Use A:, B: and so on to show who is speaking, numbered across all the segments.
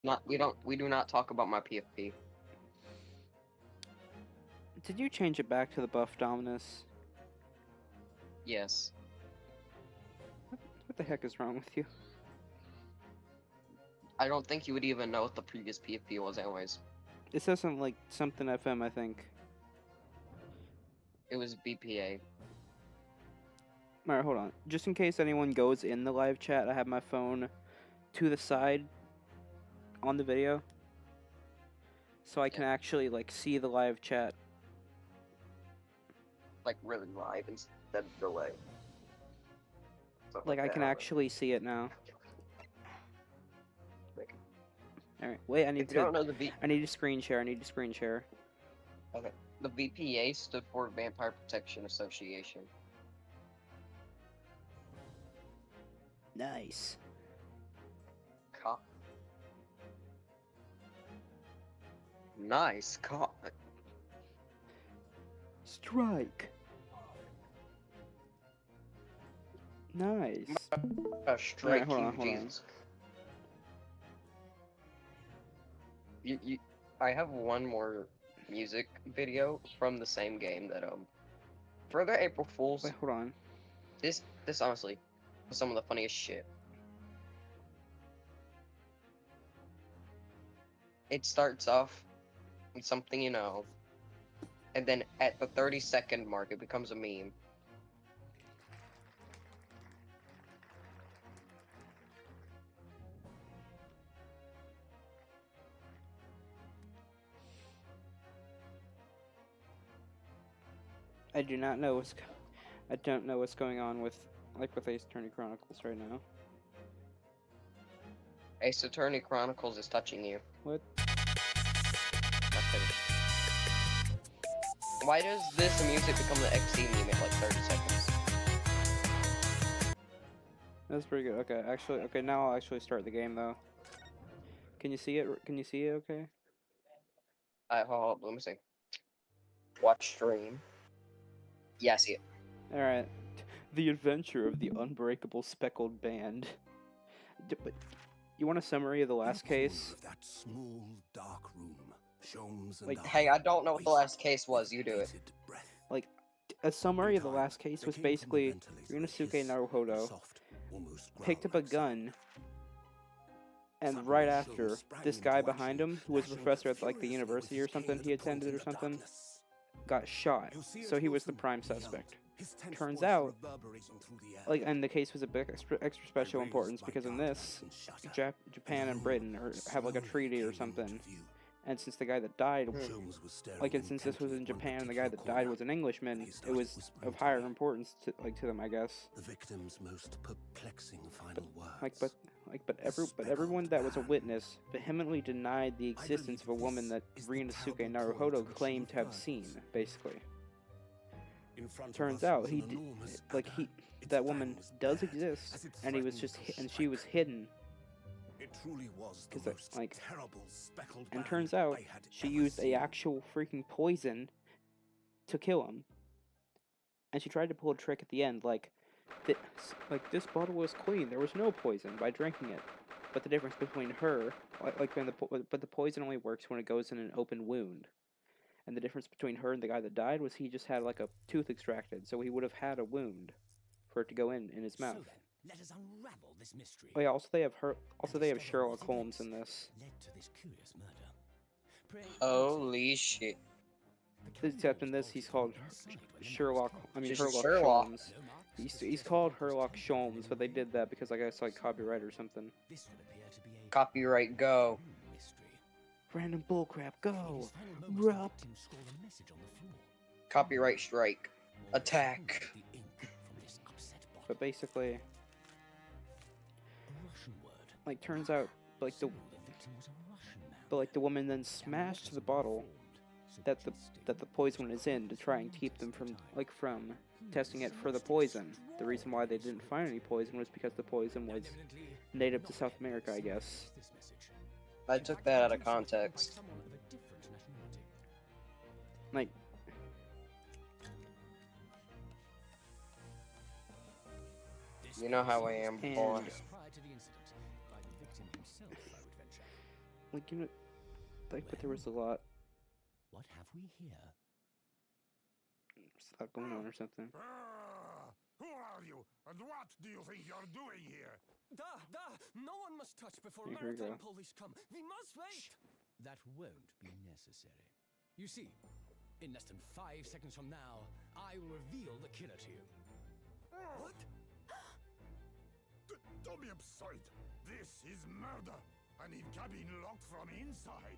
A: Not we do not talk about my PFP.
B: Did you change it back to the buff Dominus?
A: Yes.
B: What the heck is wrong with you?
A: I don't think you would even know what the previous PFP was anyways.
B: It says something like something FM, I think.
A: It was BPA.
B: Alright, hold on. Just in case anyone goes in the live chat, I have my phone to the side on the video. So I can actually, like, see the live chat.
A: Like, really live instead of delay.
B: Like, I can actually see it now. Alright, wait, I need to screen share,
A: Okay. The VPA stood for Vampire Protection Association.
B: Nice.
A: Nice call.
B: Strike. Nice.
A: Strike.
B: Hold on.
A: I have one more music video from the same game that for the April Fools.
B: Wait, hold on.
A: This honestly was some of the funniest shit. It starts off with something you know, and then at the 30-second mark, it becomes a meme.
B: I do not know I don't know what's going on with Ace Attorney Chronicles right now.
A: Ace Attorney Chronicles is touching you.
B: What?
A: Nothing. Why does this music become the XC meme in like 30 seconds?
B: That's pretty good. Okay, now I'll actually start the game though. Can you see it? Okay?
A: Hold on, let me see. Watch stream. Yeah, I see it.
B: Alright. The Adventure of the Unbreakable Speckled Band. But you want a summary of the last case?
C: That small, dark room,
B: like,
A: hey, I don't know what the last case was. You do it.
B: Like, a summary of the last case was basically Ryunosuke Naruhodo picked up a gun, and right after, this guy behind him, who was a professor at like the university or something he attended or something, got shot. So he was the prime suspect. Turns out, like, and the case was a bit extra special importance because in this, Japan and Britain have like a treaty or something. And since the guy that died, and since this was in Japan and the guy that died was an Englishman, it was of higher importance to them, I guess.
C: The victim's most perplexing final words.
B: But everyone that was a witness vehemently denied the existence of a woman that Ryunosuke Naruhodo claimed to have seen, basically. Turns out that woman does exist, and she was hidden.
C: It truly was the most terrible speckled
B: and turns out she used a actual freaking poison to kill him. And she tried to pull a trick at the end, this bottle was clean, there was no poison by drinking it. But the difference between her, but the poison only works when it goes in an open wound. And the difference between her and the guy that died was he just had like a tooth extracted, so he would have had a wound for it to go in his mouth.
C: So then, let us unravel this mystery.
B: Oh yeah, also they have Sherlock Holmes in this.
C: Led to this curious murder.
A: Holy shit.
B: Except in this, he's called Sherlock
A: Sherlock.
B: Holmes. He's called Sherlock Holmes, but they did that because I guess like copyright or something.
C: This would appear to be a
A: copyright go.
C: Mystery.
B: Random bullcrap go. Rup.
A: Copyright strike. Attack.
B: But basically, like, turns out the woman then smashed the bottle that the poison is in to try and keep them from testing it for the poison. The reason why they didn't find any poison was because the poison was native to South America, I guess.
A: I took that out of context.
B: Like,
A: you know how I am, Bond.
B: Like, you know, like, but there was a lot.
D: What have we here?
B: There's a lot going on or something.
C: Who are you, and what do you think you're doing here?
D: No one must touch before
B: Yeah, here we
D: maritime
B: go.
D: police come. We must wait. That won't be necessary. You see, in less than 5 seconds from now, I will reveal the killer to you. What?
C: Don't be absurd. This is murder. I need cabin locked from inside.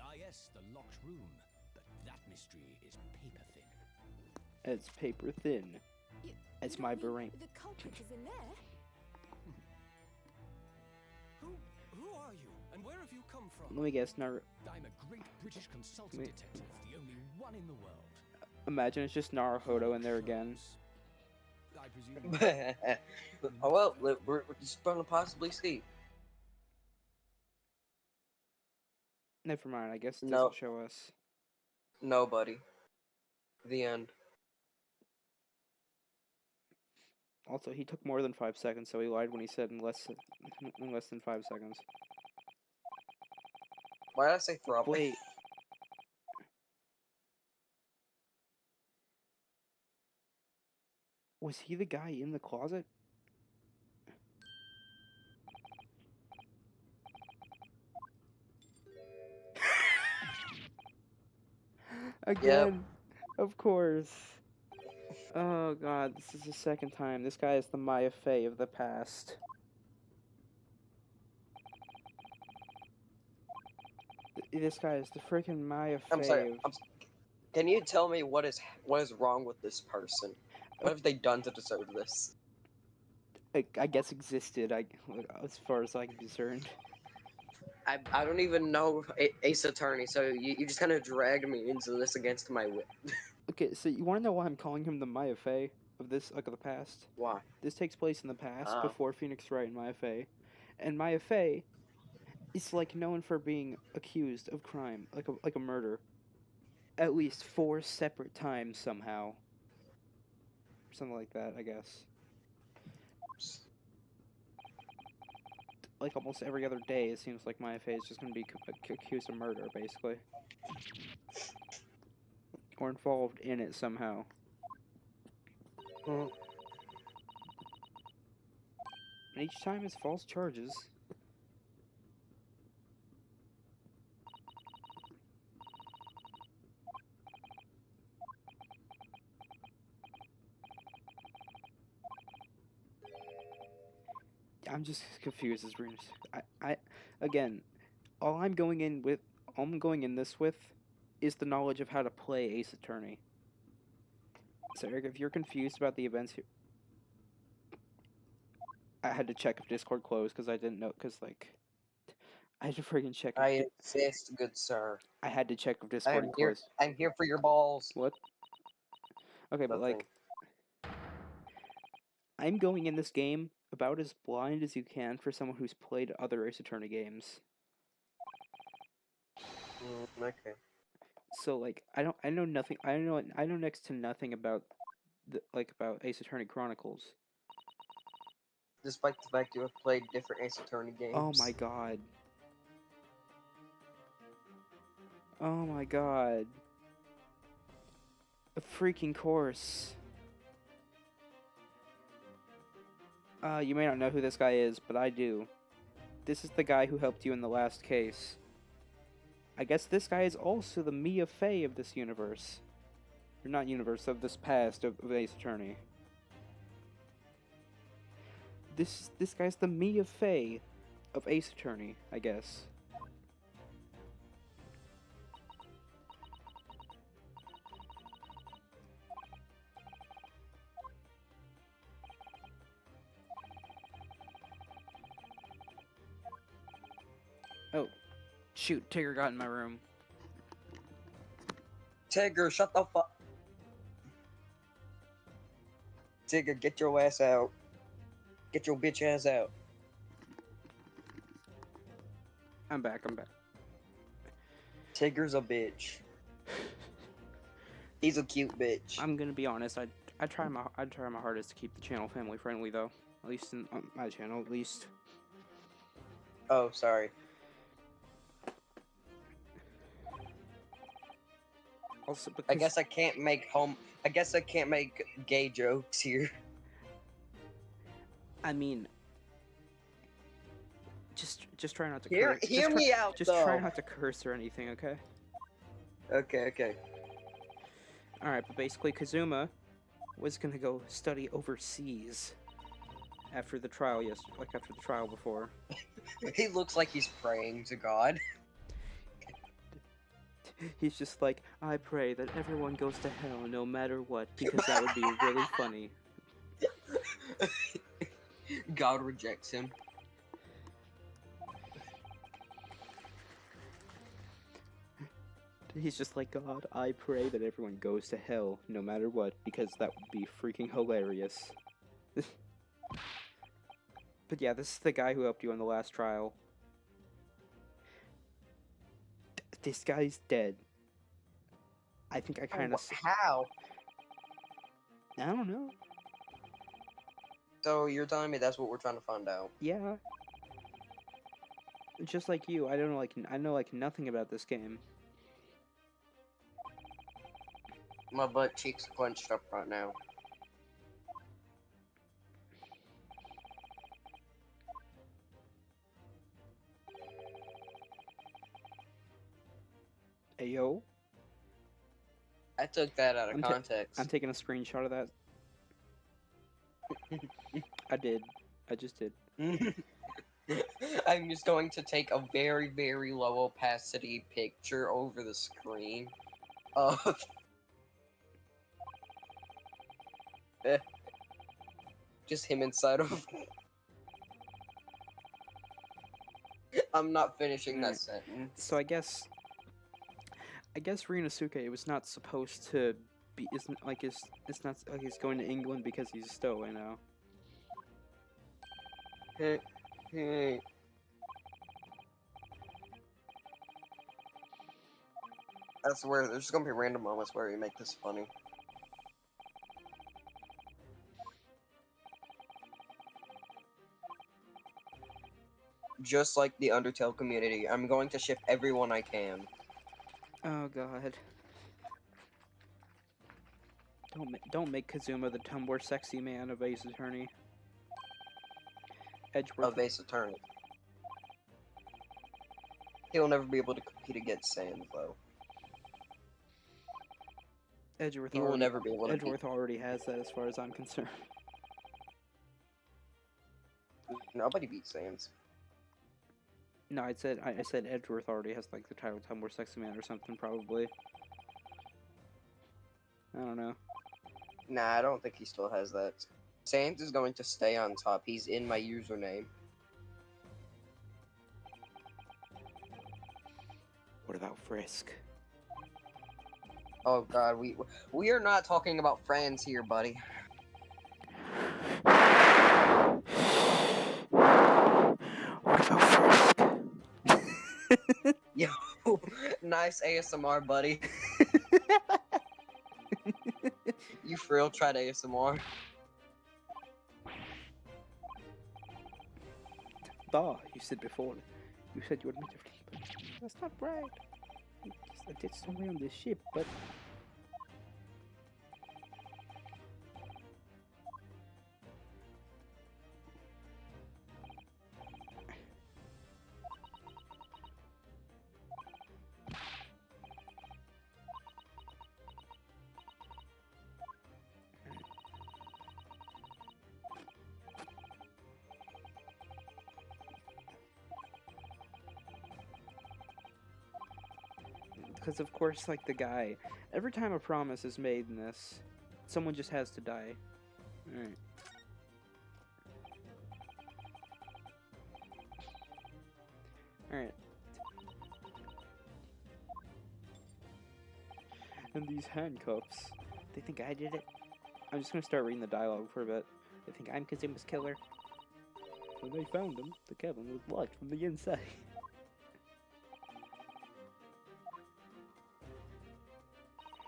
D: Ah, yes, the locked room. But that mystery is paper thin.
B: It's paper thin. It's my brain.
E: The culprit is in there.
D: Who are you, and where have you come from?
B: Let me guess, Naruto.
D: I'm a great British consultant detective, the only one in the world.
B: Imagine it's just Naruhodo in there again.
D: I presume.
A: Oh well, we're just gonna possibly see.
B: Never mind, I guess it
A: No.
B: doesn't show us.
A: Nobody. The end.
B: Also, he took more than 5 seconds, so he lied when he said in less than 5 seconds.
A: Why did I say throw up?
B: Wait. Was he the guy in the closet? Again, of course. Oh god, this is the second time. This guy is the Maya Fey of the past. This guy is the freaking Maya Fey.
A: I'm sorry. Can you tell me what is wrong with this person? What have they done to deserve this?
B: I guess existed. As far as I'm concerned.
A: I don't even know Ace Attorney, so you just kind of dragged me into this against my will.
B: Okay, so you want to know why I'm calling him the Maya Fey of this, like, of the past?
A: Why?
B: This takes place in the past,
A: Oh.
B: before Phoenix Wright and Maya Fey. And Maya Fey is, like, known for being accused of crime, like a murder. At least 4 separate times, somehow. Something like that, I guess. Like, almost every other day, it seems like Maya Fey is just going to be accused of murder, basically. Or involved in it somehow.
A: Mm.
B: And each time it's false charges. I'm just confused as Rune. Again, all I'm going in this with is the knowledge of how to play Ace Attorney. So Eric, if you're confused about the events here, I had to check if Discord closed because I didn't know, because like, I had to freaking check.
A: I insist, good sir.
B: I had to check if Discord closed.
A: I'm here for your balls.
B: What? Okay, but
A: Nothing.
B: like, I'm going in this game about as blind as you can for someone who's played other Ace Attorney games.
A: Okay.
B: So like, I know nothing. I know next to nothing about about Ace Attorney Chronicles.
A: Despite the fact you have played different Ace Attorney games.
B: Oh my god. Oh my god. A freaking course. You may not know who this guy is, but I do. This is the guy who helped you in the last case. I guess this guy is also the Mia Fey of this universe. Or not universe, of this past of Ace Attorney. This guy's the Mia Fey of Ace Attorney, I guess. Oh, shoot, Tigger got in my room.
A: Tigger, shut the fuck. Tigger, get your ass out. Get your bitch ass out.
B: I'm back.
A: Tigger's a bitch. He's a cute bitch.
B: I'm gonna be honest. I try my hardest to keep the channel family friendly, though. At least in my channel, at least.
A: Oh, sorry.
B: Also, because
A: I guess I can't make gay jokes here.
B: I mean, just try not to
A: Hear
B: curse.
A: me out,
B: Just try
A: though.
B: not to curse or anything, okay?
A: Okay.
B: All right, but basically, Kazuma was gonna go study overseas after the trial. After the trial before.
A: He looks like he's praying to God.
B: He's just like, I pray that everyone goes to hell no matter what, because that would be really funny.
A: God rejects him.
B: He's just like, God, I pray that everyone goes to hell no matter what, because that would be freaking hilarious. But yeah, this is the guy who helped you on the last trial. This guy's dead. I think I kind of...
A: How?
B: I don't know.
A: So you're telling me that's what we're trying to find out?
B: Yeah. Just like you, I know like nothing about this game.
A: My butt cheeks are clenched up right now.
B: Hey, yo.
A: I took that out of context.
B: I'm taking a screenshot of that. I did. I just did.
A: I'm just going to take a very, very low opacity picture over the screen of just him inside of. I'm not finishing that sentence.
B: So I guess Rinosuke was not supposed to be. It's not like he's going to England because he's a stowaway now.
A: Hey. I swear, there's gonna be random moments where you make this funny. Just like the Undertale community, I'm going to ship everyone I can.
B: Oh god. Don't make Kazuma the Tumblr sexy man of Ace Attorney. Edgeworth.
A: Of Ace Attorney. He'll never be able to compete against Sans, though.
B: Edgeworth.
A: He will never be able to.
B: Edgeworth already has that, as far as I'm concerned.
A: Nobody beats Sans.
B: No, I said Edgeworth already has like the title Tumblr sexy man or something, probably. I don't know.
A: Nah, I don't think he still has that. Sans is going to stay on top. He's in my username.
B: What about Frisk?
A: Oh god, we are not talking about friends here, buddy.
B: What about Frisk?
A: Yo, nice ASMR, buddy. You for real tried ASMR?
B: Bah, you said before. You said you would meet everything, but that's not right. I did somewhere on this ship, but... Because of course, like the guy, every time a promise is made in this, someone just has to die. Alright. Alright. And these handcuffs, they think I did it? I'm just gonna start reading the dialogue for a bit. They think I'm Kazuma's killer. When they found him, the cabin was locked from the inside.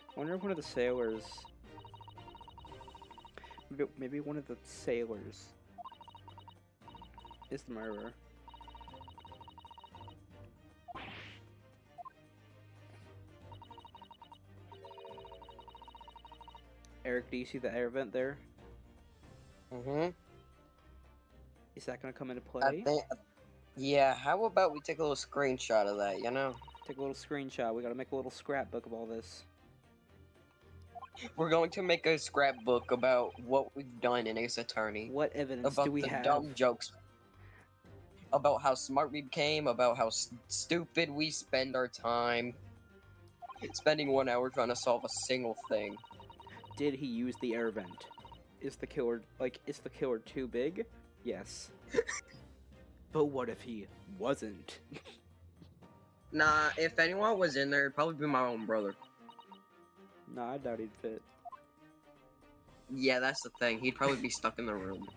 B: I wonder if one of the sailors... Maybe one of the sailors is the murderer. Eric, do you see the air vent there?
A: Mm-hmm.
B: Is that gonna come into
A: I
B: play?
A: think. Yeah. How about we take a little screenshot of that? You know.
B: Take a little screenshot. We gotta make a little scrapbook of all this.
A: We're going to make a scrapbook about what we've done in Ace Attorney.
B: What evidence
A: About
B: do we
A: the
B: have?
A: dumb jokes. About how smart we became. About how stupid we spend our time. Spending 1 hour trying to solve a single thing.
B: Did he use the air vent? Is the killer too big? Yes. But what if he wasn't?
A: Nah, if anyone was in there, it'd probably be my own brother.
B: Nah, I doubt he'd fit.
A: Yeah, that's the thing. He'd probably be stuck in the room.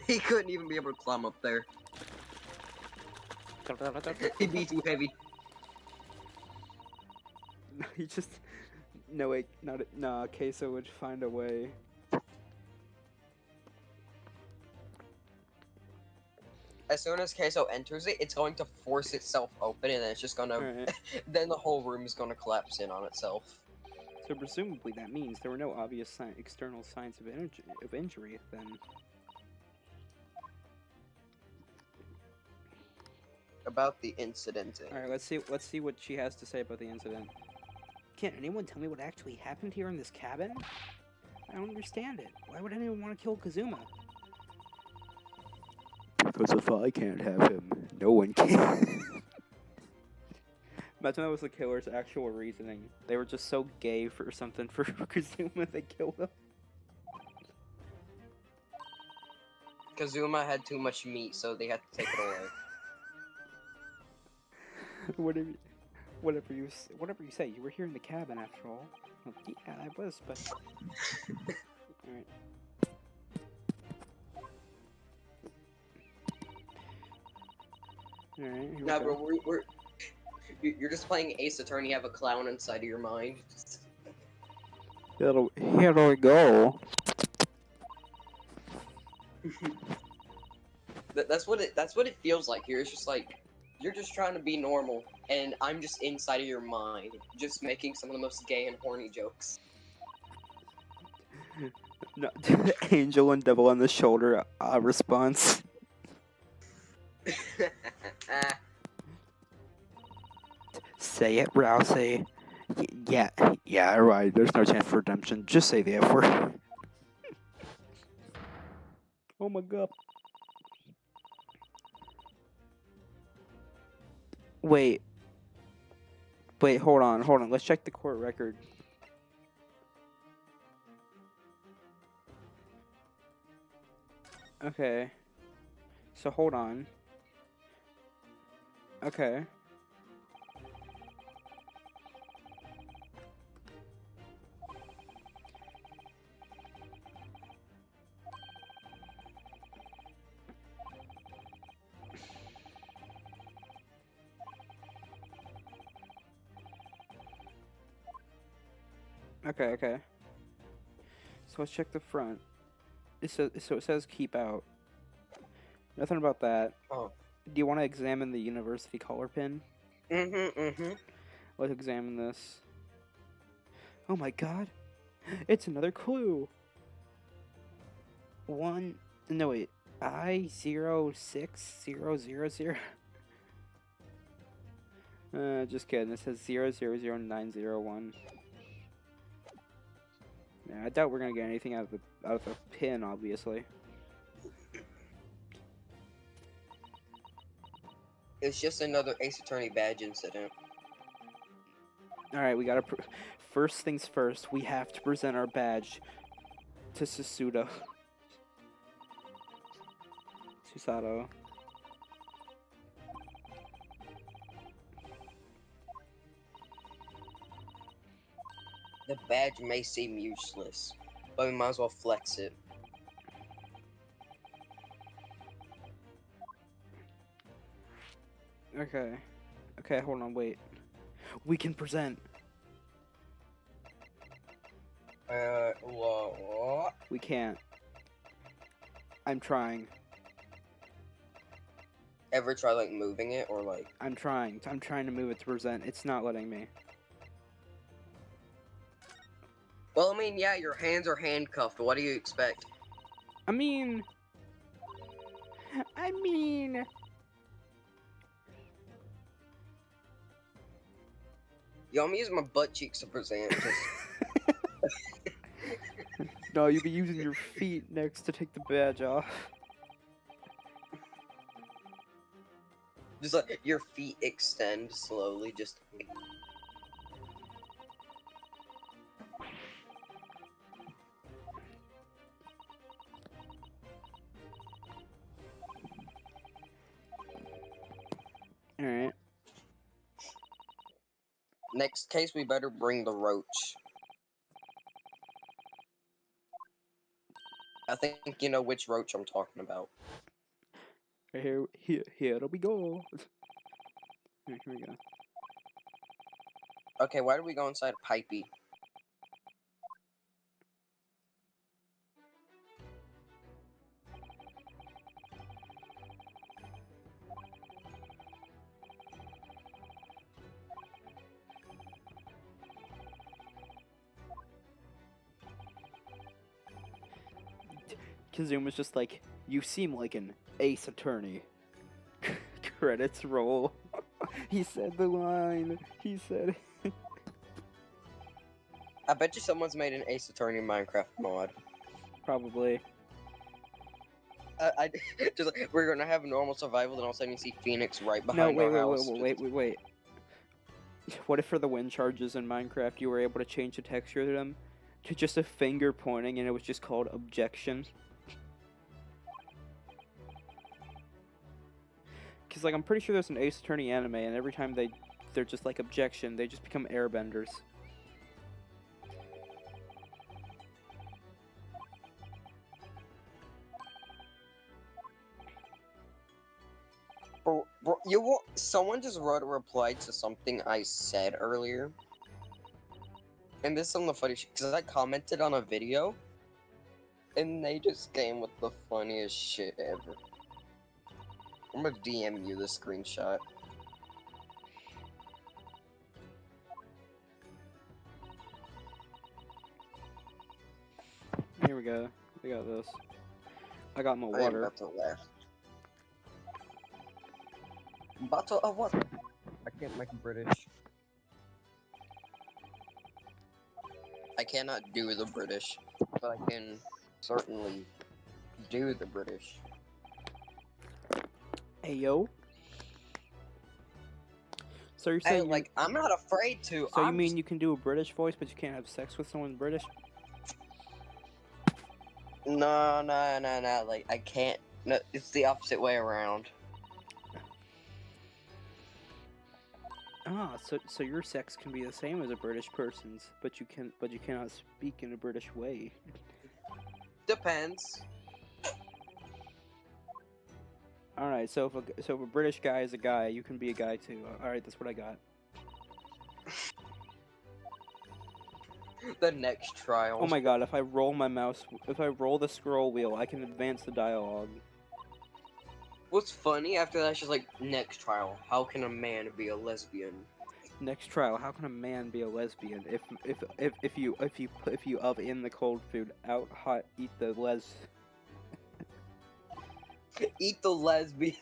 A: He couldn't even be able to climb up there. He'd be too heavy.
B: He just... No, wait, nah, Queso would find a way.
A: As soon as Queso enters it, it's going to force itself open, and then it's just gonna...
B: Alright.
A: Then the whole room is gonna collapse in on itself.
B: So presumably that means there were no obvious external signs of injury, then.
A: About the incident.
B: Alright, let's see what she has to say about the incident. Can't anyone tell me what actually happened here in this cabin? I don't understand it. Why would anyone want to kill Kazuma? Because if I can't have him, no one can. Imagine that was the killer's actual reasoning. They were just so gay for something for Kazuma they killed him.
A: Kazuma had too much meat, so they had to take it away.
B: Whatever you say, you were here in the cabin after all. Well, yeah, I was, but... Alright. Alright,
A: Nah, bro, you're just playing Ace Attorney, you have a clown inside of your mind.
B: Here we go.
A: That's what it feels like here. It's just like, you're just trying to be normal, and I'm just inside of your mind, just making some of the most gay and horny jokes.
B: No, angel and devil on the shoulder response. Say it, Rousey. Yeah, right. There's no chance for redemption. Just say the F word. Oh my god. Wait, hold on. Let's check the court record. Okay. So hold on. Okay. Okay. So let's check the front. So it says keep out. Nothing about that.
A: Oh.
B: Do you want to examine the university collar pin?
A: Mm-hmm.
B: Let's examine this. Oh my god. It's another clue. I06000. Just kidding. It says 000901. Yeah, I doubt we're gonna get anything out of the pin, obviously.
A: It's just another Ace Attorney badge incident.
B: Alright, we gotta... First things first, we have to present our badge to Susato.
A: The badge may seem useless, but we might as well flex it.
B: Okay, hold on, wait. We can present.
A: What?
B: We can't. I'm trying.
A: Ever try, like, moving it, or, like...
B: I'm trying to move it to present. It's not letting me.
A: Well, I mean, yeah, your hands are handcuffed. What do you expect?
B: I mean...
A: Yo, I'm using my butt cheeks to present.
B: No, you'd be using your feet next to take the badge off.
A: Just like your feet extend slowly, just.
B: Alright.
A: Next case, we better bring the roach. I think you know which roach I'm talking about.
B: Here we go. Here we go.
A: Okay, why do we go inside Pipey?
B: Kazuma's just like, you seem like an ace attorney. Credits roll. He said the line. He said it.
A: I bet you someone's made an Ace Attorney Minecraft mod.
B: Probably.
A: I just like, we're gonna have normal survival, then all of a sudden you see Phoenix right
B: No,
A: behind our house.
B: wait. What if for the wind charges in Minecraft you were able to change the texture of them to just a finger pointing and it was just called objection? Because, like, I'm pretty sure there's an Ace Attorney anime, and every time they're just like objection, they just become airbenders.
A: Bro, someone just wrote a reply to something I said earlier. And this is some of the funny shit, because I commented on a video, and they just came with the funniest shit ever. I'm gonna DM you the screenshot.
B: Here we go. We got this. I got my
A: I am
B: water.
A: about to laugh. Bottle of what? I can't make British. I cannot do the British, but I can certainly do the British.
B: Hey, yo. So you're
A: Hey,
B: saying
A: like, I'm not afraid to.
B: So you mean you can do a British voice, but you can't have sex with someone British?
A: No. Like, I can't. No, it's the opposite way around.
B: Ah, so your sex can be the same as a British person's, but you cannot speak in a British way.
A: Depends.
B: All right, so if a British guy is a guy, you can be a guy too. All right, that's what I got.
A: The next trial.
B: Oh my god, if I roll the scroll wheel, I can advance the dialogue.
A: What's funny after that? She's like, next trial. How can a man be a lesbian?
B: Next trial, how can a man be a lesbian? If you of in the cold food, out hot, eat the
A: Eat the lesbian.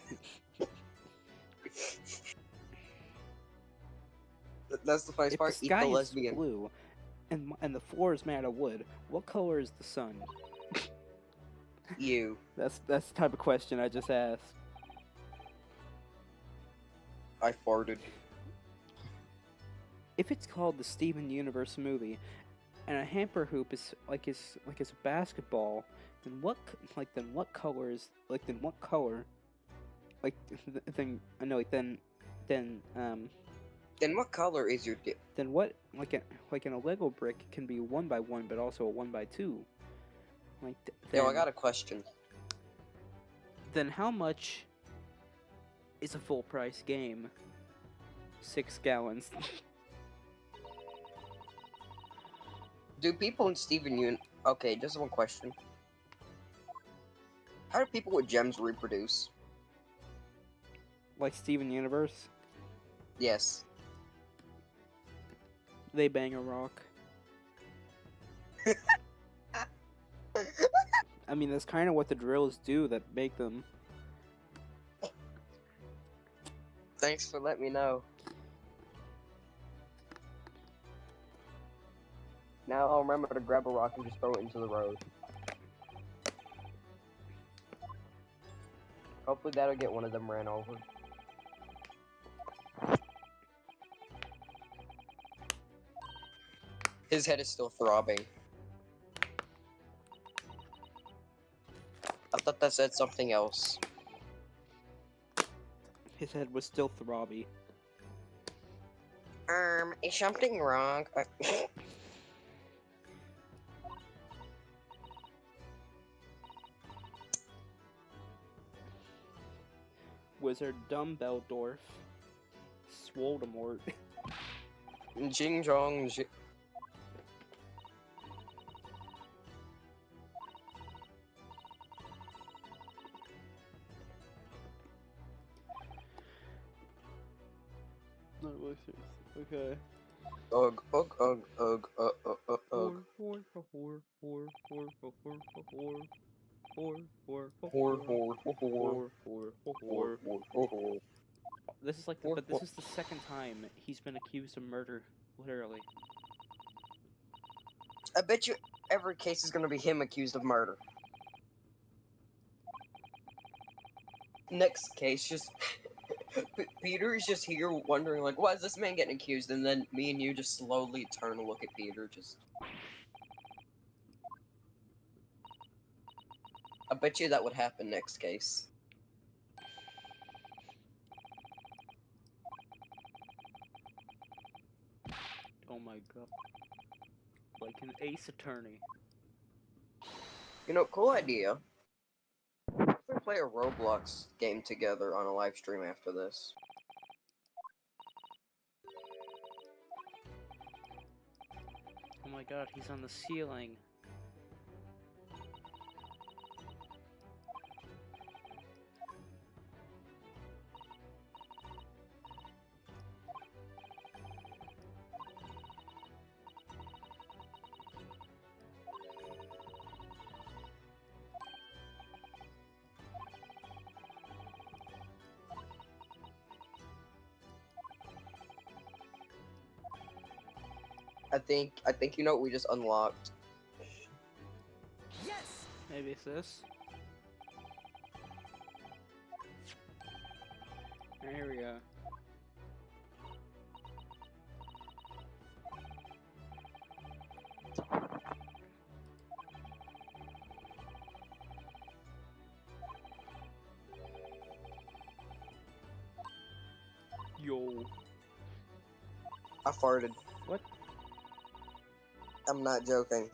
A: That's the funniest part.
B: If the
A: Eat
B: sky
A: the
B: is
A: lesbian.
B: blue, and the floor is made out of wood, what color is the sun?
A: You.
B: That's the type of question I just asked.
A: I farted.
B: If it's called the Steven Universe movie, and a hamper hoop is like a basketball, then what color?
A: Then what color is your dick?
B: Then what? Like in a Lego brick can be 1x1, but also a 1x2.
A: Yo, I got a question.
B: Then how much is a full price game? 6 gallons.
A: Do people in Steven Okay, just one question. How do people with gems reproduce?
B: Like Steven Universe?
A: Yes.
B: They bang a rock. I mean, that's kind of what the drills do that make them.
A: Thanks for letting me know. Now I'll remember to grab a rock and just throw it into the road. Hopefully that'll get one of them ran over. His head is still throbbing. I thought that said something else.
B: His head was still throbby.
A: Is something wrong?
B: Wizard Dumbledore. Swoldemort.
A: Jing Jong.
B: Not really serious. Okay.
A: Ugh, ugh, ugh, ugh, ugh, ugh, ugh.
B: This is like, but this is the second time he's been accused of murder, literally.
A: I bet you every case is gonna be him accused of murder. Next case, just Peter is just here wondering, like, why is this man getting accused? And then me and you just slowly turn to look at Peter, just. I bet you that would happen next case.
B: Oh my god. Like an Ace Attorney.
A: You know, cool idea. We play a Roblox game together on a live stream after this.
B: Oh my god, he's on the ceiling.
A: I think you know what we just unlocked.
D: Yes!
B: Maybe it's this. Here we go. Yo.
A: I farted.
B: What?
A: I'm not joking.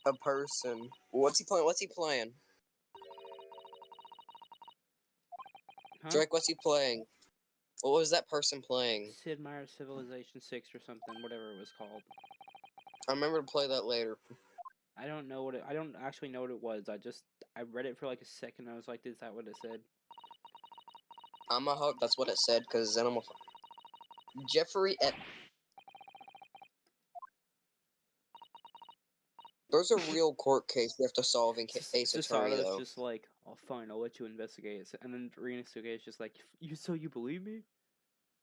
A: A person. What's he playing? What's he playing?
B: Huh?
A: Drake, what's he playing? What was that person playing?
B: Sid Meier's Civilization 6 or something, whatever it was called.
A: I remember to play that later.
B: I don't know what it, I don't actually know what it was. I read it for like a second and I was like, is that what it said?
A: I'm a hook, that's what it said, because then I'm a... Jeffrey Ep... There's a real court case we have to solve in Ace Attorney,
B: Sasato's
A: though.
B: just like, oh fine, I'll let you investigate it. And then Rinosuke is just like, so you believe me?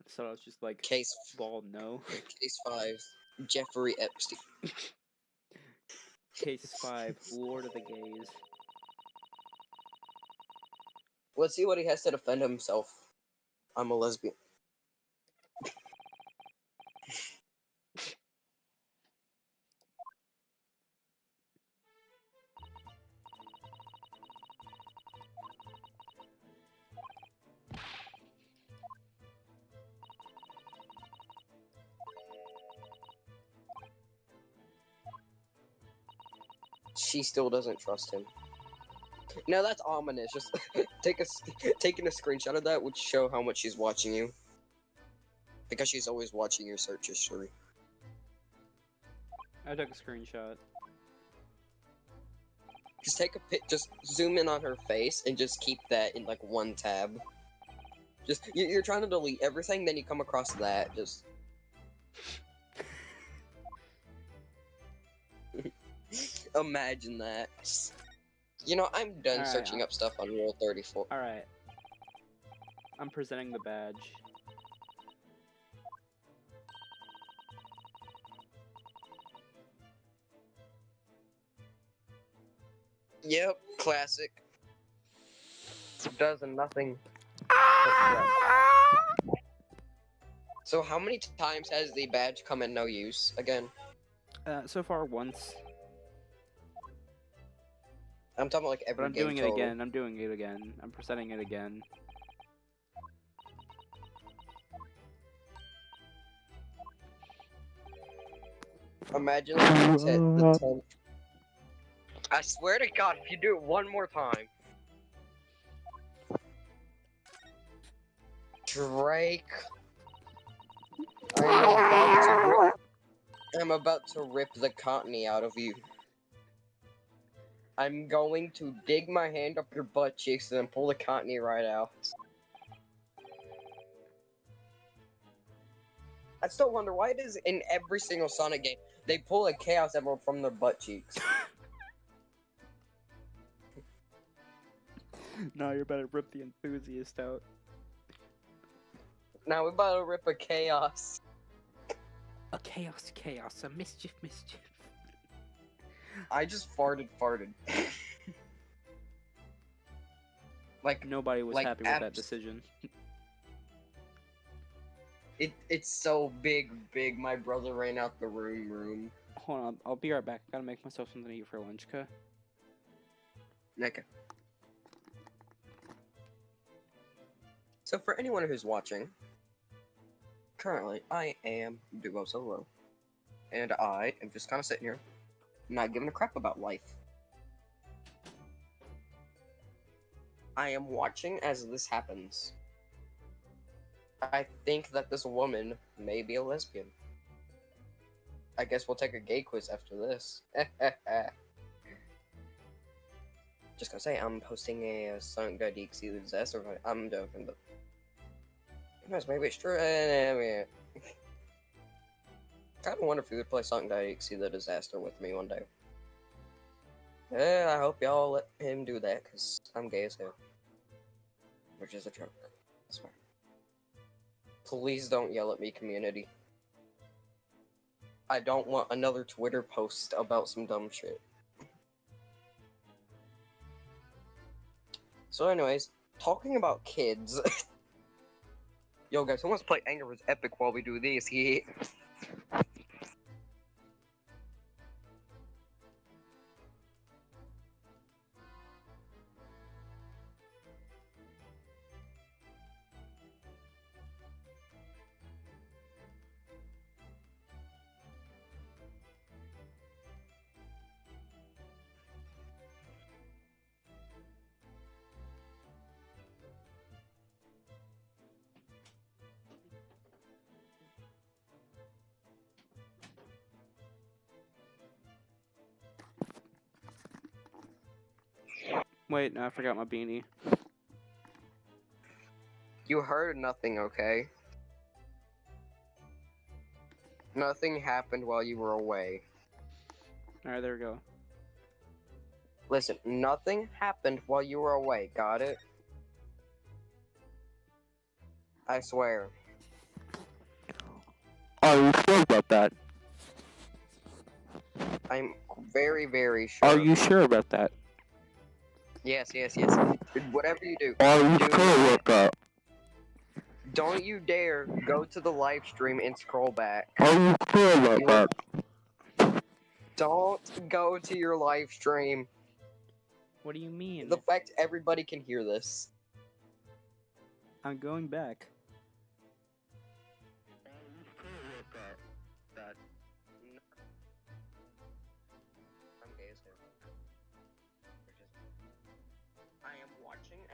B: So I was just like,
A: Case...
B: bald no.
A: Case 5. Jeffrey Epstein.
B: Case 5, Lord of the Gays.
A: Let's see what he has to defend himself. I'm a lesbian. She still doesn't trust him. Now that's ominous. Just taking a screenshot of that would show how much she's watching you. Because she's always watching your search history.
B: I took a screenshot.
A: Just take a just zoom in on her face and just keep that in like one tab. Just you're trying to delete everything, then you come across that. Just imagine that. You know, I'm done
B: Alright,
A: searching up stuff on Rule 34.
B: Alright. I'm presenting the badge.
A: Yep, classic. Does nothing. So how many times has the badge come in no use again?
B: So far once.
A: I'm talking like every
B: But I'm
A: game
B: doing it
A: total.
B: again. I'm doing it again. I'm presenting it again.
A: Imagine like the 10th. I swear to God, if you do it one more time. Drake. I'm about to rip the cottony out of you. I'm going to dig my hand up your butt cheeks and then pull the cottony right out. I still wonder why it is in every single Sonic game they pull a Chaos Emerald from their butt cheeks.
B: No, you're about to rip the enthusiast out.
A: Now we're about to rip a Chaos.
B: A chaos, a mischief.
A: I just farted. Like
B: Nobody was
A: like
B: happy with that decision.
A: It's so big. My brother ran out the room.
B: Hold on, I'll be right back. I gotta make myself something to eat for lunch, okay?
A: Okay. So for anyone who's watching, currently I am Duo Solo, and I am just kind of sitting here, not giving a crap about life. I am watching as this happens. I think that this woman may be a lesbian. I guess we'll take a gay quiz after this. Just gonna say, I'm posting a Sonic Guy DXC disaster. I'm joking, but yes, maybe it's true. Kind of wonder if you would play Sonic Guy DXC the disaster with me one day. I hope y'all let him do that, cause I'm gay as hell. Which is a joke. I swear. Please don't yell at me, community. I don't want another Twitter post about some dumb shit. So anyways, talking about kids. Yo guys, who wants to play Angry Birds Epic while we do this? Yeah.
B: Wait, no, I forgot my beanie.
A: You heard nothing, okay? Nothing happened while you were away.
B: Alright, there we go.
A: Listen, nothing happened while you were away, got it? I swear.
B: Are you sure about that?
A: I'm very, very sure.
B: Are you sure about that?
A: Yes. Whatever you do.
B: Are you
A: do
B: sure about that?
A: Don't you dare go to the live stream and scroll back.
B: Are you sure about that?
A: Don't go to your live stream.
B: What do you mean?
A: The fact everybody can hear this.
B: I'm going back.
A: I'm gay as hell.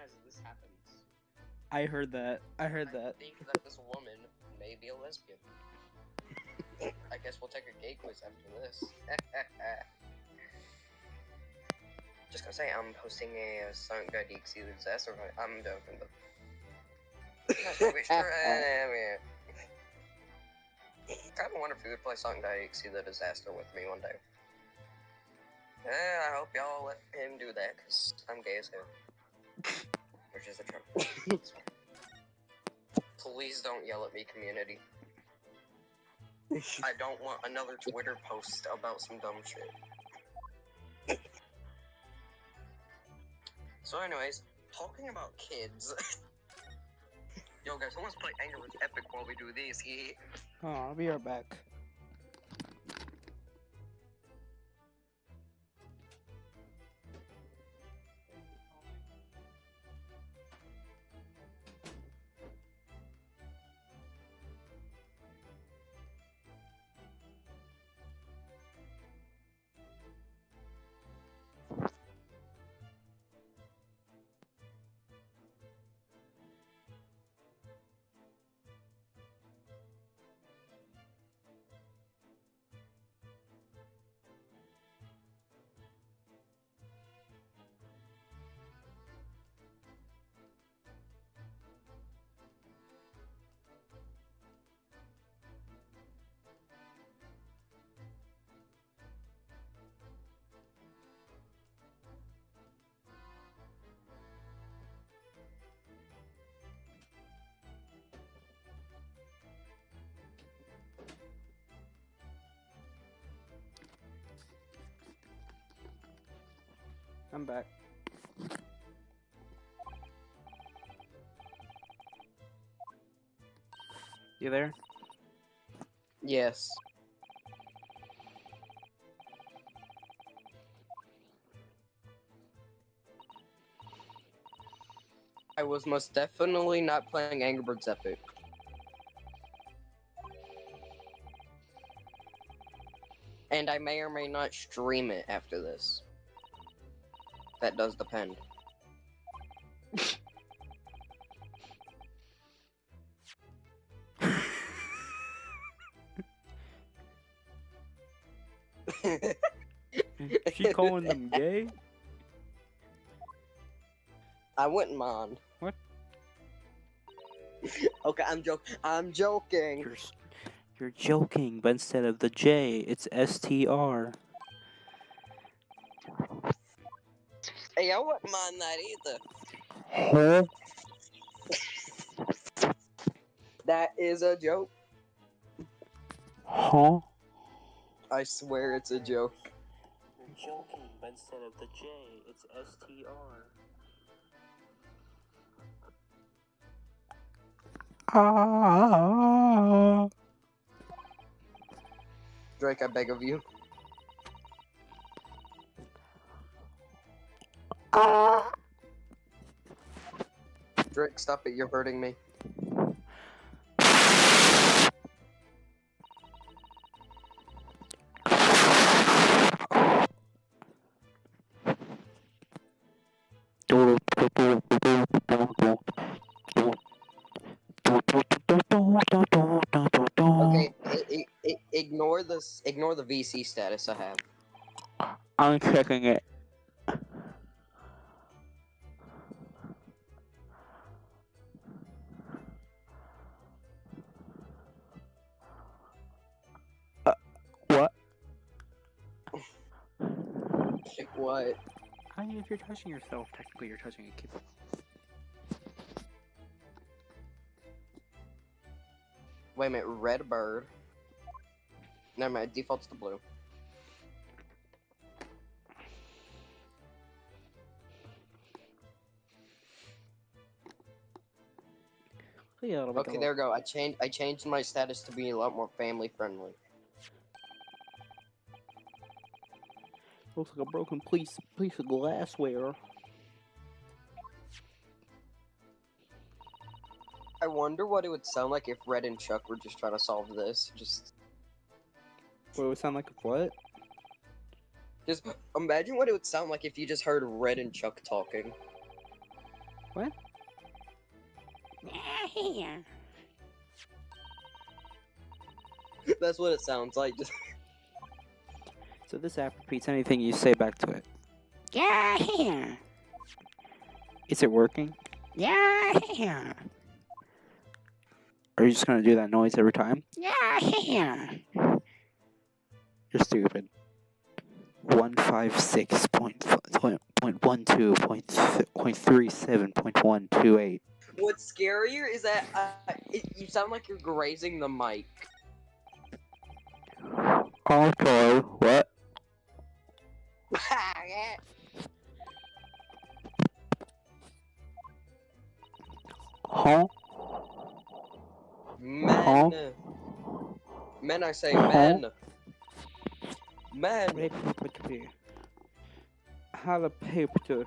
A: as this happens.
B: I heard that. I heard that.
A: I think that this woman may be a lesbian. I guess we'll take a gay quiz after this. Just gonna say, I'm hosting a Sonic Guy DXC disaster. I'm joking, but. I kind of wonder if you would play Sonic Guy DXC the disaster with me one day. I hope y'all let him do that, because I'm gay as hell. Which is a joke. Please don't yell at me, community. I don't want another Twitter post about some dumb shit. So anyways, talking about kids. Yo guys, let's play Angry Birds Epic while we do this. Yeah.
B: Oh, I'll be right back. I'm back. You there?
A: Yes. I was most definitely not playing Angry Birds Epic. And I may or may not stream it after this. That does depend.
B: Is she calling them gay?
A: I wouldn't mind.
B: What?
A: Okay, I'm joking.
B: You're joking, but instead of the J, it's STR.
A: Hey, I wouldn't mind that either.
B: Huh?
A: That is a joke.
B: Huh?
A: I swear it's a joke.
B: You're joking, but instead of the J, it's STR. Ah.
A: Drake, I beg of you.
B: Ah.
A: Drake, stop it, you're hurting me. Okay, ignore this. Ignore the VC status I have.
B: I'm checking it. What?
A: What?
B: I mean, if you're touching yourself, technically you're touching a keyboard.
A: Wait a minute, red bird. Never mind, default's to blue.
B: Yeah,
A: Okay, there we go. I changed my status to be a lot more family friendly.
B: Looks like a broken piece of glassware.
A: I wonder what it would sound like if Red and Chuck were just trying to solve this. Just
B: What it would sound like what?
A: imagine what it would sound like if you just heard Red and Chuck talking.
B: What?
A: That's what it sounds like. Just
B: So this app repeats anything you say back to it. Is it working? Are you just gonna do that noise every time? You're stupid. 156.12.37.128.
A: what's scarier is that you sound like you're grazing the mic.
B: Okay, what? Huh?
A: Men. Men, I say men. Men.
B: Have a paper.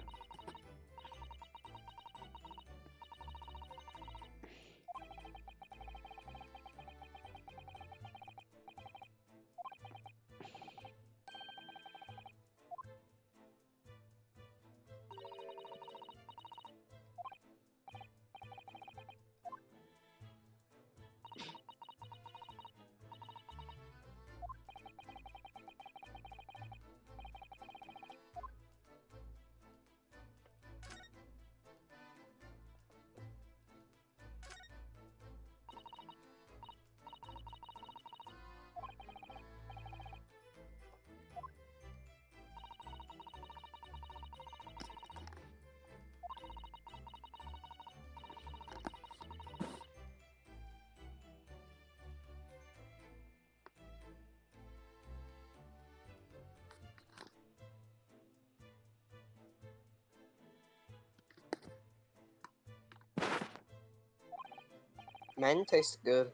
A: Men taste good.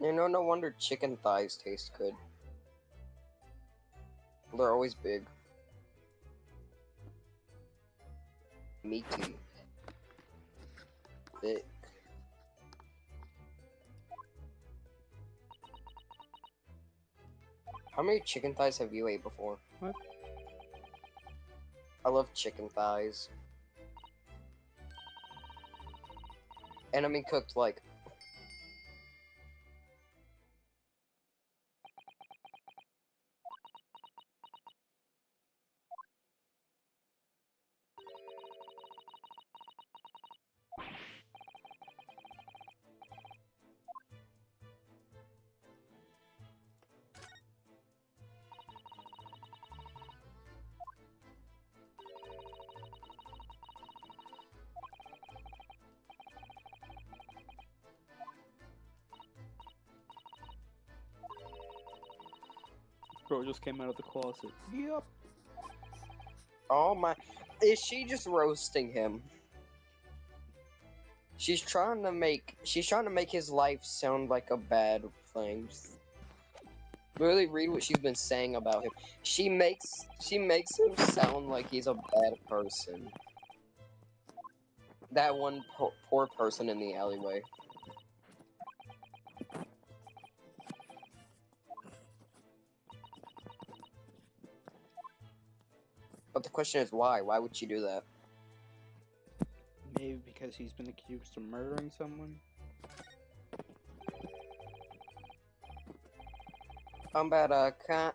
A: You know, no wonder chicken thighs taste good. They're always big. Meaty. Thick. How many chicken thighs have you ate before?
B: What?
A: I love chicken thighs. And I mean cooked like.
B: Bro just came out of the closet. Yep.
A: Oh my. Is she just roasting him? She's trying to make his life sound like a bad thing. Really read what she's been saying about him. She makes him sound like he's a bad person. That one poor person in the alleyway. But the question is why? Why would she do that?
B: Maybe because he's been accused of murdering someone.
A: I'm about a cat.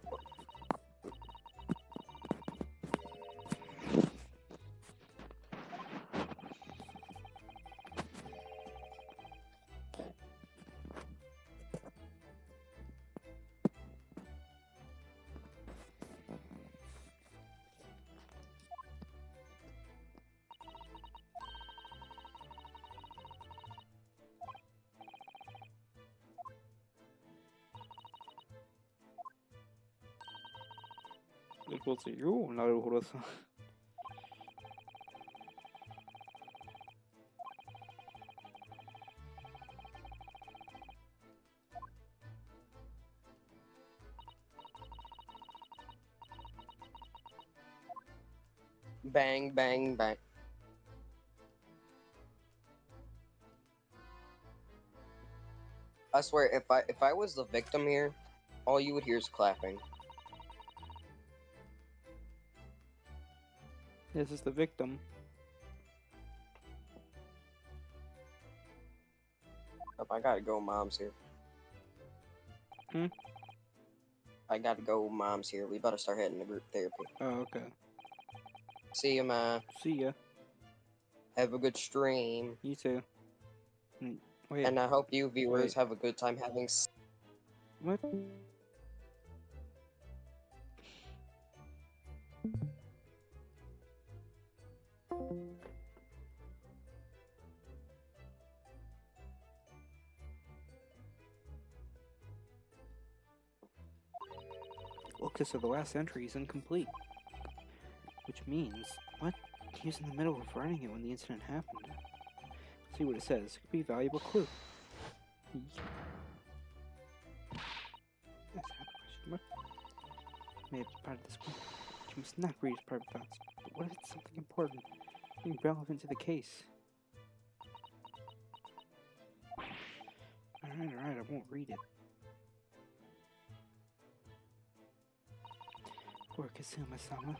B: What's you?
A: Bang, bang, bang. I swear, if I was the victim here, all you would hear is clapping.
B: This is the victim.
A: Oh, I gotta go, mom's here.
B: Hmm?
A: I gotta go, mom's here. We better start heading to group therapy.
B: Oh, okay.
A: See ya, ma.
B: See ya.
A: Have a good stream.
B: You too. Wait.
A: And I hope you viewers
B: Wait.
A: have a good time having
B: What? Focus of the last entry is incomplete. Which means, what? He was in the middle of writing it when the incident happened. See what it says. It could be a valuable clue. What? Maybe it's part of this one. You must not read his private thoughts. But what if it's something important? Something relevant to the case? Alright, I won't read it. Poor Kazuma-sama.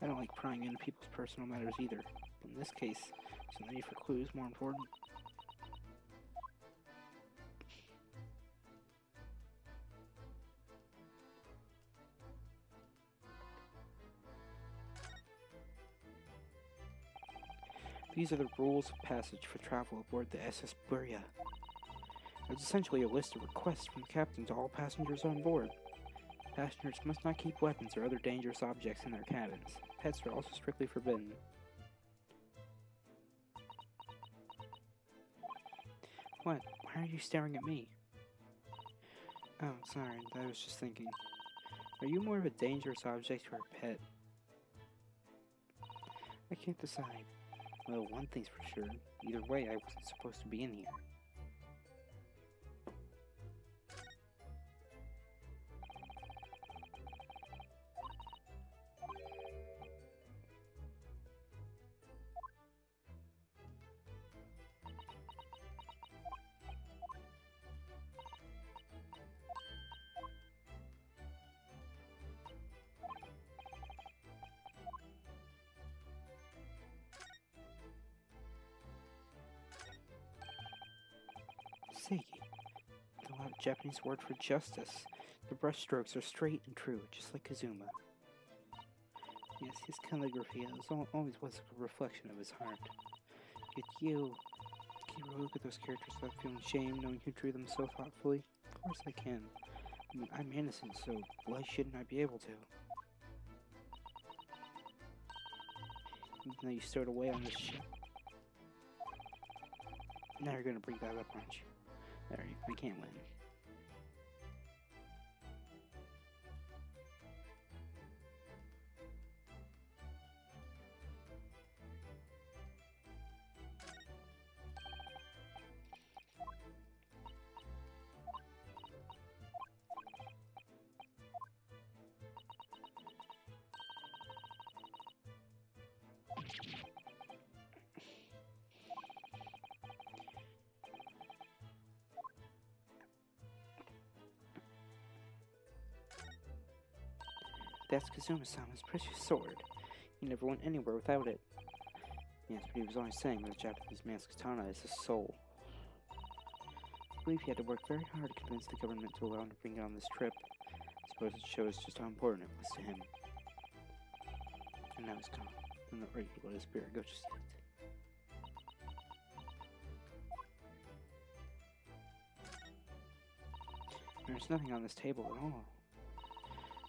B: I don't like prying into people's personal matters either. But in this case, isn't the need for clues more important? These are the rules of passage for travel aboard the SS Buria. It's essentially a list of requests from the captain to all passengers on board. Passengers must not keep weapons or other dangerous objects in their cabins. Pets are also strictly forbidden. What? Why are you staring at me? Oh, sorry, I was just thinking. Are you more of a dangerous object or a pet? I can't decide. Well, one thing's for sure. Either way, I wasn't supposed to be in here. Seiki. The loud Japanese word for justice. The brushstrokes are straight and true, just like Kazuma. Yes, his calligraphy always was a reflection of his heart. Yet you... Can you look at those characters without feeling shame, knowing you drew them so thoughtfully? Of course I can. I mean, I'm innocent, so why shouldn't I be able to? Even though you stowed away on this ship. Now you're gonna bring that up, aren't you? There, I can't win. That's Kazuma-sama's precious sword. He never went anywhere without it. Yes, but he was always saying that the Japanese man's katana is his soul. I believe he had to work very hard to convince the government to allow him to bring it on this trip. I suppose it shows just how important it was to him. And now he's gone. I'm not ready to let his spirit go just yet. There's nothing on this table at all.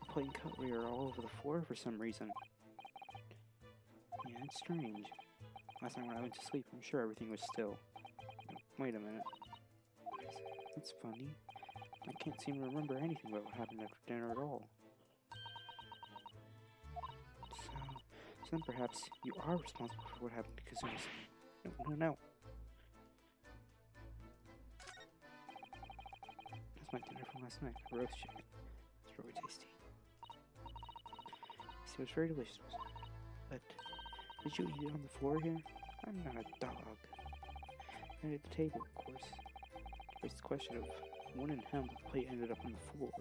B: The plate and cutlery are all over the floor for some reason. Yeah, it's strange. Last night when I went to sleep, I'm sure everything was still. Wait a minute. That's funny. I can't seem to remember anything about what happened after dinner at all. So then perhaps you are responsible for what happened to Kazuma-san. No. That's my dinner from last night. A roast chicken. It's really tasty. It was very delicious. But did you eat it on the floor here? I'm not a dog. And at the table, of course. It's the question of when and how the plate ended up on the floor.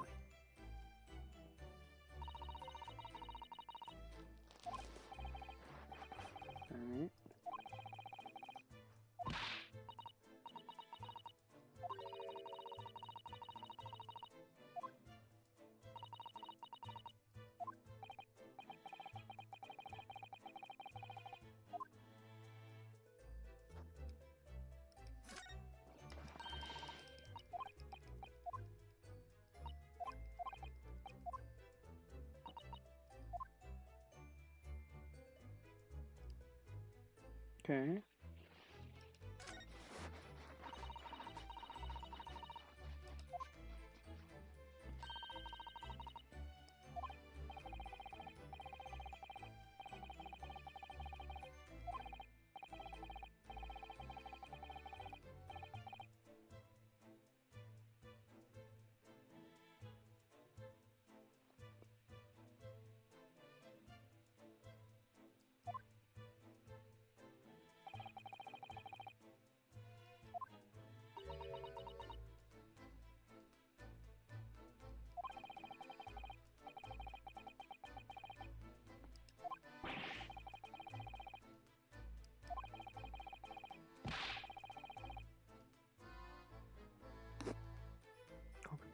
B: Okay.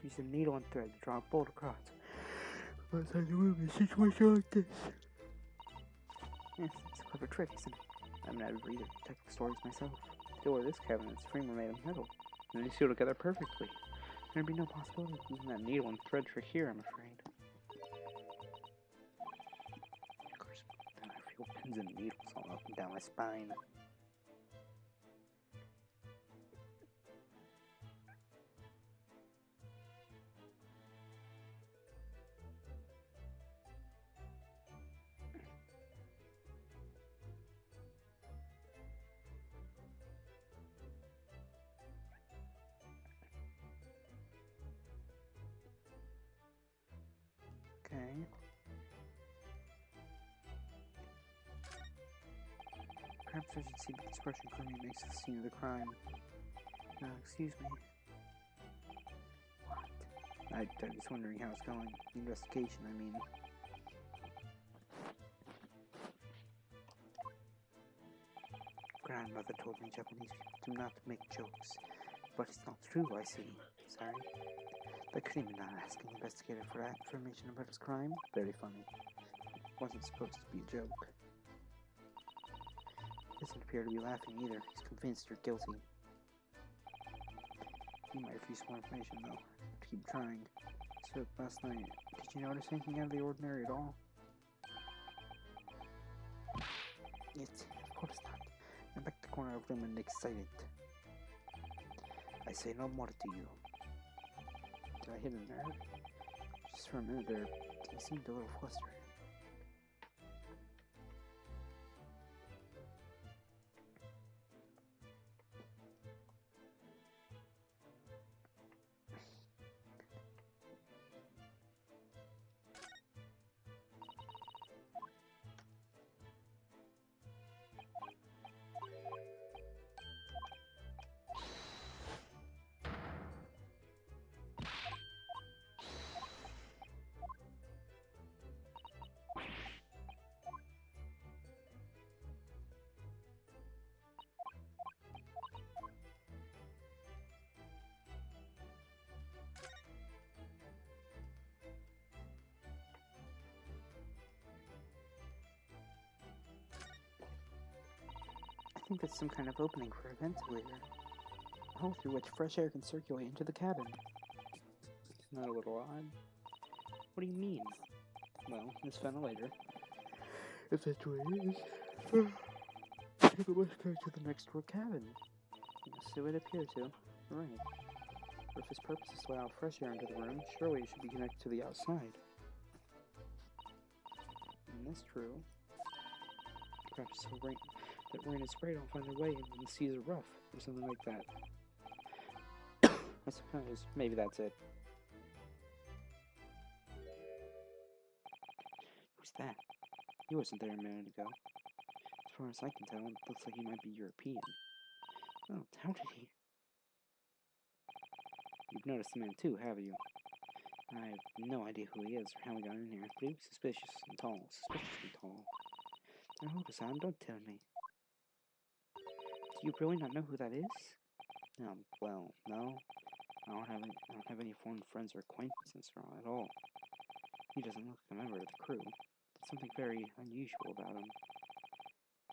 B: Use a needle and thread to draw a bolt across. What's I do in a situation like this? Yes, it's a clever trick, isn't it? I'm an avid reader of detective stories myself. The door of this cabinet's frame were made of metal, and they seal together perfectly. There'd be no possibility of using that needle and thread trick here, I'm afraid. Of course, I feel pins and needles all up and down my spine. Okay. Perhaps I should see the expression Kermit makes at the scene of the crime. Excuse me. What? I'm just wondering how it's going. The investigation, I mean. Grandmother told me Japanese people do not make jokes. But it's not true, I see. Sorry. The criminal asking the investigator for information about his crime? Very funny. It wasn't supposed to be a joke. He doesn't appear to be laughing either. He's convinced you're guilty. He might refuse more information, though. Keep trying. So, last night, did you notice anything out of the ordinary at all? Yes, of course not. I'm back to the corner of the room and excited. I say no more to you. Did I hit a nerve? Just for a minute there, he seemed a little flustered. I think that's some kind of opening for a ventilator. A hole through which fresh air can circulate into the cabin. Isn't that a little odd? What do you mean? Well, this ventilator, if that's what it is, it must connect to the next door cabin. Yes, it would appear to. Right. But if its purpose is to allow fresh air into the room, surely it should be connected to the outside. And that's true. Perhaps the rain, that rain and spray don't find their way and the seas are rough, or something like that. I suppose. Maybe that's it. Who's that? He wasn't there a minute ago. As far as I can tell, it looks like he might be European. Oh, how did he? You've noticed the man too, have you? I have no idea who he is or how he got in here, but he was suspicious and tall. Suspiciously tall. Now hold on, don't tell me. Do you really not know who that is? Well, no. I don't have any foreign friends or acquaintances at all. He doesn't look like a member of the crew. There's something very unusual about him.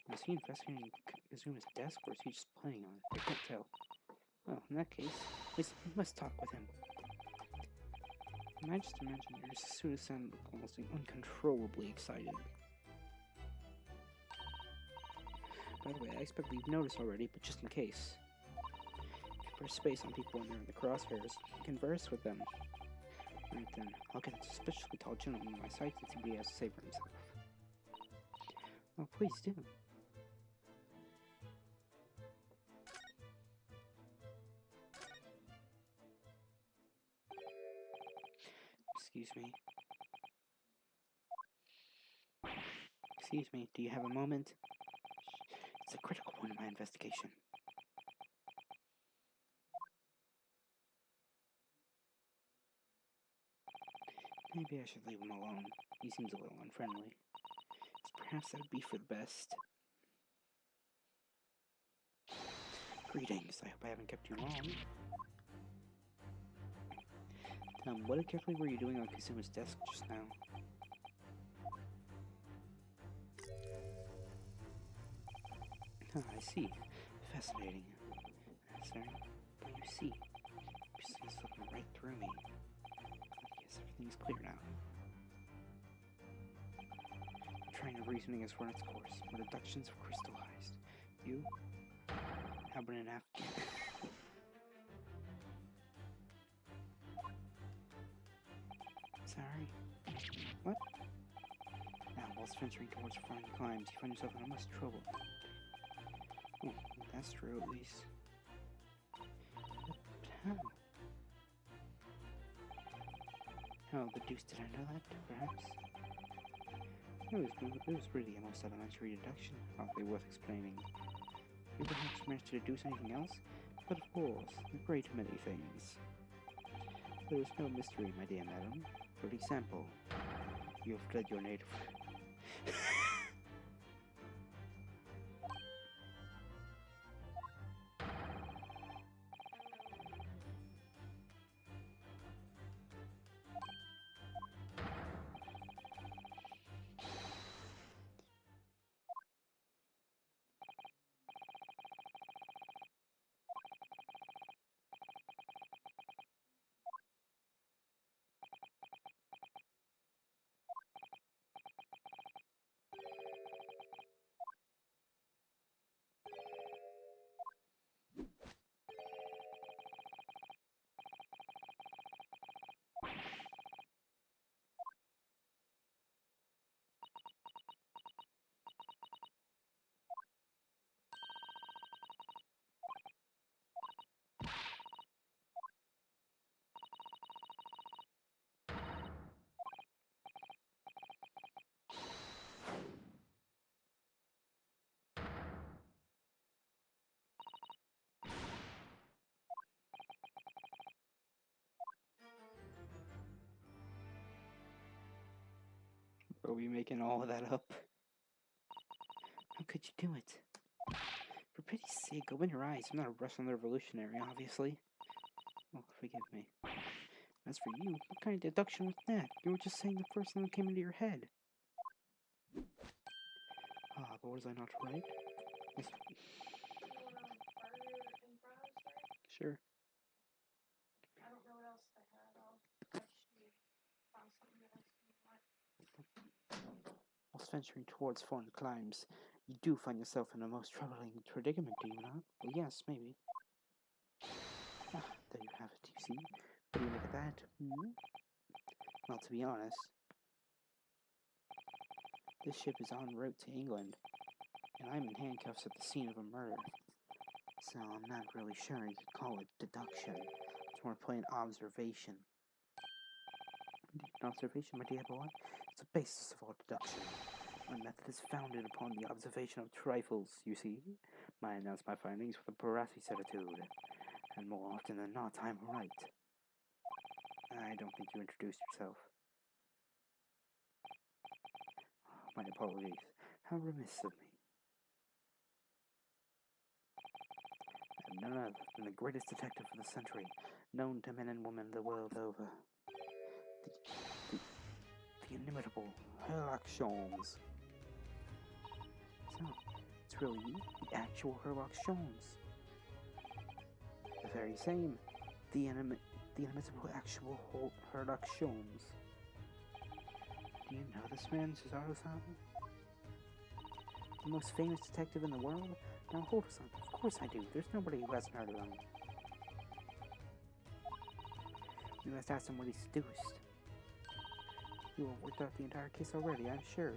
B: Was he investigating Kazuma's desk, or is he just playing on it? I can't tell. Well, in that case, we must talk with him. I just imagine your student sounded almost uncontrollably excited. By the way, I expect you've noticed already, but just in case. If you press space on people when they're in the crosshairs, converse with them. Right then, I'll get a suspiciously tall gentleman in my sights and see what he has to say for himself. Oh, please do. Excuse me. Excuse me, do you have a moment? It's a critical point in my investigation. Maybe I should leave him alone. He seems a little unfriendly. Perhaps that would be for the best. Greetings, I hope I haven't kept you long. What exactly were you doing on Kasuma's desk just now? I see. Fascinating. Sir, what do you see? You're just looking right through me. Yes, everything's clear now. The train of reasoning has run its course. My deductions have crystallized. You? How about an Afghan? Sorry. What? Now, whilst venturing towards foreign climes, you find yourself in much trouble. Oh, that's true, at least. But how? How the deuce did I know that, perhaps? It was really a most elementary deduction, hardly worth explaining. You perhaps managed to deduce anything else? But of course, a great many things. There is no mystery, my dear madam. For example, you have fled your native... Are we making all of that up? How could you do it? For pity's sake, open your eyes. I'm not a Russian revolutionary, obviously. Oh, forgive me. As for you, what kind of deduction was that? You were just saying the first thing that came into your head. Ah, but was I not right? Yes. Sure.
E: I don't know what else they had. I'll actually find something else.
B: Whilst venturing towards foreign climes, you do find yourself in a most troubling predicament, do you not? Well, yes, maybe. Ah, there you have it, you see? What do you make of that? Hmm? Well, to be honest, this ship is en route to England, and I'm in handcuffs at the scene of a murder. So I'm not really sure you could call it deduction. It's more plain observation. An observation, my dear boy? It's the basis of all deduction. My method is founded upon the observation of trifles, you see. I announce my findings with a brassy attitude, and more often than not, I'm right. I don't think you introduced yourself. My apologies. How remiss of me. I'm none other than the greatest detective of the century, known to men and women the world over. The inimitable Sherlock Holmes. So, it's really you, the actual Sherlock Holmes. The very same. The inimitable actual Sherlock Holmes. Do you know this man, Cesaro-san? the most famous detective in the world? Now hold on. Of course I do. There's nobody who hasn't heard of him. You must ask him what he's seduced. You have worked out the entire case already, I'm sure.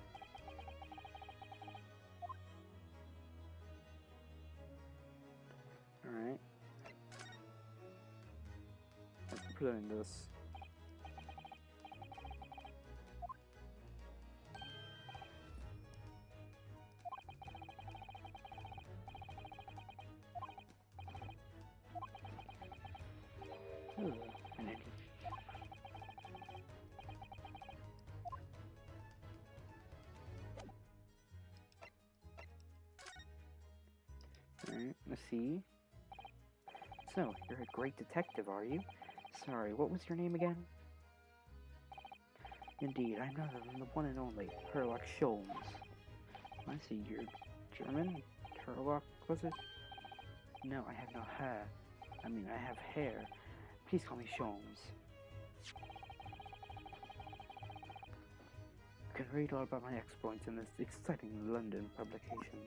B: Alright. Let's put it in this. Ooh, and it Alright, let's see. So, you're a great detective, are you? Sorry, what was your name again? Indeed, I'm none other than the one and only Sherlock Sholmes. I see, you're German? Sherlock, was it? No, I have no hair. I mean, I have hair. Please call me Sholmes. You can read all about my exploits in this exciting London publication.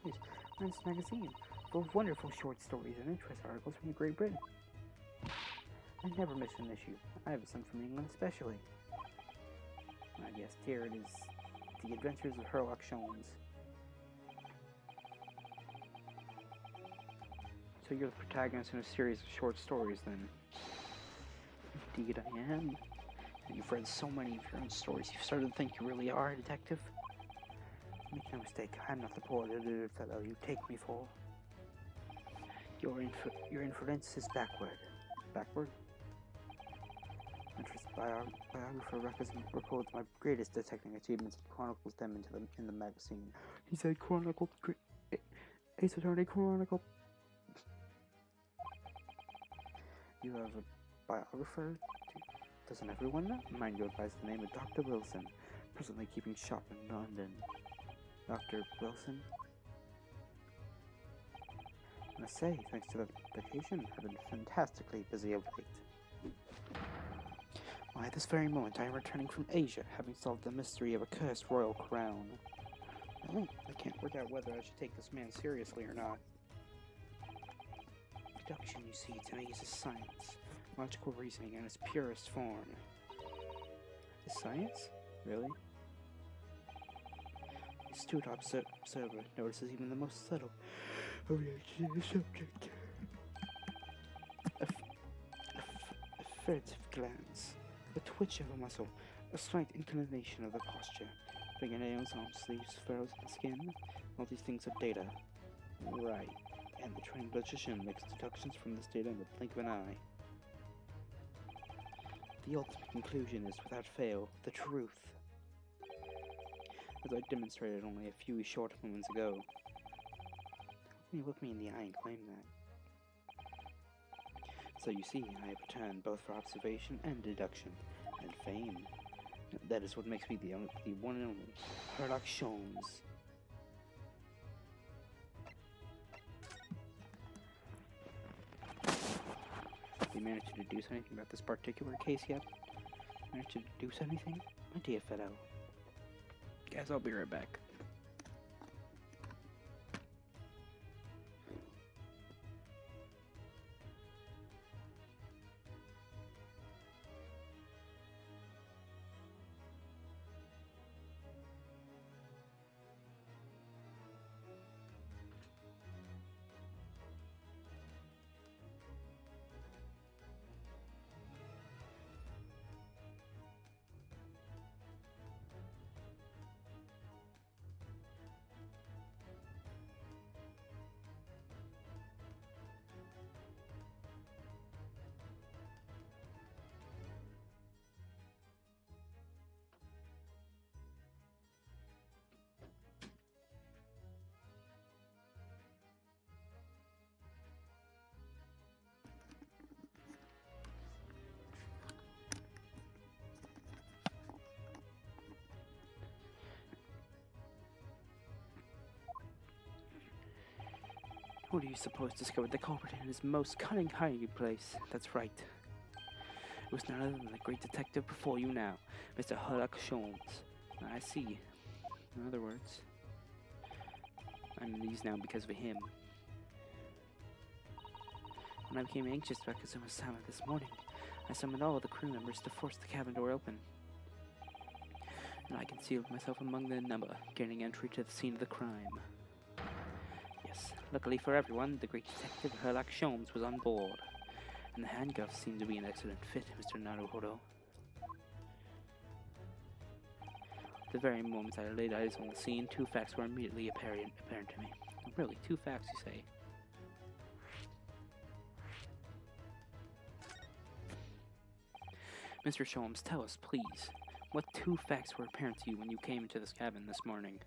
B: Please, Prince magazine, full of wonderful short stories and interest articles from Great Britain. I never miss an issue. I have some from England especially. I guess here it is, The Adventures of Sherlock Sholmes. So you're the protagonist in a series of short stories then? Indeed I am. And you've read so many of your own stories, you've started to think you really are a detective? Make no mistake, I'm not the poor little fellow you take me for. Your inference is backward. Backward? Interest biographer records my greatest detecting achievements and chronicles them in the magazine. He said Chronicle... Ace Attorney Chronicles. You have a biographer? Doesn't everyone know? Mind you advise the name of Dr. Wilson, presently keeping shop in London. Dr. Wilson? I must say, thanks to the vacation, I've been fantastically busy of late. Why, this very moment I am returning from Asia, having solved the mystery of a cursed royal crown. Well, I can't work out whether I should take this man seriously or not. Deduction, you see, to me is a science. Logical reasoning in its purest form. A science? Really? The astute observer notices even the most subtle reaction to the subject. A furtive glance, a twitch of a muscle, a slight inclination of the posture, fingernails, arm sleeves, furrows in the skin, all these things are data. Right. And the trained logician makes deductions from this data in the blink of an eye. The ultimate conclusion is, without fail, the truth. As I demonstrated only a few short moments ago. You look me in the eye and claim that. So you see, I have returned both for observation and deduction, and fame. That is what makes me the one and only Sherlock Sholmes. Have you managed to deduce anything about this particular case yet? Managed to deduce anything? My dear fellow. Guys, I'll be right back. Who do you suppose discovered the culprit in his most cunning hiding place? That's right. It was none other than the great detective before you now, Mr. Sherlock Sholmes. I see. In other words, I'm in these now because of him. When I became anxious about Kazuma-sama this morning, I summoned all of the crew members to force the cabin door open. And I concealed myself among the number, gaining entry to the scene of the crime. Yes, luckily for everyone, the great detective Herlock Sholmes was on board, and the handcuffs seemed to be an excellent fit, Mr. Naruhodo. The very moment I laid eyes on the scene, 2 facts were immediately apparent to me. Really, 2 facts, you say? Mr. Sholmes, tell us, please, what 2 facts were apparent to you when you came into this cabin this morning?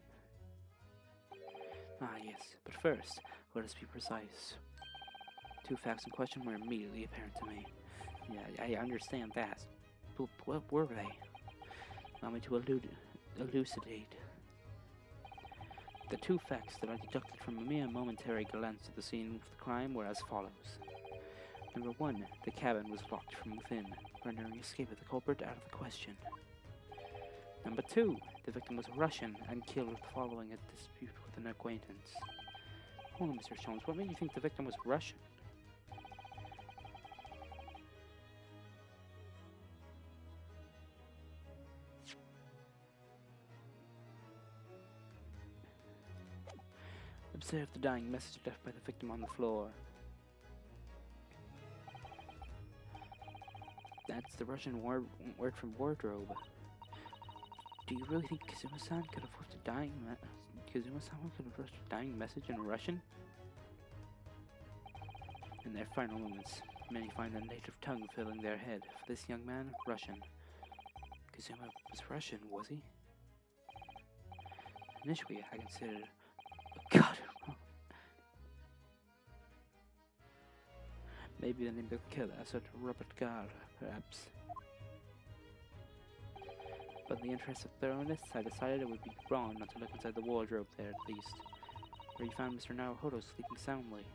B: Ah, yes, but first, let us be precise. 2 facts in question were immediately apparent to me. Yeah, I understand that. But what were they? Allow me to elucidate. The 2 facts that I deducted from a mere momentary glance at the scene of the crime were as follows. Number 1, the cabin was locked from within, rendering escape of the culprit out of the question. Number 2, the victim was Russian and killed following a dispute with an acquaintance. Hold on, Mr. Sholmes, what made you think the victim was Russian? Observe the dying message left by the victim on the floor. That's the Russian word from wardrobe. Do you really think Kazuma-san could have left a dying message in Russian? In their final moments, many find the native tongue filling their head. For this young man, Russian. Kazuma was Russian, was he? Initially, I considered... God! Maybe the name of the killer, such Robert Gard, perhaps. But in the interest of thoroughness, I decided it would be wrong not to look inside the wardrobe there at least, where you found Mr. Naruhodo sleeping soundly.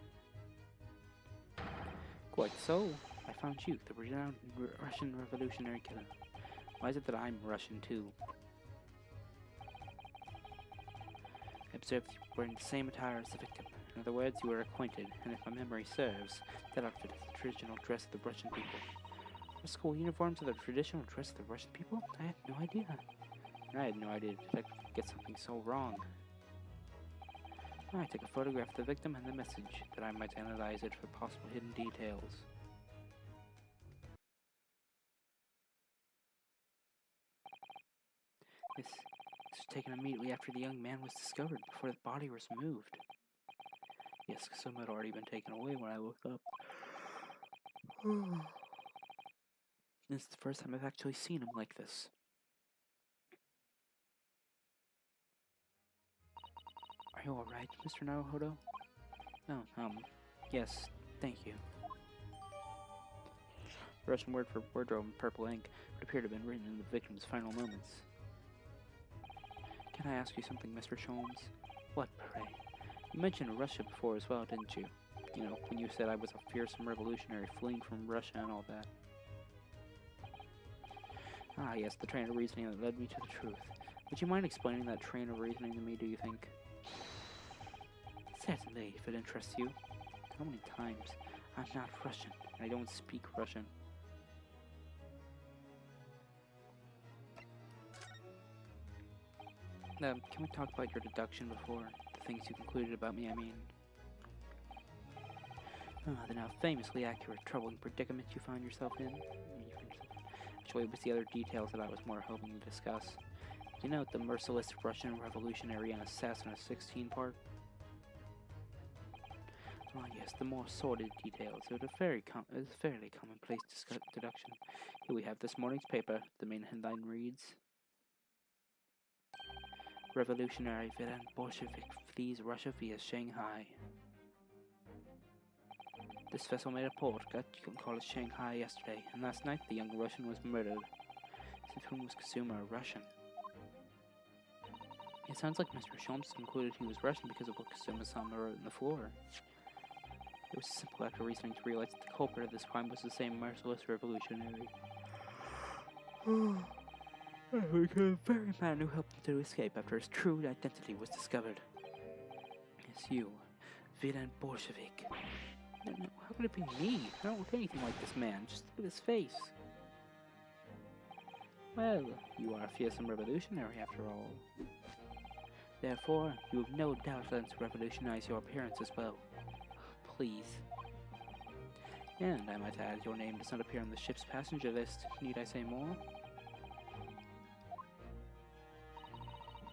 B: Quite so. I found you, the renowned Russian revolutionary killer. Why is it that I'm Russian too? I observed you wearing the same attire as the victim. In other words, you were acquainted, and if my memory serves, that outfit is the traditional dress of the Russian people. The school uniforms are the traditional dress of the Russian people? I had no idea. I had no idea that I could get something so wrong. I took a photograph of the victim and the message, that I might analyze it for possible hidden details. This was taken immediately after the young man was discovered, before the body was moved. Yes, Kazuma had already been taken away when I woke up. This is the first time I've actually seen him like this. Are you alright, Mr. Naruhodo? Oh, yes, thank you. The Russian word for wardrobe in purple ink would appear to have been written in the victim's final moments. Can I ask you something, Mr. Sholmes? What, pray? You mentioned Russia before as well, didn't you? You know, when you said I was a fearsome revolutionary fleeing from Russia and all that. Ah, yes, the train of reasoning that led me to the truth. Would you mind explaining that train of reasoning to me, do you think? Certainly, if it interests you. How many times? I'm not Russian, and I don't speak Russian. Can we talk about your deduction before? The things you concluded about me, I mean. The now famously accurate, troubling predicament you find yourself in. Actually, it was the other details that I was more hoping to discuss. You know, the merciless Russian revolutionary and assassin of 16 part? Ah, yes, the more sordid details. It was a fairly commonplace deduction. Here we have this morning's paper. The main headline reads: Revolutionary villain Bolshevik flees Russia via Shanghai. This vessel made a port, you can call it Shanghai, yesterday, and last night the young Russian was murdered. Since when was Kazuma a Russian? It sounds like Mr. Sholmes concluded he was Russian because of what Kazuma-sama wrote in the floor. It was a simple act of reasoning to realize that the culprit of this crime was the same merciless revolutionary. We killed the very man who helped him to escape after his true identity was discovered. It's you, villain Bolshevik. No, how could it be me? I don't look anything like this man. Just look at his face. Well, you are a fearsome revolutionary after all. Therefore, you have no doubt learned to revolutionize your appearance as well. Please. And I might add, your name does not appear on the ship's passenger list. Need I say more?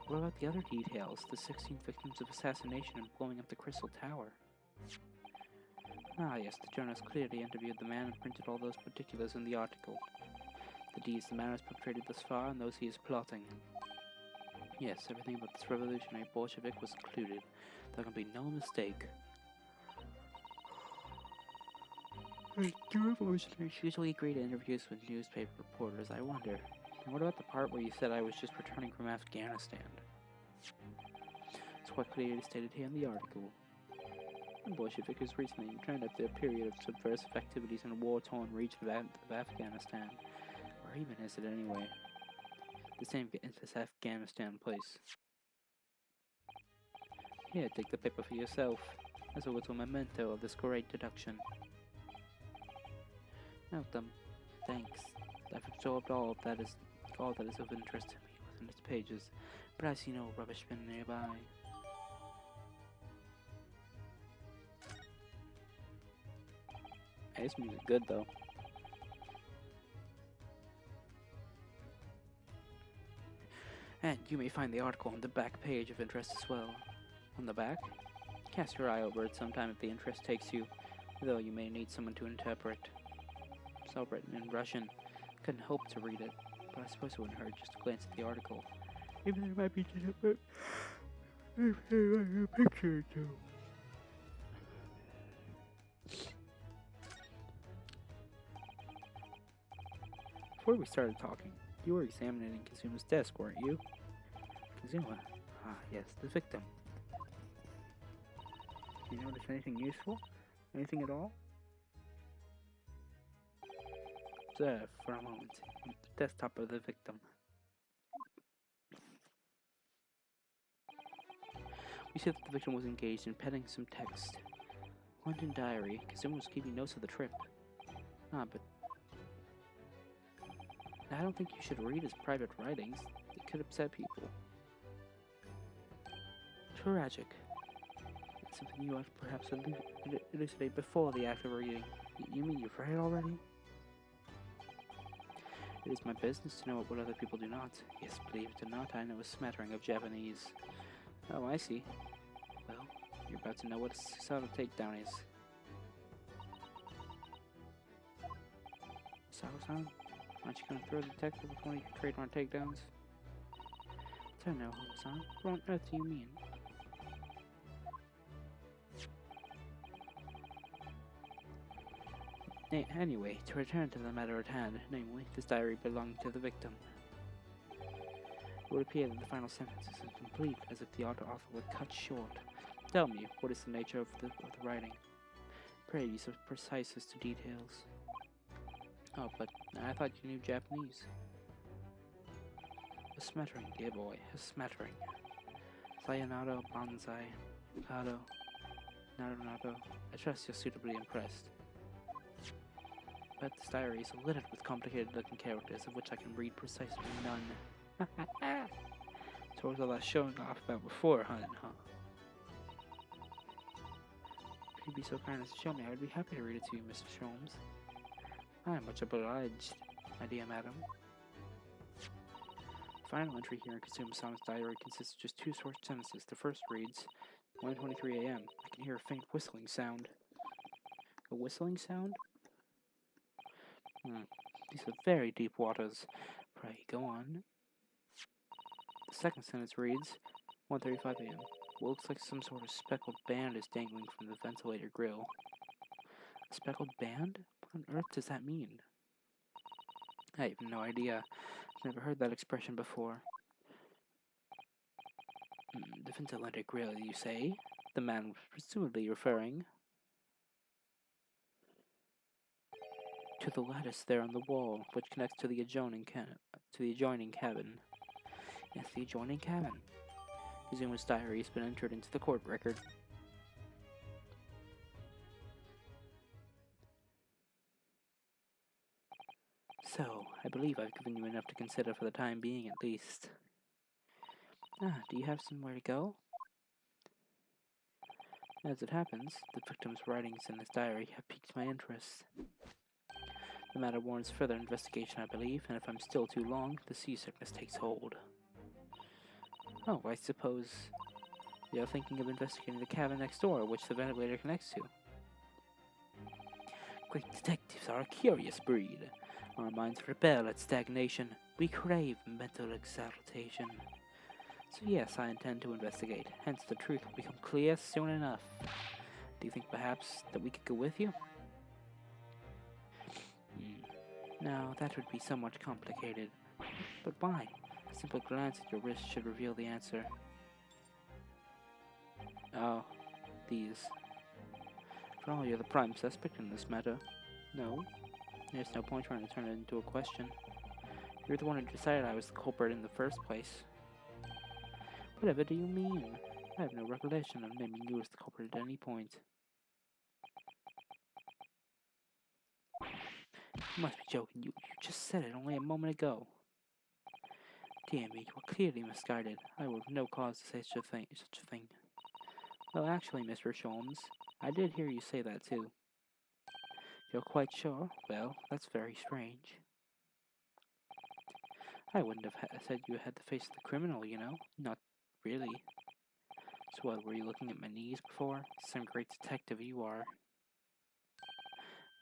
B: What about the other details? The 16 victims of assassination and blowing up the Crystal Tower. Ah yes, the journalist clearly interviewed the man and printed all those particulars in the article. The deeds the man has perpetrated thus far and those he is plotting. Yes, everything about this revolutionary Bolshevik was included. There can be no mistake. Do revolutionaries usually agree to interviews with newspaper reporters, I wonder? And what about the part where you said I was just returning from Afghanistan? It's quite clearly stated here in the article. The Bolshevik has recently returned after a period of subversive activities in a war-torn region of Afghanistan. Or even is it anyway? The same this Afghanistan place. Here, take the paper for yourself, as a little memento of this great deduction. Thanks. I've absorbed all that is of interest to me within its pages, but I see no rubbish bin nearby. Hey, this music good though. And you may find the article on the back page of interest as well. On the back? Cast your eye over it sometime if the interest takes you, though you may need someone to interpret. It's all written in Russian. Couldn't hope to read it, but I suppose it wouldn't hurt just to glance at the article. Even there might be just a picture or two. Before we started talking, you were examining Kazuma's desk, weren't you? Kazuma? Ah, yes, the victim. Did you notice anything useful? Anything at all? Observe for a moment the desktop of the victim. We see that the victim was engaged in penning some text. London diary. Kazuma was keeping notes of the trip. Ah, but I don't think you should read his private writings. It could upset people. Tragic. It's something you ought to perhaps elucidate before the act of reading. You mean you've read it already? It is my business to know what other people do not. Yes, believe it or not, I know a smattering of Japanese. Oh, I see. Well, you're about to know what a sort of takedown is. Sato-san, aren't you going to throw the text with one of your trademark takedowns? I don't know, Homo-san. What on earth do you mean? Anyway, to return to the matter at hand, namely, this diary belonged to the victim. It would appear that the final sentence is incomplete, as if the author was cut short. Tell me, what is the nature of the writing? Pray be so precise as to details. Oh, but I thought you knew Japanese. A smattering, dear boy, a smattering. Sayonara, bonsai, Kado, Narunato. I trust you're suitably impressed. But this diary is littered with complicated-looking characters, of which I can read precisely none. So what was all that showing off about before, huh? If you'd be so kind as to show me, I would be happy to read it to you, Mr. Sholmes. I am much obliged, my dear madam. The final entry here in Kazuma-sama's diary consists of just two short sentences. The first reads, 1:23 a.m. I can hear a faint whistling sound. A whistling sound? These are very deep waters. Pray, go on. The second sentence reads, 1:35 a.m. What looks like some sort of speckled band is dangling from the ventilator grill. A speckled band? What on earth does that mean? I have no idea. I've never heard that expression before. The ventilator grill, you say? The man was presumably referring to the lattice there on the wall, which connects to the adjoining cabin. Yes, the adjoining cabin. Kazuma's diary has been entered into the court record. So, I believe I've given you enough to consider for the time being, at least. Do you have somewhere to go? As it happens, the victim's writings in his diary have piqued my interest. The matter warrants further investigation, I believe, and if I'm still too long, the seasickness takes hold. Oh, I suppose you're thinking of investigating the cabin next door, which the ventilator connects to. Great detectives are a curious breed. Our minds rebel at stagnation. We crave mental exaltation. So yes, I intend to investigate. Hence, the truth will become clear soon enough. Do you think perhaps that we could go with you? Now, that would be somewhat complicated. But why? A simple glance at your wrist should reveal the answer. Oh, these. After all, you're the prime suspect in this matter. No? There's no point trying to turn it into a question. You're the one who decided I was the culprit in the first place. Whatever do you mean? I have no recollection of naming you as the culprit at any point. You must be joking. You just said it only a moment ago. Dear me, you were clearly misguided. I would have no cause to say such a thing. Well, actually, Mr. Sholmes, I did hear you say that too. You're quite sure? Well, that's very strange. I wouldn't have said you had the face of the criminal, you know. Not really. So what, were you looking at my knees before? Some great detective you are.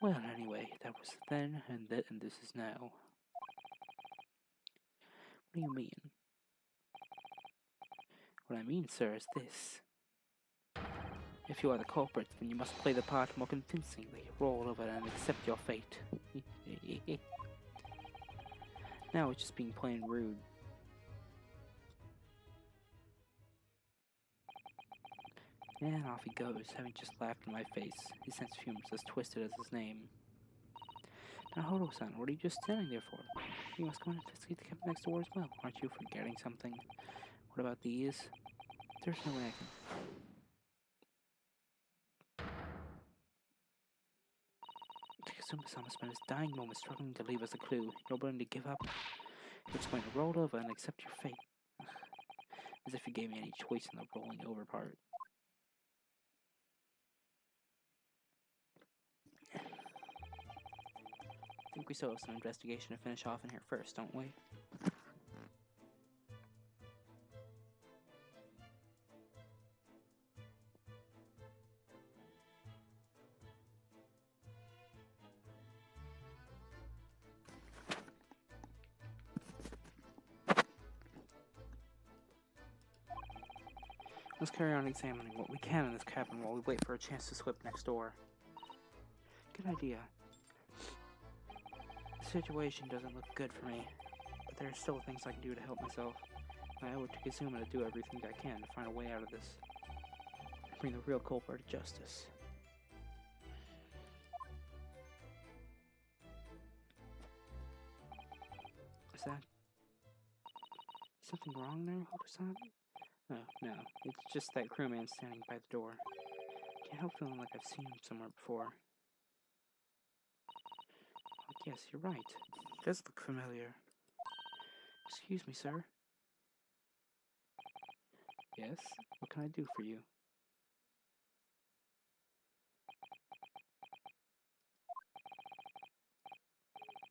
B: Well, anyway, that was then, and this is now. What do you mean? What I mean, sir, is this. If you are the culprit, then you must play the part more convincingly. Roll over and accept your fate. Now it's just being plain rude. And off he goes, having just laughed in my face, his sense of humor as twisted as his name. Now, Hodo-san, what are you just standing there for? You must go and investigate the cabin next door as well. Aren't you forgetting something? What about these? There's no way I can... Kazuma-sama spent his dying moments struggling to leave us a clue. You're willing to give up? You're just going to roll over and accept your fate. As if you gave me any choice in the rolling over part. I think we still have some investigation to finish off in here first, don't we? Let's carry on examining what we can in this cabin while we wait for a chance to slip next door. Good idea. The situation doesn't look good for me, but there are still things I can do to help myself. I owe it to Kazuma to do everything I can to find a way out of this. And bring the real culprit to justice. Is that... something wrong there, Hodo-san? Oh, no. It's just that crewman standing by the door. Can't help feeling like I've seen him somewhere before. Oh, yes, you're right. It does look familiar. Excuse me, sir. Yes? What can I do for you?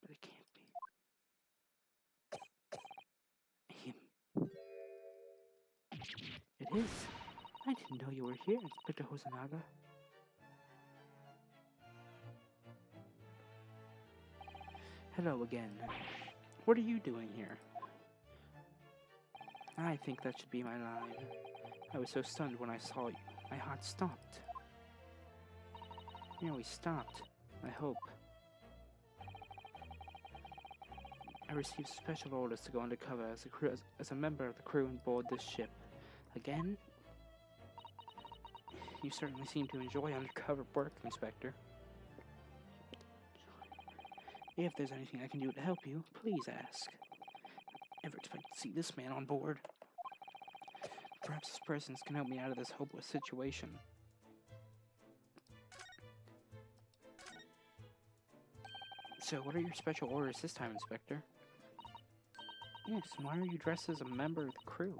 B: But it can't be. Him. It is. I didn't know you were here, Inspector Hosonaga. Hello again. What are you doing here? I think that should be my line. I was so stunned when I saw you. My heart stopped. Yeah, we stopped. I hope. I received special orders to go undercover as a member of the crew on board this ship. Again? You certainly seem to enjoy undercover work, Inspector. If there's anything I can do to help you, please ask. Never expect to see this man on board. Perhaps his presence can help me out of this hopeless situation. So, what are your special orders this time, Inspector? Yes, and why are you dressed as a member of the crew?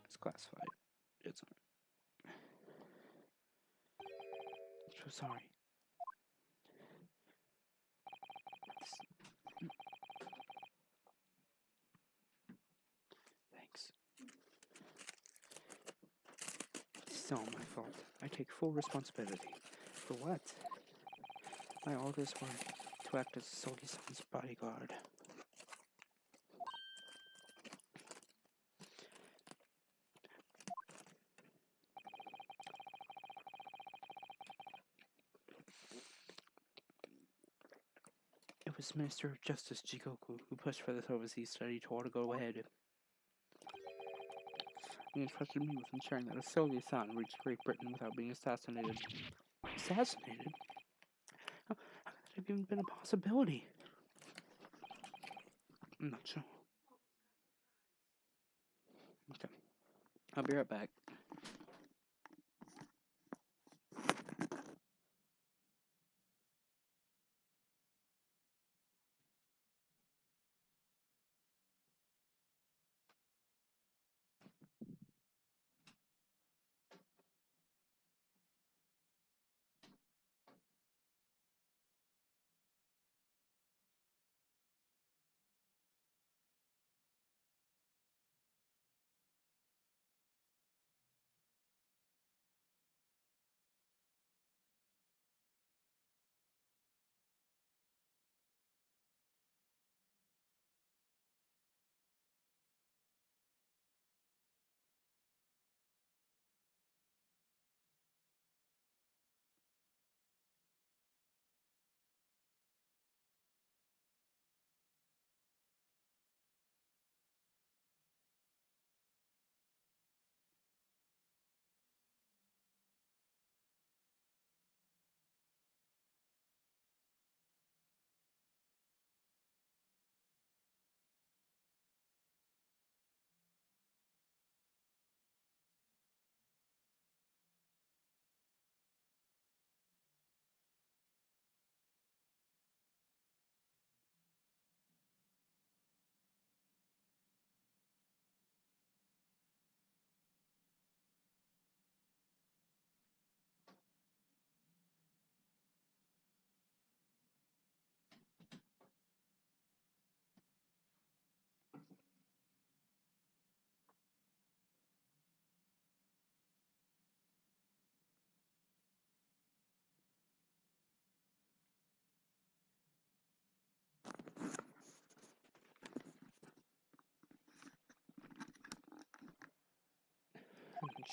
B: It's classified. It's... I'm so sorry. Thanks. This is all my fault. I take full responsibility. For what? My orders were to act as Sogi-san's bodyguard. It was Minister of Justice Jigoku who pushed for this overseas study tour to go ahead. He entrusted me with ensuring that Sogi-san reached Great Britain without being assassinated. Assassinated? How could that have even been a possibility? I'm not sure. Okay. I'll be right back.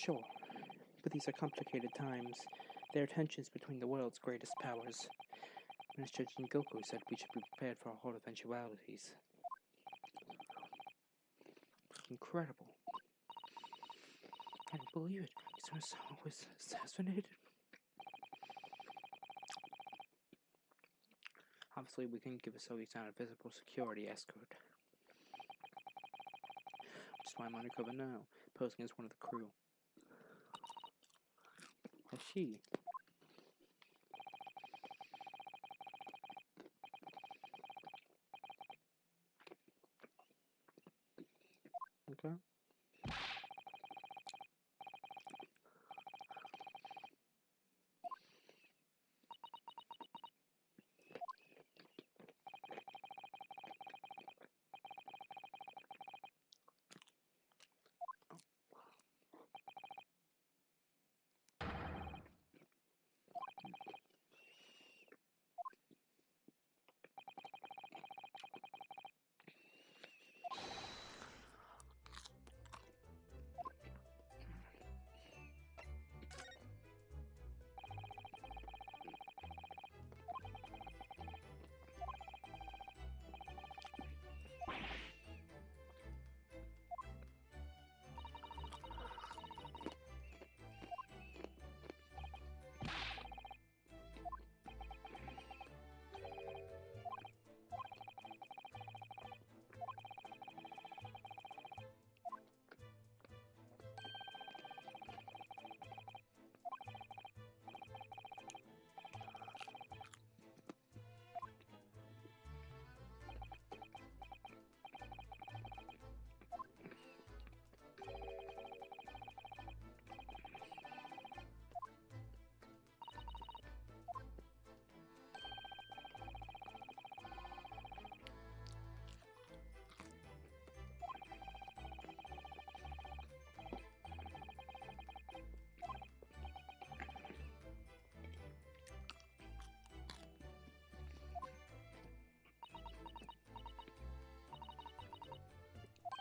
B: Sure, but these are complicated times. There are tensions between the world's greatest powers. Minister Jingoku said we should be prepared for all eventualities. Incredible. I can't believe it. Kizuna-san was assassinated. Obviously, we can give Asogi-san a visible security escort. Which is why I'm undercover now, posing as one of the crew. As she. Okay.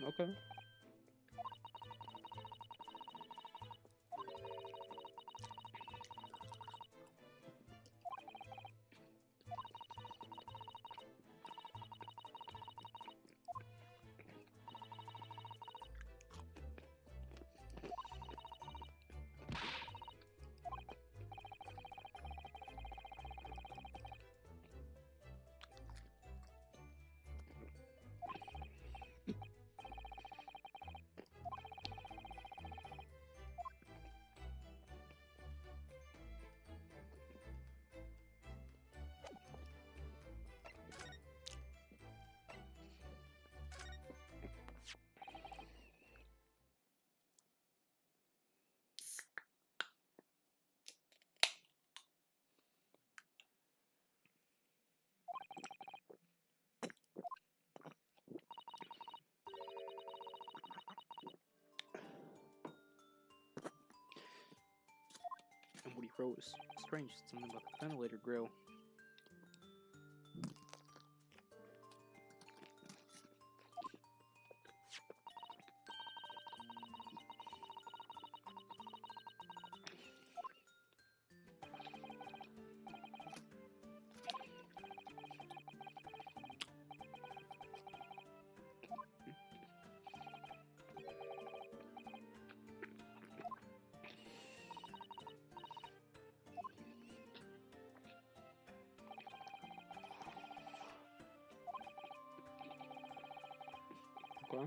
B: Okay. And what he wrote was strange. Something about the ventilator grill. Okay.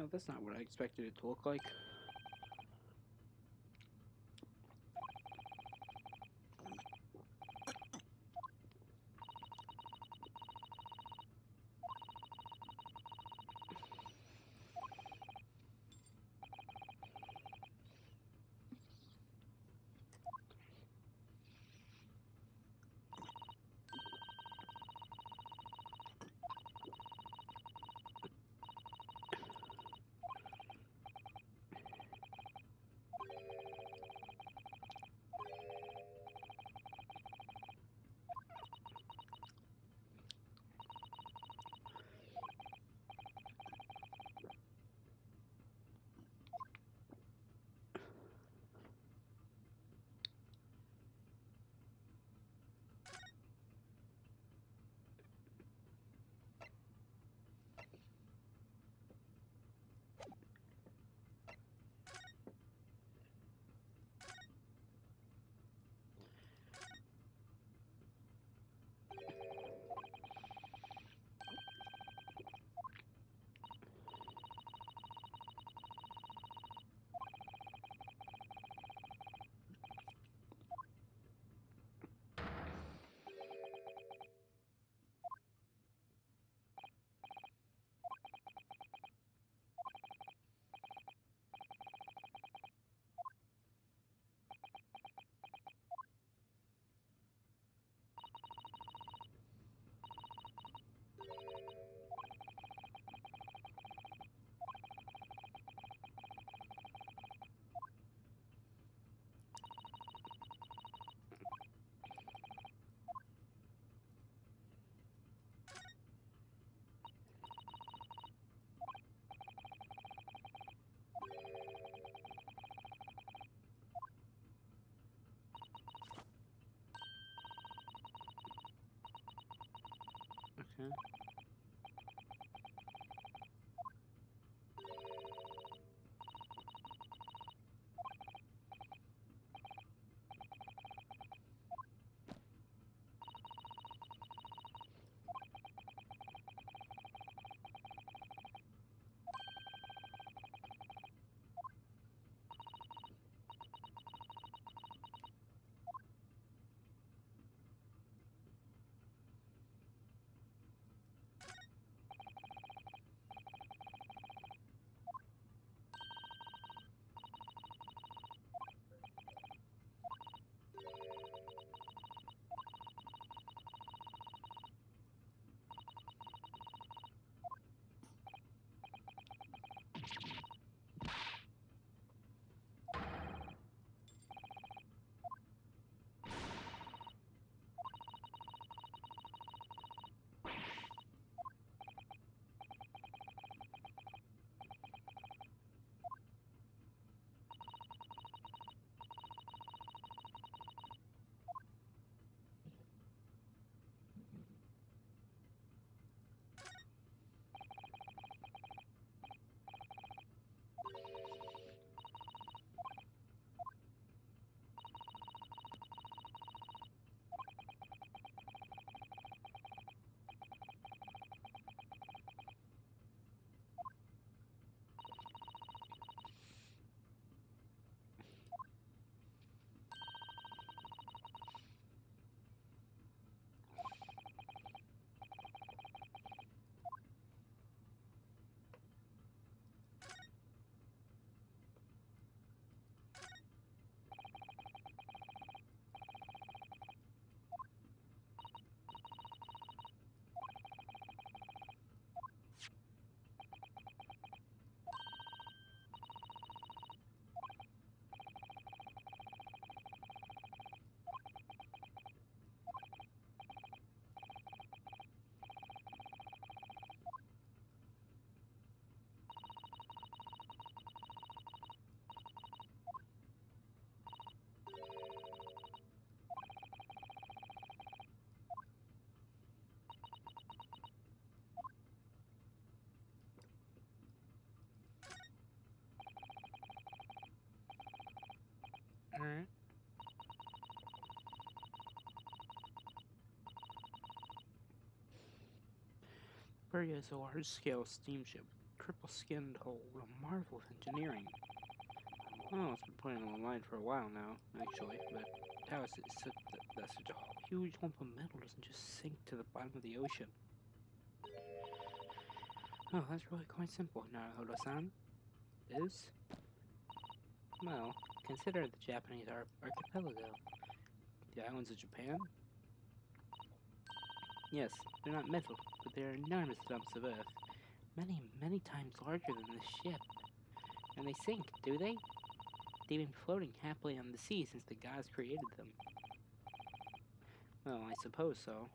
B: No, that's not what I expected it to look like. huh? Alright. Bria is a large-scale steamship, triple-skinned hull, with a marvel of engineering. Well, it's been putting them online for a while now, actually, but how is it that such a huge lump of metal doesn't just sink to the bottom of the ocean? Oh, that's really quite simple, Naruhodo-san. Is? Well, consider the Japanese archipelago. The islands of Japan? Yes, they're not metal, but they're enormous lumps of earth. Many, many times larger than this ship. And they sink, do they? They've been floating happily on the sea since the gods created them. Well, I suppose so.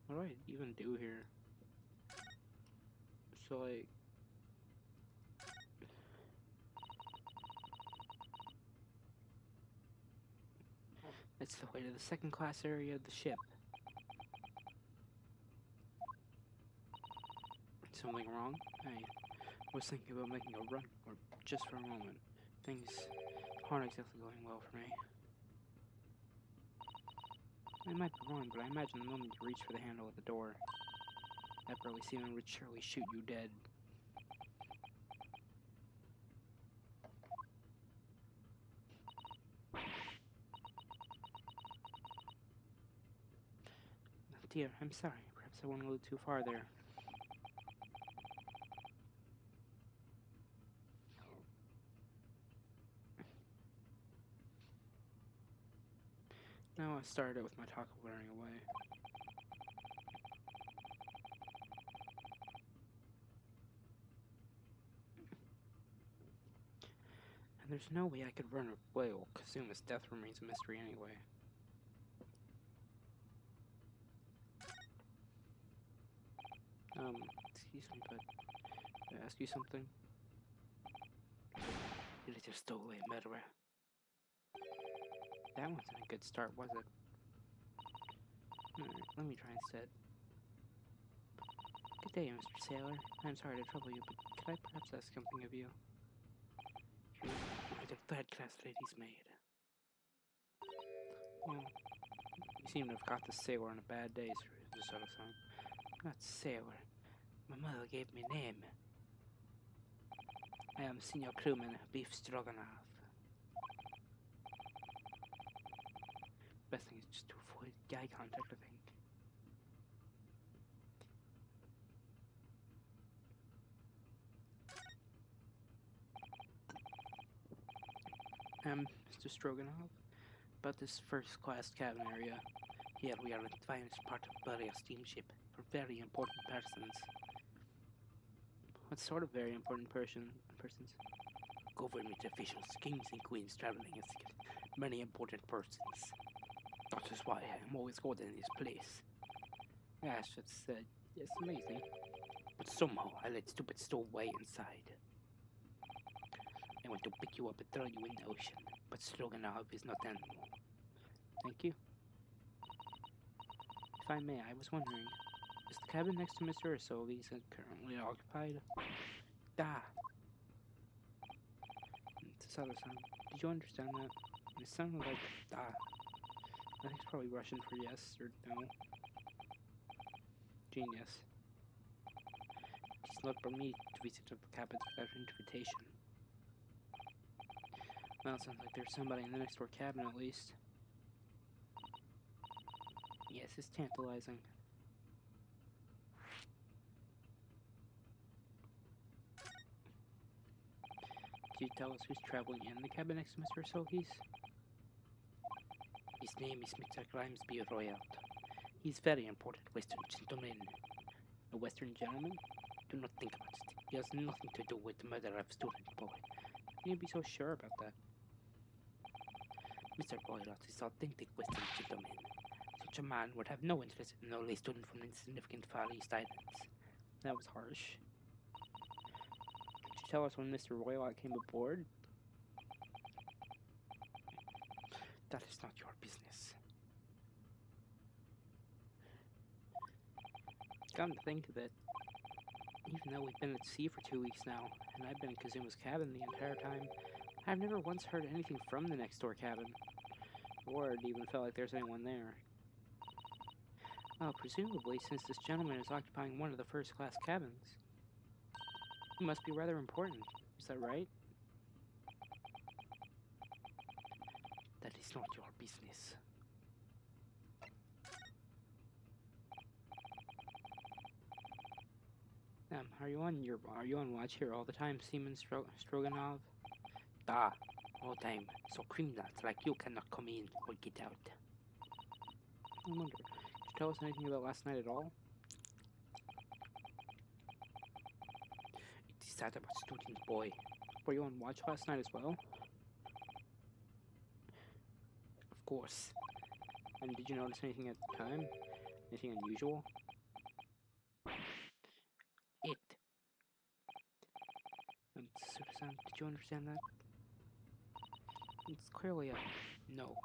B: What do I even do here? So, like... It's the way to the second-class area of the ship. Something wrong? I was thinking about making a run, or just for a moment. Things aren't exactly going well for me. I might be wrong, but I imagine the moment you reach for the handle of the door, that burly seaman would surely shoot you dead. Dear, I'm sorry. Perhaps I went a little too far there. Now I started out with my talk of wearing away. And there's no way I could run away while Kazuma's death remains a mystery anyway. Excuse me, but can I ask you something? You're just stowaway murderer. That wasn't a good start, was it? Alright, let me try instead. Good day, Mr. Sailor. I'm sorry to trouble you, but could I perhaps ask something of you? You're the third-class lady's maid. Well, you seem to have got the sailor on a bad day, sort of song. Not sailor. My mother gave me a name. I am Senior Crewman Beef Stroganoff. Best thing is just to avoid eye contact, I think. Mr. Stroganoff, about this first-class cabin area. Here we are in the finest part of Bury steamship for very important persons. What sort of very important persons? Government officials, kings and queens traveling as many important persons. That is why I am always good in this place. Yes, it's amazing. But somehow I let stupid stowaway inside. I want to pick you up and throw you in the ocean, but Stroganoff is not animal. Thank you. If I may, I was wondering, is the cabin next to Mr. Isolde's currently occupied? Da! This other sound. Did you understand that? It sounded like da. I think it's probably Russian for yes or no. Genius. It is not permitted to visit the cabins without invitation. Well, it sounds like there's somebody in the next door cabin at least. Yes, it's tantalizing. Could you tell us who's traveling in the cabin next to Mr. Sophie's? His name is Mr. Grimsby Royalt. He's very important Western gentleman. A Western gentleman? Do not think about it. He has nothing to do with the murder of student boy. How can you be so sure about that? Mr. Royalt is authentic Western gentleman. Such a man would have no interest in an only student from insignificant Far East Islands. That was harsh. Could you tell us when Mr. Royalt came aboard? That is not your business. Come to think of it, even though we've been at sea for 2 weeks now, and I've been in Kazuma's cabin the entire time, I've never once heard anything from the next door cabin, or it even felt like there's anyone there. Well, presumably, since this gentleman is occupying one of the first-class cabins, he must be rather important. Is that right? That is not your business. Are you on watch here all the time, Seaman Stroganoff? Da, all time. So criminals like you cannot come in or get out. I wonder, could you tell us anything about last night at all? It is that about student boy. Were you on watch last night as well? Of course. And did you notice anything at the time? Anything unusual? It. Did you understand that? It's clearly a no.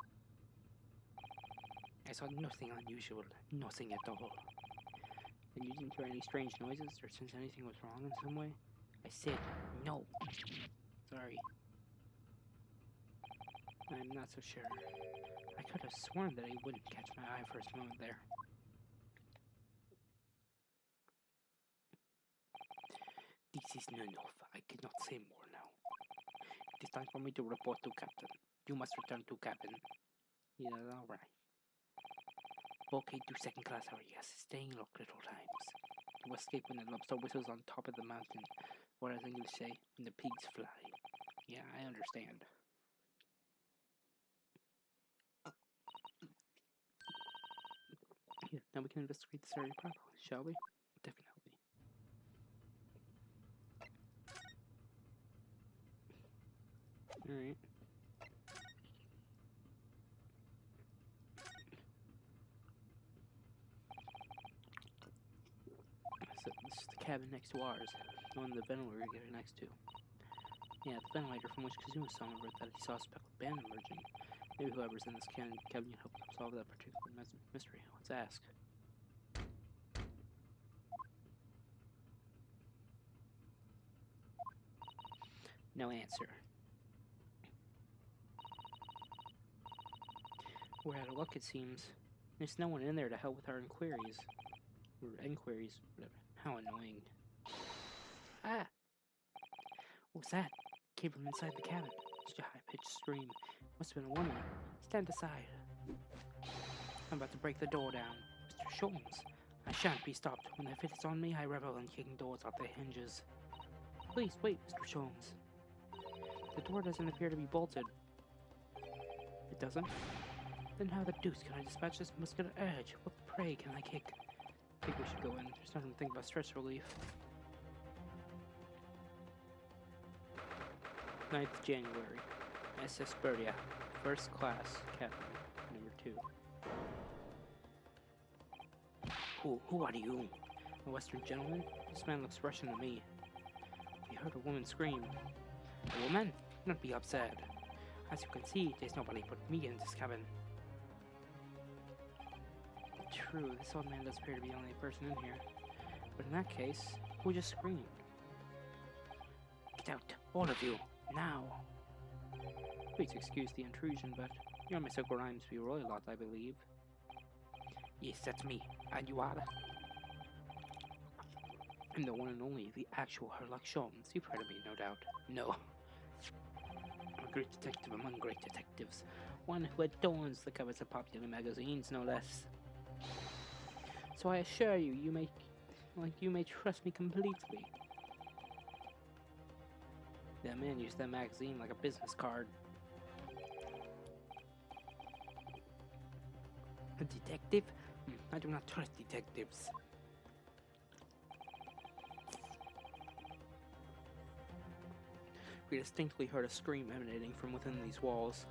B: I saw nothing unusual, nothing at all. And you didn't hear any strange noises or sense anything was wrong in some way? I said no. Sorry. I'm not so sure. I could have sworn that I wouldn't catch my eye for a moment there. This is enough. I cannot say more now. It is time for me to report to Captain. You must return to cabin. Yeah, alright. Okay, to second class areas, staying locked at all times. You escape when the lobster whistles on top of the mountain, or as English say, when the pigs fly. Yeah, I understand. Yeah, now we can investigate this area properly, shall we? Definitely. Alright. So this is the cabin next to ours, the one the ventilator is next to. Yeah, the ventilator from which Kazuma-sama wrote that he saw a speckled band emerging. Maybe whoever's in this cabin can help solve that particular mystery. Let's ask. No answer. We're out of luck, it seems. There's no one in there to help with our inquiries. Whatever. How annoying. Ah! What was that? Came from inside the cabin. Such a high-pitched scream. Must have been a woman. Stand aside. I'm about to break the door down. Mr. Sholmes, I shan't be stopped. When the fit is on me, I revel in kicking doors off their hinges. Please, wait, Mr. Sholmes. The door doesn't appear to be bolted. It doesn't? Then how the deuce can I dispatch this muscular urge? What prey can I kick? I think we should go in. There's nothing to think about stress relief. 9th January. SS Bertia. First class. Captain. Number 2. Who are you? A Western gentleman? This man looks Russian to me. We heard a woman scream. A woman? Don't be absurd. As you can see, there's nobody but me in this cabin. True, this old man does appear to be the only person in here. But in that case, who just screamed? Get out, all of you, now! Please excuse the intrusion, but you're Mr. Grimesby Roylott, I believe. Yes, that's me. And you are? I'm the one and only, the actual Sherlock Holmes. You've heard of me, no doubt. No. I'm a great detective among great detectives. One who adorns the covers of popular magazines, no less. So I assure you, you may trust me completely. That man used that magazine like a business card. A detective? I do not trust detectives. We distinctly heard a scream emanating from within these walls.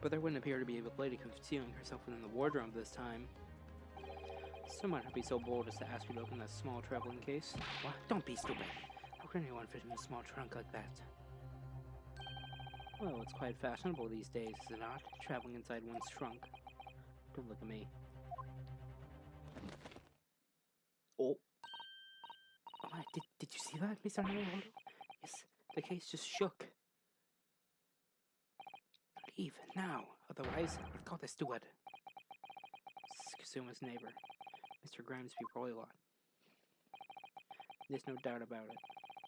B: But there wouldn't appear to be a lady concealing herself within the wardrobe this time. Someone would be so bold as to ask you to open that small traveling case. What? Don't be stupid. How can anyone fit in a small trunk like that? Well, it's quite fashionable these days, is it not? Traveling inside one's trunk. Don't look at me. Oh. Oh my, did you see that, Mr. Naruhodo? Yes, the case just shook. Leave, now. Otherwise, I'll call the steward. Kasuma's neighbor, Mr. Grimesby Roylott. There's no doubt about it.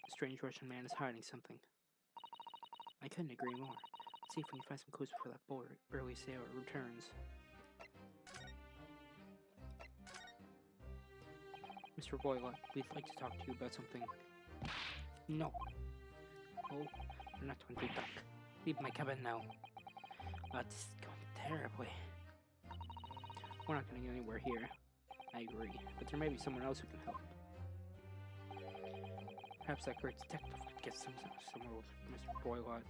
B: The strange Russian man is hiding something. I couldn't agree more. Let's see if we can find some clues before that burly sailor returns. Mr. Roylott, we'd like to talk to you about something. No. Oh, I'm not going to talk. Leave my cabin now. This is going terribly. We're not going to get anywhere here. I agree, but there may be someone else who can help. Perhaps that great detective could get somewhere with Mr. Roylott.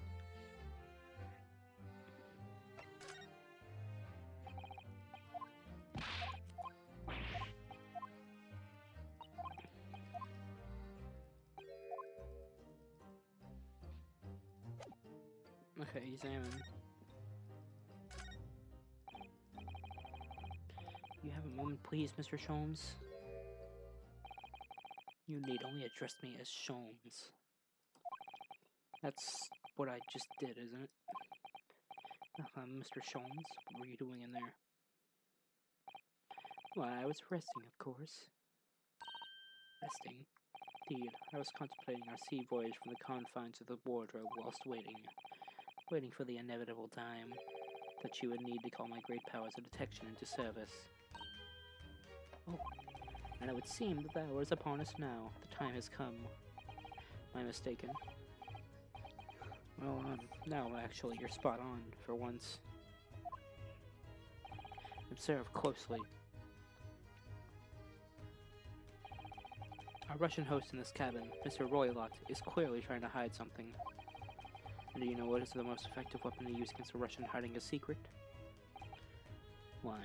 B: Okay, examine. You have a moment, please, Mr. Sholmes? You need only address me as Sholmes. That's what I just did, isn't it? Mr. Sholmes, what were you doing in there? Why, I was resting, of course. Resting? Indeed, I was contemplating our sea voyage from the confines of the wardrobe whilst waiting for the inevitable time that you would need to call my great powers of detection into service. Oh, and it would seem that the hour is upon us now. The time has come. Am I mistaken? Well, no, actually, you're spot on, for once. Observe closely. Our Russian host in this cabin, Mr. Roylott, is clearly trying to hide something. And do you know what is the most effective weapon to use against a Russian hiding a secret? Why,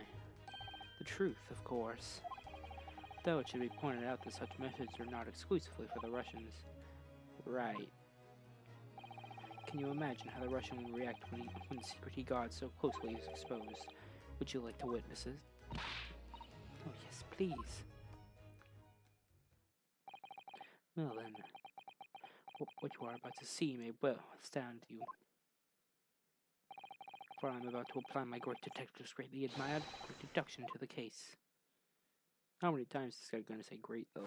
B: the truth, of course. Though it should be pointed out that such methods are not exclusively for the Russians. Right. Can you imagine how the Russian would react when the secret he guards so closely is exposed? Would you like to witness it? Oh yes, please. Well then, what you are about to see may well astound you. For I am about to apply my great detective's greatly admired great deduction to the case. How many times is this guy going to say great, though?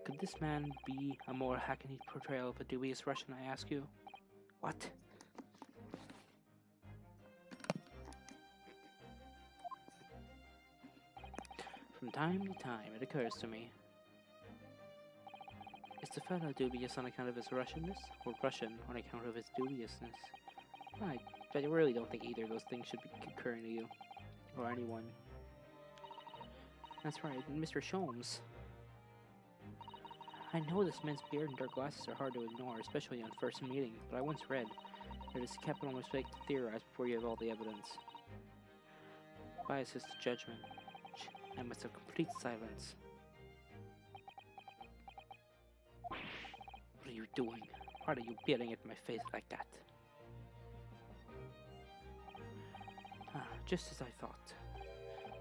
B: Could this man be a more hackneyed portrayal of a dubious Russian, I ask you? What? From time to time, it occurs to me. Is the fellow dubious on account of his Russianness, or Russian on account of his dubiousness? I really don't think either of those things should be occurring to you, or anyone. That's right, Mr. Sholmes. I know this man's beard and dark glasses are hard to ignore, especially on first meeting, but I once read that it's a capital mistake to theorize before you have all the evidence. Biases to judgment. I must have complete silence. What are you doing? Why are you peering at my face like that? Ah, just as I thought.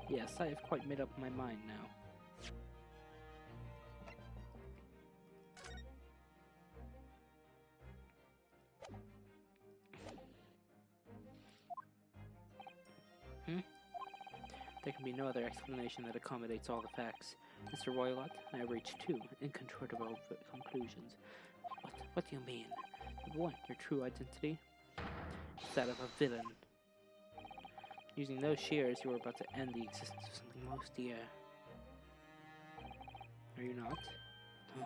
B: Yes, I have quite made up my mind now. There can be no other explanation that accommodates all the facts. Mr. Roylott, I have reached two incontrovertible conclusions. What do you mean? Number one, your true identity is that of a villain. Using those shears, you are about to end the existence of something most dear. Are you not? No.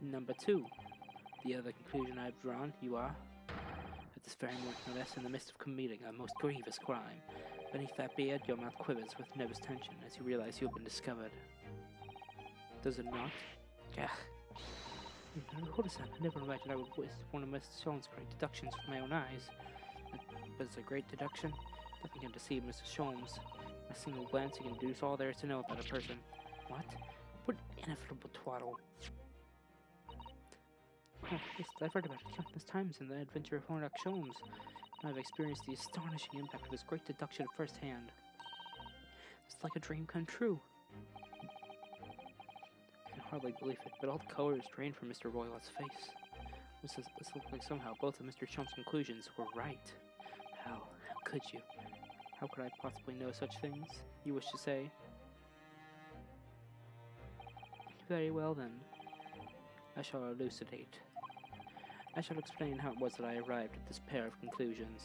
B: Number two, the other conclusion I have drawn, you are, at this very moment, no less in the midst of committing a most grievous crime. Beneath that beard, your mouth quivers with nervous tension as you realize you have been discovered. Does it not? Gah. I never imagined I would witness one of Mr. Sholmes' great deductions with my own eyes. But it's a great deduction. Nothing can deceive Mr. Sholmes. A single glance, you can deduce all there is to know about a person. What? What ineffable twaddle. Oh, yes, I've heard about it countless times in the adventure of Hornock Sholmes. I've experienced the astonishing impact of his great deduction firsthand. It's like a dream come true. I can hardly believe it, but all the color is drained from Mr. Roylott's face. This looks like somehow both of Mr. Sholmes' conclusions were right. How could you? How could I possibly know such things, you wish to say? Very well then. I shall elucidate. I shall explain how it was that I arrived at this pair of conclusions.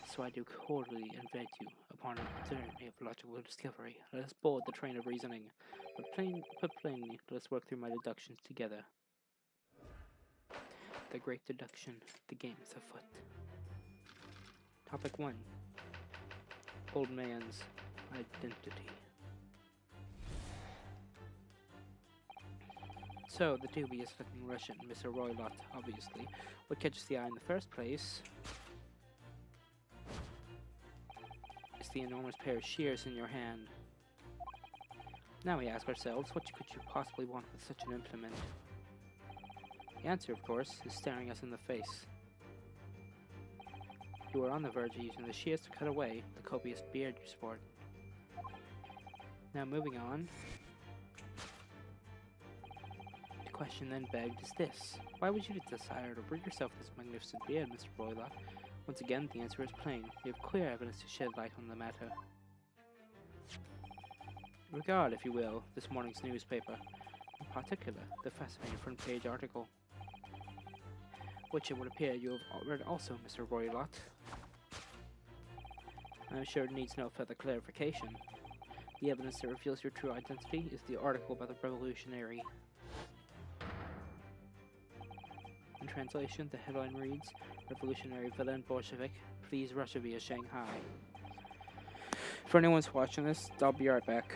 B: So I do cordially invite you upon a journey of logical discovery. Let us board the train of reasoning, but plainly, let us work through my deductions together. The great deduction, the game is afoot. Topic 1. Old man's identity. So, the dubious-looking Russian, Mr. Roylott, obviously, what catches the eye in the first place is the enormous pair of shears in your hand. Now we ask ourselves, what could you possibly want with such an implement? The answer, of course, is staring us in the face. You are on the verge of using the shears to cut away the copious beard you sport. Now moving on. The question then begged is this. Why would you desire to rid yourself of this magnificent beard, Mr. Roylott? Once again, the answer is plain. We have clear evidence to shed light on the matter. Regard, if you will, this morning's newspaper. In particular, the fascinating front-page article, which it would appear you have read also, Mr. Roylott. I am sure it needs no further clarification. The evidence that reveals your true identity is the article about the revolutionary. In translation, the headline reads, Revolutionary Villain Bolshevik, Please Russia via Shanghai. For anyone's watching this, I'll be right back.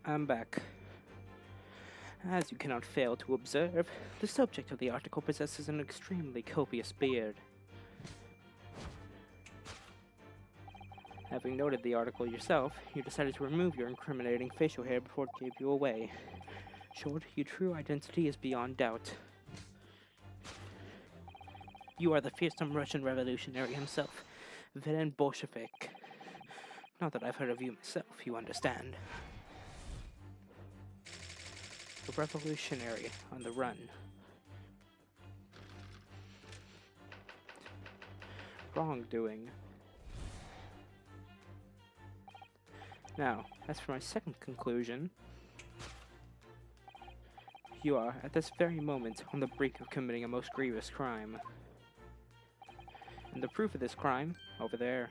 B: I'm back. As you cannot fail to observe, the subject of the article possesses an extremely copious beard. Having noted the article yourself, you decided to remove your incriminating facial hair before it gave you away. Short, your true identity is beyond doubt. You are the fearsome Russian revolutionary himself, Villain Bolshevik. Not that I've heard of you myself, you understand. A revolutionary on the run. Wrongdoing. Now, as for my second conclusion, you are, at this very moment, on the brink of committing a most grievous crime. And the proof of this crime, over there.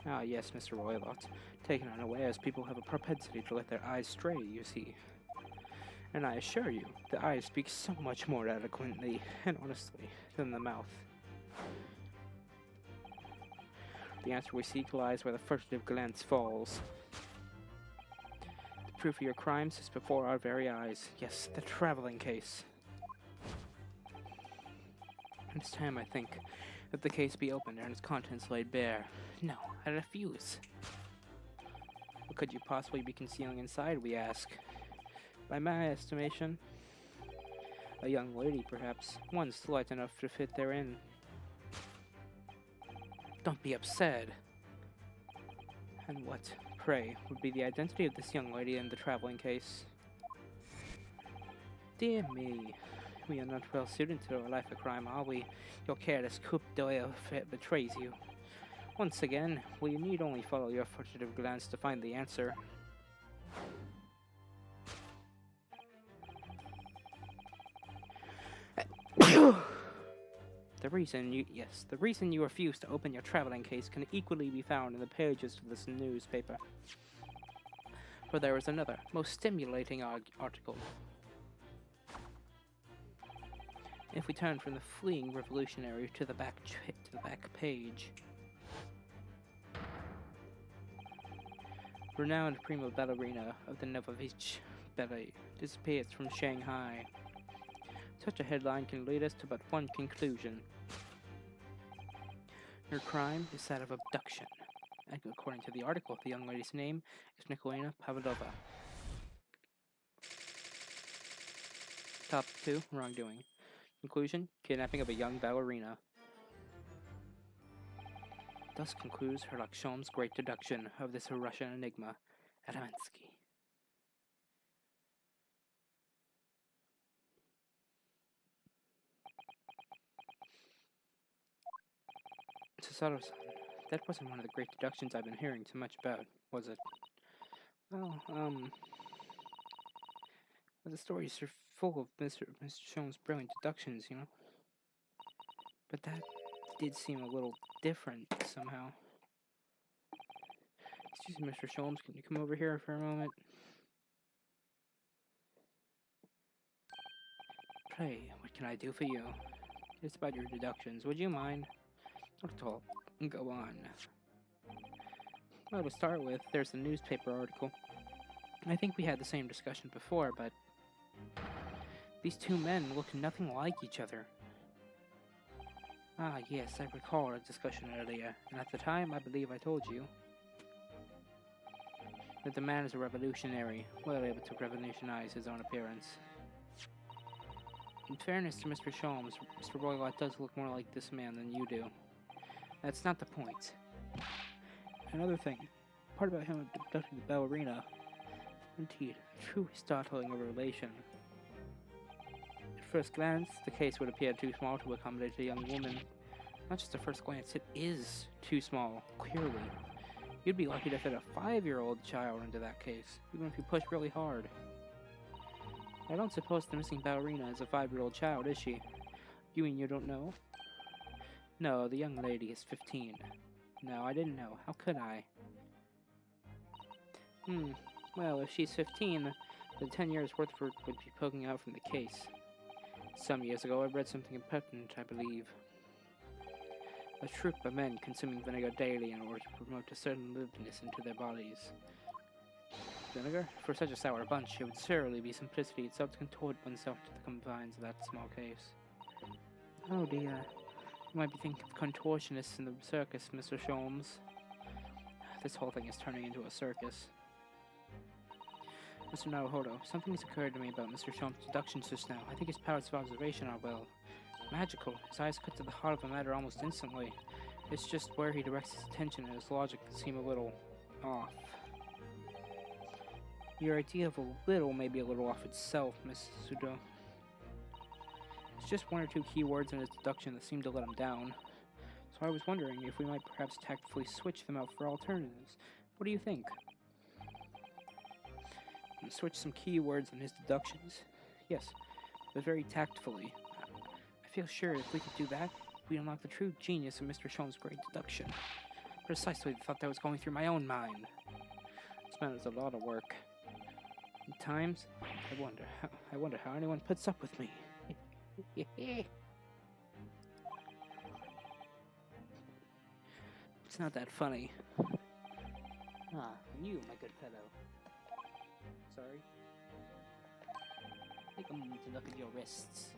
B: Ah yes, Mr. Roylott, taken unawares, people have a propensity to let their eyes stray, you see. And I assure you, the eyes speak so much more eloquently and honestly than the mouth. The answer we seek lies where the furtive glance falls. The proof of your crimes is before our very eyes. Yes, the traveling case. It's time, I think, that the case be opened and its contents laid bare. No, I refuse. What could you possibly be concealing inside, we ask? By my estimation, a young lady, perhaps. One slight enough to fit therein. Don't be upset. And what, pray, would be the identity of this young lady in the traveling case? Dear me, we are not well suited to a life of crime, are we? Your careless coup d'oeil betrays you. Once again, we need only follow your furtive glance to find the answer. The reason you refuse to open your traveling case can equally be found in the pages of this newspaper. For there is another, most stimulating article. If we turn from the fleeing revolutionary to the back page. Renowned prima ballerina of the Novovich Ballet disappears from Shanghai. Such a headline can lead us to but one conclusion. Her crime is that of abduction, and according to the article, the young lady's name is Nikolina Pavlova. Top 2, wrongdoing. Conclusion, kidnapping of a young ballerina. Thus concludes Herlock Sholmes' great deduction of this Russian enigma, Adamansky. Susato-san, that wasn't one of the great deductions I've been hearing too much about, was it? Well, the stories are full of Mr. Sholmes' brilliant deductions, you know? But that did seem a little different, somehow. Excuse me, Mr. Sholmes, can you come over here for a moment? Pray, what can I do for you? It's about your deductions, would you mind? Not at all. Go on. Well, to start with, there's the newspaper article. I think we had the same discussion before, but these two men look nothing like each other. Ah, yes, I recall our discussion earlier, and at the time, I believe I told you that the man is a revolutionary, well able to revolutionize his own appearance. In fairness to Mr. Sholmes, Mr. Roylott does look more like this man than you do. That's not the point. Another thing, part about him abducting the ballerina, indeed, truly startling a revelation. At first glance, the case would appear too small to accommodate a young woman. Not just at first glance, it is too small, clearly. You'd be lucky to fit a 5-year-old child into that case, even if you push really hard. I don't suppose the missing ballerina is a 5-year-old child, is she? You mean you don't know? No, the young lady is 15. No, I didn't know. How could I? Well, if she's 15, then 10 years' worth would be poking out from the case. Some years ago, I read something important, I believe. A troop of men consuming vinegar daily in order to promote a certain liveliness into their bodies. Vinegar? For such a sour bunch, it would certainly be simplicity itself to contort oneself to the confines of that small case. Oh dear. You might be thinking of contortionists in the circus, Mr. Sholmes. This whole thing is turning into a circus. Mr. Naruhodo, something has occurred to me about Mr. Sholmes' deductions just now. I think his powers of observation are, well, magical. His eyes cut to the heart of the matter almost instantly. It's just where he directs his attention and his logic that seem a little off. Your idea of a little may be a little off itself, Miss Sudo. It's just one or two key words in his deduction that seem to let him down. So I was wondering if we might perhaps tactfully switch them out for alternatives. What do you think? Switch some key words in his deductions. Yes, but very tactfully. I feel sure if we could do that, we'd unlock the true genius of Mr. Sholmes' great deduction. Precisely the thought that was going through my own mind. This man is a lot of work. At times, I wonder how anyone puts up with me. It's not that funny. Ah, and you, my good fellow. Sorry. Take a moment to look at your wrists.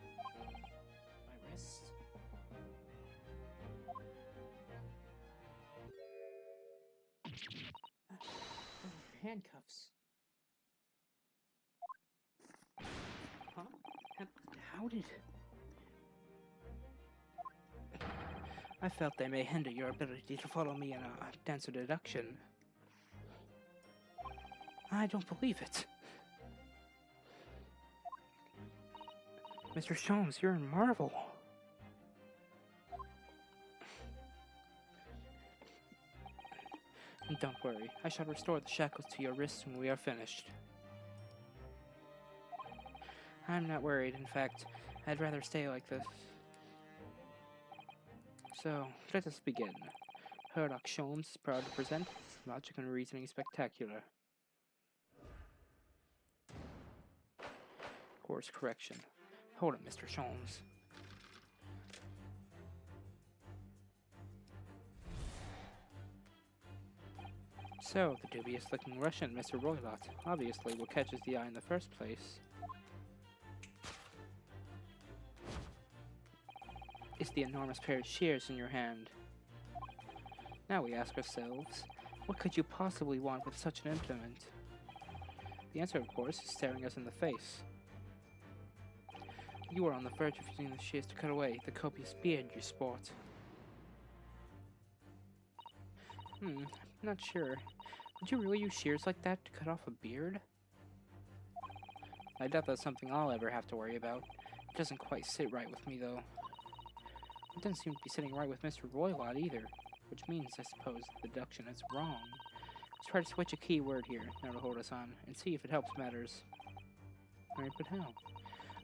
B: My wrists? Handcuffs. Huh? How did... I felt they may hinder your ability to follow me in a dance of deduction. I don't believe it. Mr. Sholmes, you're in marvel. Don't worry, I shall restore the shackles to your wrists when we are finished. I'm not worried, in fact, I'd rather stay like this. So, let us begin. Herlock Sholmes is proud to present Logic and Reasoning Spectacular. Course correction. Hold it, Mr. Sholmes. So, the dubious-looking Russian, Mr. Roylott, obviously what catches the eye in the first place is the enormous pair of shears in your hand. Now we ask ourselves, what could you possibly want with such an implement? The answer, of course, is staring us in the face. You are on the verge of using the shears to cut away the copious beard you sport. I'm not sure. Would you really use shears like that to cut off a beard? I doubt that's something I'll ever have to worry about. It doesn't quite sit right with me, though. It doesn't seem to be sitting right with Mr. Roylott either, which means, I suppose, the deduction is wrong. Let's try to switch a key word here, Naruhodo-san, and see if it helps matters. Alright, but how?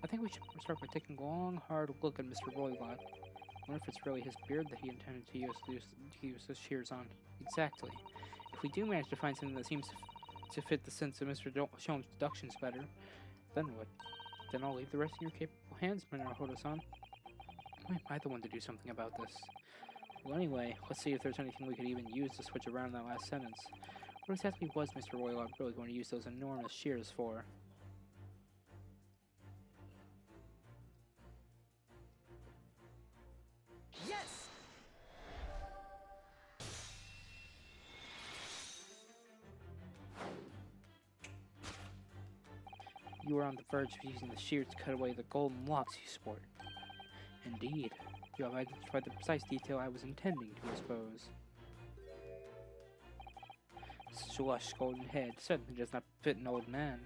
B: I think we should start by taking a long, hard look at Mr. Roylott. I wonder if it's really his beard that he intended to use those shears on. Exactly. If we do manage to find something that seems to fit the sense of Mr. Sholmes' deductions better, then what? Then I'll leave the rest in your capable hands, Naruhodo-san. Why am I the one to do something about this? Well, anyway, let's see if there's anything we could even use to switch around that last sentence. What exactly was Mr. Roylott really going to use those enormous shears for?
D: Yes!
B: You are on the verge of using the shears to cut away the golden locks you sport. Indeed. You have identified the precise detail I was intending to expose. Such a lush golden head certainly does not fit an old man.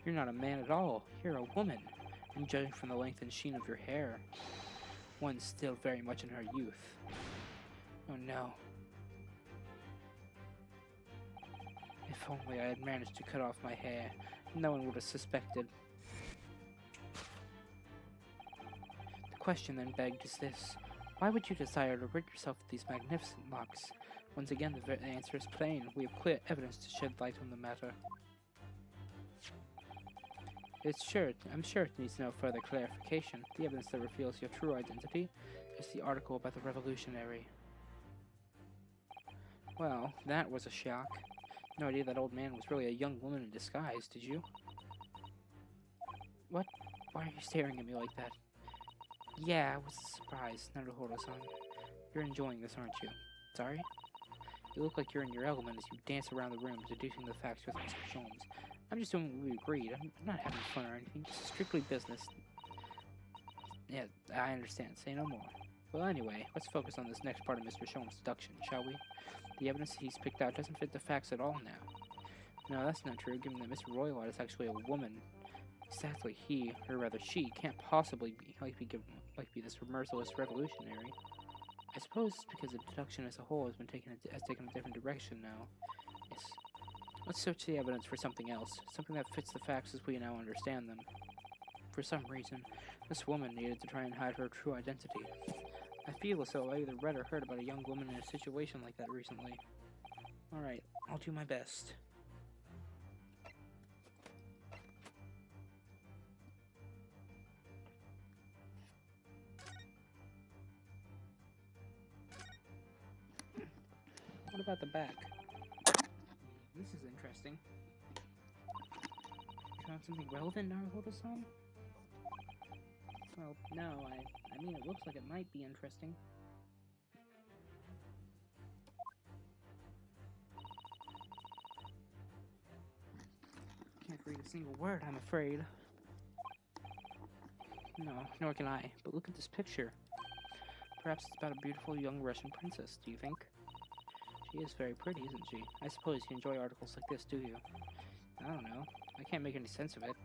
B: You're not a man at all. You're a woman. And judging from the length and sheen of your hair, one's still very much in her youth. Oh no. If only I had managed to cut off my hair, no one would have suspected. The question then begged is this: why would you desire to rid yourself of these magnificent locks? Once again, the answer is plain. We have clear evidence to shed light on the matter. I'm sure it needs no further clarification. The evidence that reveals your true identity is the article about the revolutionary. Well, that was a shock. No idea that old man was really a young woman in disguise, did you? What? Why are you staring at me like that? Yeah, it was a surprise, Naruhodo-san. You're enjoying this, aren't you? Sorry? You look like you're in your element as you dance around the room, deducing the facts with Mr. Sholmes. I'm just doing what we agreed. I'm not having fun or anything, just strictly business. Yeah, I understand. Say no more. Well, anyway, let's focus on this next part of Mr. Sholmes' deduction, shall we? The evidence he's picked out doesn't fit the facts at all now. No, that's not true, given that Mr. Roylott is actually a woman. Exactly, he, or rather she, can't possibly be this merciless revolutionary. I suppose it's because the deduction as a whole has taken a different direction now. Yes. Let's search the evidence for something else, something that fits the facts as we now understand them. For some reason, this woman needed to try and hide her true identity. I feel as though I either read or heard about a young woman in a situation like that recently. Alright, I'll do my best. What about the back? This is interesting. You found something relevant, Naruhodo-san? Well, no, I mean, it looks like it might be interesting. Can't read a single word, I'm afraid. No, nor can I, but look at this picture. Perhaps it's about a beautiful young Russian princess, do you think? She is very pretty, isn't she? I suppose you enjoy articles like this, do you? I don't know. I can't make any sense of it.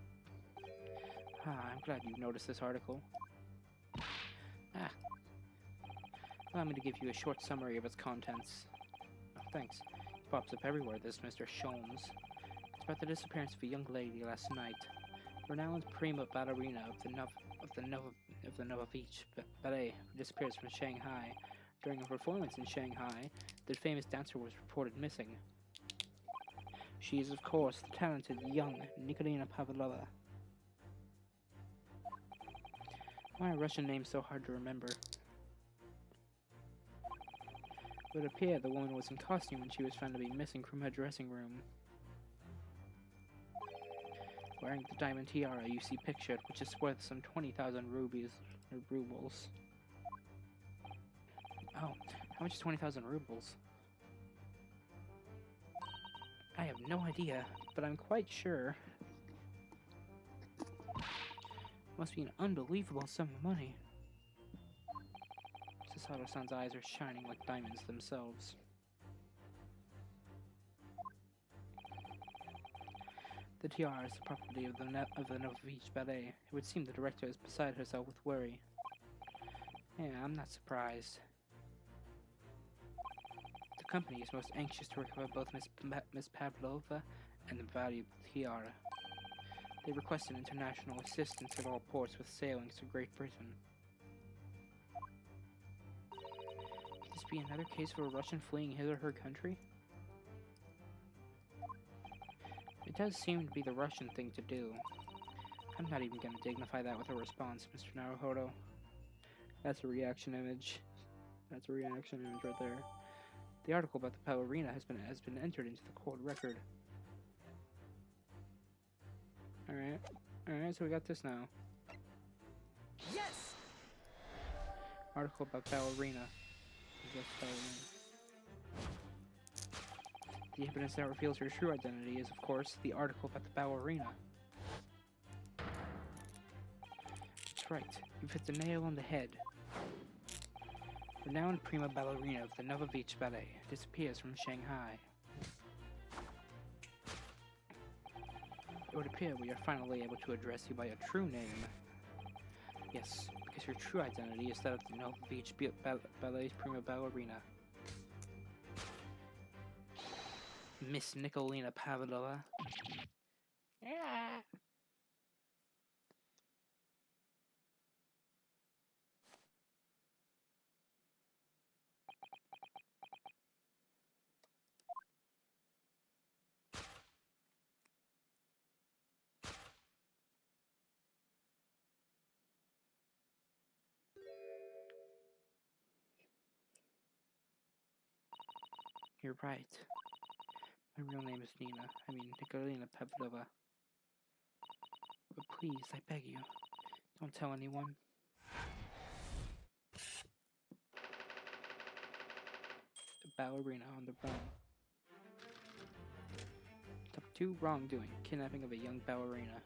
B: I'm glad you noticed this article. Allow me to give you a short summary of its contents. Oh, thanks. It pops up everywhere, this Mr. Sholmes. It's about the disappearance of a young lady last night. Renowned prima ballerina of the Novovich Ballet disappears from Shanghai. During a performance in Shanghai, the famous dancer was reported missing. She is, of course, the talented young Nikolina Pavlova. Why are Russian names so hard to remember? It would appear the woman was in costume when she was found to be missing from her dressing room. Wearing the diamond tiara you see pictured, which is worth some 20,000 rubles. Oh, how much is 20,000 rubles? I have no idea, but I'm quite sure. Must be an unbelievable sum of money. Susato-san's eyes are shining like diamonds themselves. The tiara is the property of the Novovich Ballet. It would seem the director is beside herself with worry. Yeah, I'm not surprised. The company is most anxious to recover both Miss Pavlova and the valuable tiara. They requested international assistance at all ports with sailings to Great Britain. Could this be another case of a Russian fleeing his or her country? It does seem to be the Russian thing to do. I'm not even going to dignify that with a response, Mr. Naruhodo. That's a reaction image. That's a reaction image right there. The article about the ballerina has been entered into the court record. Alright, so we got this now.
D: Yes!
B: Article about ballerina. The evidence that reveals her true identity is, of course, the article about the ballerina. That's right, you've hit the nail on the head. Renowned prima ballerina of the Novovich Ballet disappears from Shanghai. It would appear we are finally able to address you by a true name. Yes, because your true identity is that of the Novovich Ballet's prima ballerina. Miss Nikolina Pavlova. Yeah. You're right. My real name is Nina. I mean, Nikolina Pavlova. But please, I beg you, don't tell anyone. A ballerina on the run. Top 2 wrongdoing. Kidnapping of a young ballerina.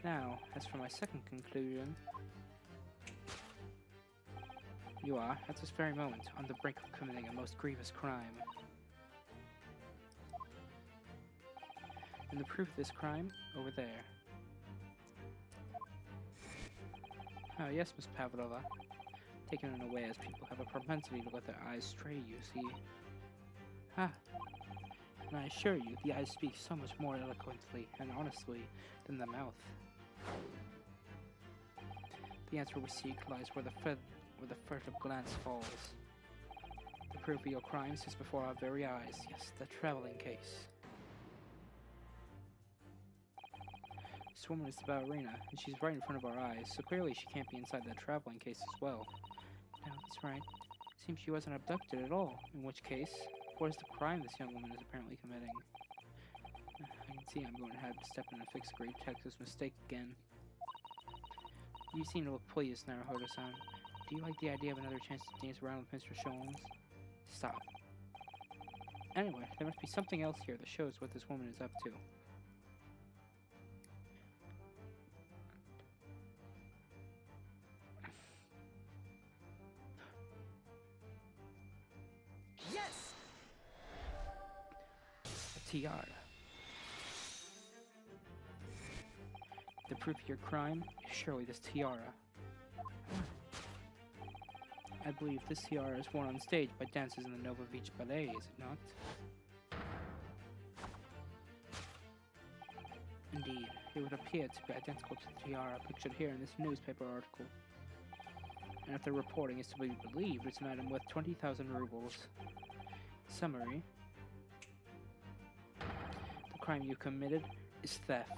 B: Now, as for my second conclusion, you are, at this very moment, on the brink of committing a most grievous crime. And the proof of this crime, over there. Oh yes, Miss Pavlova. Taken in a way as people have a propensity to let their eyes stray, you see. Ha! And I assure you, the eyes speak so much more eloquently and honestly than the mouth. The answer we seek lies where the furtive glance falls. The proof of your crimes is before our very eyes. Yes, the traveling case. This woman is the ballerina, and she's right in front of our eyes, so clearly she can't be inside that traveling case as well. No, that's right. Seems she wasn't abducted at all, in which case, what is the crime this young woman is apparently committing? I can see I'm going to have to step in and fix Great Texas mistake again. You seem to look pleased, Naruhodo-san. Do you like the idea of another chance to dance around with Mr. Sholmes? Stop. Anyway, there must be something else here that shows what this woman is up to.
D: Yes!
B: A tiara. The proof of your crime is surely this tiara. I believe this tiara is worn on stage by dancers in the Nova Beach Ballet, is it not? Indeed, it would appear to be identical to the tiara pictured here in this newspaper article. And if the reporting is to be believed, it's an item worth 20,000 rubles. Summary. The crime you committed is theft.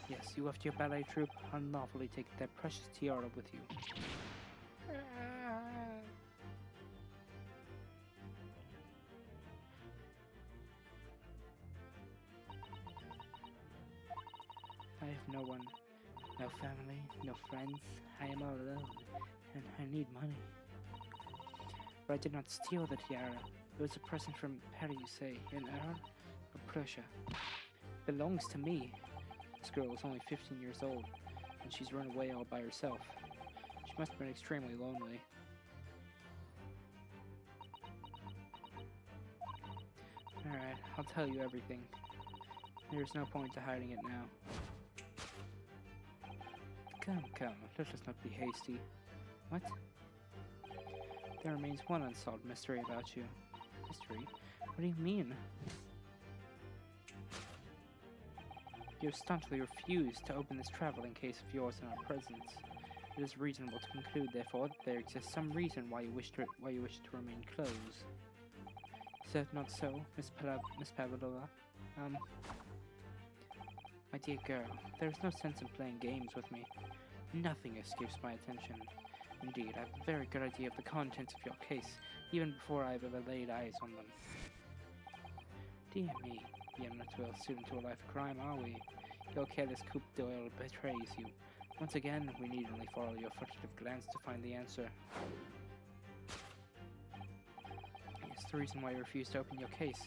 B: Yes, you left your ballet troupe unlawfully taking that precious tiara with you. I have no one, no family, no friends. I am all alone, and I need money. But I did not steal the tiara. It was a present from, how do you say, in Iran or Prussia. It belongs to me. This girl is only 15 years old, and she's run away all by herself. She must have been extremely lonely. Alright, I'll tell you everything. There's no point to hiding it now. Come, let us not be hasty. What? There remains one unsolved mystery about you. Mystery? What do you mean? You have staunchly refused to open this traveling case of yours in our presence. It is reasonable to conclude, therefore, that there exists some reason why you wish to remain closed. Is that not so, Miss Pavlova? My dear girl, there is no sense in playing games with me. Nothing escapes my attention. Indeed, I have a very good idea of the contents of your case, even before I have ever laid eyes on them. Dear me, we are not well suited to a life of crime, are we? Your careless coup d'oeil betrays you. Once again, we need only follow your furtive glance to find the answer. Yes, the reason why you refuse to open your case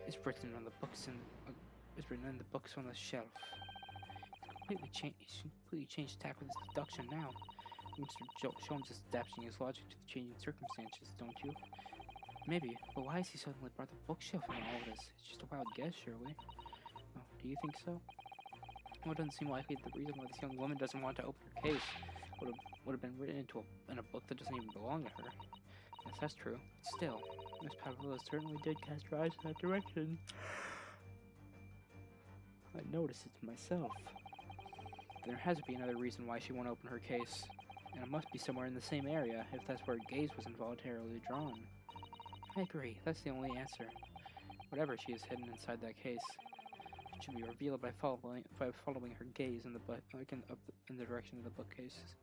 B: is written on the books in the books on the shelf. He's completely changed tack with his deduction now. Mr. Sholmes is adapting his logic to the changing circumstances, don't you? Maybe, but why has he suddenly brought the bookshelf into all of this? It's just a wild guess, surely. Oh, do you think so? Well, it doesn't seem likely that the reason why this young woman doesn't want to open her case would have been written in a book that doesn't even belong to her. Yes, that's true. But still, Miss Pavlova certainly did cast her eyes in that direction. I noticed it myself. There has to be another reason why she won't open her case, and it must be somewhere in the same area if that's where her gaze was involuntarily drawn. I agree, that's the only answer. Whatever she has hidden inside that case, it should be revealed by following her gaze in the in the direction of the bookcase.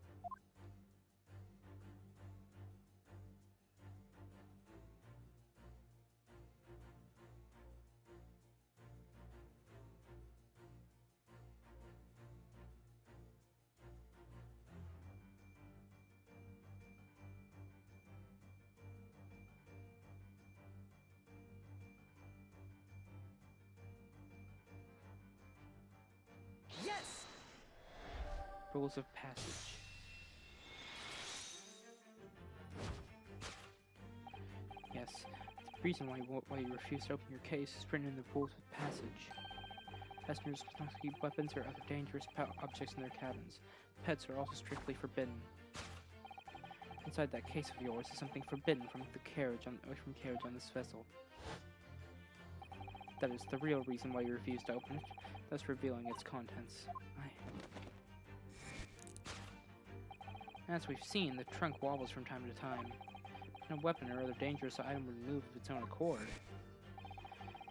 B: rules of passage. Yes, the reason why you refuse to open your case is written in the rules of passage. Passengers must not keep weapons or other dangerous objects in their cabins. Pets are also strictly forbidden. Inside that case of yours is something forbidden from carriage on this vessel. That is the real reason why you refuse to open it, thus revealing its contents. As we've seen, the trunk wobbles from time to time. No weapon or other dangerous item would move of its own accord.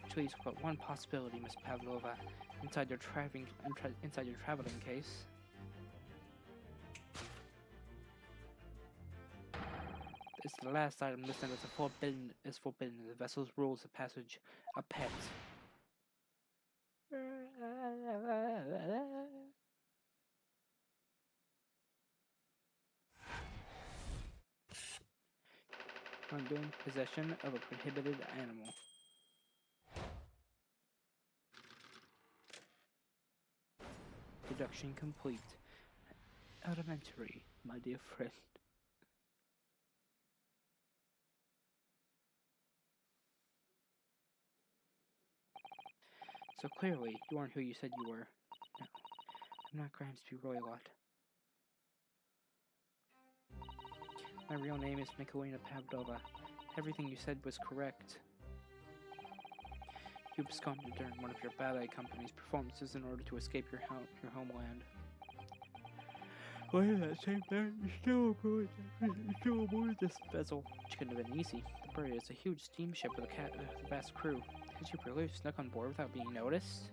B: Which leaves but one possibility, Miss Pavlova, inside your traveling case. It's the last item listed as forbidden in the vessel's rules of passage, a pet. Undoing possession of a prohibited animal. Deduction complete. Elementary, my dear friend. So clearly, you aren't who you said you were. No, I'm not Grimsby Roylott. My real name is Nikolina Pavlova. Everything you said was correct. You absconded during one of your ballet company's performances in order to escape your homeland. Why is that same man still aboard this vessel? Which couldn't have been easy. The Bray is a huge steamship with a vast crew. Could you really have snuck on board without being noticed?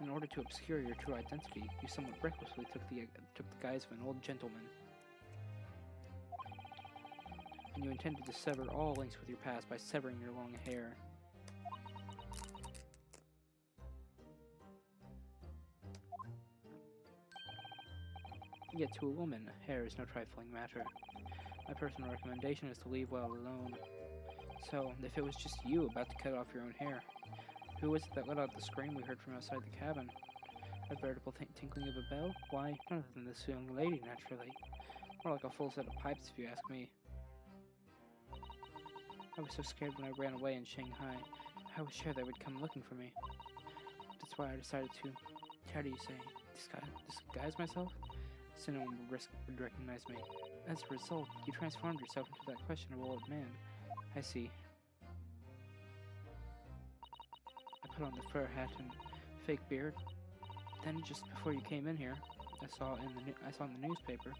B: In order to obscure your true identity, you somewhat recklessly took the guise of an old gentleman. And you intended to sever all links with your past by severing your long hair. Yet to a woman, hair is no trifling matter. My personal recommendation is to leave well alone. So, if it was just you about to cut off your own hair, who was it that let out the scream we heard from outside the cabin? A veritable tinkling of a bell? Why, none other than this young lady, naturally. More like a full set of pipes, if you ask me. I was so scared when I ran away in Shanghai. I was sure they would come looking for me. That's why I decided to, how do you say, disguise myself? So no one would recognize me. As a result, you transformed yourself into that questionable old man. I see. I put on the fur hat and fake beard. Then, just before you came in here, I saw in the newspaper,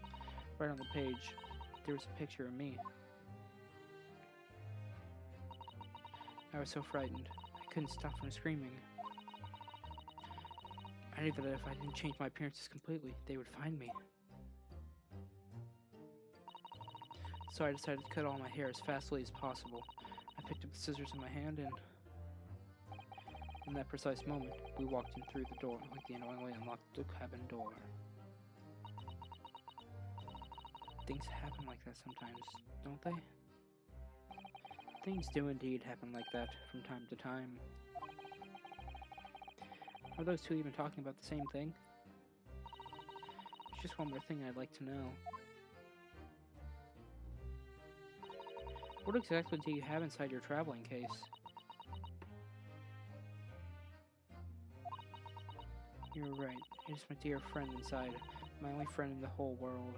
B: right on the page, there was a picture of me. I was so frightened, I couldn't stop from screaming. I knew that if I didn't change my appearances completely, they would find me. So I decided to cut all my hair as fastly as possible. I picked up the scissors in my hand and... in that precise moment, we walked in through the door, like the annoyingly unlocked the cabin door. Things happen like that sometimes, don't they? Things do indeed happen like that from time to time. Are those two even talking about the same thing? There's just one more thing I'd like to know. What exactly do you have inside your traveling case? You're right. It is my dear friend inside. My only friend in the whole world.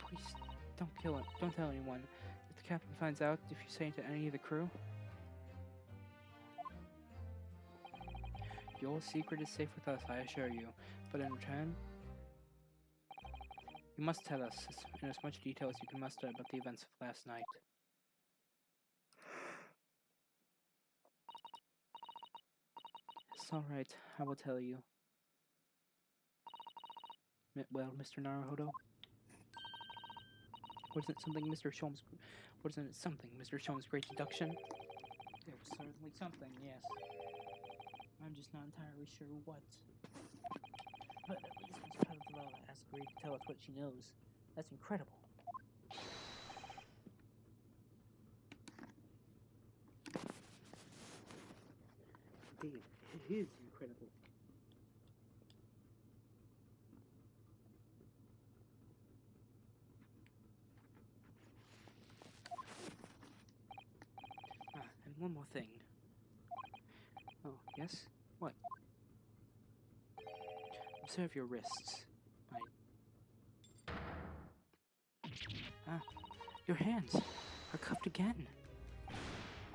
B: Please, don't kill it. Don't tell anyone. If the captain finds out, if you say it to any of the crew... Your secret is safe with us, I assure you. But in return... you must tell us in as much detail as you can muster about the events of last night. It's alright, I will tell you. Well, Mr. Naruhodo? Wasn't it something Mr. Sholmes' great deduction? It was certainly something, yes. I'm just not entirely sure what. But at least Miss Pavlova has agreed to tell us what she knows. That's incredible. Indeed, it is incredible. incredible. Ah, and one more thing. Oh, yes? What? Observe your wrists. Ah, your hands are cuffed again.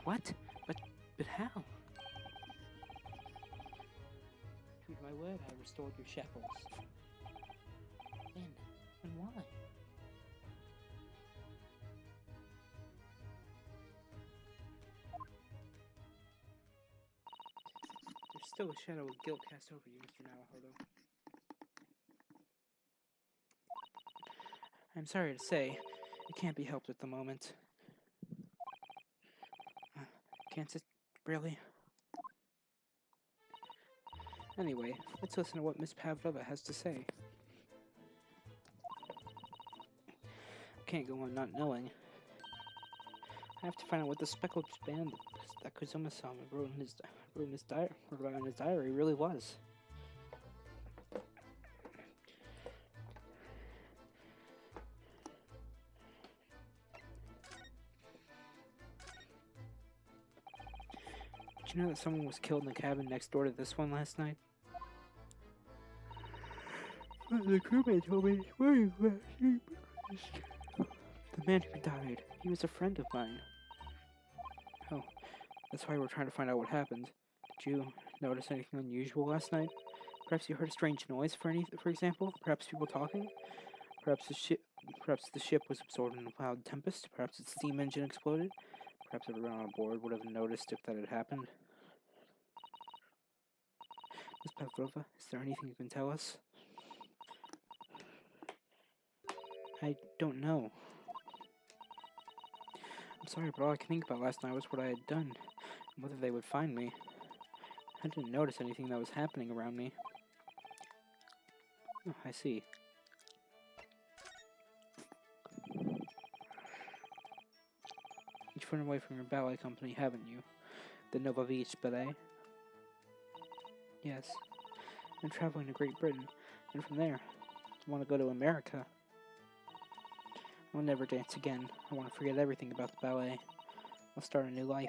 B: What? But how? To my word, I restored your shackles. When? And why? There's still a shadow of guilt cast over you, Mr. Naruhodo. I'm sorry to say, it can't be helped at the moment. Can't it? Really? Anyway, let's listen to what Miss Pavlova has to say. I can't go on not knowing. I have to find out what the speckled band that Kazuma-sama wrote in his diary really was. Did you know that someone was killed in the cabin next door to this one last night? The crewmate told me it's very fast. The man who died, he was a friend of mine. Oh, that's why we're trying to find out what happened. Did you notice anything unusual last night? Perhaps you heard a strange noise, for example? Perhaps people talking? Perhaps the ship was absorbed in a loud tempest? Perhaps its steam engine exploded? Perhaps everyone on board would have noticed if that had happened. Miss Pavlova, is there anything you can tell us? I don't know. I'm sorry, but all I could think about last night was what I had done, and whether they would find me. I didn't notice anything that was happening around me. Oh, I see. You've run away from your ballet company, haven't you? The Novovich Ballet? Yes. I'm traveling to Great Britain, and from there, I want to go to America. I'll never dance again. I want to forget everything about the ballet. I'll start a new life.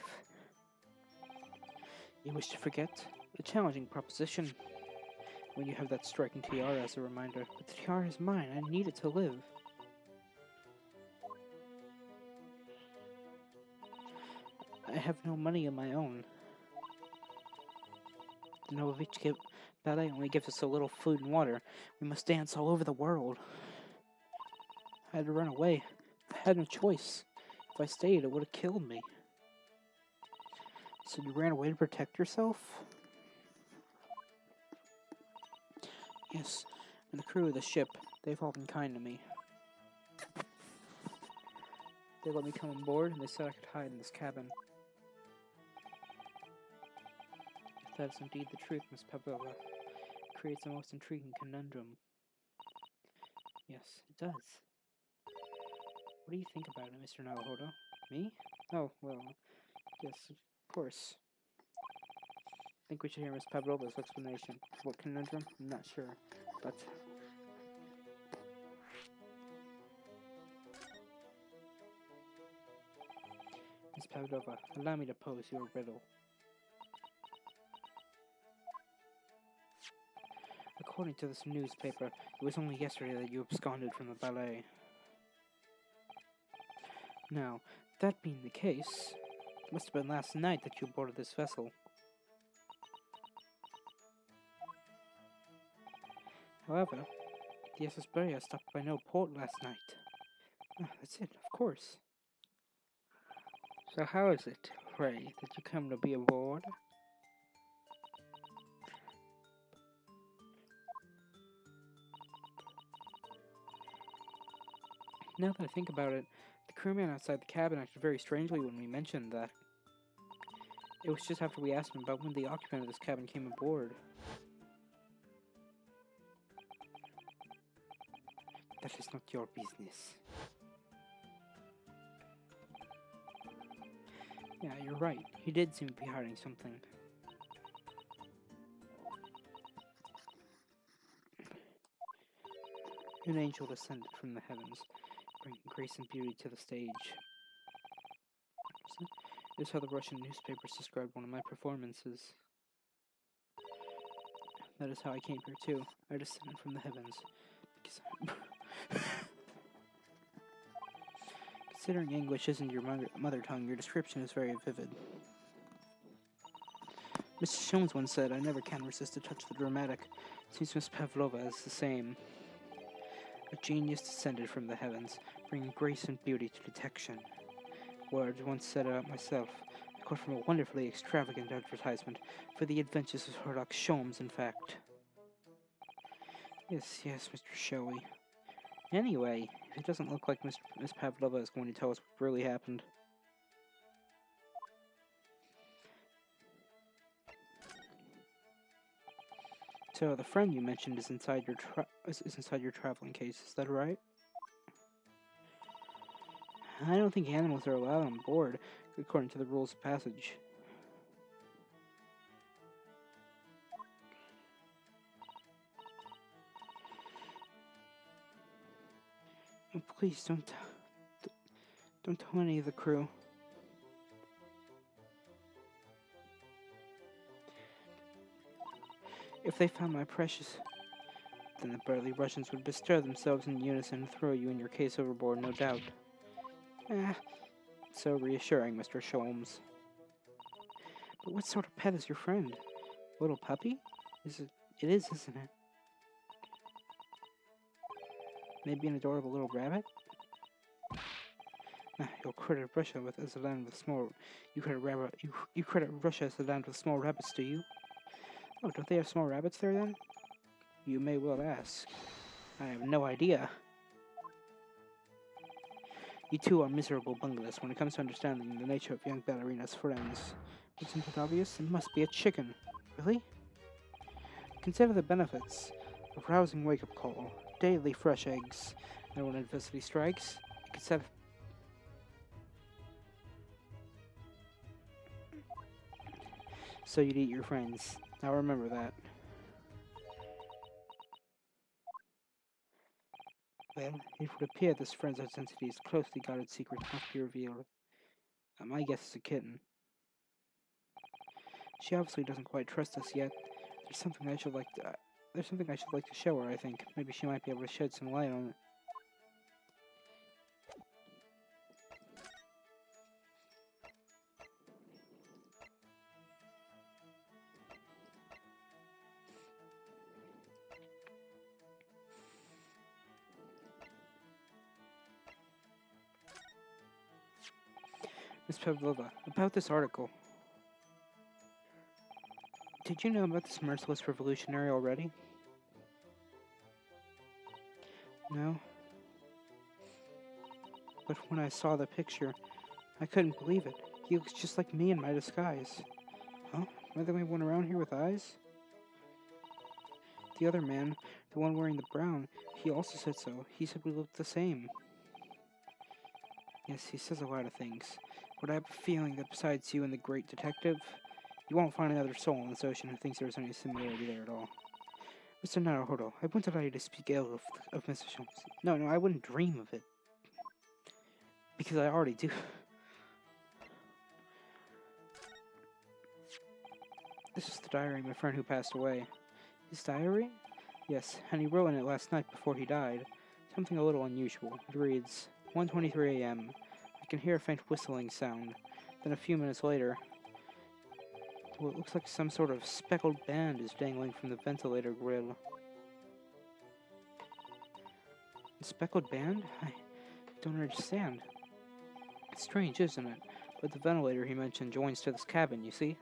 B: You wish to forget? A challenging proposition. When you have that striking tiara as a reminder. But the tiara is mine. I need it to live. I have no money of my own. The Novovich Ballet only gives us a little food and water. We must dance all over the world. I had to run away. I had no choice. If I stayed, it would have killed me. So you ran away to protect yourself? Yes, and the crew of the ship, they've all been kind to me. They let me come on board, and they said I could hide in this cabin. If that is indeed the truth, Miss Pavlova, it creates a most intriguing conundrum. Yes, it does. What do you think about it, Mr. Naruhodo? Me? Oh, well, yes, of course. I think we should hear Miss Pavlova's explanation. What conundrum? I'm not sure, but... Miss Pavlova, allow me to pose your riddle. According to this newspaper, it was only yesterday that you absconded from the ballet. Now, that being the case, it must have been last night that you boarded this vessel. However, the SS Beria stopped by no port last night. That's it, of course. So how is it, pray, that you come to be aboard? Now that I think about it, the crewman outside the cabin acted very strangely when we mentioned that. It was just after we asked him about when the occupant of this cabin came aboard. That is not your business. Yeah, you're right. He did seem to be hiding something. An angel descended from the heavens, bringing grace and beauty to the stage. This is how the Russian newspapers described one of my performances. That is how I came here too. I descended from the heavens. Because considering English isn't your mother tongue, your description is very vivid. Mr. Jones once said, I never can resist a touch of the dramatic. Seems Miss Pavlova is the same. A genius descended from the heavens, bringing grace and beauty to detection. Words once said about myself. I quote from a wonderfully extravagant advertisement for the adventures of Sherlock Sholmes, in fact. Yes, Mr. Showy. Anyway, it doesn't look like Miss Pavlova is going to tell us what really happened. So the friend you mentioned is inside your traveling case. Is that right? I don't think animals are allowed on board, according to the rules of passage. Oh, please don't tell any of the crew. If they found my precious, then the burly Russians would bestir themselves in unison and throw you and your case overboard, no doubt. So reassuring, Mr. Sholmes. But what sort of pet is your friend? A little puppy? It is, isn't it? Maybe an adorable little rabbit? You'll credit Russia as a land with small. You credit Russia as a land with small rabbits, do you? Oh, don't they have small rabbits there then? You may well ask. I have no idea. You two are miserable bunglers when it comes to understanding the nature of young ballerina's friends. Isn't it obvious? It must be a chicken. Really? Consider the benefits. A rousing wake-up call. Daily fresh eggs. And when adversity strikes, you can set... So you'd eat your friends. Now remember that. Well, it would appear this friend's identity is a closely guarded secret not to be revealed. My guess is a kitten. She obviously doesn't quite trust us yet. There's something I should like to show her, I think. Maybe she might be able to shed some light on it. Miss Pavlova, about this article. Did you know about this merciless revolutionary already? No? But when I saw the picture, I couldn't believe it. He looks just like me in my disguise. Huh? Am I the only one around here with eyes? The other man, the one wearing the brown, he also said so. He said we looked the same. Yes, he says a lot of things. But I have a feeling that besides you and the great detective, you won't find another soul in this ocean who thinks there's any similarity there at all. Mr. Naruhodo, I wouldn't allow you to speak ill of Mr. Jones. No, I wouldn't dream of it. Because I already do. This is the diary of my friend who passed away. His diary? Yes, and he wrote in it last night before he died. Something a little unusual. It reads, 1:23 a.m. I can hear a faint whistling sound. Then a few minutes later, what looks like some sort of speckled band is dangling from the ventilator grill. A speckled band? I don't understand. It's strange, isn't it? But the ventilator he mentioned joins to this cabin, you see?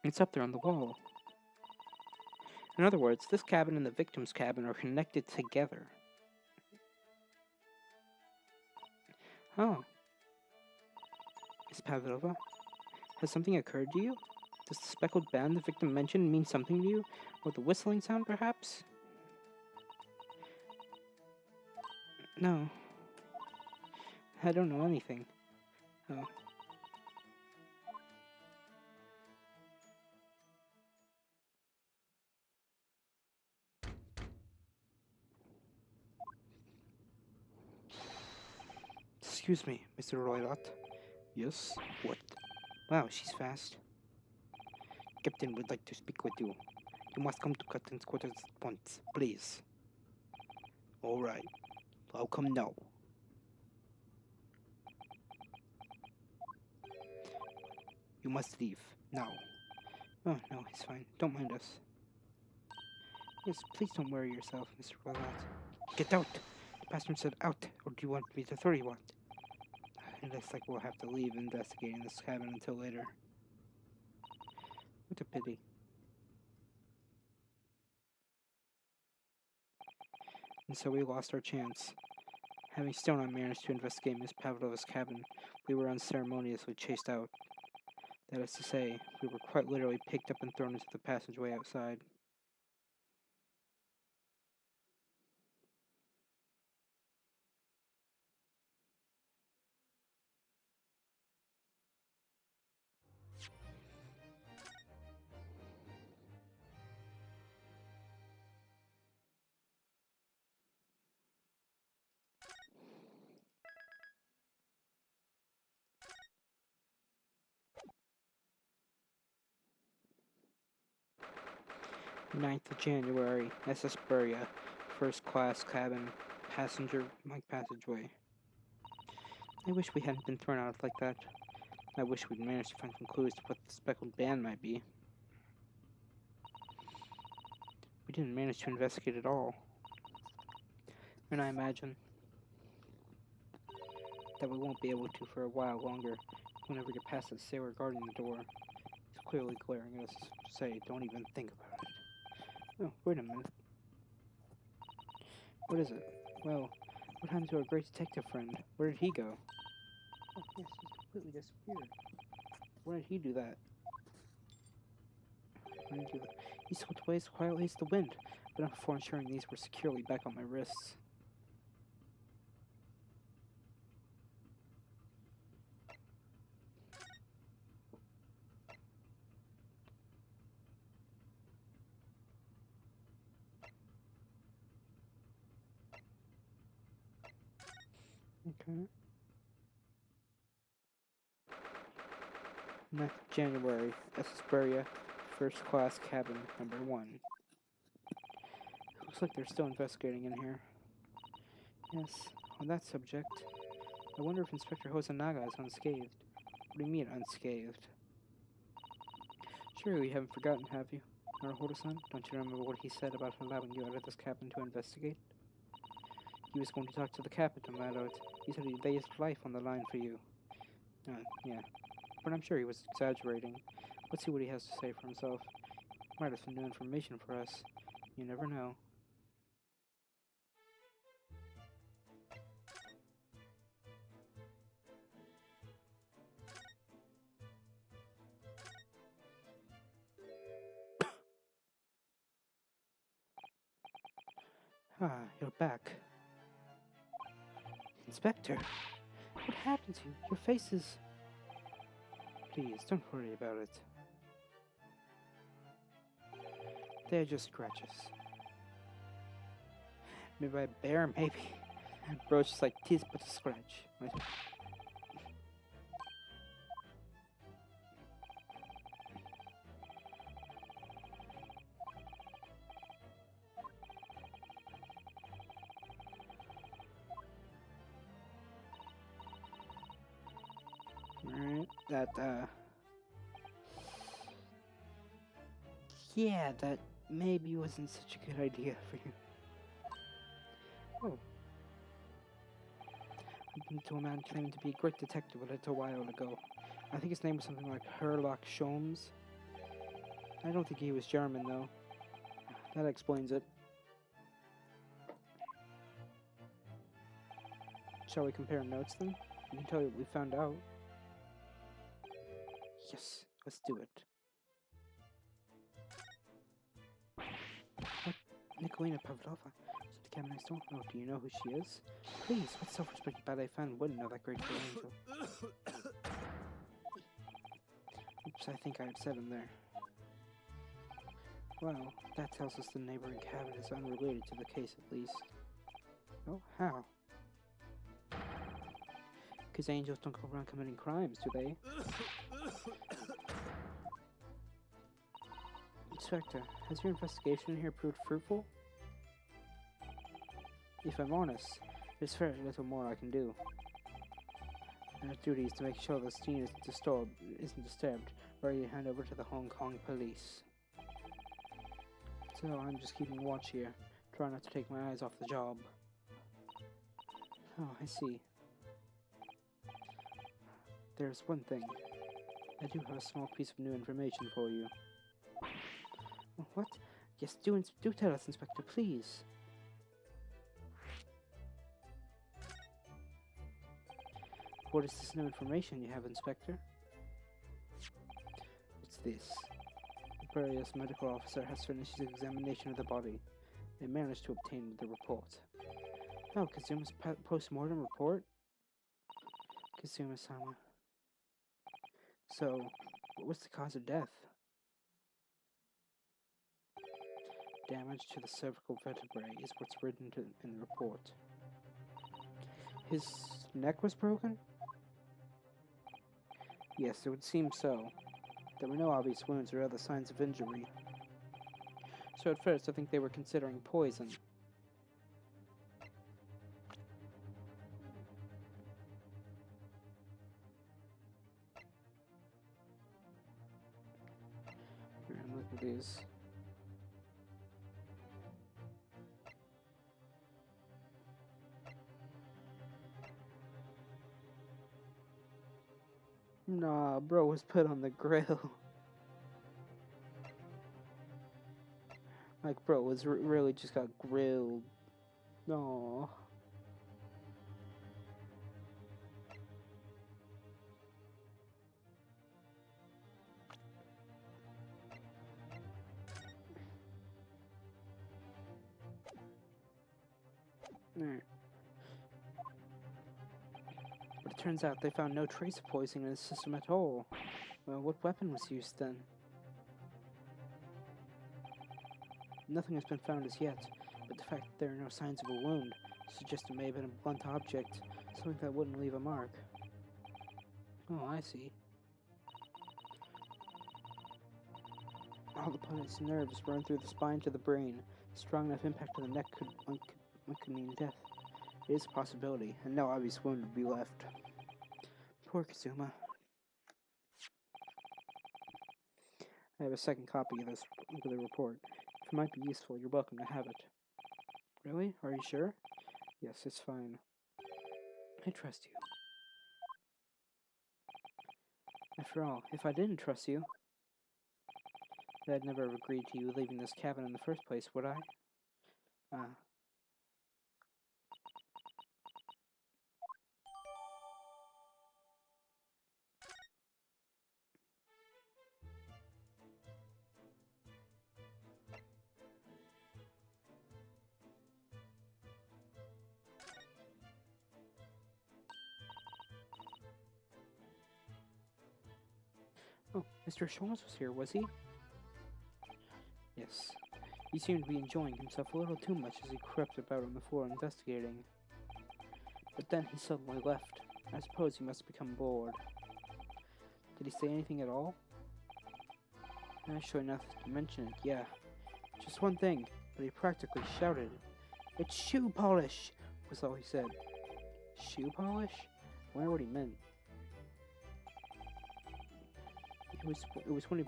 B: It's up there on the wall. In other words, this cabin and the victim's cabin are connected together. Oh. Miss Pavlova, has something occurred to you? Does the speckled band the victim mentioned mean something to you? Or the whistling sound, perhaps? No. I don't know anything. Oh. Excuse me, Mr. Roylott. Yes? What? Wow, she's fast. Captain would like to speak with you. You must come to Captain's quarters at once, please. All right. I'll come now. You must leave, now. Oh, no, he's fine. Don't mind us. Yes, please don't worry yourself, Mr. Roylott. Get out! The passenger said out, or do you want me to throw you out? It looks like we'll have to leave investigating this cabin until later. What a pity. And so we lost our chance. Having still not managed to investigate Miss Pavlova's cabin, we were unceremoniously chased out. That is to say, we were quite literally picked up and thrown into the passageway outside. Ninth of January, SS Buria, first class cabin, passenger passageway. I wish we hadn't been thrown out like that. I wish we'd managed to find some clues to what the speckled band might be. We didn't manage to investigate at all. And I imagine that we won't be able to for a while longer. Whenever we get past that sailor guarding the door, he's clearly glaring at us to say, don't even think about it. Oh, wait a minute. What is it? Well, what happened to our great detective friend? Where did he go? Oh, yes, he's completely disappeared. Why did he do that? Why did he do that? He slipped away as quietly as the wind, but not before ensuring these were securely back on my wrists. Okay. 9th January, Esperia, first class cabin, number 1. It looks like they're still investigating in here. Yes, on that subject, I wonder if Inspector Hosanaga is unscathed. What do you mean, unscathed? Surely you haven't forgotten, have you? Naruhodo-san, don't you remember what he said about allowing you out of this cabin to investigate? He was going to talk to the captain about it. He said he'd lay his life on the line for you. Yeah. But I'm sure he was exaggerating. Let's see what he has to say for himself. Might have some new information for us. You never know. Ah, you're back. Inspector, what happened to you? Your face is... Please, don't worry about it. They're just scratches. Maybe by a bear, maybe. Bro, it's just like, tis but a scratch. Alright, yeah, that maybe wasn't such a good idea for you. Oh. I've been to a man claiming to be a great detective a little while ago. I think his name was something like Herlock Sholmes. I don't think he was German, though. That explains it. Shall we compare notes, then? I can tell you what we found out. Yes, let's do it. What? Nikolina Pavlova? Is it the cabin next door? Oh, do you know who she is? Please, what self-respecting ballet fan wouldn't know that great angel? Oops, I think I upset him there. Well, that tells us the neighboring cabin is unrelated to the case, at least. Oh, how? Because angels don't go around committing crimes, do they? Inspector, has your investigation here proved fruitful? If I'm honest, there's very little more I can do. Our duty is to make sure the scene isn't disturbed, or you hand over to the Hong Kong police. So I'm just keeping watch here, trying not to take my eyes off the job. Oh, I see. There's one thing. I do have a small piece of new information for you. Oh, what? Yes, do tell us, Inspector, please. What is this new information you have, Inspector? It's this. The various medical officer has finished his examination of the body. They managed to obtain the report. Oh, Kazuma's post-mortem report? Kazuma-sama. So, what was the cause of death? Damage to the cervical vertebrae is what's written in the report. His neck was broken? Yes, it would seem so. There were no obvious wounds or other signs of injury. So at first I think they were considering poison. Here, look at these. Nah, bro was put on the grill. Like, bro was really just got grilled. No. Alright. But it turns out they found no trace of poisoning in his system at all. Well, what weapon was used then? Nothing has been found as yet, but the fact that there are no signs of a wound suggests it may have been a blunt object, something that wouldn't leave a mark. Oh, I see. All the opponent's nerves run through the spine to the brain. Strong enough impact to the neck could mean death. It is a possibility, and no obvious wound would be left. Poor Kazuma. I have a second copy of the report. If it might be useful, you're welcome to have it. Really? Are you sure? Yes, it's fine. I trust you. After all, if I didn't trust you, then I'd never have agreed to you leaving this cabin in the first place, would I? Ah. Oh, Mr. Sholmes was here, was he? Yes. He seemed to be enjoying himself a little too much as he crept about on the floor investigating. But then he suddenly left. I suppose he must have become bored. Did he say anything at all? Actually, nothing to mention it, yeah. Just one thing, but he practically shouted. "It's shoe polish!" was all he said. Shoe polish? I wonder what he meant. It was when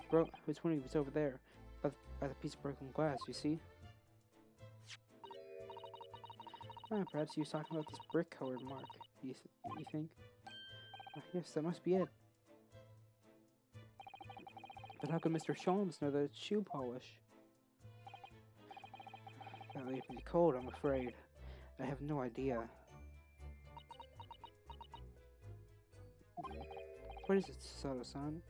B: he was over there, by the piece of broken glass, you see? Ah, perhaps he was talking about this brick-colored mark, you think? Yes, that must be it. But how could Mr. Sholmes know that it's shoe polish? That may be cold, I'm afraid. I have no idea. What is it, Sato-san?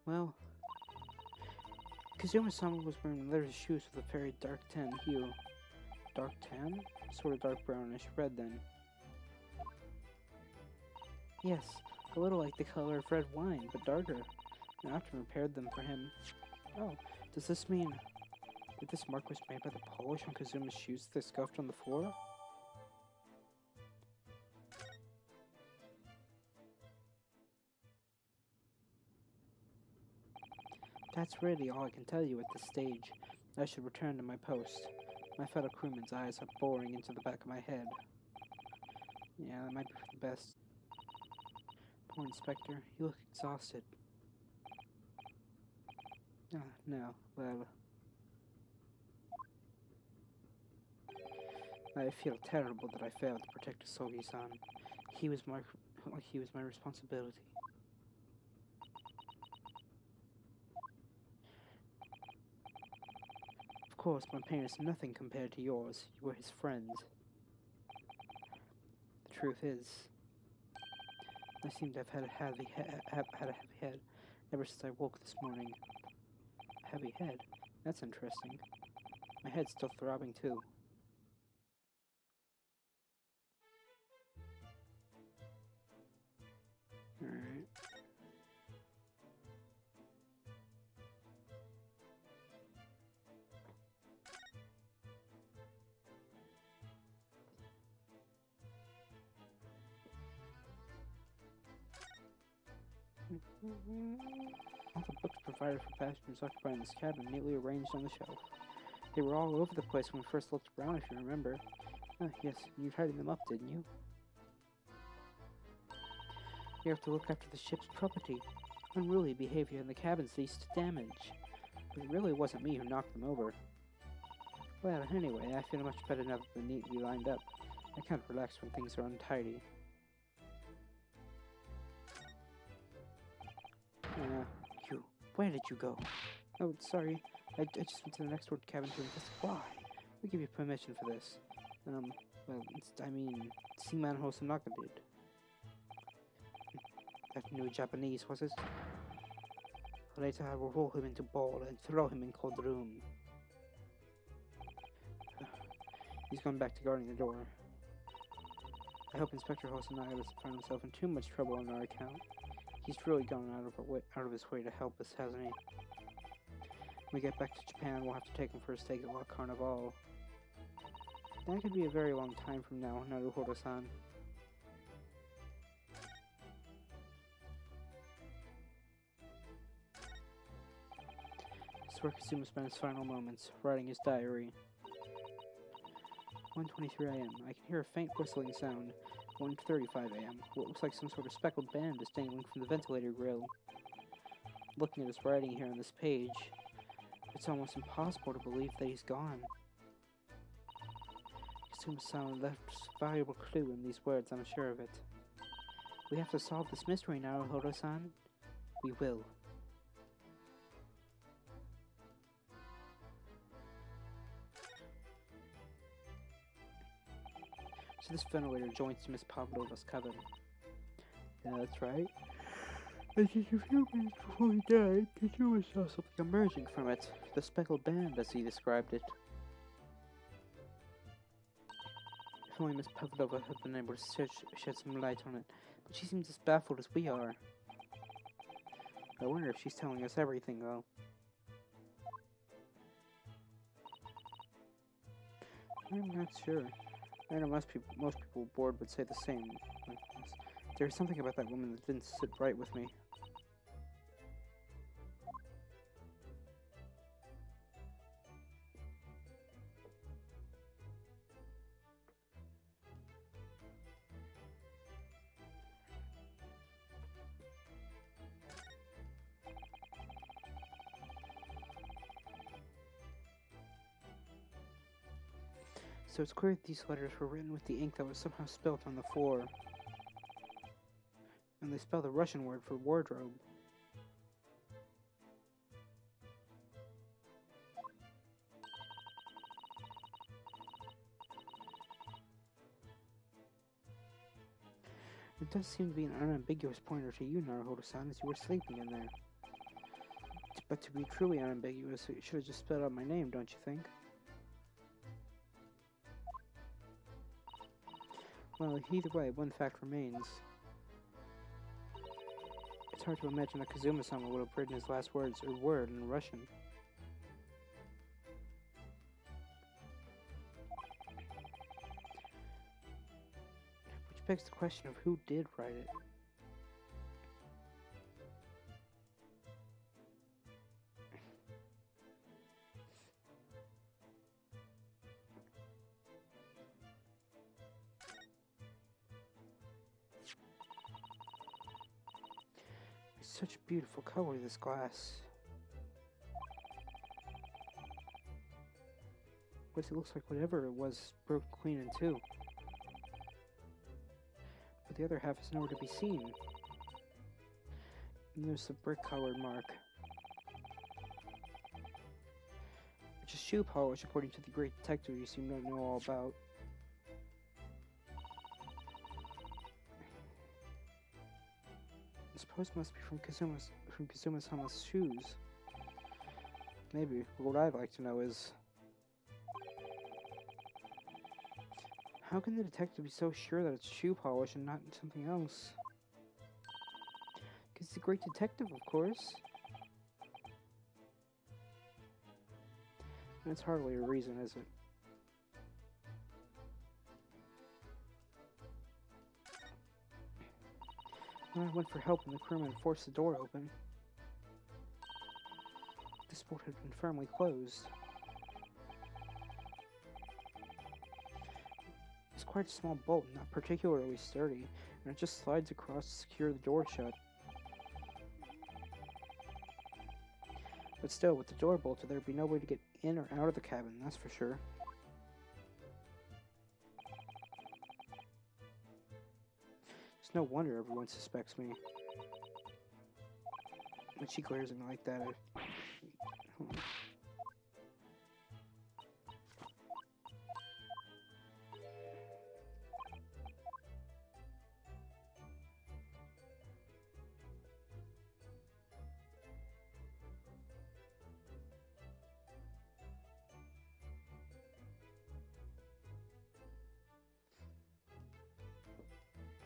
B: Well, Kazuma-sama was wearing leather shoes with a very dark tan hue. Dark tan? Sort of dark brownish red then. Yes, a little like the color of red wine, but darker. I often repaired them for him. Oh, does this mean If this mark was made by the polish on Kazuma's shoes that scuffed on the floor? That's really all I can tell you at this stage. I should return to my post. My fellow crewman's eyes are boring into the back of my head. Yeah, that might be for the best. Poor Inspector, you look exhausted. No, well... I feel terrible that I failed to protect Asogi-san. He was my responsibility. Of course, my pain is nothing compared to yours. You were his friend. The truth is, I seem to have had a heavy head ever since I woke this morning. Heavy head? That's interesting. My head's still throbbing too. Alright. All the books provided for passengers occupying this cabin neatly arranged on the shelf. They were all over the place when we first looked around, if you remember. Yes, you tidied them up, didn't you? You have to look after the ship's property. Unruly behavior in the cabins leads to damage. But it really wasn't me who knocked them over. Well, anyway, I feel much better now that they're neatly lined up. I can't relax when things are untidy. You. Where did you go? Oh, sorry. I just went to the next door cabin to investigate. Why? We give you permission for this. Well, Seaman Hosanaka did. That new Japanese, was it? Later I will roll him into ball and throw him in cold room. He's gone back to guarding the door. I hope Inspector Hosanaka doesn't find himself in too much trouble on our account. He's really gone out of his way to help us, hasn't he? When we get back to Japan, we'll have to take him for a steak at La Carnival. That could be a very long time from now, Naruhodo-san. This is where Kazuma spent his final moments, writing his diary. 1:23 a.m. I can hear a faint whistling sound. 1:35 a.m. What looks like some sort of speckled band is dangling from the ventilator grill. Looking at his writing here on this page, it's almost impossible to believe that he's gone. Kazuma-san left a valuable clue in these words, I'm sure of it. We have to solve this mystery now, Naruhodo-san. We will. So this ventilator joins to Miss Pavlova's cabin. Yeah, that's right. And just a few minutes before he died, Kazuma saw something emerging from it. The speckled band, as he described it. If only Miss Pavlova had been able to shed some light on it, but she seems as baffled as we are. I wonder if she's telling us everything, though. I'm not sure. I know most people aboard would say the same. There's something about that woman that didn't sit right with me. So it's clear that these letters were written with the ink that was somehow spilt on the floor. And they spell the Russian word for wardrobe. It does seem to be an unambiguous pointer to you, Naruhodo-san, as you were sleeping in there. But to be truly unambiguous, it should have just spelled out my name, don't you think? Well, either way, one fact remains. It's hard to imagine that Kazuma-sama would have written his last words or word in Russian. begs the question of who did write it. It's such a beautiful color, this glass. But it looks like whatever it was broke clean in two. But the other half is nowhere to be seen. And there's the brick-colored mark. Which is shoe polish, according to the great detective you seem to know all about. I suppose it must be from Kazuma-sama's shoes. Maybe. But what I'd like to know is, how can the detective be so sure that it's shoe polish and not something else? Because he's a great detective, of course. And it's hardly a reason, is it? When I went for help and the crewman forced the door open, this bolt had been firmly closed. It's quite a small bolt, not particularly sturdy, and it just slides across to secure the door shut. But still, with the door bolted, there'd be no way to get in or out of the cabin, that's for sure. It's no wonder everyone suspects me. When she glares at me like that,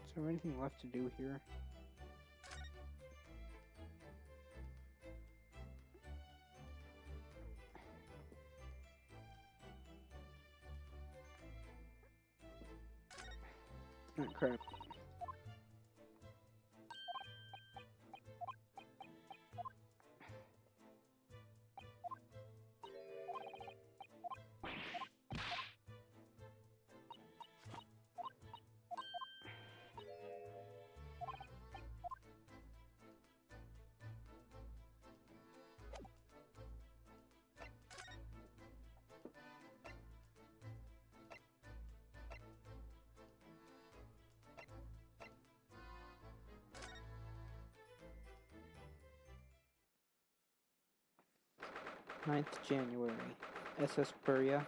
B: Is there anything left to do here? Oh, crap. January 9th, SS Buria,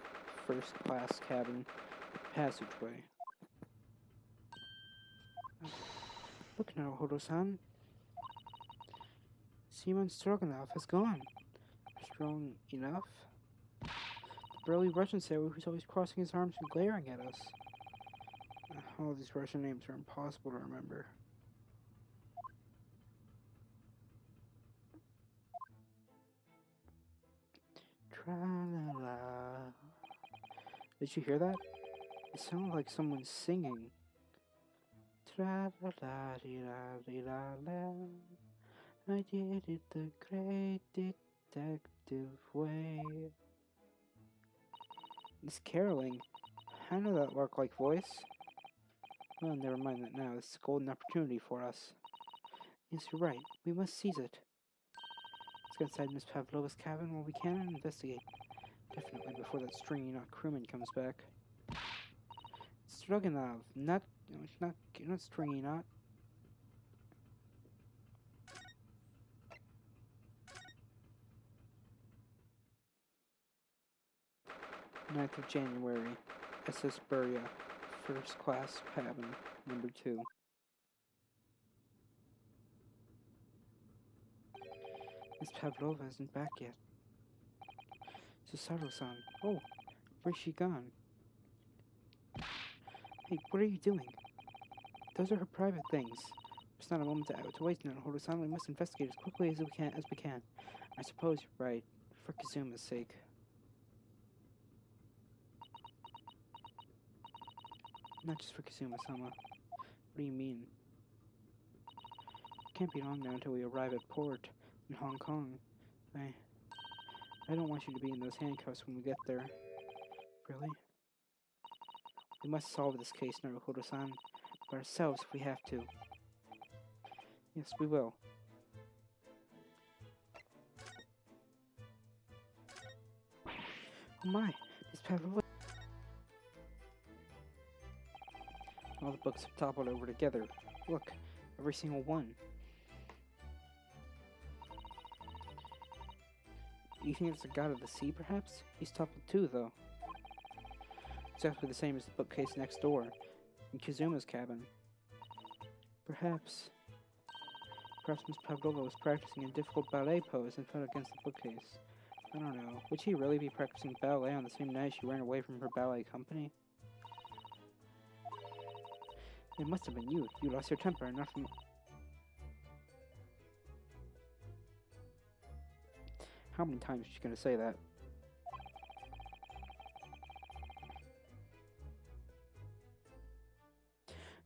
B: first class cabin, passageway. Look now, Hodo-san. Simon Stroganoff has gone. Strong enough? The burly Russian sailor who's always crossing his arms and glaring at us. All these Russian names are impossible to remember. Tra-la-la. Did you hear that? It sounded like someone singing. Tra-la-la-dee-la-dee-la-la. I did it the great detective way. It's caroling. I know that lark-like voice. Well, never mind that now. It's a golden opportunity for us. Yes, you're right. We must seize it. Let's get inside Miss Pavlova's cabin while we can and investigate. Definitely before that stringy knot crewman comes back. Stroganov, not stringy knot. January 9th, SS Buria, first class cabin, number 2. Miss Pavlova isn't back yet. Susato-san. Oh, where's she gone? Hey, what are you doing? Those are her private things. It's not a moment to waste now, Hodo-san. We must investigate as quickly as we can. I suppose you're right, for Kazuma's sake. Not just for Kazuma-sama. do you mean? It can't be long now until we arrive at port in Hong Kong. I don't want you to be in those handcuffs when we get there. Really? We must solve this case, Naruhodo-san, by ourselves if we have to. Yes, we will. Oh my, Miss Pavlova. All the books have toppled over together. Look, every single one. You think it's the god of the sea, perhaps? He's toppled too, though. Exactly the same as the bookcase next door, in Kazuma's cabin. Perhaps Miss Pavlova was practicing a difficult ballet pose and fell against the bookcase. I don't know. Would she really be practicing ballet on the same night she ran away from her ballet company? It must have been you. You lost your temper and not from... How many times is she gonna say that?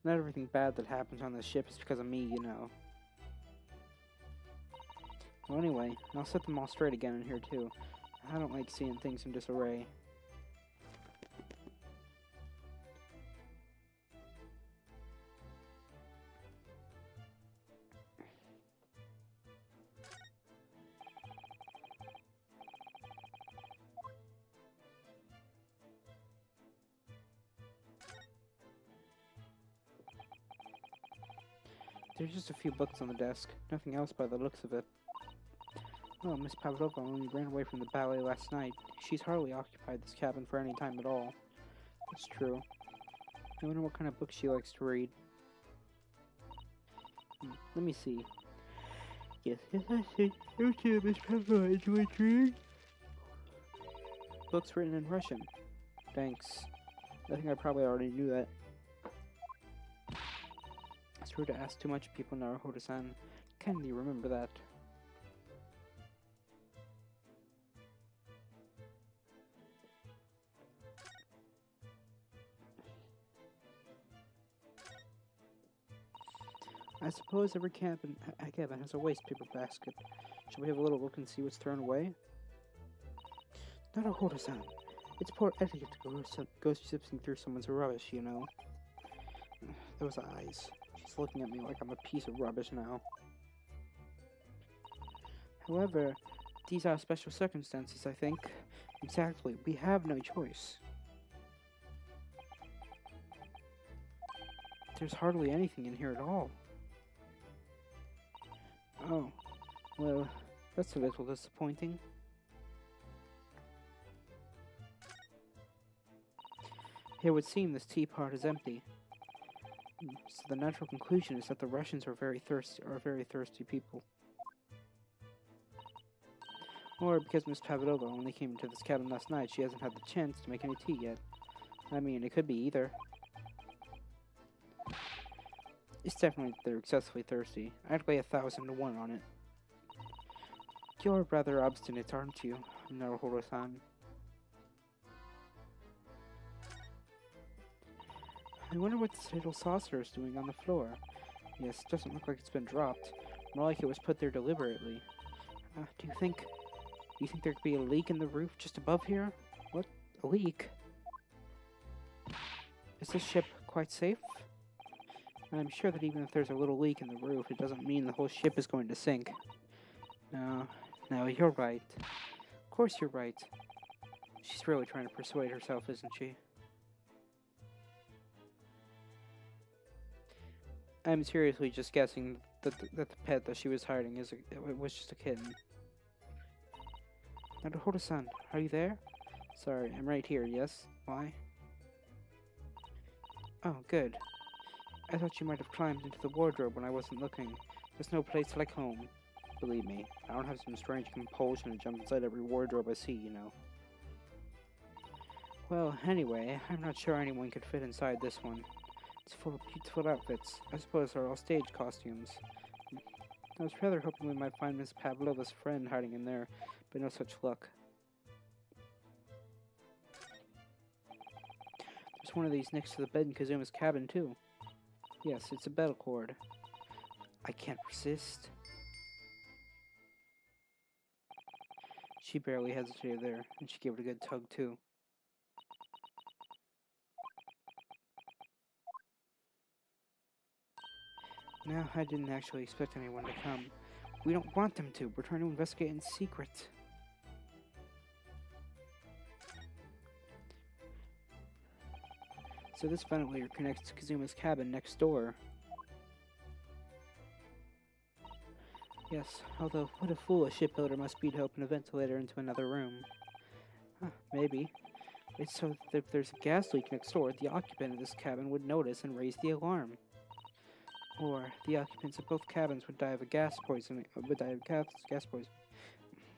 B: Not everything bad that happens on this ship is because of me, you know. Well, anyway, I'll set them all straight again in here, too. I don't like seeing things in disarray. There's just a few books on the desk, nothing else by the looks of it. Well, Miss Pavlova only ran away from the ballet last night. She's hardly occupied this cabin for any time at all. That's true. I wonder what kind of books she likes to read. Let me see. Yes, I see. Okay, Miss Pavlova, enjoy reading. Books written in Russian. Thanks. I think I probably already knew that. It's rude to ask too much of people, Naruhodo-san. Kindly remember that. I suppose every cabin has a waste paper basket. Shall we have a little look and see what's thrown away? Naruhodo-san. It's poor etiquette to go sifting through someone's rubbish, you know. Those eyes. She's looking at me like I'm a piece of rubbish now. However, these are special circumstances, I think. Exactly. We have no choice. There's hardly anything in here at all. Oh, well, that's a little disappointing. It would seem this teapot is empty. So the natural conclusion is that the Russians are very thirsty people. Or because Miss Pavlova only came into this cabin last night, she hasn't had the chance to make any tea yet. I mean, it could be either. It's definitely they're excessively thirsty. I'd weigh 1,000 to 1 on it. You're rather obstinate, aren't you, Naruhodo-san? I wonder what this little saucer is doing on the floor. Yes, it doesn't look like it's been dropped. More like it was put there deliberately. Do you think there could be a leak in the roof just above here? What? A leak? Is this ship quite safe? I'm sure that even if there's a little leak in the roof, it doesn't mean the whole ship is going to sink. No, you're right. Of course you're right. She's really trying to persuade herself, isn't she? I'm seriously just guessing that the pet that she was hiding was just a kitten. Naruhodo-san, are you there? Sorry, I'm right here, yes? Why? Oh, good. I thought you might have climbed into the wardrobe when I wasn't looking. There's no place like home. Believe me, I don't have some strange compulsion to jump inside every wardrobe I see, you know. Well, anyway, I'm not sure anyone could fit inside this one. It's full of beautiful outfits. I suppose they're all stage costumes. I was rather hoping we might find Miss Pavlova's friend hiding in there, but no such luck. There's one of these next to the bed in Kazuma's cabin, too. Yes, it's a bell cord. I can't resist. She barely hesitated there, and she gave it a good tug, too. No, I didn't actually expect anyone to come. We don't want them to. We're trying to investigate in secret. So this ventilator connects to Kazuma's cabin next door. Yes, although what a fool a shipbuilder must be to open a ventilator into another room. Huh, maybe. It's so that if there's a gas leak next door, the occupant of this cabin would notice and raise the alarm. Or the occupants of both cabins would die of gas poisoning.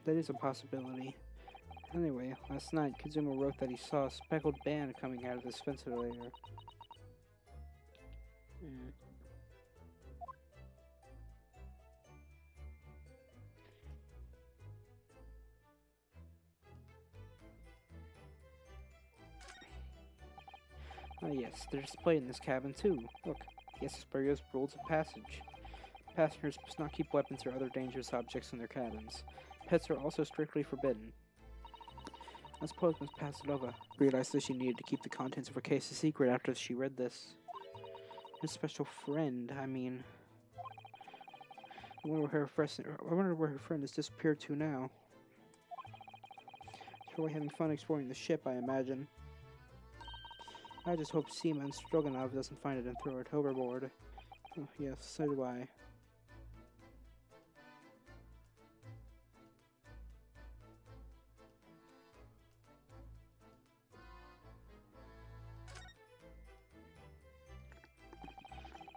B: That is a possibility. Anyway, last night Kazuma wrote that he saw a speckled band coming out of this ventilator. Ah yes, they're displayed in this cabin too. Look, the Esperio's rules of passage. Passengers must not keep weapons or other dangerous objects in their cabins. Pets are also strictly forbidden. I suppose Miss Pasadova realized that she needed to keep the contents of her case a secret after she read this. His special friend, I mean... I wonder where her friend has disappeared to now. She's probably having fun exploring the ship, I imagine. I just hope Seaman Stroganov doesn't find it and throw it overboard. Oh, yes, so do I.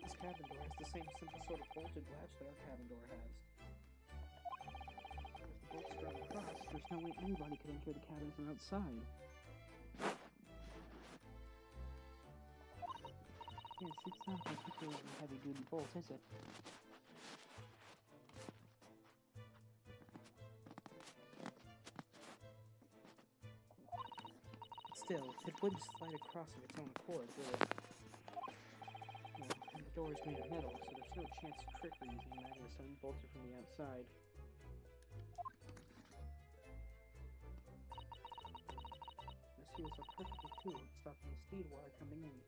B: This cabin door has the same simple sort of bolted latch that our cabin door has. If the bolts are across, there's no way anybody could enter the cabin from outside. Yes, it's not a particularly heavy-duty bolt, is it? Still, it wouldn't slide across of its own accord, would it? No, and the door is made of metal, so there's no chance of trickery using that as something bolted from the outside. The seals are perfectly too, stopping the speed water coming in.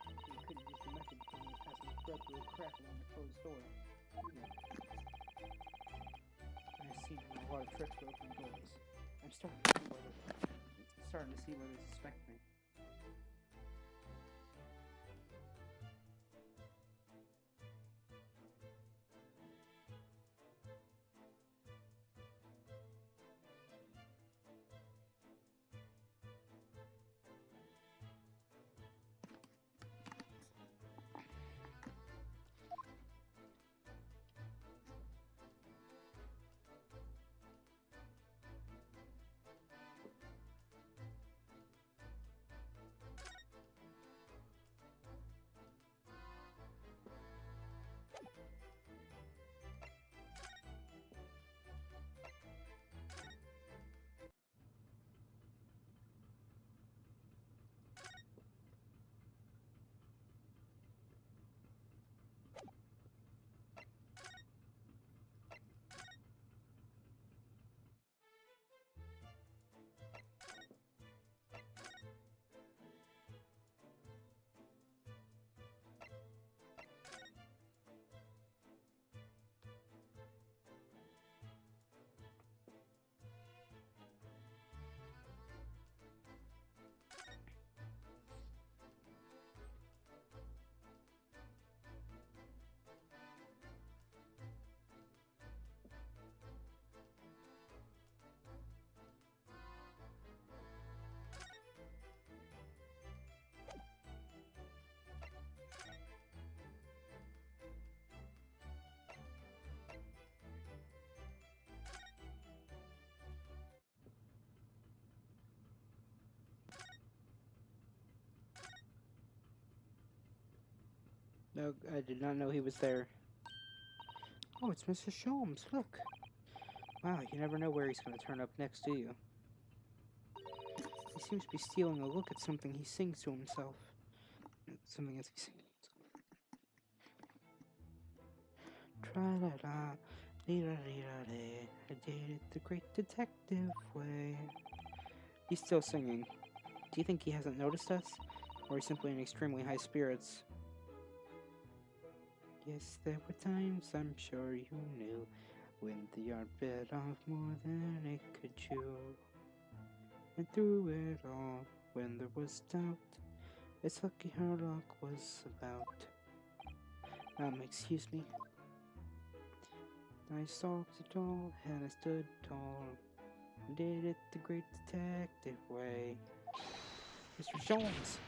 B: You couldn't use the method for me passing thread through a crack along the closed door. I've seen a lot of tricks for opening doors. I'm starting to see where they suspect me. No, I did not know he was there. Oh, it's Mr. Sholmes, look. Wow, you never know where he's going to turn up next, do you? He seems to be stealing a look at something he sings to himself. Something as he sings. Tra-la-la, dee-da-dee-da-dee, I did it the great detective way. He's still singing. Do you think he hasn't noticed us? Or he's simply in extremely high spirits? Yes, there were times, I'm sure you knew, when the yard bit off more than it could chew. And through it all, when there was doubt, it's lucky her luck was about. Excuse me. I stalked it all, and I stood tall, and did it the great detective way. Mr. Jones!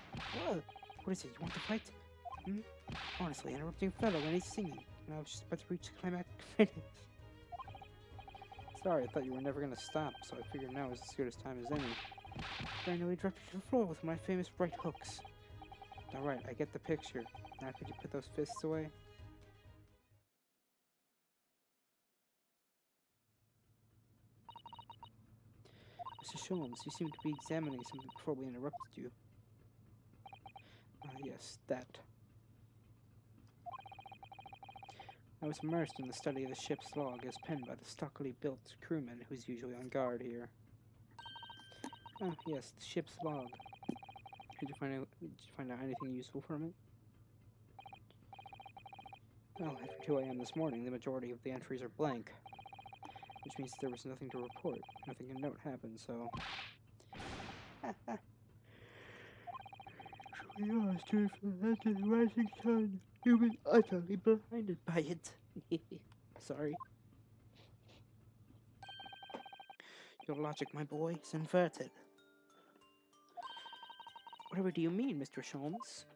B: What is it, you want to fight? Honestly, interrupting a fellow when he's singing, and I was just about to reach the climax. Sorry, I thought you were never gonna stop, so I figured now is as good as time as any. But I nearly dropped you to the floor with my famous right hooks. Alright, I get the picture. Now could you put those fists away? Mr. Sholmes, you seem to be examining something before we interrupted you. Yes, that. I was immersed in the study of the ship's log as penned by the stockily built crewman who's usually on guard here. Yes, the ship's log. Did you find out anything useful from it? Well, after 2 a.m. this morning, the majority of the entries are blank, which means there was nothing to report. Nothing of note happened, so... Truly yours, to the rising sun. You've been utterly blinded by it. Sorry. Your logic, my boy, is inverted. Whatever do you mean, Mr. Sholmes?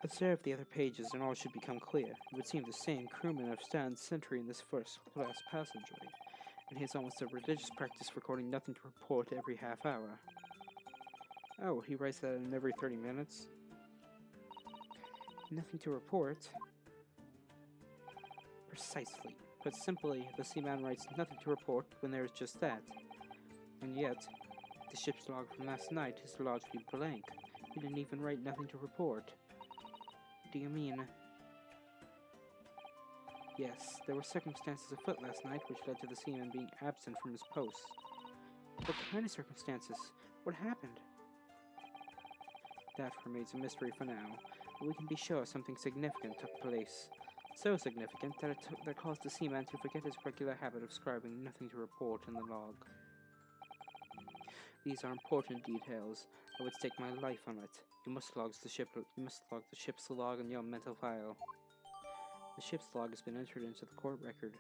B: Observe the other pages and all should become clear. It would seem the same crewman have stand sentry in this first-class passageway, and he has almost a religious practice recording nothing to report every half hour. Oh, he writes that in every 30 minutes? Nothing to report? Precisely. But simply, the seaman writes nothing to report when there is just that. And yet, the ship's log from last night is largely blank. He didn't even write nothing to report. Do you mean... Yes, there were circumstances afoot last night which led to the seaman being absent from his post. What kind of circumstances? What happened? That remains a mystery for now, but we can be sure something significant took place. So significant that that caused the seaman to forget his regular habit of scribing nothing to report in the log. These are important details. I would stake my life on it. You must log the ship's log in your mental file. The ship's log has been entered into the court record.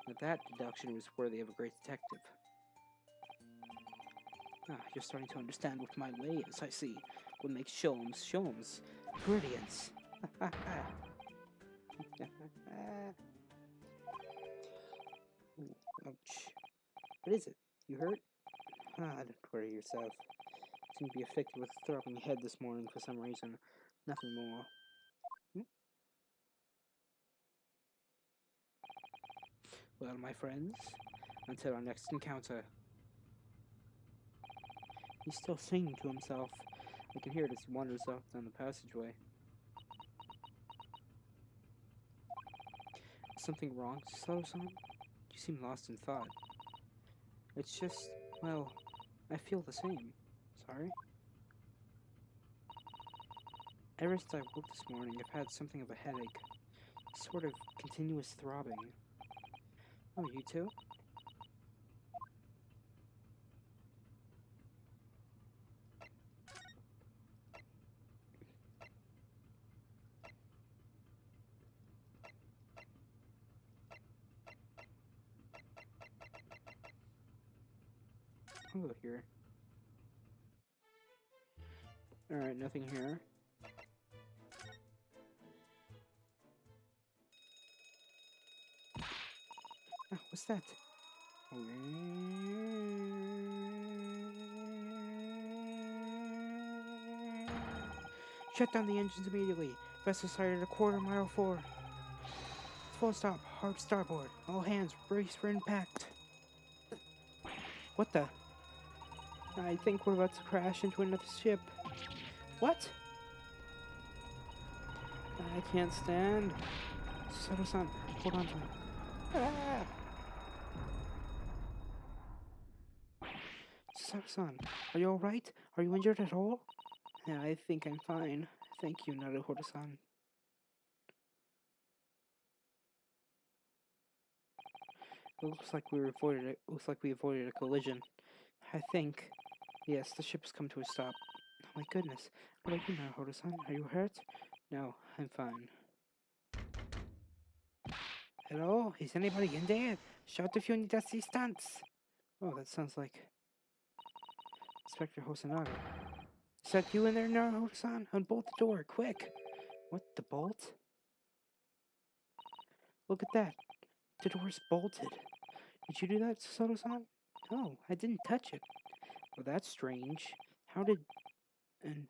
B: Now that deduction was worthy of a great detective. You're starting to understand what my way is, I see. What makes Sholmes. Brilliance. Ooh, ouch. What is it? You hurt? Don't worry yourself. You seem to be afflicted with a throbbing head this morning for some reason. Nothing more. Well, my friends, until our next encounter. He's still singing to himself. I can hear it as he wanders off down the passageway. Is something wrong, Sato-san? You seem lost in thought. It's just, well, I feel the same. Sorry? Ever since I woke this morning, I've had something of a headache. Sort of continuous throbbing. Oh, you too? I'll go here. Alright, nothing here. What's that? Shut down the engines immediately. Vessel sighted a quarter-mile forward. Full stop. Hard starboard. All hands, brace for impact. What the? I think we're about to crash into another ship. What? I can't stand. Sato-san, hold on to me. Ah! Sato-san, are you alright? Are you injured at all? Yeah, I think I'm fine. Thank you, Naruhodo-san. Looks like we avoided a collision. I think. Yes, the ship has come to a stop. Oh my goodness. What about you, Naruhodo-san? Are you hurt? No, I'm fine. Hello? Is anybody in there? Shout if you need assistance. Oh, that sounds like Inspector Hosonaga. Is that you in there, Naruhodo-san? Unbolt the door, quick! What, the bolt? Look at that. The door's bolted. Did you do that, Sato-san? No, I didn't touch it. Well, that's strange. How did... And...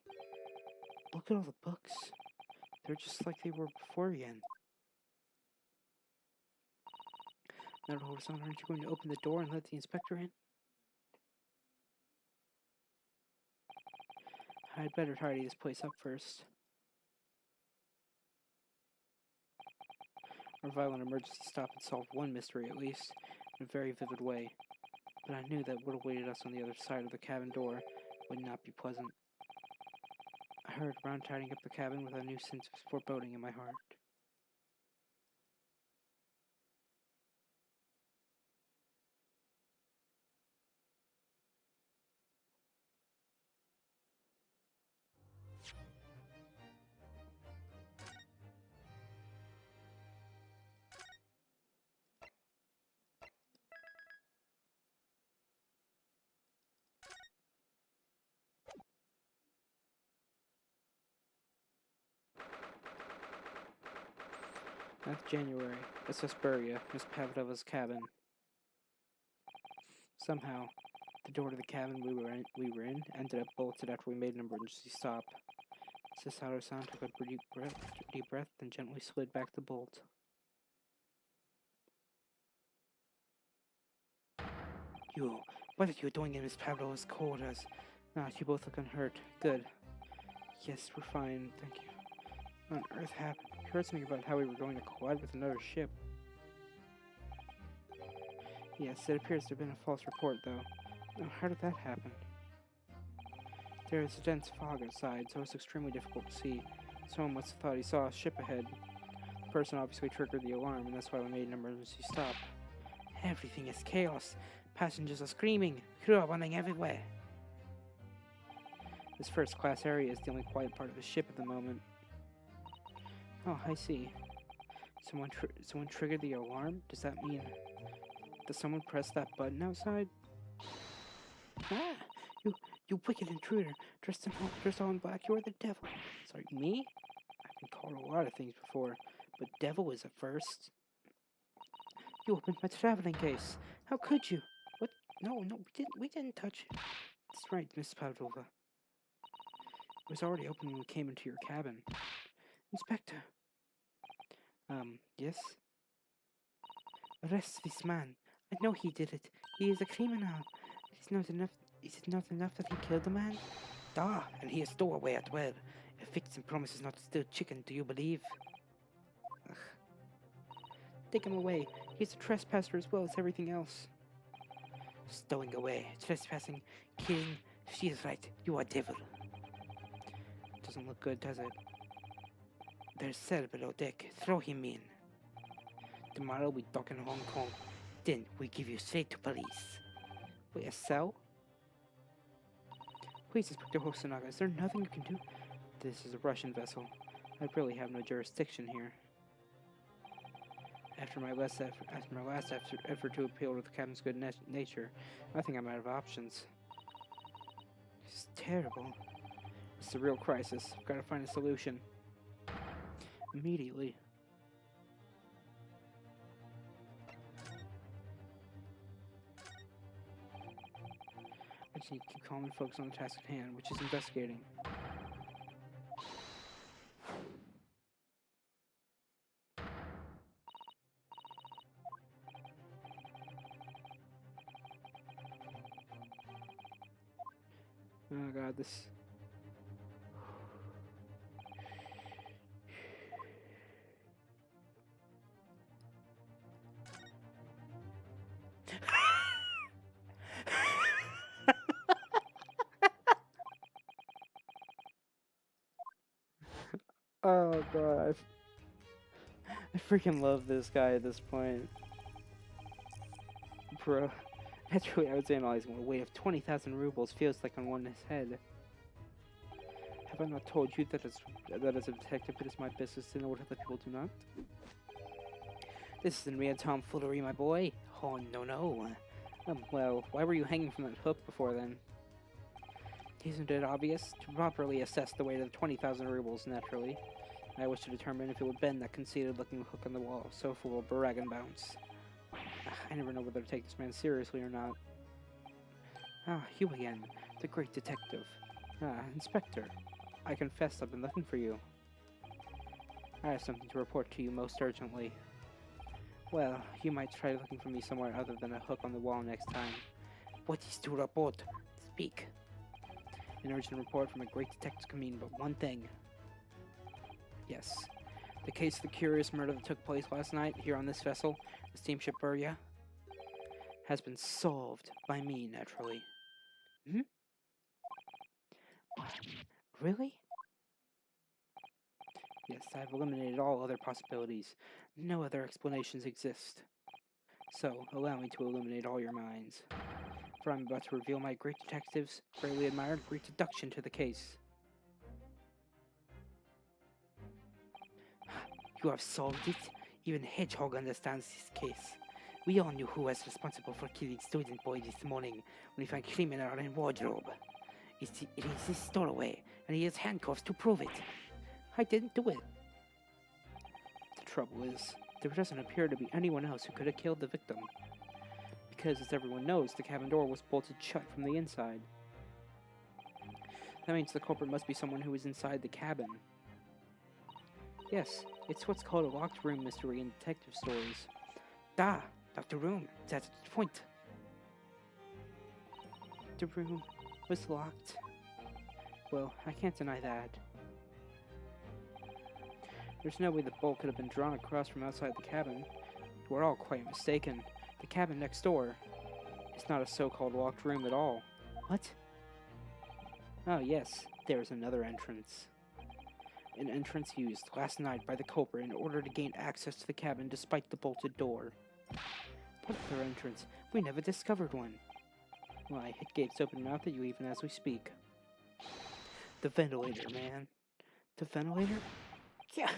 B: Look at all the books. They're just like they were before again. Naruhodo-san, aren't you going to open the door and let the inspector in? I'd better tidy this place up first. Our violent emergency stop had solved one mystery, at least, in a very vivid way. But I knew that what awaited us on the other side of the cabin door would not be pleasant. I hurried around tidying up the cabin with a new sense of foreboding in my heart. That's January. It's Vesperia, Miss Pavidova's cabin. Somehow, the door to the cabin we were in ended up bolted after we made an emergency stop. Sato-san took a deep breath, then gently slid back the bolt. You, what are you doing in Miss Pavidova's quarters? Ah, you both look unhurt. Good. Yes, we're fine, thank you. What on earth happened? You heard something about how we were going to collide with another ship. Yes, it appears to have been a false report, though. Oh, how did that happen? There is a dense fog outside, so it's extremely difficult to see. Someone must have thought he saw a ship ahead. The person obviously triggered the alarm, and that's why we made an emergency stop. Everything is chaos. Passengers are screaming. Crew are running everywhere. This first-class area is the only quiet part of the ship at the moment. Oh, I see. Someone triggered the alarm? Does that mean... Does someone press that button outside? Ah! You wicked intruder! Dressed all in black, you're the devil! Sorry, me? I've been called a lot of things before, but devil is a first. You opened my traveling case! How could you? What? No, we didn't touch it. That's right, Miss Pavlova. It was already open when we came into your cabin. Inspector. Yes? Arrest this man. I know he did it. He is a criminal. Is it not enough that he killed the man? And he is stowaway as well. A victim promises not to steal chicken, do you believe? Ugh. Take him away. He's a trespasser as well as everything else. Stowing away, trespassing, killing. She is right. You are devil. Doesn't look good, does it? There's cell below deck. Throw him in. Tomorrow we dock in Hong Kong. Then we give you straight to police. Wait, a cell? Please, Inspector Hosonaga, is there nothing you can do? This is a Russian vessel. I really have no jurisdiction here. After my last effort to appeal to the captain's good nature, I think I'm out of options. This is terrible. It's a real crisis. I've got to find a solution. Immediately. I just need to keep calm and focus on the task at hand, which is investigating. god, this... Oh god, I freaking love this guy at this point. Bro, naturally I was analyzing what a weight of 20,000 rubles feels like on one's head. Have I not told you that as a detective it is my business to know what other people do not? This isn't mere tomfoolery, my boy. Oh, no. Well, why were you hanging from that hook before then? Isn't it obvious? To properly assess the weight of 20,000 rubles, naturally, I wish to determine if it would bend that conceited-looking hook on the wall, so full of brag and bounce. I never know whether to take this man seriously or not. Ah, you again, the great detective. Ah, Inspector. I confess I've been looking for you. I have something to report to you most urgently. Well, you might try looking for me somewhere other than a hook on the wall next time. What is to report? Speak. An urgent report from a great detective can mean but one thing. Yes. The case of the curious murder that took place last night here on this vessel, the steamship Burya, has been solved by me, naturally. Hmm? What? Really? Yes, I've eliminated all other possibilities. No other explanations exist. So, allow me to illuminate all your minds. For I'm about to reveal my great detective's greatly admired great deduction to the case. You have solved it? Even Hedgehog understands this case. We all knew who was responsible for killing student boy this morning when we found criminal in wardrobe. It is his stowaway, and he has handcuffs to prove it. I didn't do it. The trouble is, there doesn't appear to be anyone else who could have killed the victim. Because, as everyone knows, the cabin door was bolted shut from the inside. That means the culprit must be someone who was inside the cabin. Yes, it's what's called a locked room mystery in detective stories. Da! Dr. Room, that's the point. The room was locked. Well, I can't deny that. There's no way the bolt could have been drawn across from outside the cabin. You are all quite mistaken. The cabin next door is not a so-called locked room at all. What? Oh yes, there's another entrance. An entrance used last night by the culprit in order to gain access to the cabin despite the bolted door. What other entrance? We never discovered one. Why, it gapes open mouth at you even as we speak. The ventilator, man. The ventilator? Yeah.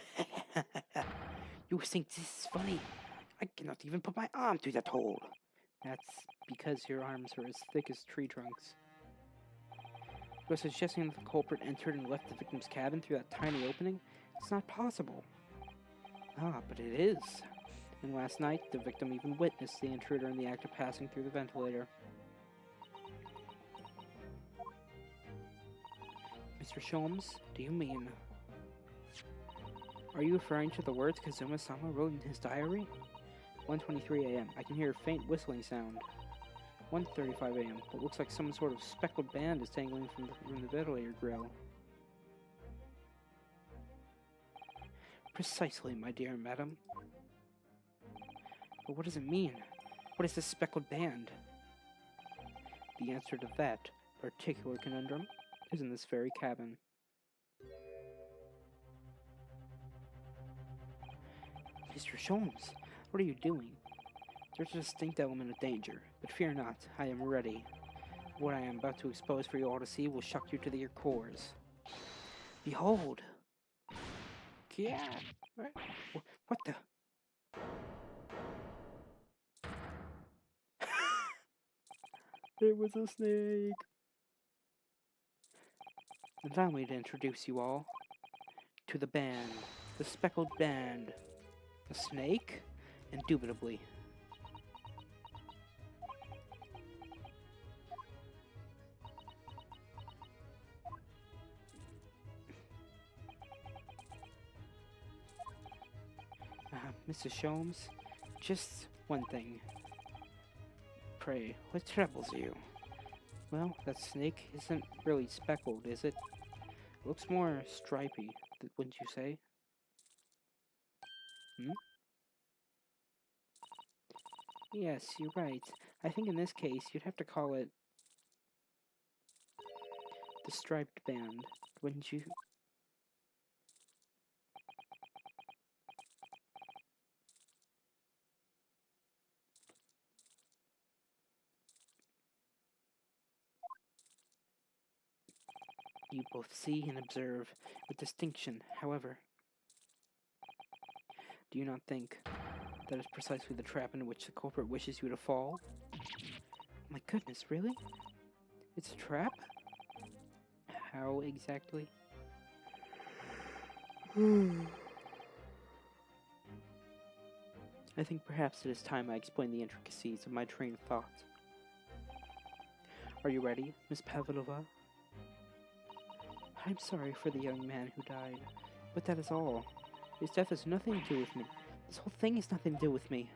B: You think this is funny? I cannot even put my arm through that hole. That's because your arms are as thick as tree trunks. You are suggesting that the culprit entered and left the victim's cabin through that tiny opening? It's not possible. Ah, but it is. And last night, the victim even witnessed the intruder in the act of passing through the ventilator. Mr. Sholmes, do you mean... Are you referring to the words Kazuma-sama wrote in his diary? 1:23 a.m. I can hear a faint whistling sound. 1:35 a.m. What looks like some sort of speckled band is dangling from the ventilator grill. Precisely, my dear madam. But what does it mean? What is this speckled band? The answer to that particular conundrum is in this very cabin. Mr. Sholmes, what are you doing? There's a distinct element of danger, but fear not, I am ready. What I am about to expose for you all to see will shock you to your cores. Behold! Yeah! What the? It was a snake! Allow me to introduce you all to the band, the speckled band. A snake? Indubitably. Mrs. Sholmes, just one thing. Pray, what troubles you? Well, that snake isn't really speckled, is it? Looks more stripy, wouldn't you say? Hmm? Yes, you're right. I think in this case, you'd have to call it the striped band, wouldn't you? You both see and observe with distinction, however. Do you not think that is precisely the trap in which the culprit wishes you to fall? My goodness, really? It's a trap? How exactly? I think perhaps it is time I explain the intricacies of my train of thought. Are you ready, Miss Pavlova? I'm sorry for the young man who died, but that is all. His death has nothing to do with me. This whole thing has nothing to do with me.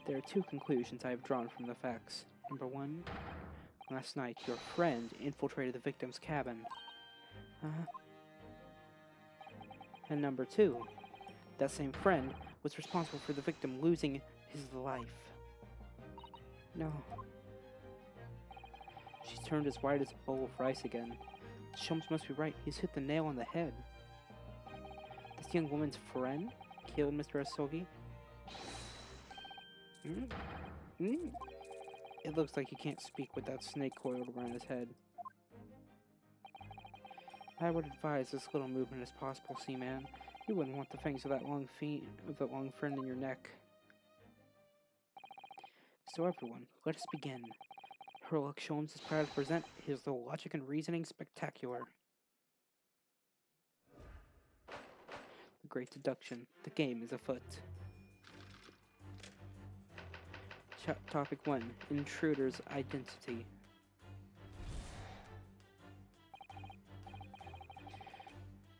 B: There are two conclusions I have drawn from the facts. Number one, last night your friend infiltrated the victim's cabin. And number two, that same friend was responsible for the victim losing his life. No. She's turned as white as a bowl of rice again. Shums must be right. He's hit the nail on the head. This young woman's friend killed Mr. Asogi? It looks like he can't speak with that snake coiled around his head. I would advise as little movement as possible, Seaman. You wouldn't want the fangs of that long friend in your neck. So everyone, let us begin. Sherlock Holmes is proud to present his logic and reasoning spectacular. The Great Deduction. The game is afoot. Topic 1. Intruder's identity.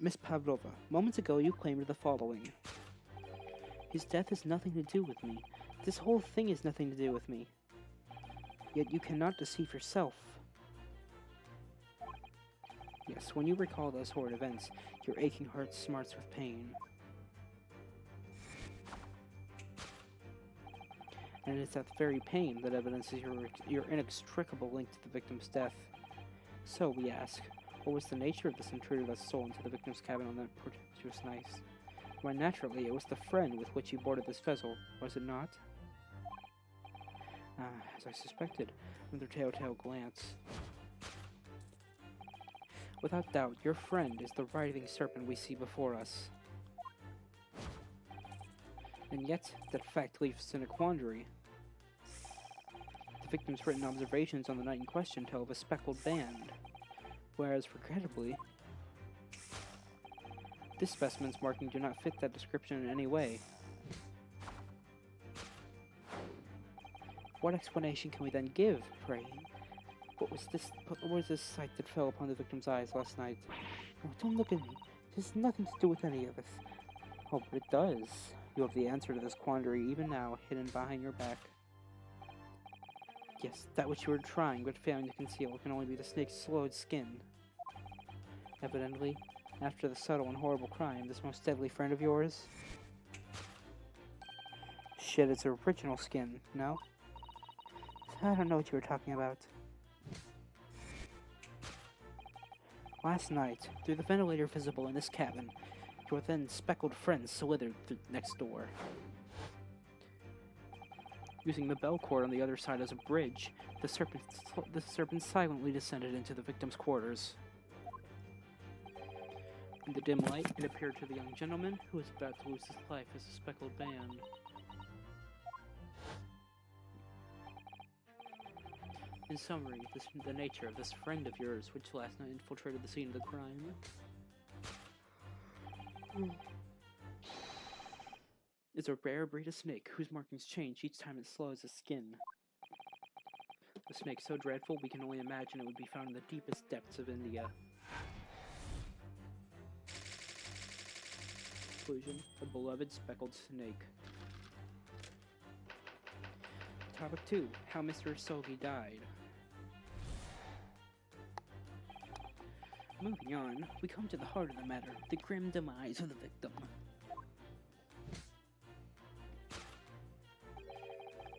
B: Miss Pavlova, moments ago you claimed the following. His death has nothing to do with me. This whole thing has nothing to do with me. Yet you cannot deceive yourself. Yes, when you recall those horrid events, your aching heart smarts with pain. And it's that very pain that evidences your inextricable link to the victim's death. So, we ask, what was the nature of this intruder that stole into the victim's cabin on that portentous night? Why, naturally, it was the friend with which you boarded this vessel, was it not? As I suspected, with their telltale glance. Without doubt, your friend is the writhing serpent we see before us. And yet, that fact leaves us in a quandary. The victim's written observations on the night in question tell of a speckled band, whereas, regrettably, this specimen's markings do not fit that description in any way. What explanation can we then give, pray? What was this sight that fell upon the victim's eyes last night? Oh, don't look at me. This has nothing to do with any of this. Oh, but it does. You have the answer to this quandary even now, hidden behind your back. Yes, that which you were trying but failing to conceal can only be the snake's slowed skin. Evidently, after the subtle and horrible crime, this most deadly friend of yours shed its original skin, no? I don't know what you were talking about. Last night, through the ventilator visible in this cabin, your then speckled friend slithered next door. Using the bell cord on the other side as a bridge, the serpent silently descended into the victim's quarters. In the dim light, it appeared to the young gentleman who was about to lose his life as a speckled band. In summary, the nature of this friend of yours which last night infiltrated the scene of the crime is a rare breed of snake whose markings change each time it slows its skin. A snake so dreadful we can only imagine it would be found in the deepest depths of India. Conclusion: a beloved speckled snake. Topic 2. How Mr. Sogi died. Moving on, we come to the heart of the matter, the grim demise of the victim.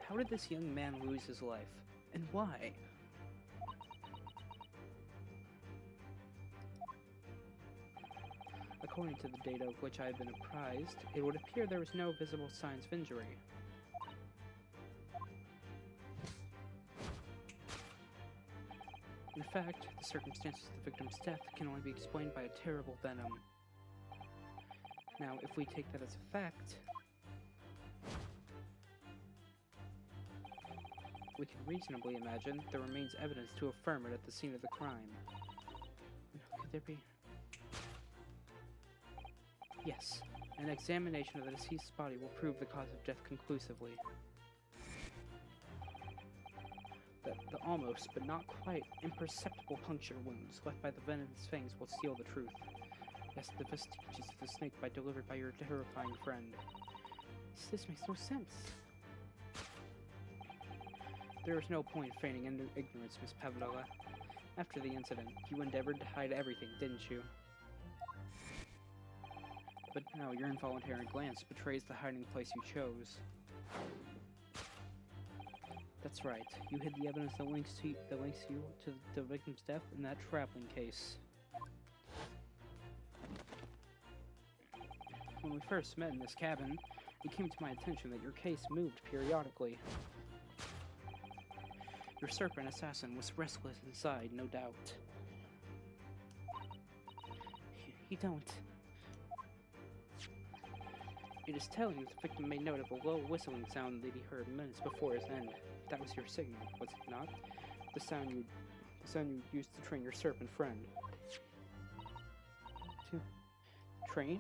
B: How did this young man lose his life, and why? According to the data of which I have been apprised, it would appear there was no visible signs of injury. In fact, the circumstances of the victim's death can only be explained by a terrible venom. Now, if we take that as a fact, we can reasonably imagine there remains evidence to affirm it at the scene of the crime. Could there be... Yes, an examination of the deceased's body will prove the cause of death conclusively. The almost, but not quite, imperceptible puncture wounds left by the venomous fangs will seal the truth. Yes, the vestiges of the snake bite delivered by your terrifying friend. This makes no sense. There is no point feigning ignorance, Miss Pavlova. After the incident, you endeavored to hide everything, didn't you? But now your involuntary glance betrays the hiding place you chose. That's right. You hid the evidence that links you to the victim's death in that traveling case. When we first met in this cabin, it came to my attention that your case moved periodically. Your serpent assassin was restless inside, no doubt. You don't. It is telling that the victim made note of a low whistling sound that he heard minutes before his end. That was your signal, was it not? The sound you used to train your serpent friend. To train?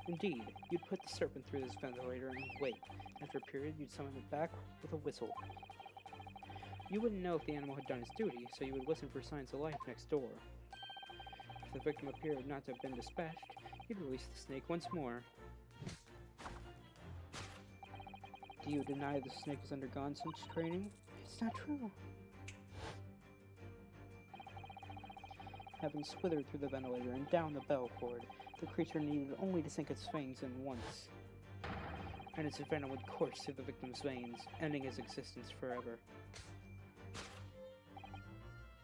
B: Indeed, you'd put the serpent through this ventilator and wait. After a period, you'd summon it back with a whistle. You wouldn't know if the animal had done its duty, so you would listen for signs of life next door. If the victim appeared not to have been dispatched, you'd release the snake once more. Do you deny the snake has undergone such training? It's not true. Having slithered through the ventilator and down the bell cord, the creature needed only to sink its fangs in once, and its venom would course through the victim's veins, ending his existence forever.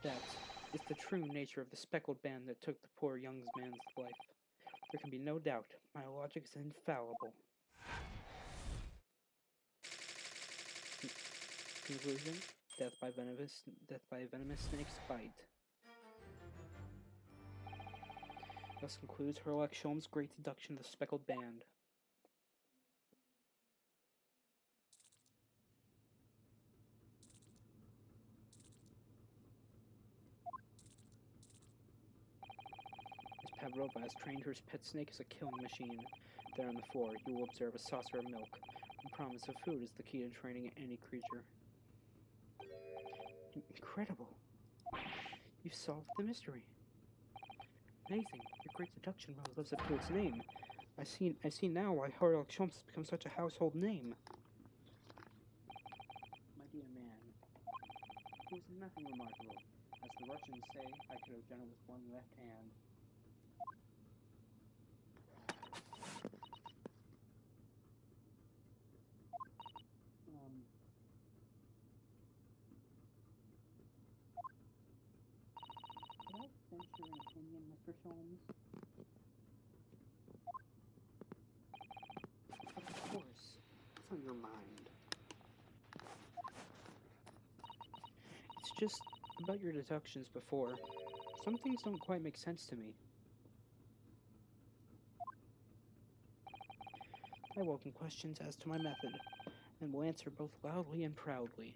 B: That is the true nature of the speckled band that took the poor young man's life. There can be no doubt. My logic is infallible. Conclusion: death by a venomous snake's bite. Thus concludes Herlock Sholmes' great deduction of the speckled band. Miss Pavlova has trained her pet snake as a killing machine. There on the floor, you will observe a saucer of milk. The promise of food is the key to training any creature. Incredible! You've solved the mystery. Amazing! Your great deduction really lives up to its name. I see now why Herlock Sholmes has become such a household name. My dear man, it was nothing remarkable. As the Russians say, I could have done it with one left hand. Could I venture an opinion, Mr. Sholmes? Of course. What's on your mind? It's just about your deductions before. Some things don't quite make sense to me. I welcome questions as to my method, and will answer both loudly and proudly.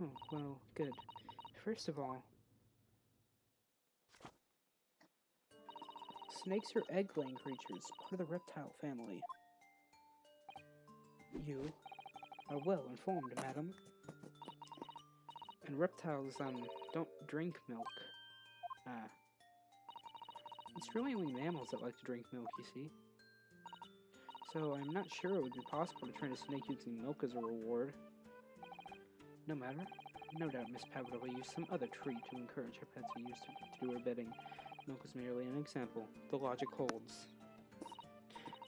B: Oh, well, good. First of all, snakes are egg-laying creatures, part of the reptile family. You are well informed, madam. And reptiles, don't drink milk. It's really only mammals that like to drink milk, you see. So I'm not sure it would be possible to train a snake using milk as a reward. No matter. No doubt Miss Pavlova used some other treat to encourage her pets to use to do her bidding. Milk is merely an example. The logic holds.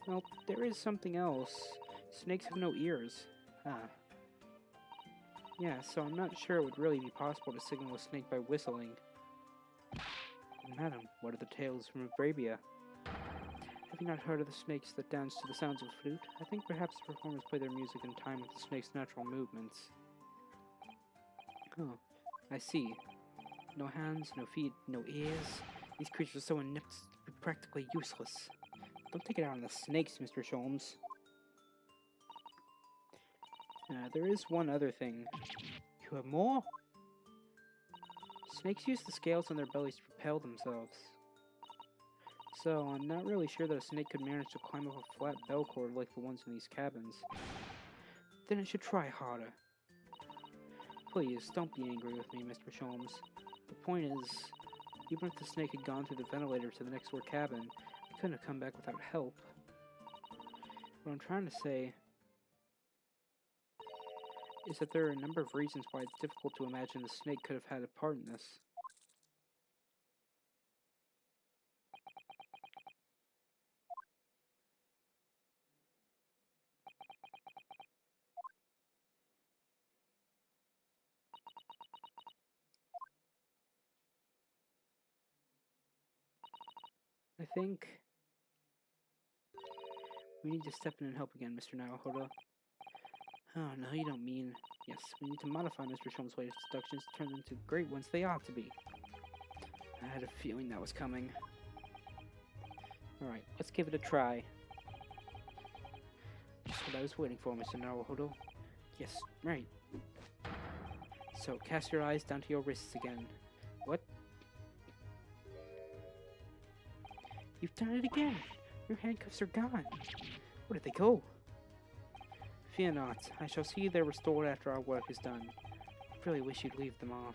B: Well, there is something else. Snakes have no ears. Ah. Yeah, so I'm not sure it would really be possible to signal a snake by whistling. Madam, what are the tales from Arabia? Have you not heard of the snakes that dance to the sounds of a flute? I think perhaps the performers play their music in time with the snake's natural movements. Oh, I see. No hands, no feet, no ears. These creatures are so inept as to be practically useless. Don't take it out on the snakes, Mr. Sholmes. There is one other thing. You have more? Snakes use the scales on their bellies to propel themselves. So, I'm not really sure that a snake could manage to climb up a flat bell cord like the ones in these cabins. Then it should try harder. Please, don't be angry with me, Mr. Sholmes. The point is, even if the snake had gone through the ventilator to the next door cabin, it couldn't have come back without help. What I'm trying to say is that there are a number of reasons why it's difficult to imagine the snake could have had a part in this. I think we need to step in and help again, Mr. Naruhodo. Oh, no, you don't mean... Yes, we need to modify Mr. Sholmes' latest deductions to turn them into great ones they ought to be. I had a feeling that was coming. Alright, let's give it a try. Just what I was waiting for, Mr. Naruhodo. Yes, right. So, cast your eyes down to your wrists again. What? You've done it again! Your handcuffs are gone! Where did they go? Fear not, I shall see they're restored after our work is done. I really wish you'd leave them off.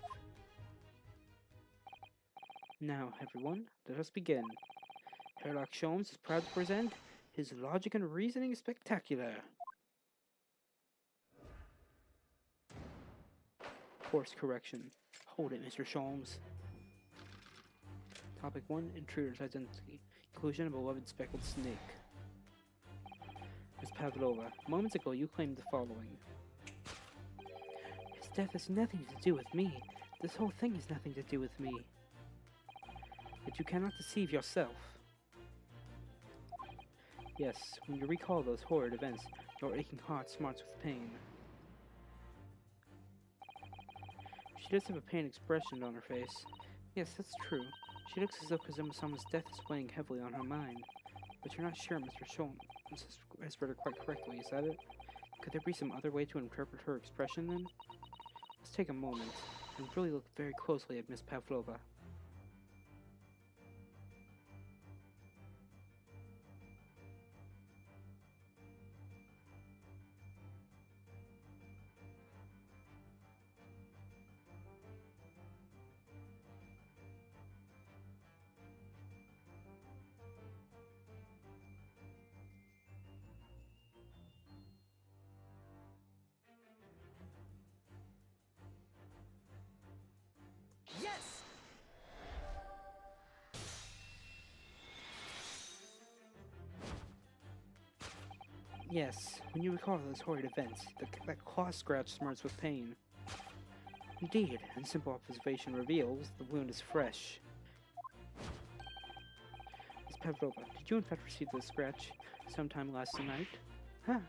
B: Now, everyone, let us begin. Sherlock Sholmes is proud to present his Logic and Reasoning Spectacular. Course correction. Hold it, Mr. Sholmes. Topic 1, Intruder's Identity. Inclusion of beloved speckled snake. Ms. Pavlova, moments ago you claimed the following. His death has nothing to do with me. This whole thing has nothing to do with me. But you cannot deceive yourself. Yes, when you recall those horrid events, your aching heart smarts with pain. She does have a pained expression on her face. Yes, that's true. She looks as though Kazuma-sama's death is weighing heavily on her mind. But you're not sure Mr. Sholmes has read her quite correctly, is that it? Could there be some other way to interpret her expression then? Let's take a moment and really look very closely at Miss Pavlova.
D: Yes!
B: Yes, when you recall those horrid events, that claw scratch smarts with pain. Indeed, and simple observation reveals the wound is fresh. Miss Pavlova, did you in fact receive this scratch sometime last night? Huh.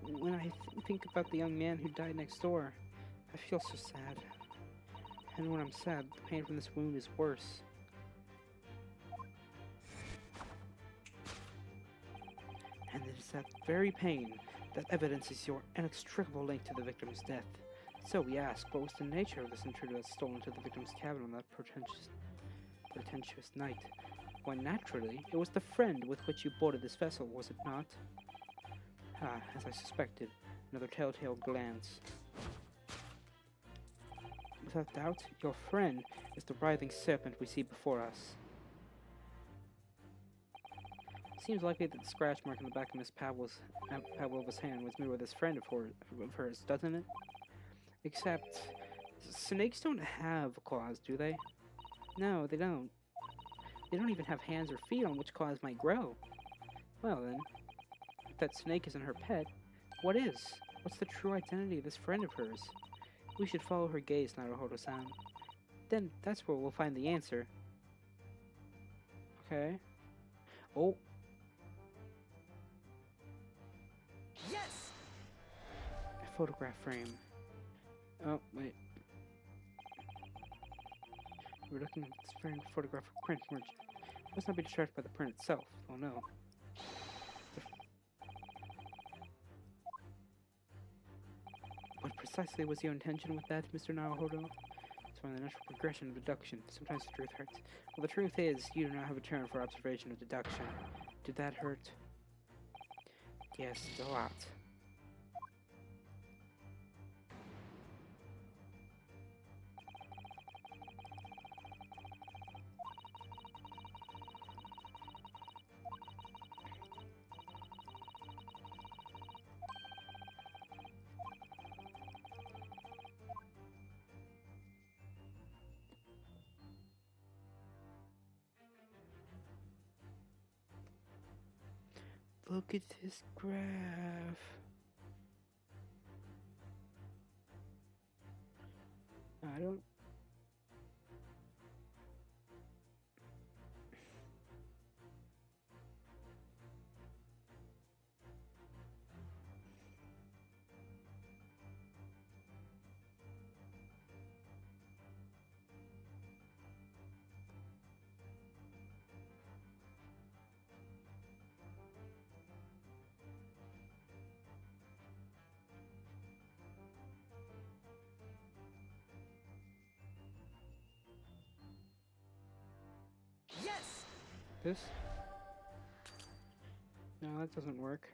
B: When I think about the young man who died next door, I feel so sad. And when I'm sad, the pain from this wound is worse. And it is that very pain that evidences your inextricable link to the victim's death. So we ask, what was the nature of this intruder that stole into the victim's cabin on that portentous night? Why, naturally, it was the friend with which you boarded this vessel, was it not? Ah, as I suspected, another telltale glance. Without doubt, your friend is the writhing serpent we see before us. Seems likely that the scratch mark on the back of Miss Pavlova's hand was made with this friend of hers, doesn't it? Except, snakes don't have claws, do they? No, they don't. They don't even have hands or feet on which claws might grow. Well then, if that snake isn't her pet, what is? What's the true identity of this friend of hers? We should follow her gaze, Naruhodo-san. Then that's where we'll find the answer. Okay. Oh.
D: Yes!
B: A photograph frame. Oh, wait. We're looking at this frame photographic print. Let's not be distracted by the print itself. Oh no. What precisely was your intention with that, Mr. Naruhodo? It's one of the natural progression of deduction. Sometimes the truth hurts. Well, the truth is, you do not have a turn for observation of deduction. Did that hurt? Yes, a lot. Look at this graph. I don't...
D: Yes!
B: This? No, that doesn't work.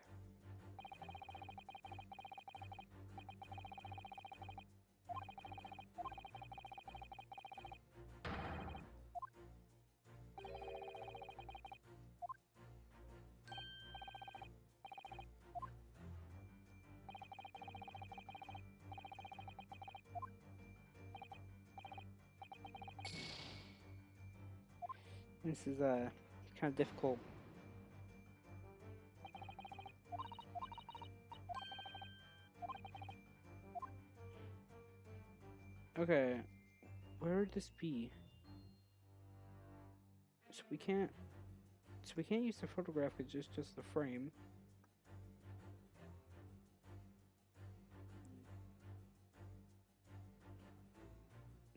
B: This is kind of difficult. Okay, where would this be? So we can't use the photograph. It's just the frame.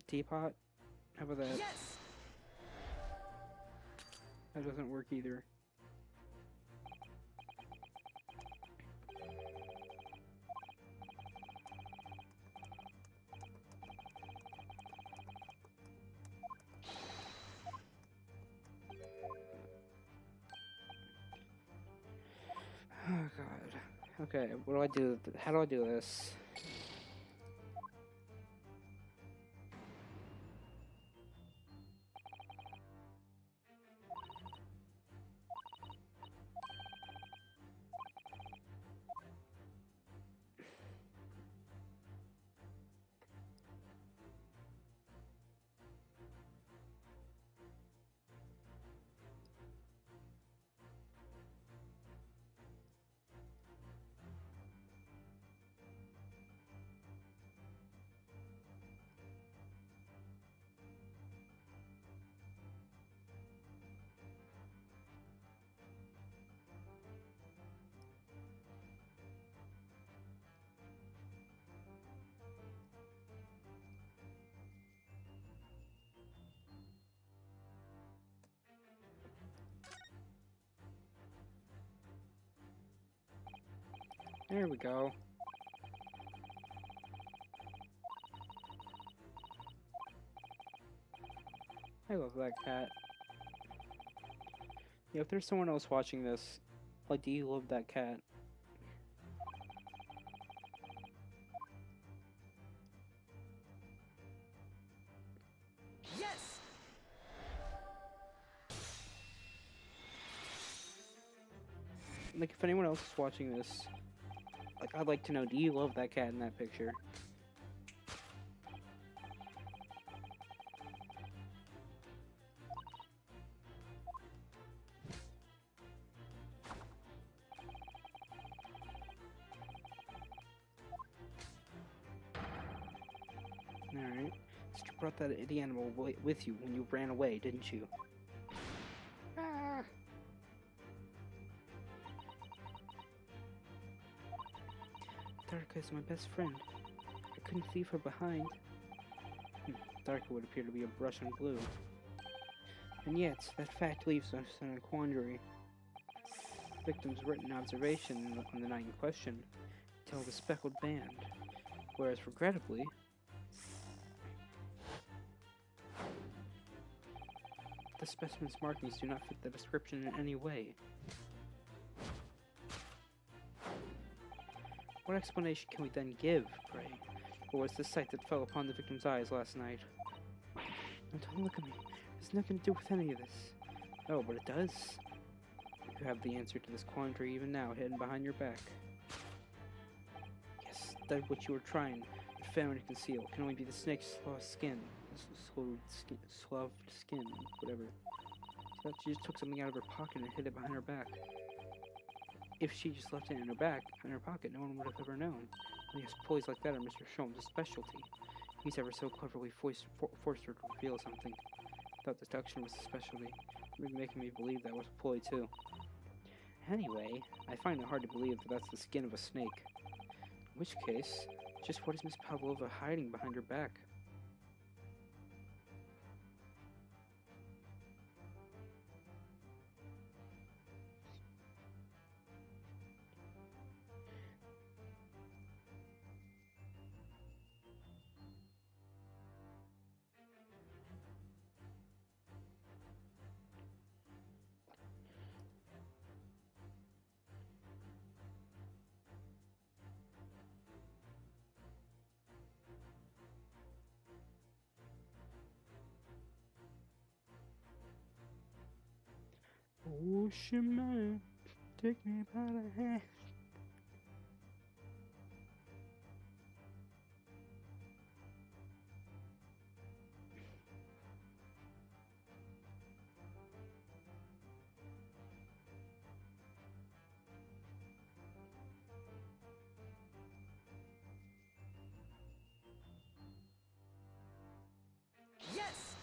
B: Teapot. How about that?
D: Yes!
B: That doesn't work either. Oh god. Okay, what do I do? How do I do this? There we go. I love that cat. Yeah, if there's someone else watching this, like, do you love that cat?
D: Yes!
B: like, if anyone else is watching this, like, I'd like to know, do you love that cat in that picture? Alright. So you brought the animal with you when you ran away, didn't you? Ah! Darka is my best friend. I couldn't leave her behind. Darka would appear to be a brush on glue. And yet, that fact leaves us in a quandary. The victim's written observation on the night in question tells a speckled band, whereas regrettably, the specimen's markings do not fit the description in any way. What explanation can we then give, pray? Or was the sight that fell upon the victim's eyes last night? No, don't look at me. There's nothing to do with any of this. Oh, but it does. You have the answer to this quandary even now, hidden behind your back. Yes, that what you were trying and failing to conceal can only be the snake's skin. Sloughed skin, whatever. So that she just took something out of her pocket and hid it behind her back. If she just left it in her pocket, no one would have ever known. And yes, pulleys like that are Mr. Sholmes' specialty. He's ever so cleverly forced her to reveal something. Thought deduction was a specialty, making me believe that was a pulley too. Anyway, I find it hard to believe that that's the skin of a snake. In which case, just what is Miss Pavlova hiding behind her back? Ocean man, take me by the hand.
D: Yes!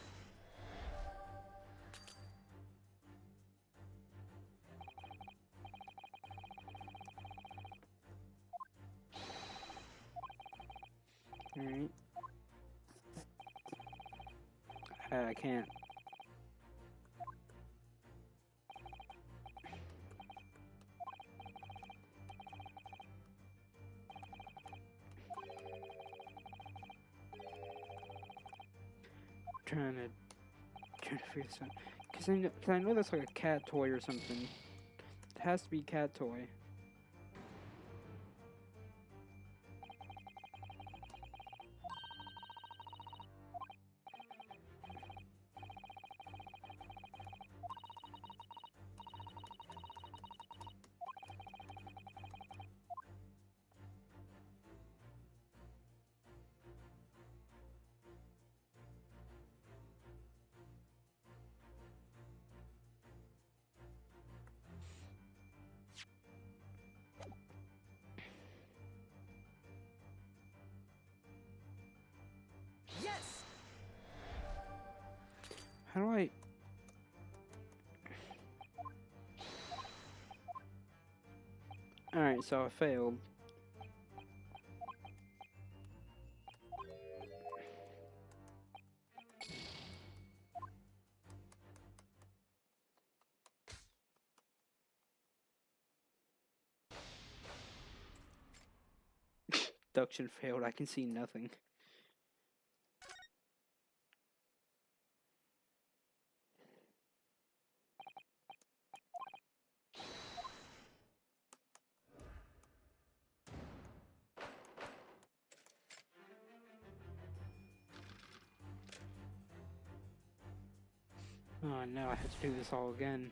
B: Alright. I can't. Trying to figure this out. Cause I know that's like a cat toy or something. It has to be cat toy.
D: Yes!
B: How do I... Alright, so I failed. Deduction failed, I can see nothing. Oh no, I have to do this all again.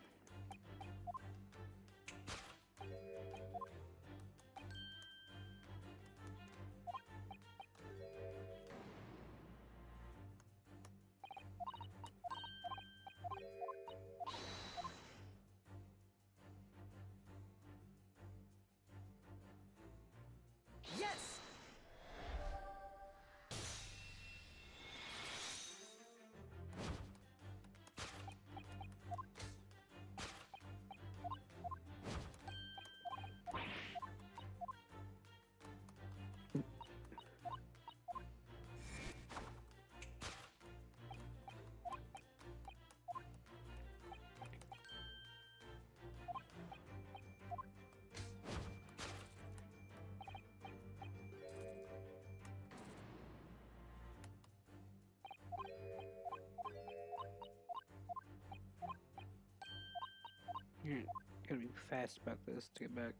B: Gotta be fast about this to get back.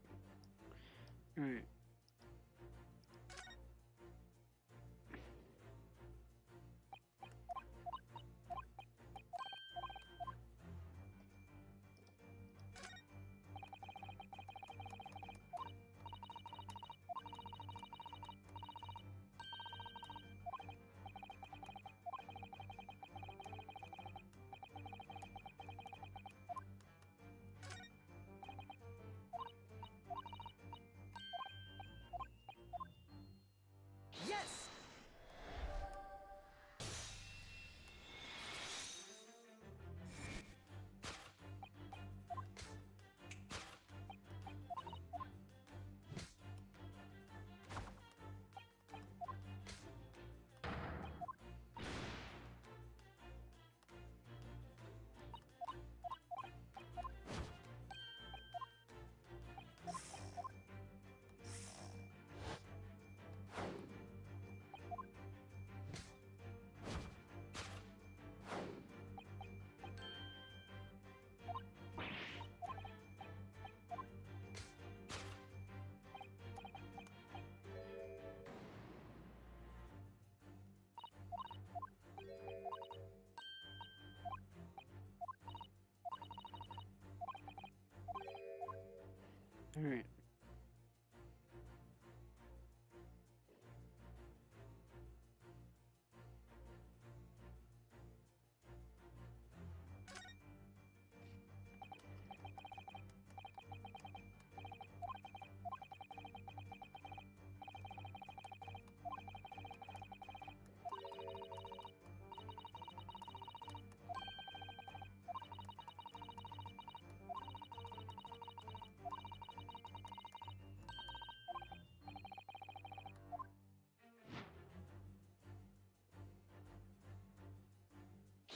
B: Alright.
D: Yes!
B: Alright.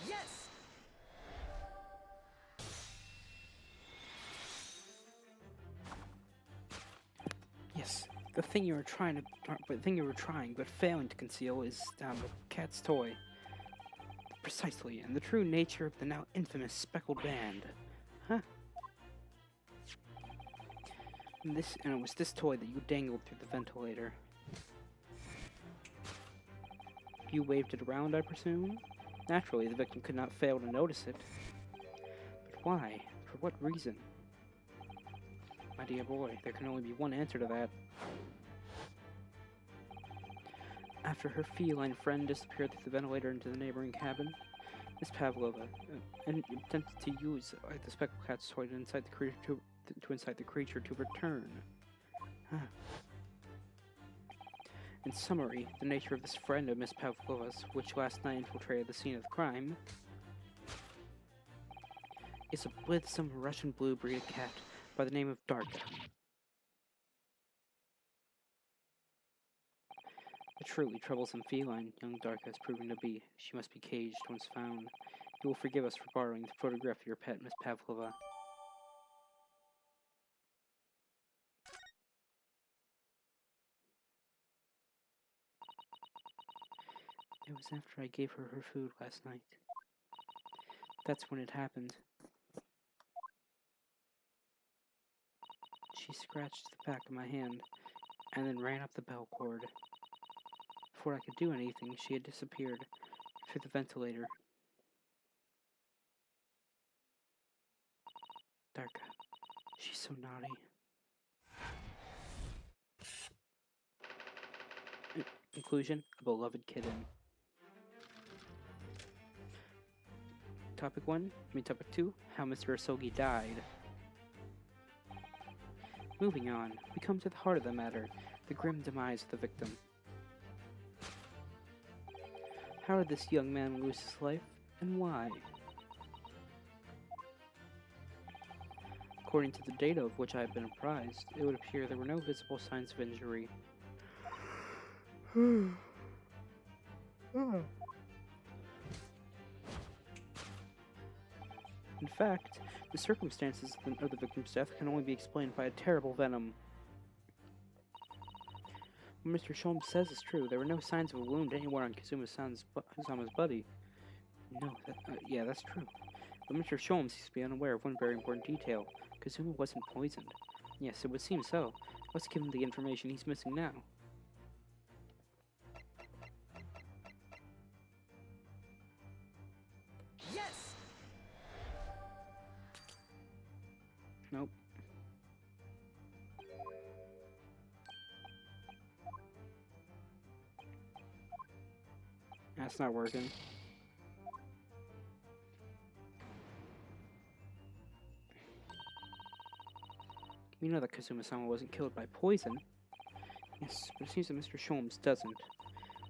D: Yes!
B: Yes, the thing you were trying to, but failing to conceal is the cat's toy. Precisely, and the true nature of the now infamous speckled band. Huh? And it was this toy that you dangled through the ventilator. You waved it around, I presume? Naturally, the victim could not fail to notice it. But why? For what reason? My dear boy, there can only be one answer to that. After her feline friend disappeared through the ventilator into the neighboring cabin, Miss Pavlova attempted to use the speckled cat's toy to incite the creature to return. Huh. In summary, the nature of this friend of Miss Pavlova's, which last night infiltrated the scene of the crime, is a blithesome Russian blue breed cat by the name of Darka. A truly troublesome feline young Darka has proven to be. She must be caged once found. You will forgive us for borrowing the photograph of your pet, Miss Pavlova. It was after I gave her her food last night. That's when it happened. She scratched the back of my hand, and then ran up the bell cord. Before I could do anything, she had disappeared through the ventilator. Darka, she's so naughty. Conclusion, a beloved kitten. Topic 2, how Mr. Asogi died. Moving on, we come to the heart of the matter, the grim demise of the victim. How did this young man lose his life, and why? According to the data of which I have been apprised, it would appear there were no visible signs of injury. In fact, the circumstances of the victim's death can only be explained by a terrible venom. What Mr. Sholmes says is true. There were no signs of a wound anywhere on Kazuma-san's body. No, yeah, that's true. But Mr. Sholmes seems to be unaware of one very important detail. Kazuma wasn't poisoned. Yes, it would seem so. Let's give him the information he's missing now.
D: Yes!
B: Nope. That's not working. We know that Kazuma-sama wasn't killed by poison. Yes, but it seems that Mr. Sholmes doesn't.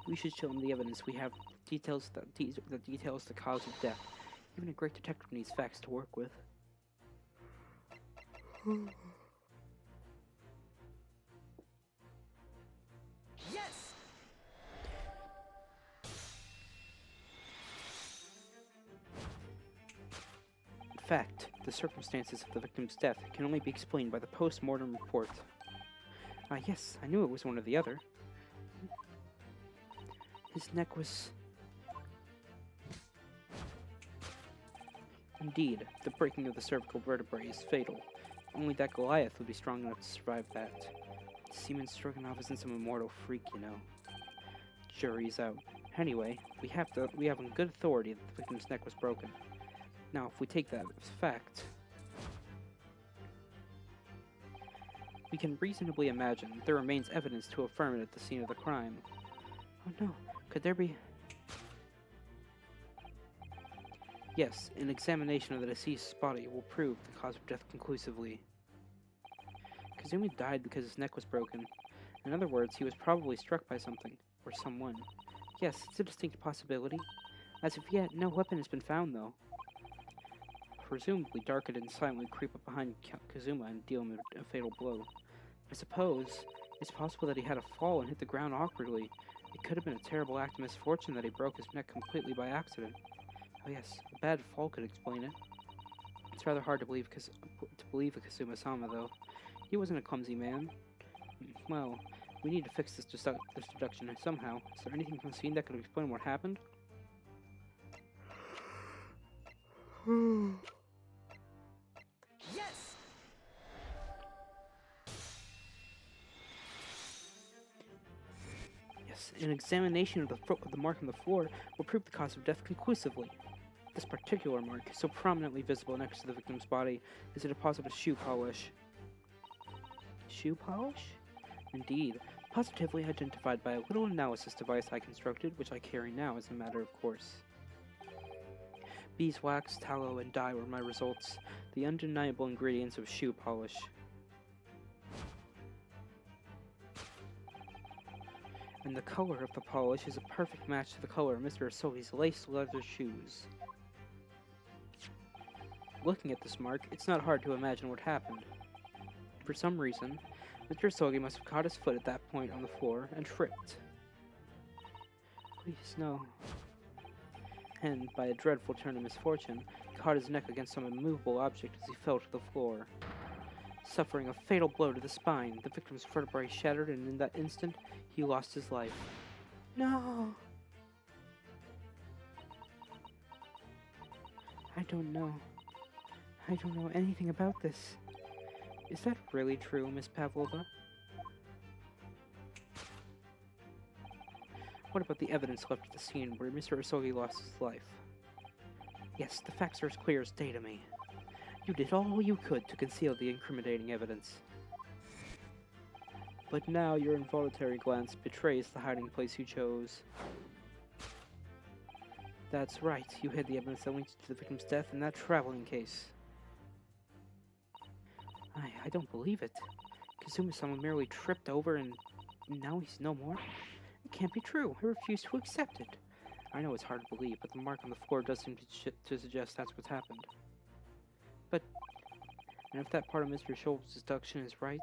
B: We should show him the evidence we have, details that details the cause of death. Even a great detective needs facts to work with.
D: Yes!
B: In fact, the circumstances of the victim's death can only be explained by the post-mortem report. Ah, yes, I knew it was one or the other. His neck was... Indeed, the breaking of the cervical vertebrae is fatal. Only that Goliath would be strong enough to survive that. Seaman Stroganoff isn't some immortal freak, you know. Jury's out. Anyway, we have on good authority that the victim's neck was broken. Now, if we take that as fact, we can reasonably imagine there remains evidence to affirm it at the scene of the crime. Oh no, could there be... Yes, an examination of the deceased's body will prove the cause of death conclusively. Kazumi died because his neck was broken. In other words, he was probably struck by something, or someone. Yes, it's a distinct possibility. As of yet, no weapon has been found, though. Presumably, Dark didn't silently creep up behind Kazuma and deal him a fatal blow. I suppose it's possible that he had a fall and hit the ground awkwardly. It could have been a terrible act of misfortune that he broke his neck completely by accident. Oh yes, a bad fall could explain it. It's rather hard to believe a Kazuma-sama, though. He wasn't a clumsy man. Well, we need to fix this deduction somehow. Is there anything from the scene that could explain what happened?
D: Yes!
B: Yes, an examination of the mark on the floor will prove the cause of death conclusively. This particular mark, so prominently visible next to the victim's body, is a deposit of shoe polish. Shoe polish? Indeed, positively identified by a little analysis device I constructed, which I carry now as a matter of course. Beeswax, tallow, and dye were my results, the undeniable ingredients of shoe polish. And the color of the polish is a perfect match to the color of Mr. Asogi's lace leather shoes. Looking at this mark, it's not hard to imagine what happened. For some reason, Mr. Asogi must have caught his foot at that point on the floor and tripped. Please, no. And, by a dreadful turn of misfortune, caught his neck against some immovable object as he fell to the floor. Suffering a fatal blow to the spine, the victim's vertebrae shattered, and in that instant, he lost his life. No! I don't know anything about this. Is that really true, Miss Pavlova? What about the evidence left at the scene where Mr. Asogi lost his life? Yes, the facts are as clear as day to me. You did all you could to conceal the incriminating evidence. But now your involuntary glance betrays the hiding place you chose. That's right, you hid the evidence that linked to the victim's death in that traveling case. I don't believe it. Kazuma-sama merely tripped over and now he's no more? It can't be true. I refuse to accept it. I know it's hard to believe, but the mark on the floor does seem to suggest that's what's happened. But, and if that part of Mr. Schultz's deduction is right,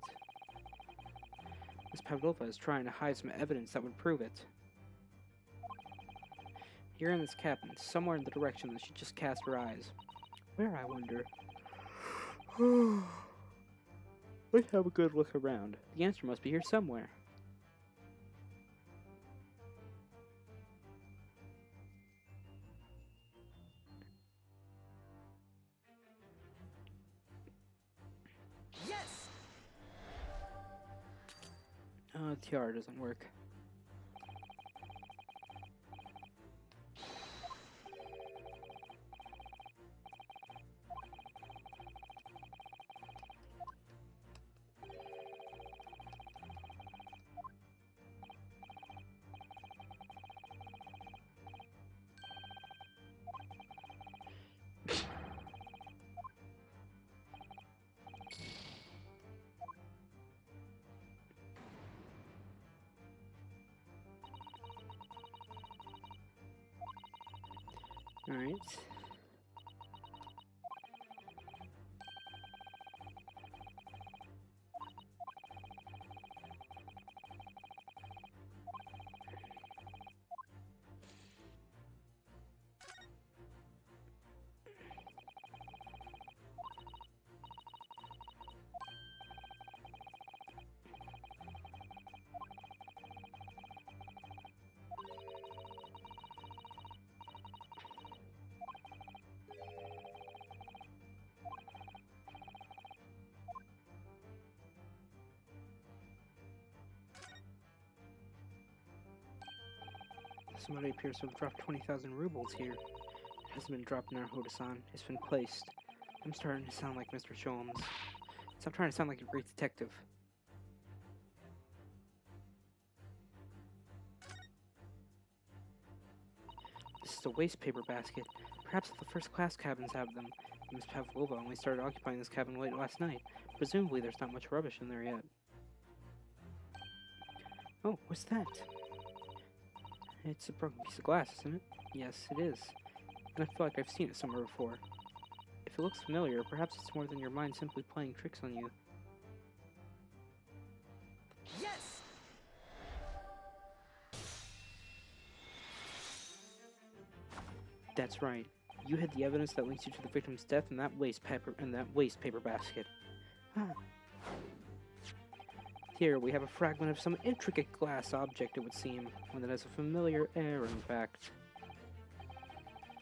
B: Miss Pavlova is trying to hide some evidence that would prove it. Here in this cabin, somewhere in the direction that she just cast her eyes. Where, I wonder? Let's have a good look around. The answer must be here somewhere. Tiara doesn't work. Alright. Somebody appears to have dropped 20,000 rubles here. It hasn't been dropped in our Hoda-san. It's been placed. I'm starting to sound like Mr. Sholmes. Stop trying to sound like a great detective. This is a waste paper basket. Perhaps the first class cabins have them. Miss Pavlova only started occupying this cabin late last night. Presumably there's not much rubbish in there yet. Oh, what's that? It's a broken piece of glass, isn't it? Yes, it is. And I feel like I've seen it somewhere before. If it looks familiar, perhaps it's more than your mind simply playing tricks on you.
D: Yes!
B: That's right. You had the evidence that links you to the victim's death in that waste paper basket. Ah. Here we have a fragment of some intricate glass object, it would seem, one that has a familiar air, in fact.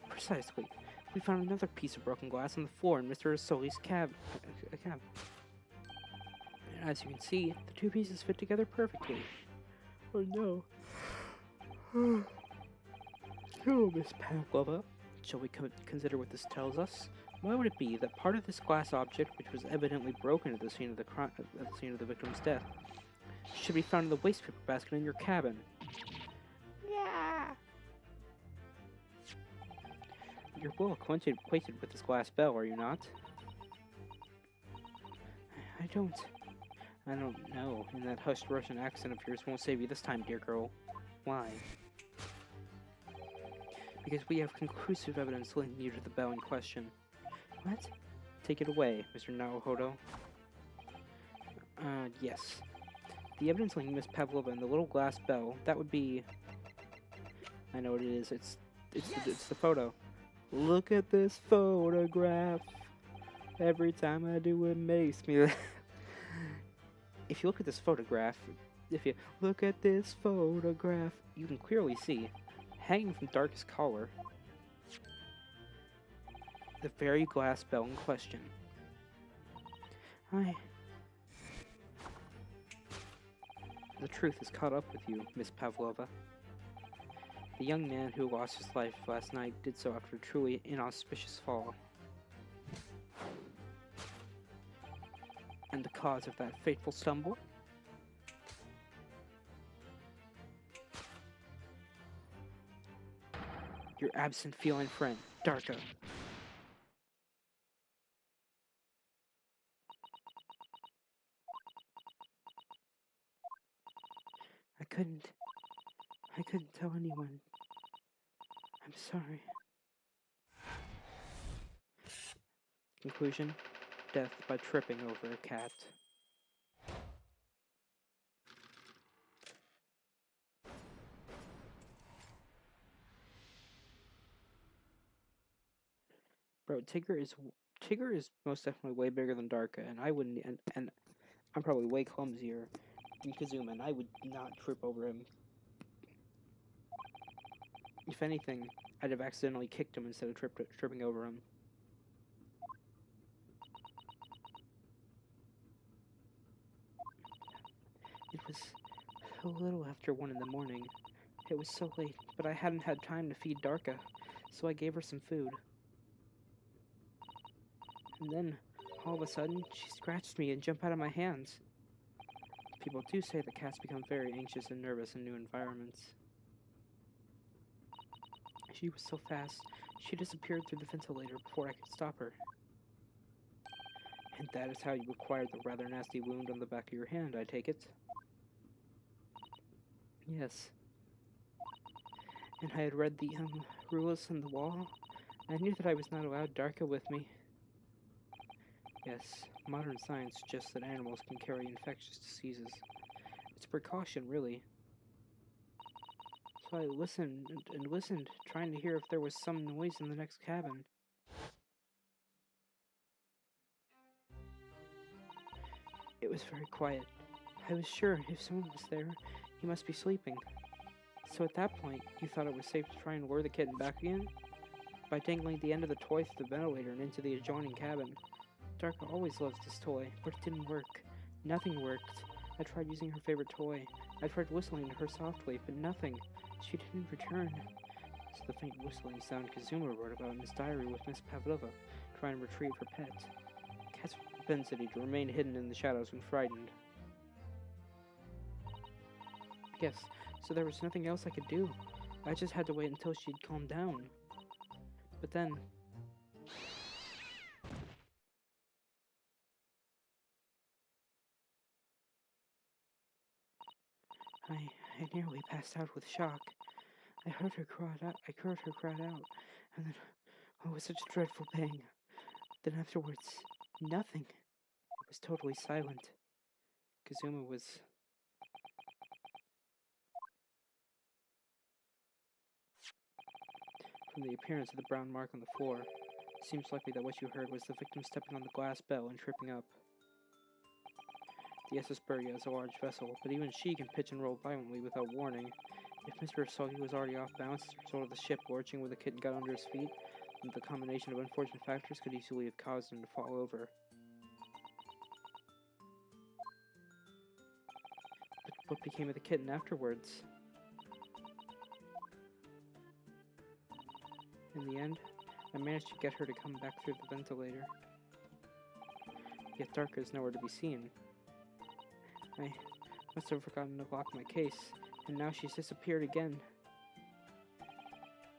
B: Precisely. We found another piece of broken glass on the floor in Mr. Asoli's cab. As you can see, the two pieces fit together perfectly. Oh no. Oh, Miss Pavlova. Shall we consider what this tells us? Why would it be that part of this glass object, which was evidently broken at the scene of the victim's death, should be found in the waste paper basket in your cabin? Yeah. You're well acquainted with this glass bell, are you not? I don't know. And that hushed Russian accent of yours won't save you this time, dear girl. Why? Because we have conclusive evidence linking you to the bell in question. What? Take it away, Mr. Naruhodo. Yes. The evidence linking Miss Pavlova and the little glass bell, that would be... I know what it is. It's the photo. Look at this photograph. Every time I do it makes me laugh. If you look at this photograph, you can clearly see, hanging from darkest collar, the very glass bell in question. The truth has caught up with you, Miss Pavlova. The young man who lost his life last night did so after a truly inauspicious fall. And the cause of that fateful stumble? Your absent feline friend, Darka. I couldn't tell anyone. I'm sorry. Conclusion: death by tripping over a cat. Bro, Tigger is most definitely way bigger than Darka, and I wouldn't, and I'm probably way clumsier than Kazuma, and I would not trip over him. If anything, I'd have accidentally kicked him instead of tripping over him. A little after 1 in the morning. It was so late, but I hadn't had time to feed Darka, so I gave her some food. And then, all of a sudden, she scratched me and jumped out of my hands. People do say that cats become very anxious and nervous in new environments. She was so fast, she disappeared through the ventilator before I could stop her. And that is how you acquired the rather nasty wound on the back of your hand, I take it? Yes. And I had read the, rules on the wall. I knew that I was not allowed Darka with me. Yes, modern science suggests that animals can carry infectious diseases. It's a precaution, really. So I listened and listened, trying to hear if there was some noise in the next cabin. It was very quiet. I was sure if someone was there, he must be sleeping. So at that point, you thought it was safe to try and lure the kitten back again? By dangling the end of the toy through the ventilator and into the adjoining cabin. Darka always loves this toy, but it didn't work. Nothing worked. I tried using her favorite toy. I tried whistling to her softly, but nothing. She didn't return. It's the faint whistling sound Kazuma wrote about in his diary with Miss Pavlova, trying to retrieve her pet. Cats have a propensity to remain hidden in the shadows when frightened. Yes, so there was nothing else I could do. I just had to wait until she'd calmed down. But then... I nearly passed out with shock. I heard her cry out, and then, oh, it was such a dreadful pang. Then afterwards, nothing. It was totally silent. Kazuma was... From the appearance of the brown mark on the floor, it seems likely that what you heard was the victim stepping on the glass bell and tripping up. The SS Bergia is a large vessel, but even she can pitch and roll violently without warning. If Mr. Asogi was already off balance as a result of the ship lurching when the kitten got under his feet, then the combination of unfortunate factors could easily have caused him to fall over. But what became of the kitten afterwards? In the end, I managed to get her to come back through the ventilator. Yet Darka is nowhere to be seen. I must have forgotten to lock my case, and now she's disappeared again.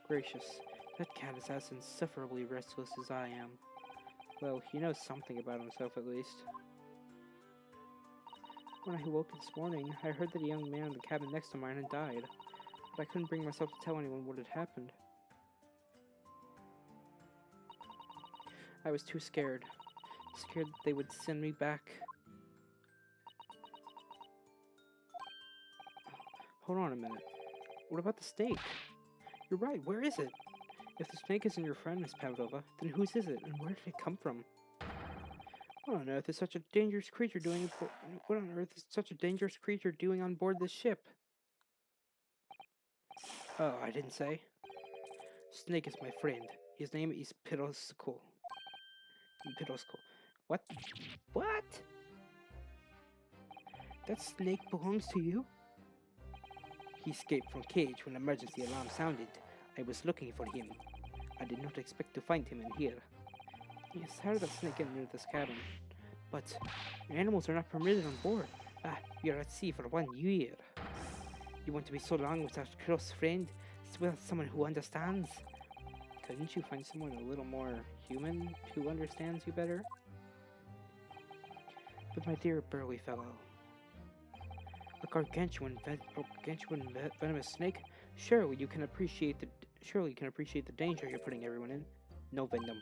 B: Gracious, that cat is as insufferably restless as I am. Well, he knows something about himself at least. When I woke this morning, I heard that a young man in the cabin next to mine had died, but I couldn't bring myself to tell anyone what had happened. I was too scared. Scared that they would send me back. Hold on a minute. What about the snake? You're right, where is it? If the snake isn't your friend, Miss Pavlova, then whose is it, and where did it come from? What on earth is such a dangerous creature doing on board this ship? Oh, I didn't say. Snake is my friend. His name is Pirosko. What? What? That snake belongs to you? He escaped from cage when emergency alarm sounded. I was looking for him. I did not expect to find him in here. Yes, how did that snake get into this cabin? But animals are not permitted on board. We are at sea for 1 year. You want to be so long without a close friend? Without someone who understands? Couldn't you find someone a little more human who understands you better? But my dear burly fellow, a gargantuan venomous snake. Surely you can appreciate the danger you're putting everyone in. No venom.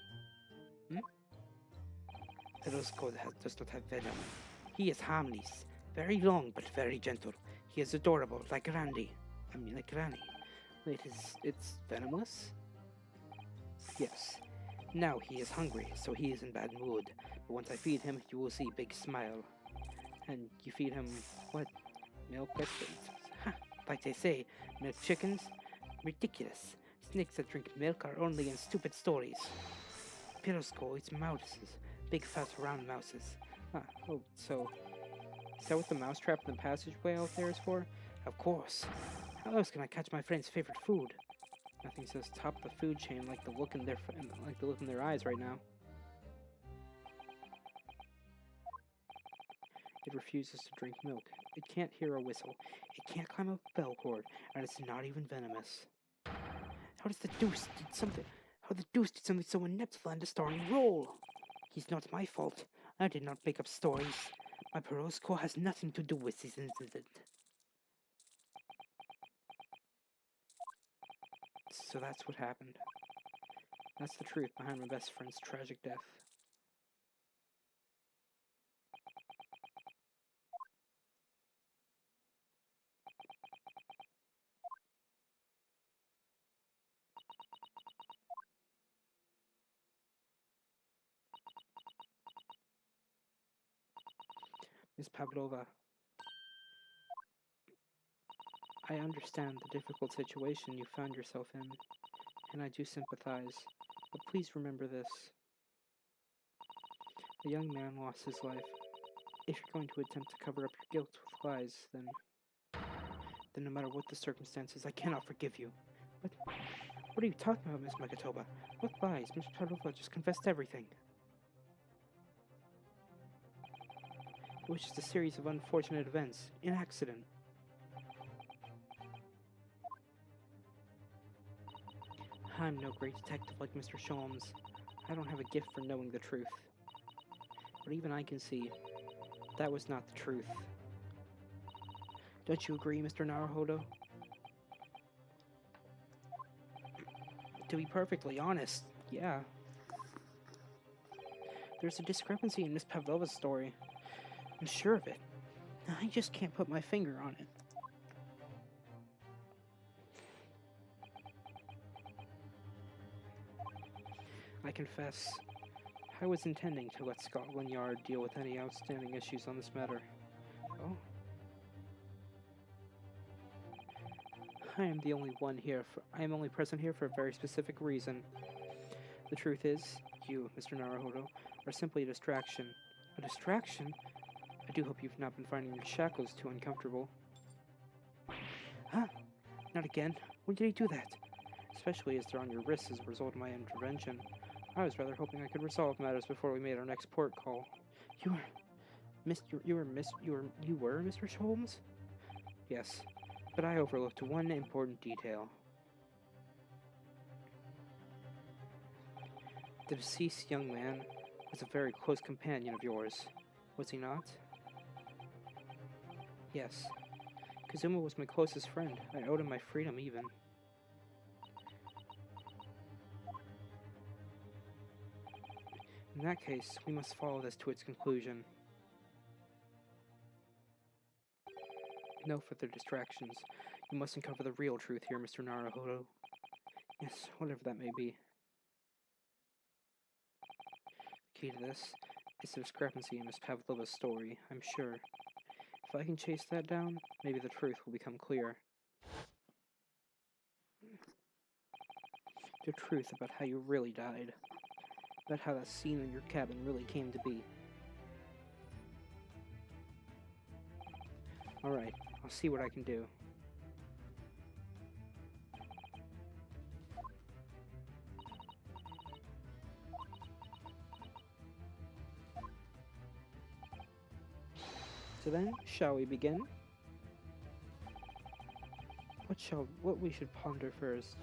B: Pirosko does not have venom. He is harmless, very long but very gentle. He is adorable, like Randy. Like Granny. Wait, it's venomous? Yes. Now he is hungry, so he is in bad mood. But once I feed him, you will see big smile. And you feed him what? Milk biscuits. Ha! Like they say, milk chickens? Ridiculous. Snakes that drink milk are only in stupid stories. Pirosko eats mouses. Big fat round mouses. So is that what the mousetrap in the passageway out there is for? Of course. How else can I catch my friend's favorite food? Nothing says top the food chain like the look in their eyes right now. It refuses to drink milk. It can't hear a whistle. It can't climb up a bell cord, and it's not even venomous. How the deuce did something so inept to land a starring role? He's not my fault. I did not make up stories. My parole score has nothing to do with this incident. So that's what happened. That's the truth behind my best friend's tragic death. Miss Pavlova, I understand the difficult situation you found yourself in, and I do sympathize, but please remember this. A young man lost his life. If you're going to attempt to cover up your guilt with lies, then no matter what the circumstances, I cannot forgive you. But what are you talking about, Miss Makatoba? What lies? Miss Pavlova just confessed everything. It was just a series of unfortunate events, an accident. I'm no great detective like Mr. Sholmes. I don't have a gift for knowing the truth. But even I can see that was not the truth. Don't you agree, Mr. Naruhodo? To be perfectly honest, yeah. There's a discrepancy in Miss Pavlova's story. I'm sure of it. I just can't put my finger on it. I confess, I was intending to let Scotland Yard deal with any outstanding issues on this matter. Oh? I am only present here for a very specific reason. The truth is, you, Mr. Naruhodo, are simply a distraction. A distraction? I do hope you've not been finding your shackles too uncomfortable. Huh? Not again. When did he do that? Especially as they're on your wrists as a result of my intervention. I was rather hoping I could resolve matters before we made our next port call. You were Mr. Sholmes? Yes, but I overlooked one important detail. The deceased young man was a very close companion of yours, was he not? Yes. Kazuma was my closest friend. I owed him my freedom even. In that case, we must follow this to its conclusion. No further distractions. You must uncover the real truth here, Mr. Naruhodo. Yes, whatever that may be. The key to this is the discrepancy in Miss Pavlova's story, I'm sure. If I can chase that down, maybe the truth will become clear. The truth about how you really died. About how that scene in your cabin really came to be. Alright, I'll see what I can do. So then, shall we begin? What we should ponder first?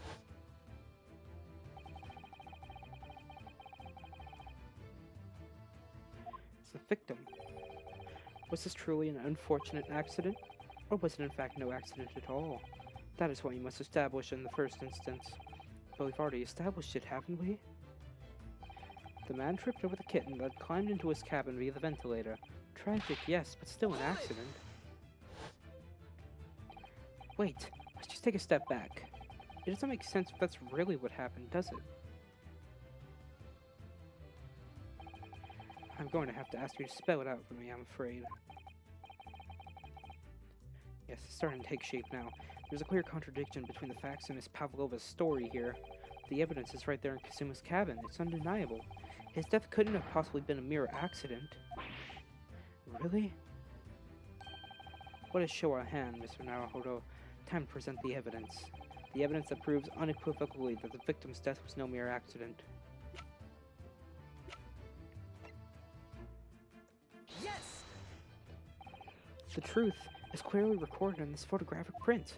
B: The victim. Was this truly an unfortunate accident? Or was it in fact no accident at all? That is what we must establish in the first instance. But we've already established it, haven't we? The man tripped over the kitten that climbed into his cabin via the ventilator. Tragic, yes, but still an accident. Wait, let's just take a step back. It doesn't make sense if that's really what happened, does it? I'm going to have to ask you to spell it out for me, I'm afraid. Yes, it's starting to take shape now. There's a clear contradiction between the facts and Miss Pavlova's story here. The evidence is right there in Kazuma's cabin. It's undeniable. His death couldn't have possibly been a mere accident. Really? What is show at hand, Mr. Naruhodo? Time to present the evidence. The evidence that proves unequivocally that the victim's death was no mere accident.
D: Yes!
B: The truth is clearly recorded in this photographic print.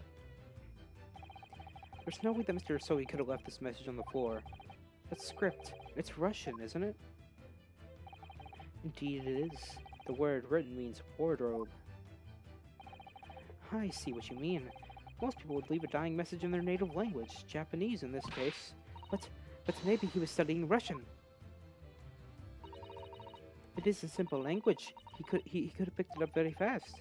B: There's no way that Mr. Asogi could have left this message on the floor. That's script. It's Russian, isn't it? Indeed it is. The word written means wardrobe. I see what you mean. Most people would leave a dying message in their native language, Japanese in this case. But maybe he was studying Russian. It is a simple language. He could have picked it up very fast.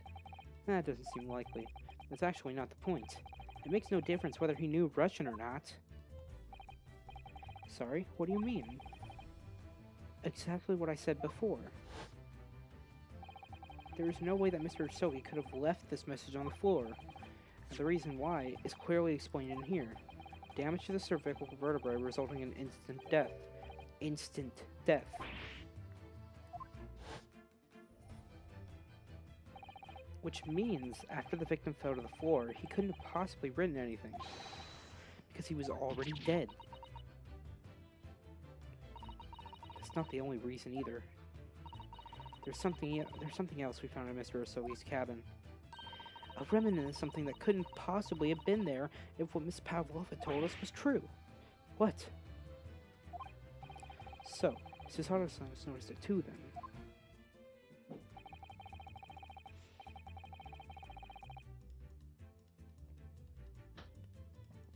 B: That doesn't seem likely. That's actually not the point. It makes no difference whether he knew Russian or not. Sorry, what do you mean? Exactly what I said before. There is no way that Mr. Asogi could have left this message on the floor. And the reason why is clearly explained in here. Damage to the cervical vertebrae resulting in instant death. Instant death. Which means, after the victim fell to the floor, he couldn't have possibly written anything. Because he was already dead. That's not the only reason either. There's something else we found in Mr. Asogi's cabin. A remnant of something that couldn't possibly have been there if what Miss Pavlova told us was true. What? So, Susato-san has noticed it too then.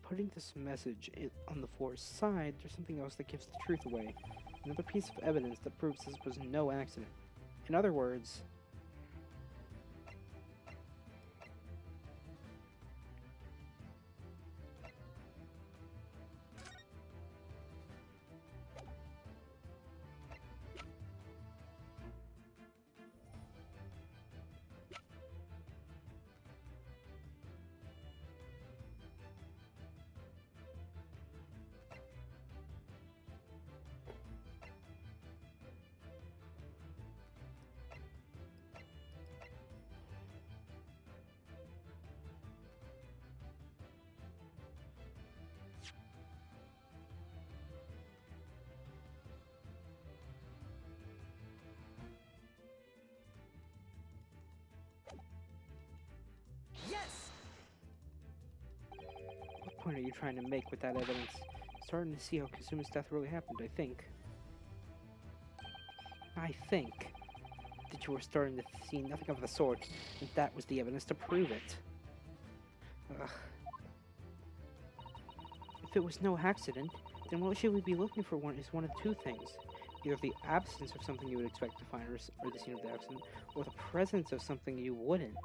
B: Putting this message on the floor's side, there's something else that gives the truth away. Another piece of evidence that proves this was no accident. In other words,
D: Yes!
B: what point are you trying to make with that evidence? Starting to see how Kazuma's death really happened, I think. I think that you were starting to see nothing of the sort, and that was the evidence to prove it. Ugh. If it was no accident, then what should we be looking for is one of two things. Either the absence of something you would expect to find or the scene of the accident, or the presence of something you wouldn't.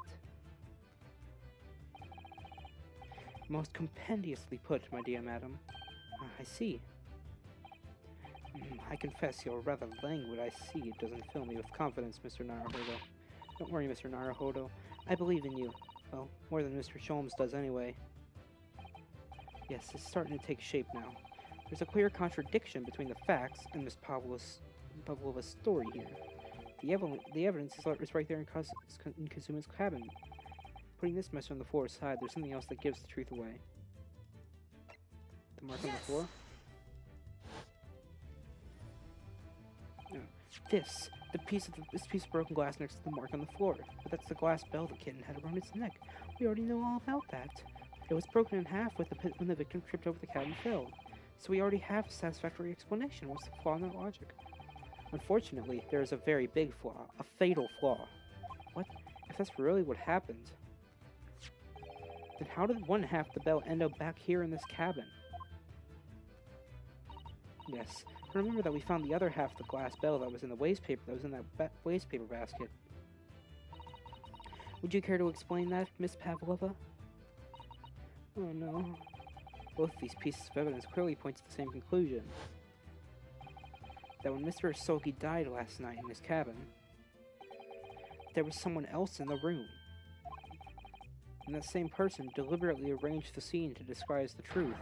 B: Most compendiously put, my dear madam. I see. I confess you're rather languid. I see. It doesn't fill me with confidence, Mr. Naruhodo. Don't worry, Mr. Naruhodo. I believe in you. Well, more than Mr. Sholmes does anyway. Yes, it's starting to take shape now. There's a clear contradiction between the facts and Miss Pavlova's story here. The evidence is right there in Kazuma's cabin. Putting this mess on the floor aside, there's something else that gives the truth away. The mark on the floor? No. This piece of broken glass next to the mark on the floor. But that's the glass bell the kitten had around its neck. We already know all about that. It was broken in half when the victim tripped over the cat and fell. So we already have a satisfactory explanation. What's the flaw in that logic? Unfortunately, there is a very big flaw. A fatal flaw. What? If that's really what happened, then how did one half the bell end up back here in this cabin? Yes, remember that we found the other half of the glass bell that was in the waste paper that waste paper basket. Would you care to explain that, Miss Pavlova? Oh no. Both these pieces of evidence clearly point to the same conclusion. That when Mr. Asogi died last night in his cabin, there was someone else in the room. And that same person deliberately arranged the scene to disguise the truth,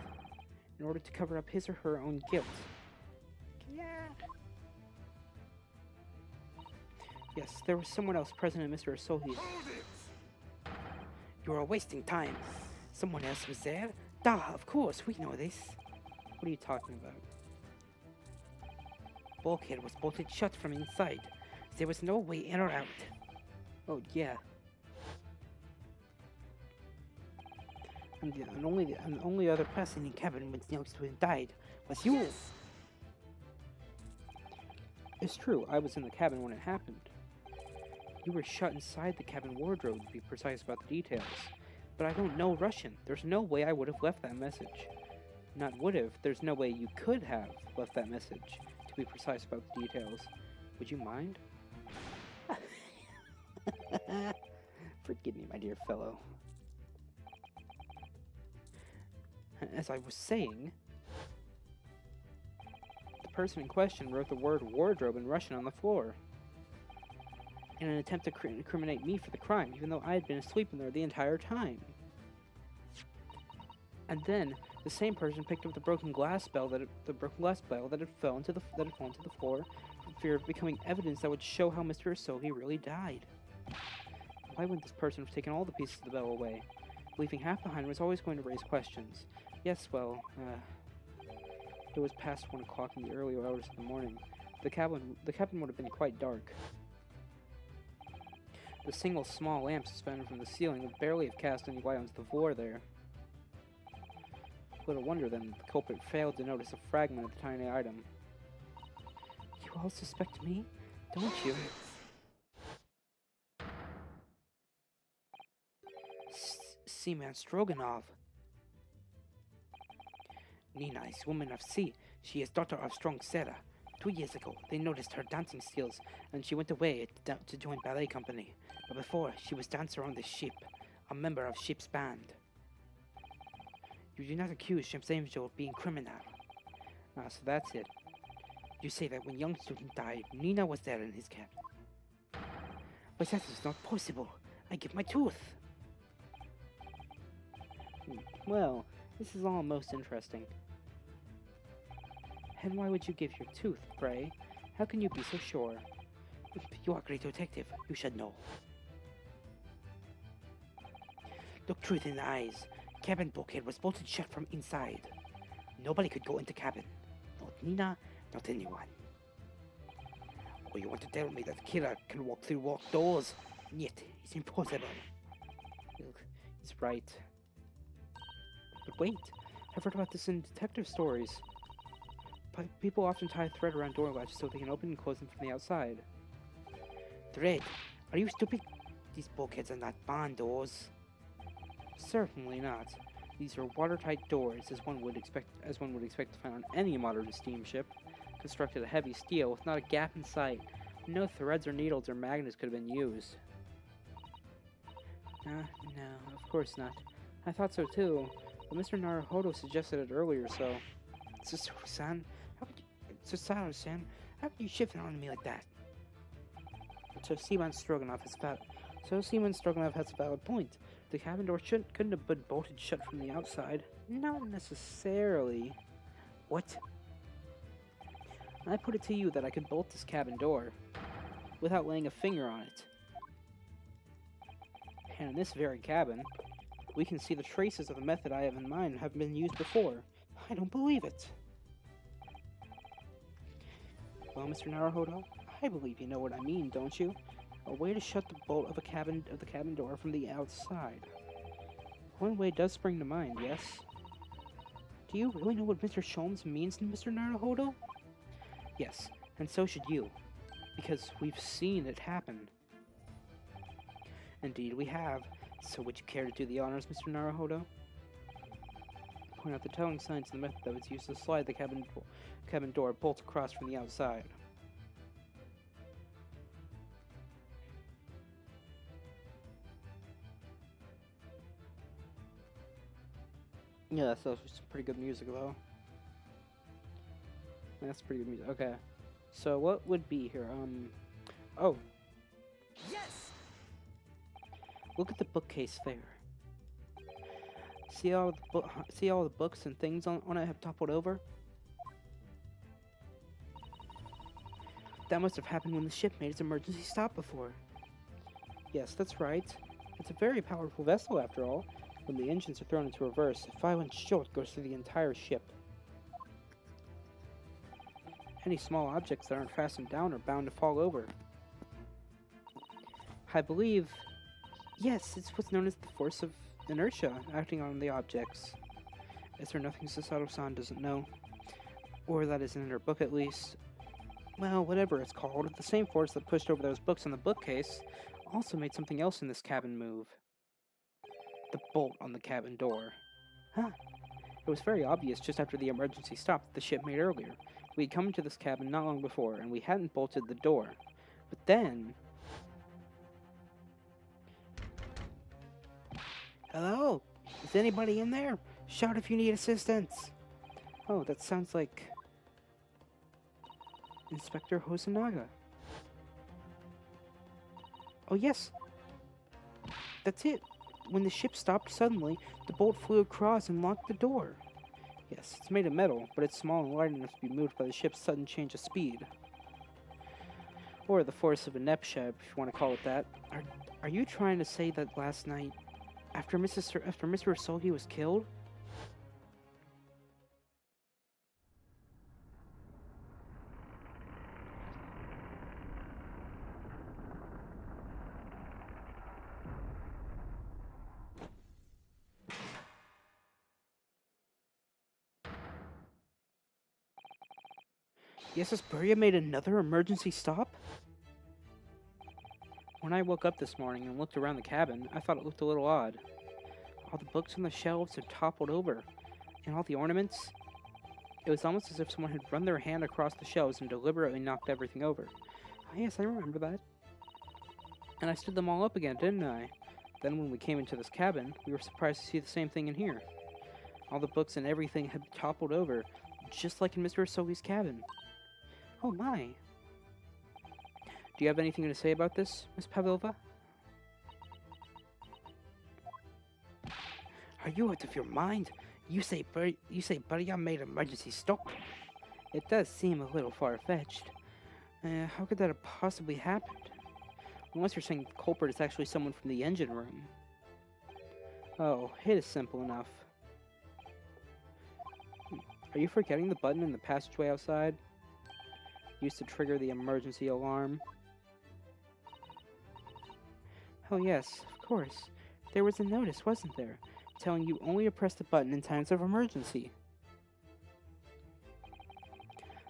B: in order to cover up his or her own guilt. Yeah. Yes, there was someone else present in Mr. Asogi's.
C: Hold it!
B: You are wasting time. Someone else was there. Duh, of course, we know this. What are you talking about? Bulkhead was bolted shut from inside. There was no way in or out. Oh, yeah. And the only other person in the cabin when Snowstone died was you.
D: Yes!
B: It's true, I was in the cabin when it happened. You were shut inside the cabin wardrobe, to be precise about the details. But I don't know Russian. There's no way I would have left that message. Not would have, there's no way you could have left that message, to be precise about the details. Would you mind? Forgive me, my dear fellow. As I was saying, the person in question wrote the word wardrobe in Russian on the floor in an attempt to incriminate me for the crime, even though I had been asleep in there the entire time. And then the same person picked up the broken glass bell that had fallen to the floor for fear of becoming evidence that would show how Mr. Asogi really died. Why wouldn't this person have taken all the pieces of the bell away? Leaving half behind was always going to raise questions. Yes, well, it was past 1 o'clock in the early hours of the morning. The cabin would have been quite dark. The single small lamp suspended from the ceiling would barely have cast any light onto the floor there. Little wonder then that the culprit failed to notice a fragment of the tiny item. You all suspect me, don't you? Seaman Stroganov. Nina is woman of sea. She is daughter of strong Sarah. 2 years ago, they noticed her dancing skills, and she went away to join ballet company. But before, she was dancer on the ship, a member of ship's band. You do not accuse Ship's Angel of being criminal. Ah, so that's it. You say that when young student died, Nina was there in his cabin. But that is not possible. I give my tooth. Well, this is all most interesting. And why would you give your tooth, pray? How can you be so sure? You are a great detective. You should know. Look truth in the eyes. Cabin bulkhead was bolted shut from inside. Nobody could go into cabin. Not Nina, not anyone. Or you want to tell me that the killer can walk through locked doors? Yet, it's impossible. Look, he's right. But wait, I've heard about this in detective stories. People often tie a thread around door latches so they can open and close them from the outside. Thread? Are you stupid? These bulkheads are not barn doors. Certainly not. These are watertight doors, as one would expect to find on any modern steamship, constructed of heavy steel with not a gap in sight. No threads or needles or magnets could have been used. No, of course not. I thought so too, but Mr. Naruhodo suggested it earlier, so... Susaru-san, how could you shift it on me like that? So Seaman Stroganov has a valid point. The cabin door couldn't have been bolted shut from the outside. Not necessarily. What? I put it to you that I could bolt this cabin door without laying a finger on it. And in this very cabin, we can see the traces of the method I have in mind have been used before. I don't believe it. Well, Mr. Naruhodo, I believe you know what I mean, don't you? A way to shut the bolt of the cabin door from the outside. One way does spring to mind, yes? Do you really know what Mr. Sholmes means, Mr. Naruhodo? Yes, and so should you, because we've seen it happen. Indeed, we have. So would you care to do the honors, Mr. Naruhodo? Point out the telling signs of the method that was used to slide the cabin door bolt across from the outside. Yeah, that's some pretty good music, though. That's pretty good music. Okay. So, what would be here? Oh.
D: Yes!
B: Look at the bookcase there. See all the books and things on it have toppled over? That must have happened when the ship made its emergency stop before. Yes, that's right. It's a very powerful vessel, after all. When the engines are thrown into reverse, a violent jolt goes through the entire ship. Any small objects that aren't fastened down are bound to fall over. I believe... Yes, it's what's known as the force of inertia acting on the objects. Is there nothing Susato-san doesn't know? Or that isn't in her book, at least? Well, whatever it's called, the same force that pushed over those books on the bookcase also made something else in this cabin move. The bolt on the cabin door. Huh. It was very obvious just after the emergency stop that the ship made earlier. We had come into this cabin not long before, and we hadn't bolted the door. But then... Hello? Is anybody in there? Shout if you need assistance. Oh, that sounds like... Inspector Hosonaga. Oh yes. That's it. When the ship stopped suddenly, the bolt flew across and locked the door. Yes, it's made of metal, but it's small and light enough to be moved by the ship's sudden change of speed. Or the force of inertia, if you want to call it that. Are you trying to say that last night, after Mr. Asogi was killed? Yes, Asperia made another emergency stop? When I woke up this morning and looked around the cabin, I thought it looked a little odd. All the books on the shelves had toppled over, and all the ornaments... It was almost as if someone had run their hand across the shelves and deliberately knocked everything over. Oh, yes, I remember that. And I stood them all up again, didn't I? Then when we came into this cabin, we were surprised to see the same thing in here. All the books and everything had toppled over, just like in Mr. Asogi's cabin. Oh my. Do you have anything to say about this, Miss Pavlova? Are you out of your mind? You say Beria made emergency stop? It does seem a little far-fetched. How could that have possibly happened? Unless you're saying the culprit is actually someone from the engine room. Oh, it is simple enough. Are you forgetting the button in the passageway outside? Used to trigger the emergency alarm. Oh yes, of course. There was a notice, wasn't there? Telling you only to press the button in times of emergency.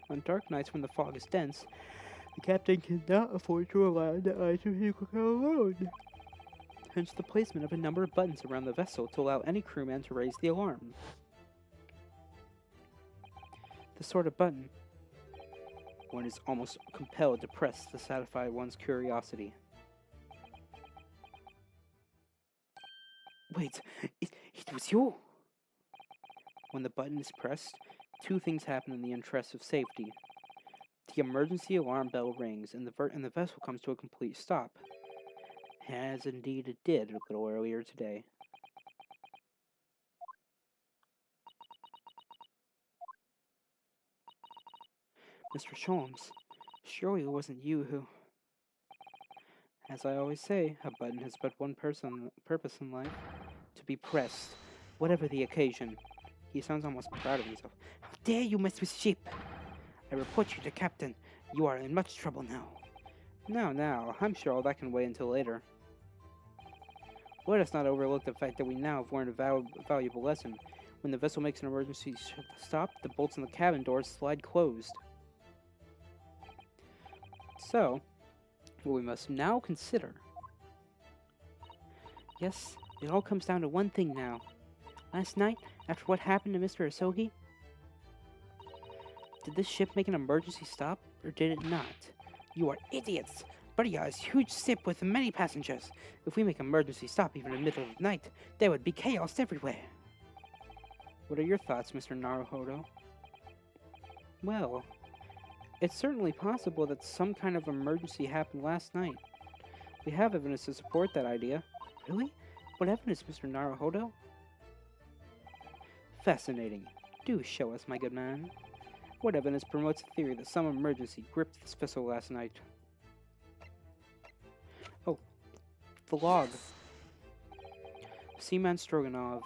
B: On dark nights when the fog is dense, the captain cannot afford to allow the item to go alone. Hence the placement of a number of buttons around the vessel to allow any crewman to raise the alarm. The sort of button one is almost compelled to press to satisfy one's curiosity. Wait, it was you! When the button is pressed, two things happen in the interest of safety. The emergency alarm bell rings and the vessel comes to a complete stop. As indeed it did a little earlier today. Mr. Sholmes, surely it wasn't you who... As I always say, a button has but one purpose in life. To be pressed, whatever the occasion. He sounds almost proud of himself. How dare you mess with ship! I report you to Captain. You are in much trouble now. Now, I'm sure all that can wait until later. Let us not overlook the fact that we now have learned a valuable lesson. When the vessel makes an emergency stop, the bolts on the cabin doors slide closed. So, what we must now consider... Yes, it all comes down to one thing now. Last night, after what happened to Mr. Asogi, did this ship make an emergency stop, or did it not? You are idiots! Beria is a huge ship with many passengers. If we make an emergency stop even in the middle of the night, there would be chaos everywhere. What are your thoughts, Mr. Naruhodo? Well, it's certainly possible that some kind of emergency happened last night. We have evidence to support that idea. Really? What evidence, Mr. Naruhodo? Fascinating. Do show us, my good man. What evidence promotes the theory that some emergency gripped this vessel last night? Oh, the log. Seaman Stroganov,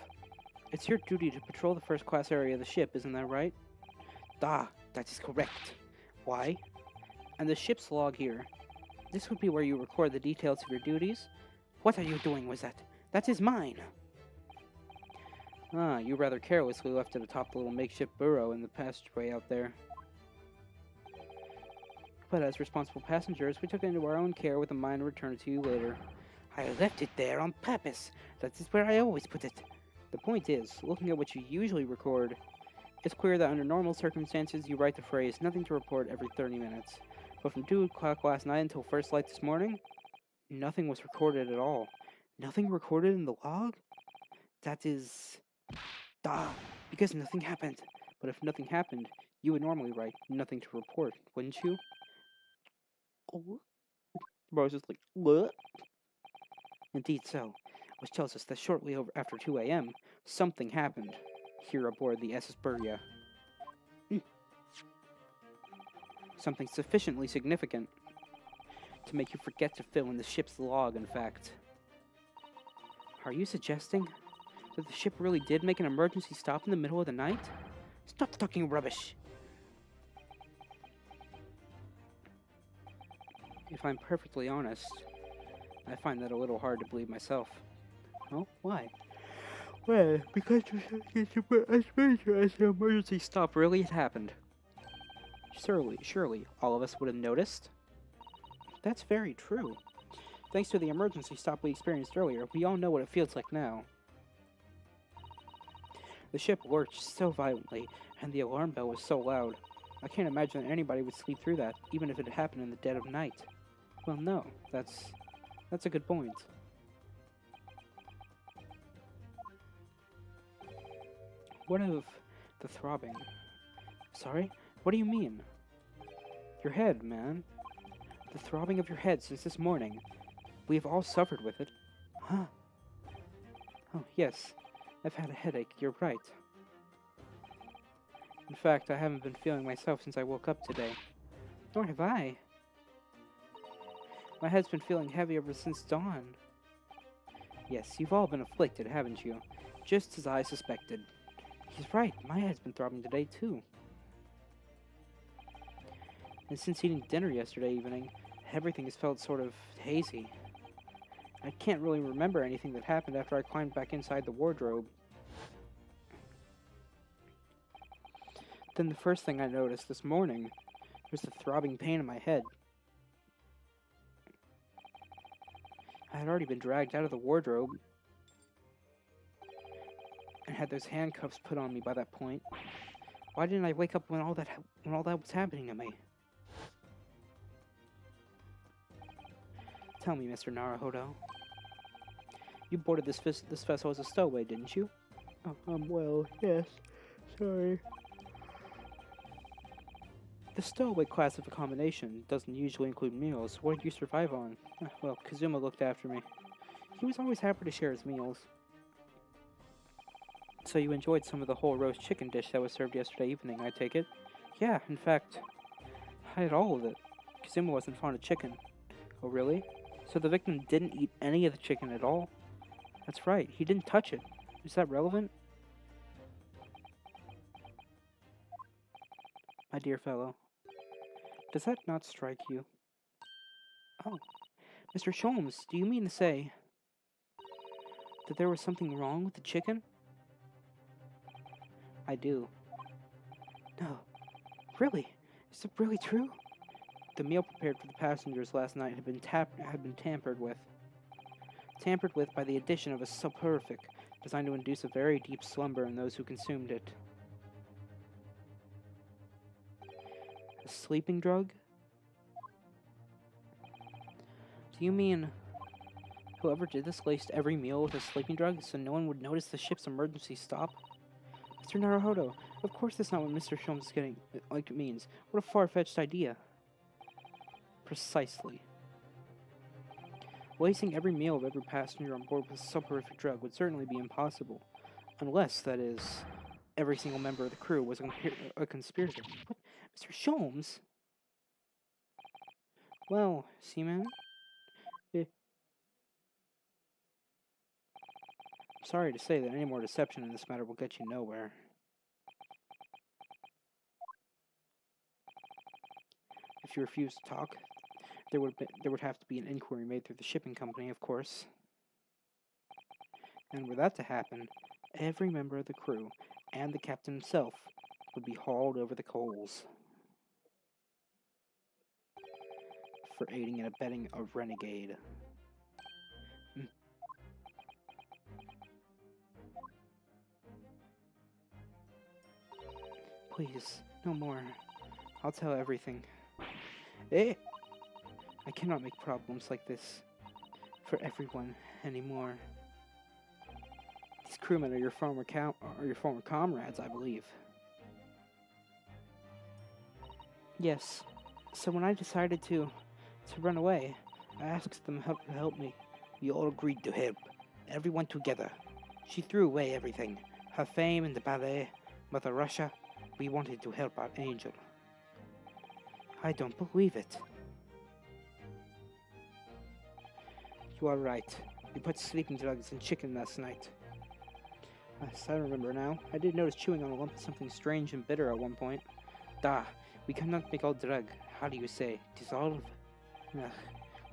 B: it's your duty to patrol the first-class area of the ship, isn't that right? Ah, that is correct. Why? And the ship's log here. This would be where you record the details of your duties. What are you doing with that? That is mine! Ah, you rather carelessly left it atop the little makeshift burrow in the passageway out there. But as responsible passengers, we took it into our own care with a mind to return it to you later. I left it there on purpose. That is where I always put it. The point is, looking at what you usually record, it's clear that under normal circumstances you write the phrase, nothing to report every 30 minutes. But from 2 o'clock last night until first light this morning, nothing was recorded at all. Nothing recorded in the log? That is... because nothing happened. But if nothing happened, you would normally write nothing to report, wouldn't you? Bro was just like, what? Indeed so, which tells us that shortly after 2 a.m., something happened here aboard the SS Burya. Something sufficiently significant to make you forget to fill in the ship's log, in fact. Are you suggesting that the ship really did make an emergency stop in the middle of the night? Stop talking rubbish! If I'm perfectly honest, I find that a little hard to believe myself. Oh, why? Well, because the emergency stop really had happened. Surely, all of us would have noticed. That's very true. Thanks to the emergency stop we experienced earlier, we all know what it feels like now. The ship lurched so violently, and the alarm bell was so loud. I can't imagine that anybody would sleep through that, even if it happened in the dead of night. Well, no, that's a good point. What of the throbbing? Sorry? What do you mean? Your head, man. The throbbing of your head since this morning. We have all suffered with it. Huh? Oh, yes. I've had a headache, you're right. In fact, I haven't been feeling myself since I woke up today. Nor have I. My head's been feeling heavy ever since dawn. Yes, you've all been afflicted, haven't you? Just as I suspected. He's right, my head's been throbbing today, too. And since eating dinner yesterday evening, everything has felt sort of hazy. I can't really remember anything that happened after I climbed back inside the wardrobe. Then the first thing I noticed this morning was the throbbing pain in my head. I had already been dragged out of the wardrobe and had those handcuffs put on me by that point. Why didn't I wake up when all that was happening to me? Tell me, Mr. Naruhodo. You boarded this vessel as a stowaway, didn't you? Oh, well, yes. Sorry. The stowaway class of accommodation doesn't usually include meals. What did you survive on? Well, Kazuma looked after me. He was always happy to share his meals. So you enjoyed some of the whole roast chicken dish that was served yesterday evening, I take it? Yeah, in fact, I had all of it. Kazuma wasn't fond of chicken. Oh, really? So the victim didn't eat any of the chicken at all? That's right, he didn't touch it. Is that relevant? My dear fellow, does that not strike you? Oh, Mr. Sholmes, do you mean to say that there was something wrong with the chicken? I do. No. Really? Is it really true? The meal prepared for the passengers last night had been tampered with. Tampered with by the addition of a soporific designed to induce a very deep slumber in those who consumed it. A sleeping drug? Do you mean whoever did this laced every meal with a sleeping drug so no one would notice the ship's emergency stop? Mr. Naruhodo, of course that's not what Mr. Sholmes is getting, like it means. What a far-fetched idea. Precisely. Lacing every meal of every passenger on board with a soporific drug would certainly be impossible. Unless, that is, every single member of the crew was a conspirator. What? Mr. Sholmes? Well, Seaman? Sorry to say that any more deception in this matter will get you nowhere. If you refuse to talk, there would have to be an inquiry made through the shipping company, of course. And were that to happen, every member of the crew and the captain himself would be hauled over the coals for aiding and abetting a renegade. Please, no more. I'll tell everything. I cannot make problems like this for everyone anymore. These crewmen are your former comrades, I believe. Yes. So when I decided to run away, I asked them to help me. We all agreed to help. Everyone together. She threw away everything. Her fame in the ballet, Mother Russia. We wanted to help our angel. I don't believe it. You are right. We put sleeping drugs in chicken last night. Yes, I remember now. I did notice chewing on a lump of something strange and bitter at one point. We cannot make all drug. How do you say? Dissolve? Ugh.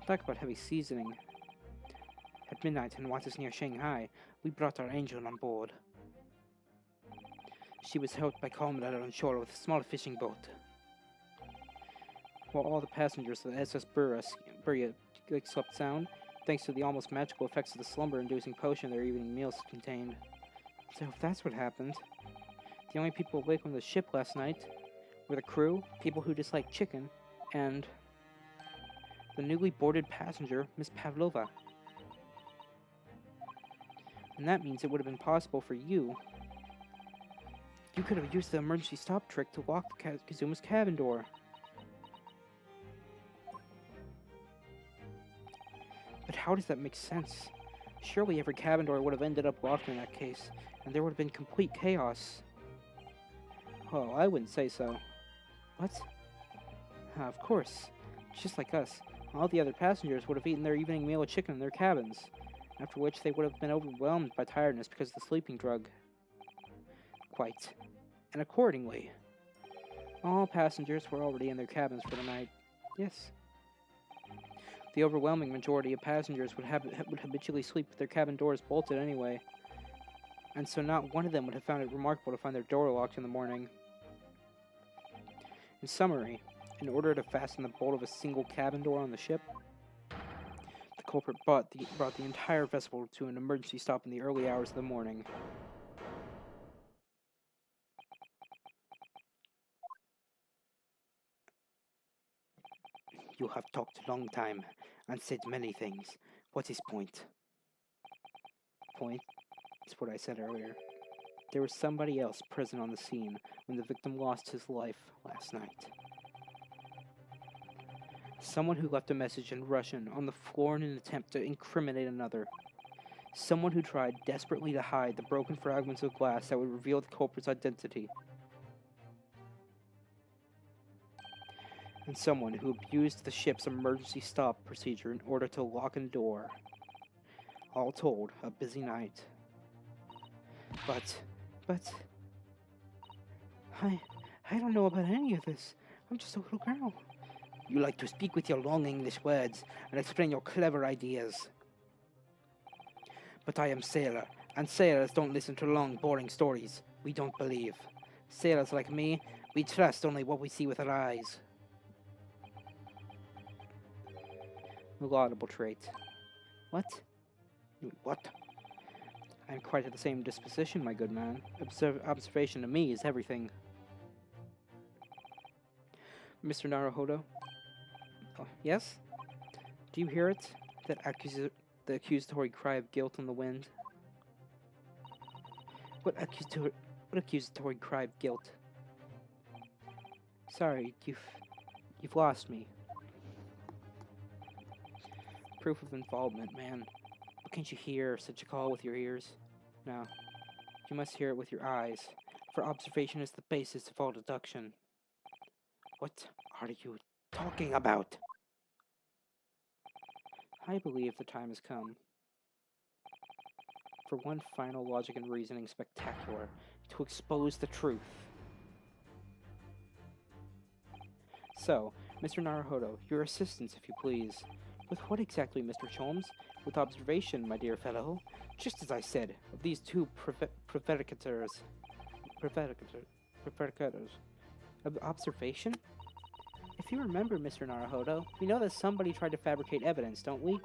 B: Talk about heavy seasoning. At midnight in waters near Shanghai, we brought our angel on board. She was helped by comrade on shore with a small fishing boat. While all the passengers of the SS Burya slept sound, thanks to the almost magical effects of the slumber-inducing potion their evening meals contained. So if that's what happened, the only people awake on the ship last night were the crew, people who dislike chicken, and the newly boarded passenger, Miss Pavlova. And that means it would have been possible for you. You could have used the emergency stop trick to lock the Kazuma's cabin door. But how does that make sense? Surely every cabin door would have ended up locked in that case, and there would have been complete chaos. Oh, I wouldn't say so. What? Of course. Just like us, all the other passengers would have eaten their evening meal of chicken in their cabins, after which they would have been overwhelmed by tiredness because of the sleeping drug. Quite. And accordingly, all passengers were already in their cabins for the night. Yes. The overwhelming majority of passengers would habitually sleep with their cabin doors bolted anyway, and so not one of them would have found it remarkable to find their door locked in the morning. In summary, in order to fasten the bolt of a single cabin door on the ship, the culprit brought the entire vessel to an emergency stop in the early hours of the morning. You have talked a long time and said many things. What is point? Point? It's what I said earlier. There was somebody else present on the scene when the victim lost his life last night. Someone who left a message in Russian on the floor in an attempt to incriminate another. Someone who tried desperately to hide the broken fragments of glass that would reveal the culprit's identity. And someone who abused the ship's emergency stop procedure in order to lock a door. All told, a busy night. But... I don't know about any of this. I'm just a little girl. You like to speak with your long English words and explain your clever ideas. But I am sailor, and sailors don't listen to long, boring stories. We don't believe. Sailors like me, we trust only what we see with our eyes. A laudable trait. What? What? I am quite of the same disposition, my good man. Observation to me is everything. Mr. Naruhodo? Oh, yes? Do you hear it? The accusatory cry of guilt on the wind? What accusatory cry of guilt? Sorry, you've lost me. Proof of involvement, man. But can't you hear such a call with your ears? No. You must hear it with your eyes, for observation is the basis of all deduction. What are you talking about? I believe the time has come for one final logic and reasoning spectacular to expose the truth. So, Mr. Naruhodo, your assistance, if you please. With what exactly, Mr. Cholmes? With observation, my dear fellow. Just as I said, of these two propheticators. Of observation? If you remember, Mr. Naruhodo, we know that somebody tried to fabricate evidence, don't we?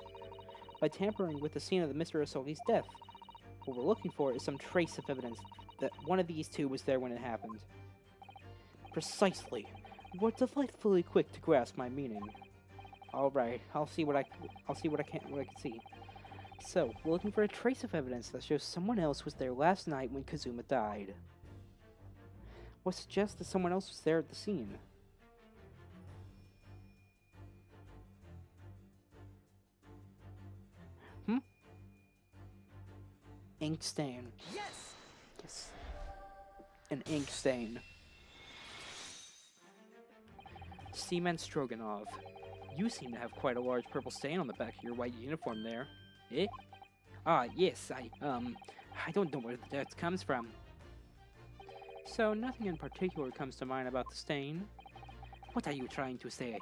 B: By tampering with the scene of the Mr. Asogi's death. What we're looking for is some trace of evidence that one of these two was there when it happened. Precisely. You are delightfully quick to grasp my meaning. All right, I'll see what I can see. So, we're looking for a trace of evidence that shows someone else was there last night when Kazuma died. What suggests that someone else was there at the scene? Ink stain.
D: Yes!
B: Yes. An ink stain. Seaman Stroganov, you seem to have quite a large purple stain on the back of your white uniform there. Eh? Ah, yes, I don't know where that comes from. So, nothing in particular comes to mind about the stain. What are you trying to say?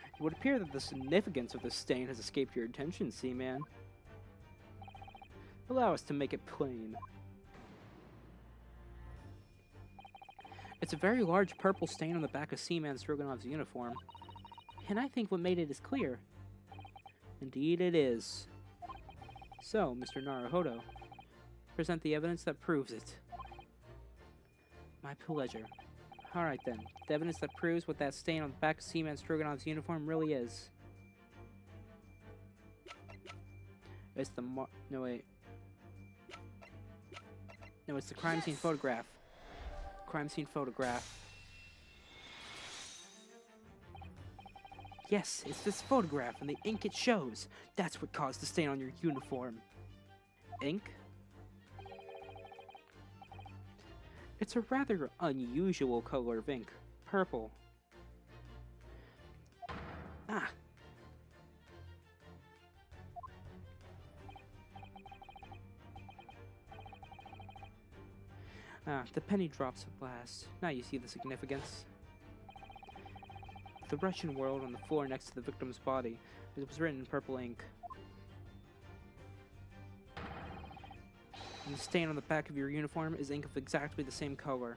B: It would appear that the significance of this stain has escaped your attention, Seaman. Allow us to make it plain. It's a very large purple stain on the back of Seaman Stroganov's uniform, and I think what made it is clear. Indeed it is. So, Mr. Naruhodo, present the evidence that proves it. My pleasure. Alright then, the evidence that proves what that stain on the back of Seaman Stroganov's uniform really is. It's the no wait. No, it's the crime scene photograph. Crime scene photograph. Yes, it's this photograph and the ink it shows. That's what caused the stain on your uniform. Ink? It's a rather unusual color of ink. Purple. Ah. Ah, the penny drops at last. Now you see the significance. The Russian world on the floor next to the victim's body. It was written in purple ink. And the stain on the back of your uniform is ink of exactly the same color.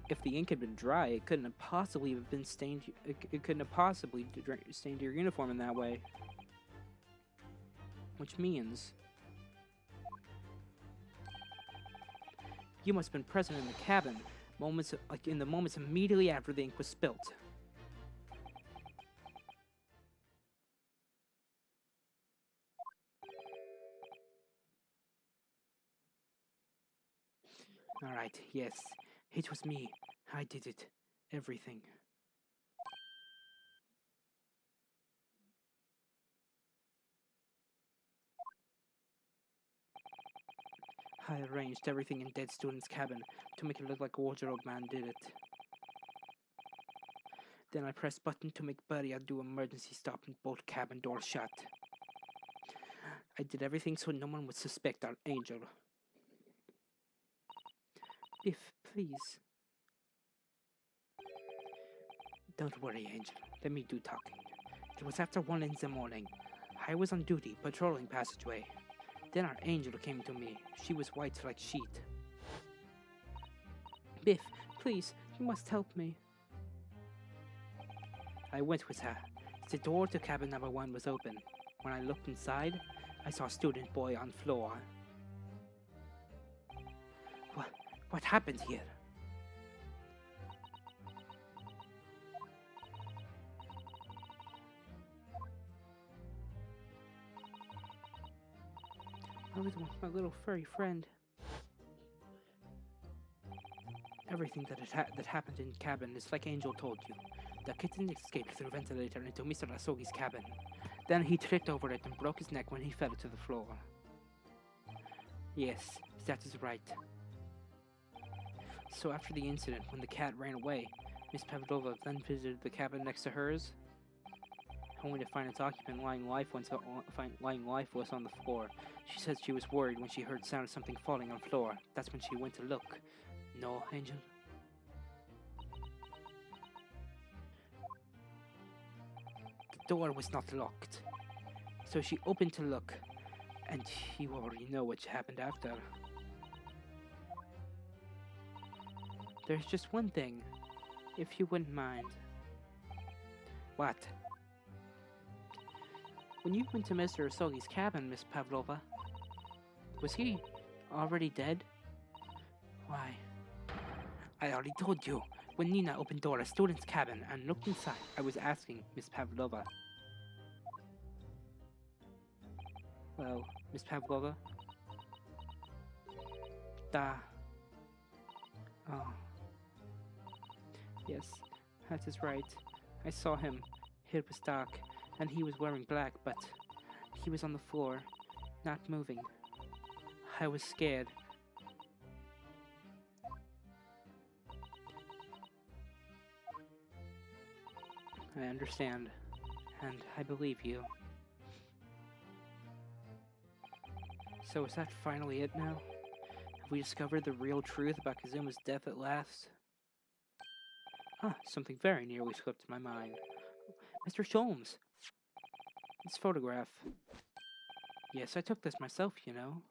B: If the ink had been dry, it couldn't have possibly have been stained. It couldn't have possibly stained your uniform in that way. Which means you must have been present in the cabin, in the moments immediately after the ink was spilt. Alright, yes, it was me. I did it. Everything. I arranged everything in Dead Student's cabin to make it look like Wardrobe Man did it. Then I pressed button to make Barrier do emergency stop and bolt cabin door shut. I did everything so no one would suspect our angel. If, please. Don't worry, Angel. Let me do talking. It was after 1 in the morning. I was on duty, patrolling passageway. Then our angel came to me. She was white like sheet. Biff, please, you must help me. I went with her. The door to cabin number 1 was open. When I looked inside, I saw student boy on floor. What happened here? I was with my little furry friend. Everything that happened in cabin is like Angel told you. The kitten escaped through the ventilator into Mr. Asogi's cabin. Then he tripped over it and broke his neck when he fell to the floor. Yes, that is right. So after the incident, when the cat ran away, Miss Pavlova then visited the cabin next to hers. only to find its occupant lying lifeless on the floor. She said she was worried when she heard sound of something falling on the floor. That's when she went to look. No, Angel? The door was not locked. So she opened to look. And you already know what happened after. There's just one thing, if you wouldn't mind. What? When you went to Mr. Osogi's cabin, Miss Pavlova, was he already dead? Why? I already told you. When Nina opened door of student's cabin and looked inside, I was asking Miss Pavlova. Well, Miss Pavlova? Oh. Yes, that is right. I saw him. It was dark, and he was wearing black, but he was on the floor, not moving. I was scared. I understand, and I believe you. So is that finally it now? Have we discovered the real truth about Kazuma's death at last? Something very nearly slipped my mind. Mr. Sholmes! This photograph. Yes, I took this myself, you know.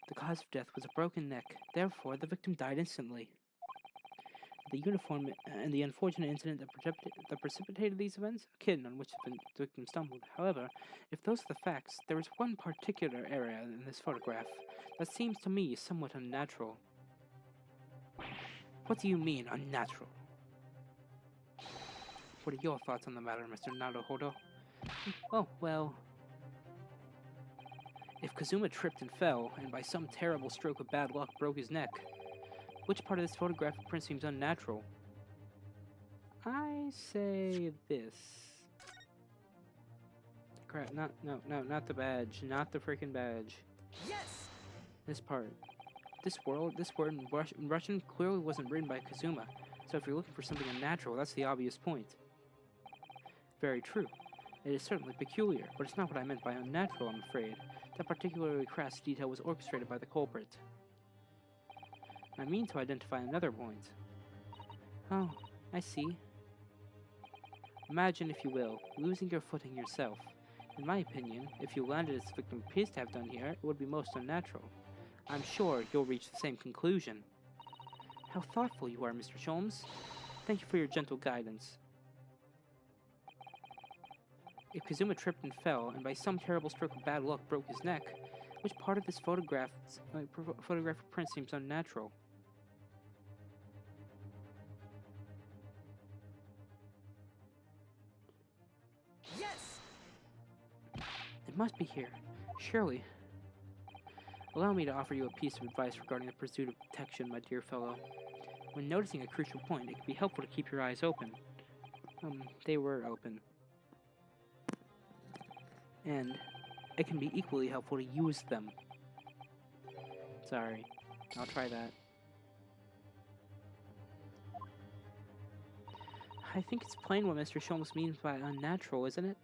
B: The cause of death was a broken neck, therefore the victim died instantly. The uniform and the unfortunate incident that precipitated these events, a kid on which the victim stumbled. However, if those are the facts, there is one particular area in this photograph that seems to me somewhat unnatural. What do you mean, unnatural? What are your thoughts on the matter, Mr. Naruhodo? Oh, well... If Kazuma tripped and fell, and by some terrible stroke of bad luck broke his neck, which part of this photographic print seems unnatural? I say this. Crap, not the badge. Not the freaking badge.
D: Yes!
B: This part. This word in Russian clearly wasn't written by Kazuma, so if you're looking for something unnatural, that's the obvious point. Very true. It is certainly peculiar, but it's not what I meant by unnatural, I'm afraid. That particularly crass detail was orchestrated by the culprit. I mean to identify another point. Oh, I see. Imagine, if you will, losing your footing yourself. In my opinion, if you landed as the victim appears to have done here, it would be most unnatural. I'm sure you'll reach the same conclusion. How thoughtful you are, Mr. Sholmes. Thank you for your gentle guidance. If Kazuma tripped and fell, and by some terrible stroke of bad luck broke his neck, which part of this photographic print seems unnatural?
D: Yes!
B: It must be here. Surely. Allow me to offer you a piece of advice regarding the pursuit of detection, my dear fellow. When noticing a crucial point, it can be helpful to keep your eyes open. They were open. And it can be equally helpful to use them. Sorry. I'll try that. I think it's plain what Mr. Sholmes means by unnatural, isn't it?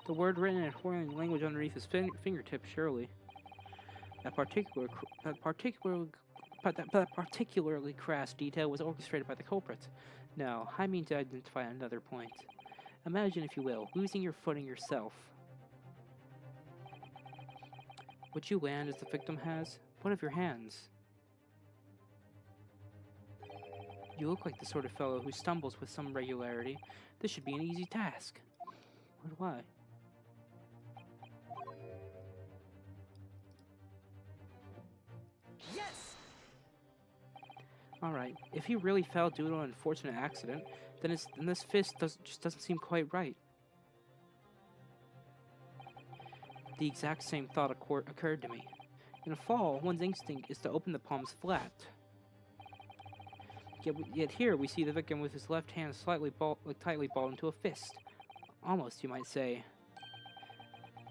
B: The word written in a foreign language underneath his fingertip, surely. That particularly crass detail was orchestrated by the culprit. No, I mean to identify another point. Imagine, if you will, losing your footing yourself. Would you land as the victim has? What of your hands? You look like the sort of fellow who stumbles with some regularity. This should be an easy task. But why?
D: Yes!
B: Alright, if he really fell due to an unfortunate accident, then this fist just doesn't seem quite right. The exact same thought occurred to me. In a fall, one's instinct is to open the palms flat. Yet here we see the victim with his left hand tightly balled into a fist. Almost, you might say,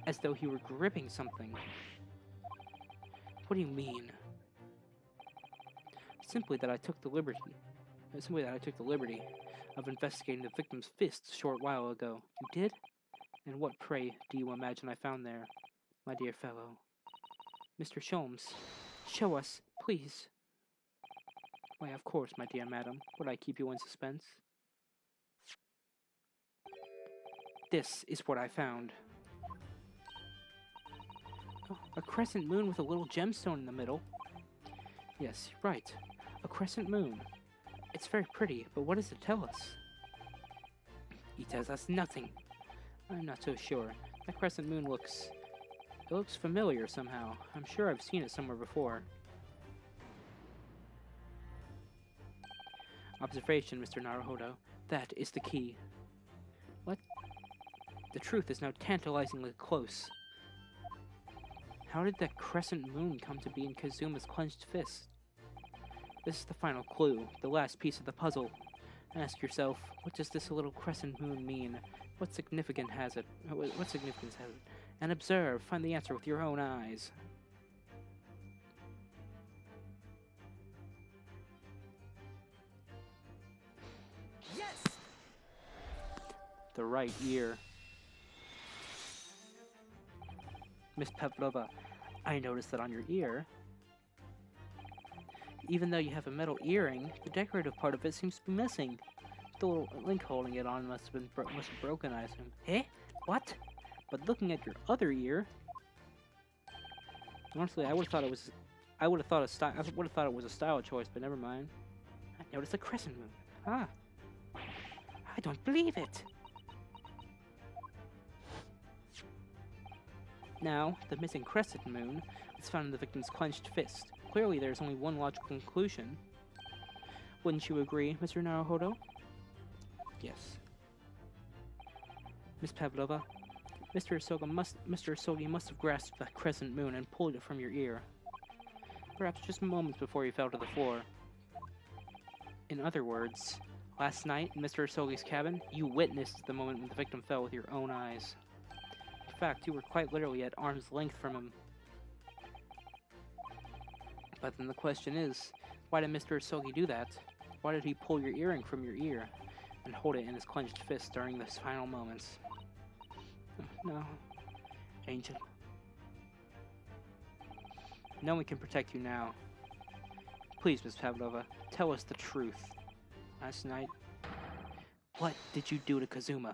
B: as though he were gripping something. What do you mean? Simply that I took the liberty simply that I took the liberty of investigating the victim's fist a short while ago. You did? And what, pray, do you imagine I found there, my dear fellow? Mr. Sholmes, show us, please. Why, of course, my dear madam. Would I keep you in suspense? This is what I found. Oh, a crescent moon with a little gemstone in the middle. Yes, you're right. A crescent moon. It's very pretty, but what does it tell us? It tells us nothing. I'm not so sure. That crescent moon looks familiar somehow. I'm sure I've seen it somewhere before. Observation, Mr. Naruhodo. That is the key. What? The truth is now tantalizingly close. How did that crescent moon come to be in Kazuma's clenched fist? This is the final clue, the last piece of the puzzle. Ask yourself, what does this little crescent moon mean? What significance has it? And observe, find the answer with your own eyes.
D: Yes!
B: The right ear. Miss Pavlova, I noticed that on your ear, even though you have a metal earring, the decorative part of it seems to be missing. The little link holding it on must have broken, I assume. Eh? What? But looking at your other ear, honestly, I would have thought it was a style choice, but never mind. I noticed a crescent moon. Ah, I don't believe it. Now, the missing crescent moon was found in the victim's clenched fist. Clearly, there's only one logical conclusion. Wouldn't you agree, Mr. Naruhodo? Yes. Miss Pavlova, Mr. Asogi must have grasped that crescent moon and pulled it from your ear. Perhaps just moments before you fell to the floor. In other words, last night in Mr. Asogi's cabin, you witnessed the moment when the victim fell with your own eyes. In fact, you were quite literally at arm's length from him. But then the question is, why did Mr. Asogi do that? Why did he pull your earring from your ear and hold it in his clenched fist during those final moments? No, Angel. No one can protect you now. Please, Miss Pavlova, tell us the truth. Last night, what did you do to Kazuma?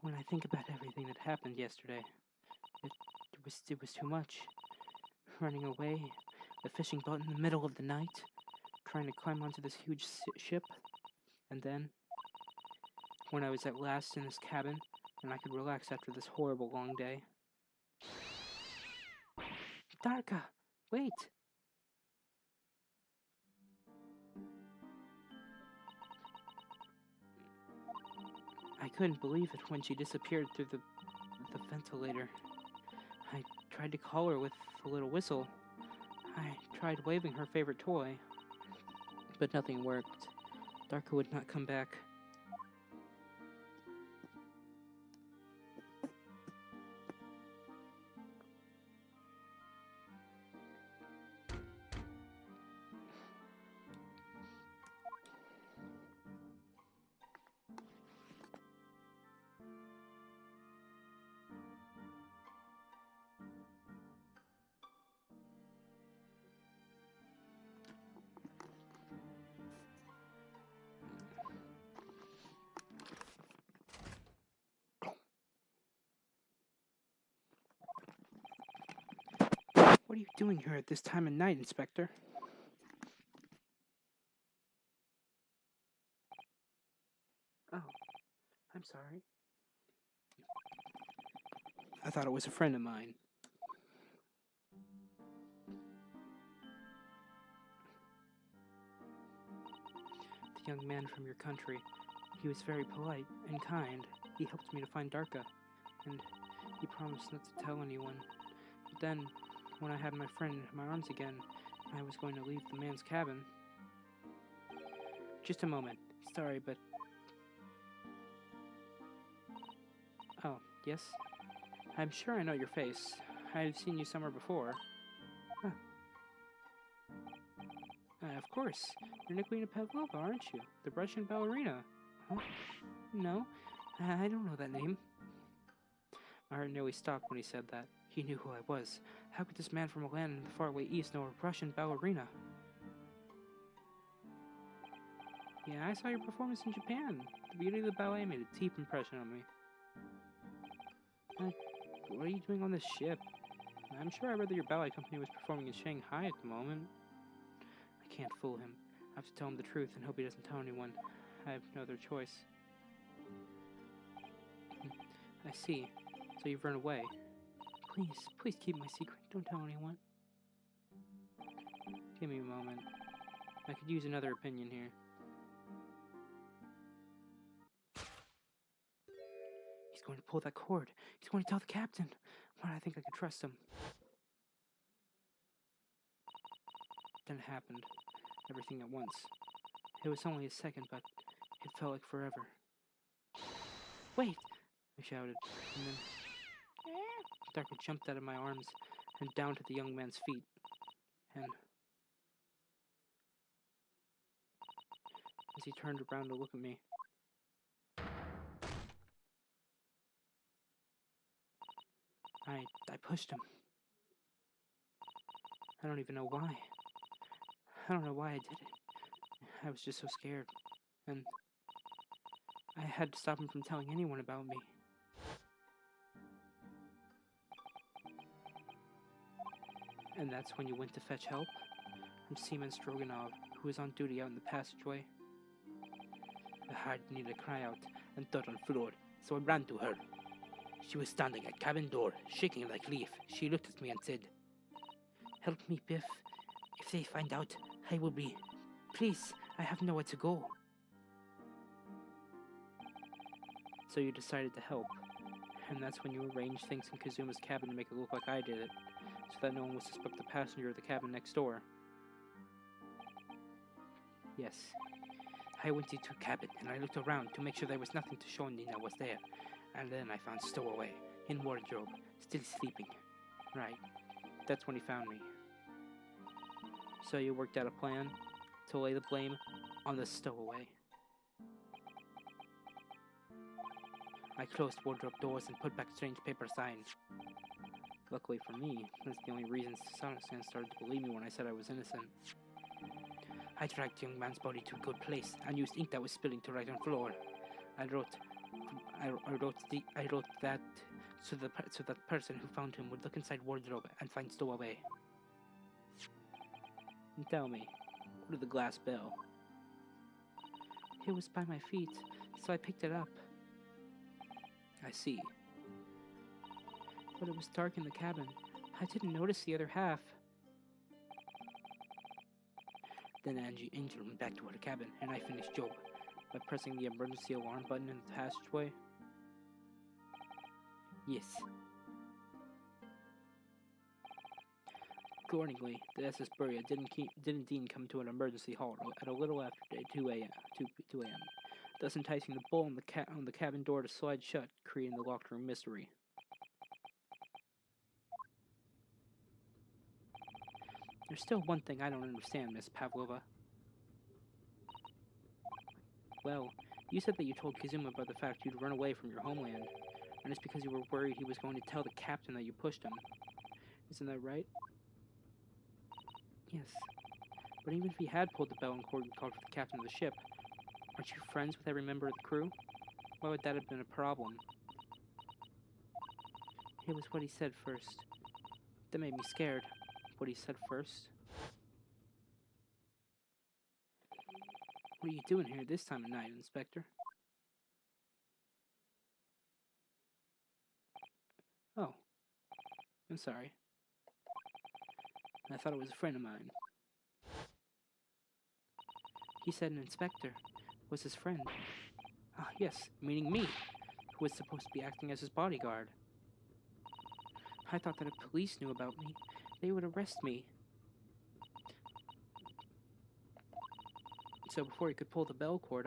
B: When I think about everything that happened yesterday, it was too much. Running away, a fishing boat in the middle of the night, trying to climb onto this huge ship, and then, when I was at last in this cabin, and I could relax after this horrible long day. Darka, wait! I couldn't believe it when she disappeared through the ventilator. I tried to call her with the little whistle. I tried waving her favorite toy. But nothing worked. Darka would not come back. What are you doing here at this time of night, Inspector? Oh, I'm sorry. I thought it was a friend of mine. The young man from your country. He was very polite and kind. He helped me to find Darka, and he promised not to tell anyone. But then, when I had my friend in my arms again, I was going to leave the man's cabin. Just a moment. Sorry, but Oh, yes? I'm sure I know your face. I've seen you somewhere before. Huh. Of course. You're Nikolina Pavlova, aren't you? The Russian ballerina. Huh? No, I don't know that name. My heart nearly stopped when he said that. He knew who I was. How could this man from a land in the faraway east know a Russian ballerina? Yeah, I saw your performance in Japan. The beauty of the ballet made a deep impression on me. What are you doing on this ship? I'm sure I read that your ballet company was performing in Shanghai at the moment. I can't fool him. I have to tell him the truth and hope he doesn't tell anyone. I have no other choice. I see. So you've run away. Please keep my secret. Don't tell anyone. Give me a moment. I could use another opinion here. He's going to pull that cord. He's going to tell the captain. Why do I think I could trust him? Then it happened. Everything at once. It was only a second, but it felt like forever. Wait! I shouted, and then Darker jumped out of my arms and down to the young man's feet. And as he turned around to look at me, I pushed him. I don't even know why. I don't know why I did it. I was just so scared. And I had to stop him from telling anyone about me. And that's when you went to fetch help? From Seaman Stroganov, who was on duty out in the passageway. I hardly needed to cry out and thud on the floor, so I ran to her. She was standing at cabin door, shaking like a leaf. She looked at me and said, "Help me, Biff. If they find out, I will be... Please, I have nowhere to go." So you decided to help, and that's when you arranged things in Kazuma's cabin to make it look like I did it, so that no one would suspect the passenger of the cabin next door. Yes. I went into a cabin, and I looked around to make sure there was nothing to show Nina was there, and then I found Stowaway, in wardrobe, still sleeping. Right. That's when he found me. So you worked out a plan to lay the blame on the Stowaway. I closed wardrobe doors and put back strange paper signs. Luckily for me, that's the only reason Sonic-san started to believe me when I said I was innocent. I dragged the young man's body to a good place and used ink that was spilling to write on floor. I wrote that so that person who found him would look inside wardrobe and find Stowaway. And tell me, what did the glass bell? It was by my feet, so I picked it up. I see. But it was dark in the cabin. I didn't notice the other half. Then Angel went back to her cabin, and I finished job by pressing the emergency alarm button in the passageway. Yes. Accordingly, the SS Buria didn't indeed come to an emergency halt at a little after 2 a.m. Thus enticing the bull on the cabin door to slide shut, creating the locked room mystery. There's still one thing I don't understand, Miss Pavlova. Well, you said that you told Kazuma about the fact you'd run away from your homeland, and it's because you were worried he was going to tell the captain that you pushed him. Isn't that right? Yes. But even if he had pulled the bell and cord and called for the captain of the ship, aren't you friends with every member of the crew? Why would that have been a problem? It was what he said first. That made me scared. What he said first. What are you doing here this time of night, Inspector? Oh. I'm sorry. I thought it was a friend of mine. He said an inspector was his friend. Ah, yes, meaning me, who was supposed to be acting as his bodyguard. I thought that if police knew about me, they would arrest me. So before he could pull the bell cord,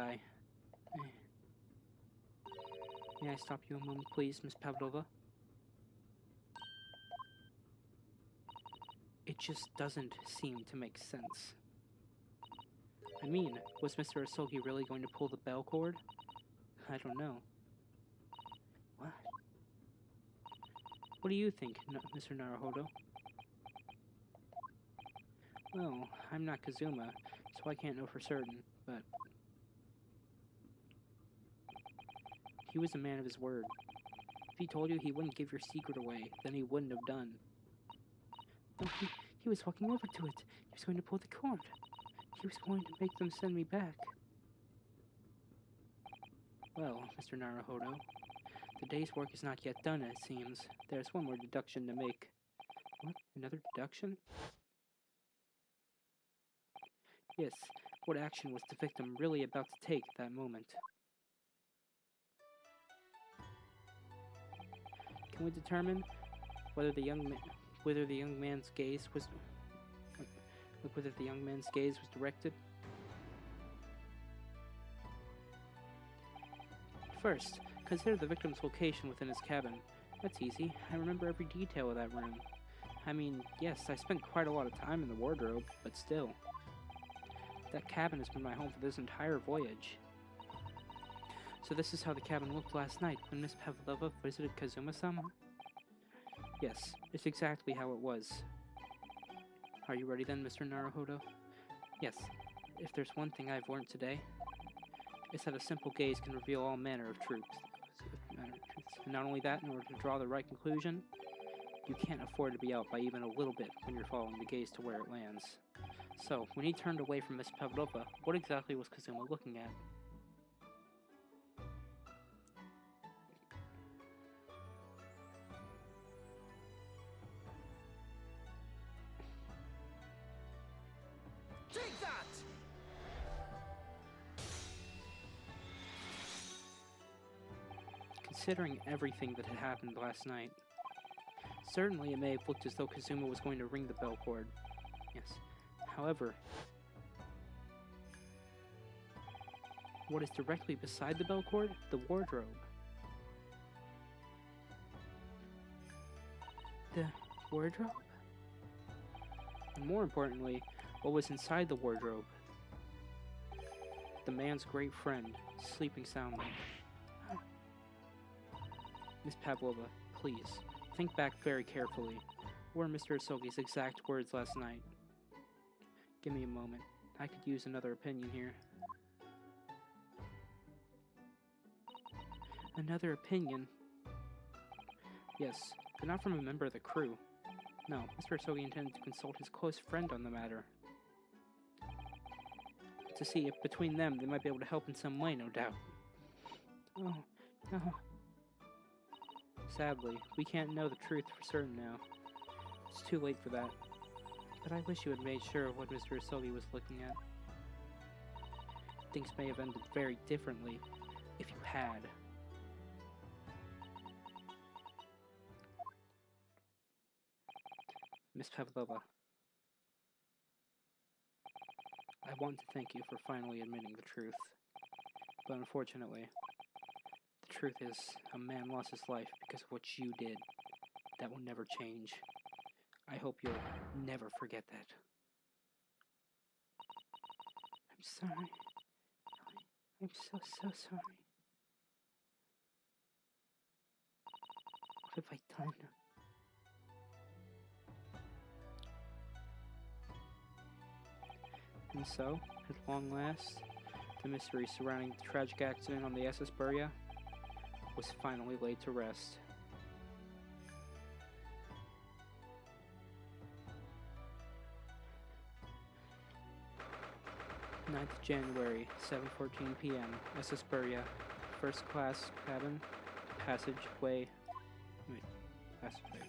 B: May I stop you a moment, please, Miss Pavlova? It just doesn't seem to make sense. I mean, was Mr. Asogi really going to pull the bell cord? I don't know. What? What do you think, Mr. Naruhodo? Well, I'm not Kazuma, so I can't know for certain, but... he was a man of his word. If he told you he wouldn't give your secret away, then he wouldn't have done. No, he was walking over to it. He was going to pull the cord. He was going to make them send me back. Well, Mr. Naruhodo, the day's work is not yet done, it seems. There's one more deduction to make. What? Another deduction? Yes, what action was the victim really about to take at that moment? Can we determine whether the young man's gaze was directed? First, consider the victim's location within his cabin. That's easy. I remember every detail of that room. I mean, yes, I spent quite a lot of time in the wardrobe, but still. That cabin has been my home for this entire voyage. So this is how the cabin looked last night when Miss Pavlova visited Kazuma-sama? Yes, it's exactly how it was. Are you ready then, Mr. Naruhodo? Yes. If there's one thing I've learned today, it's that a simple gaze can reveal all manner of truths. And not only that, in order to draw the right conclusion, you can't afford to be out by even a little bit when you're following the gaze to where it lands. So, when he turned away from Miss Pavlova, what exactly was Kazuma looking at?
D: Take that!
B: Considering everything that had happened last night, certainly it may have looked as though Kazuma was going to ring the bell cord. Yes. However, what is directly beside the bell cord? The wardrobe. The wardrobe? And more importantly, what was inside the wardrobe? The man's great friend, sleeping soundly. Miss Pavlova, please, think back very carefully. What were Mr. Asogi's exact words last night? Give me a moment. I could use another opinion here. Another opinion? Yes, but not from a member of the crew. No, Mr. Asogi intended to consult his close friend on the matter. To see if between them they might be able to help in some way, no doubt. Oh, no. Sadly, we can't know the truth for certain now. It's too late for that. But I wish you had made sure of what Mr. Asogi was looking at. Things may have ended very differently if you had. Miss Pavlova, I want to thank you for finally admitting the truth. But unfortunately, the truth is, a man lost his life because of what you did. That will never change. I hope you'll never forget that. I'm sorry. I'm so sorry. What have I done? And so, at long last, the mystery surrounding the tragic accident on the SS Buria was finally laid to rest. 9th January, 7:14 p.m., SS Buria, first class cabin, passageway. Wait, passageway.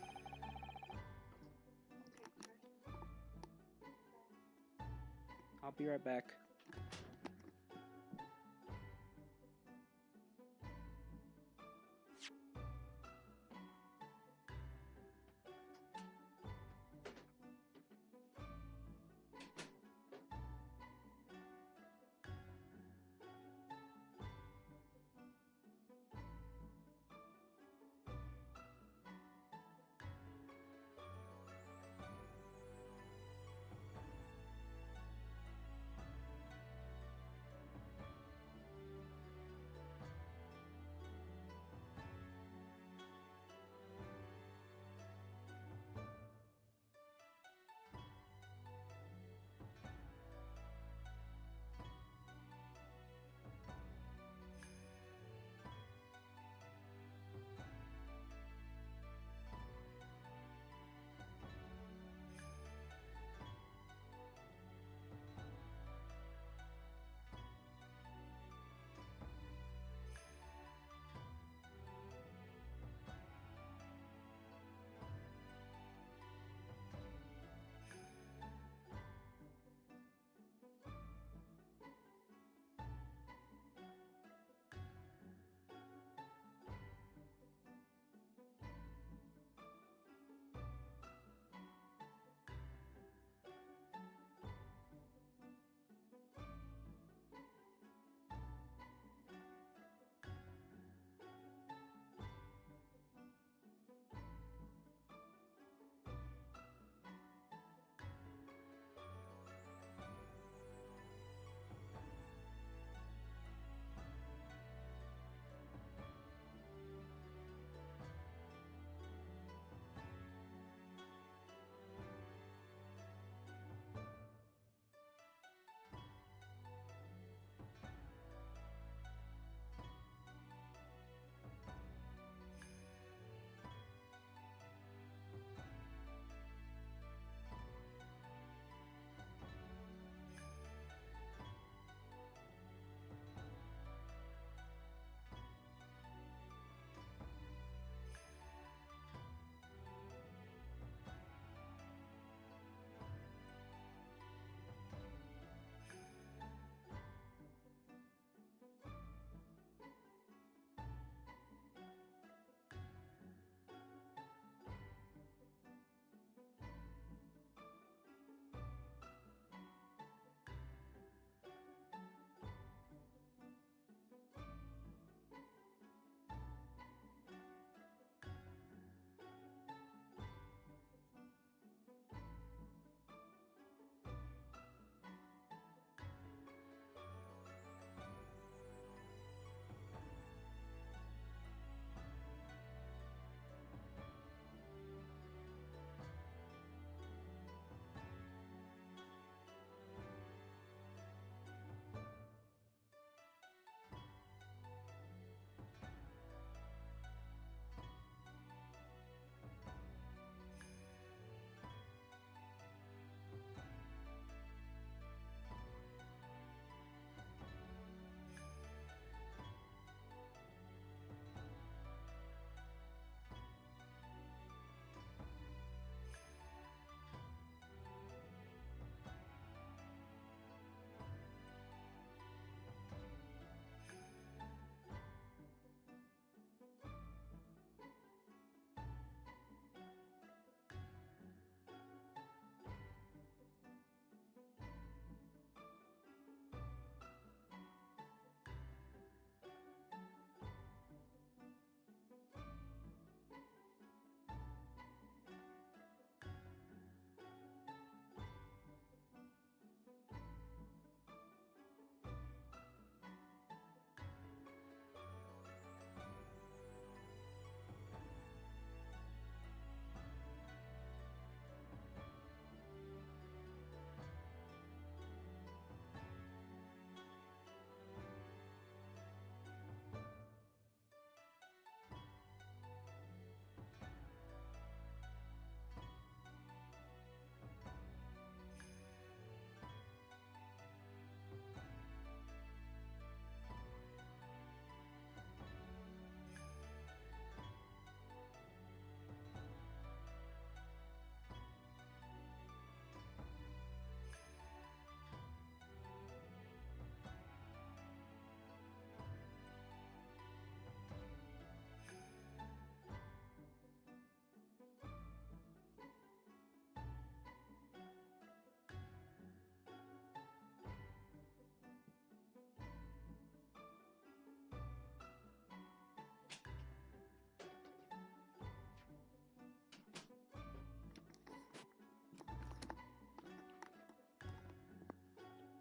B: I'll be right back.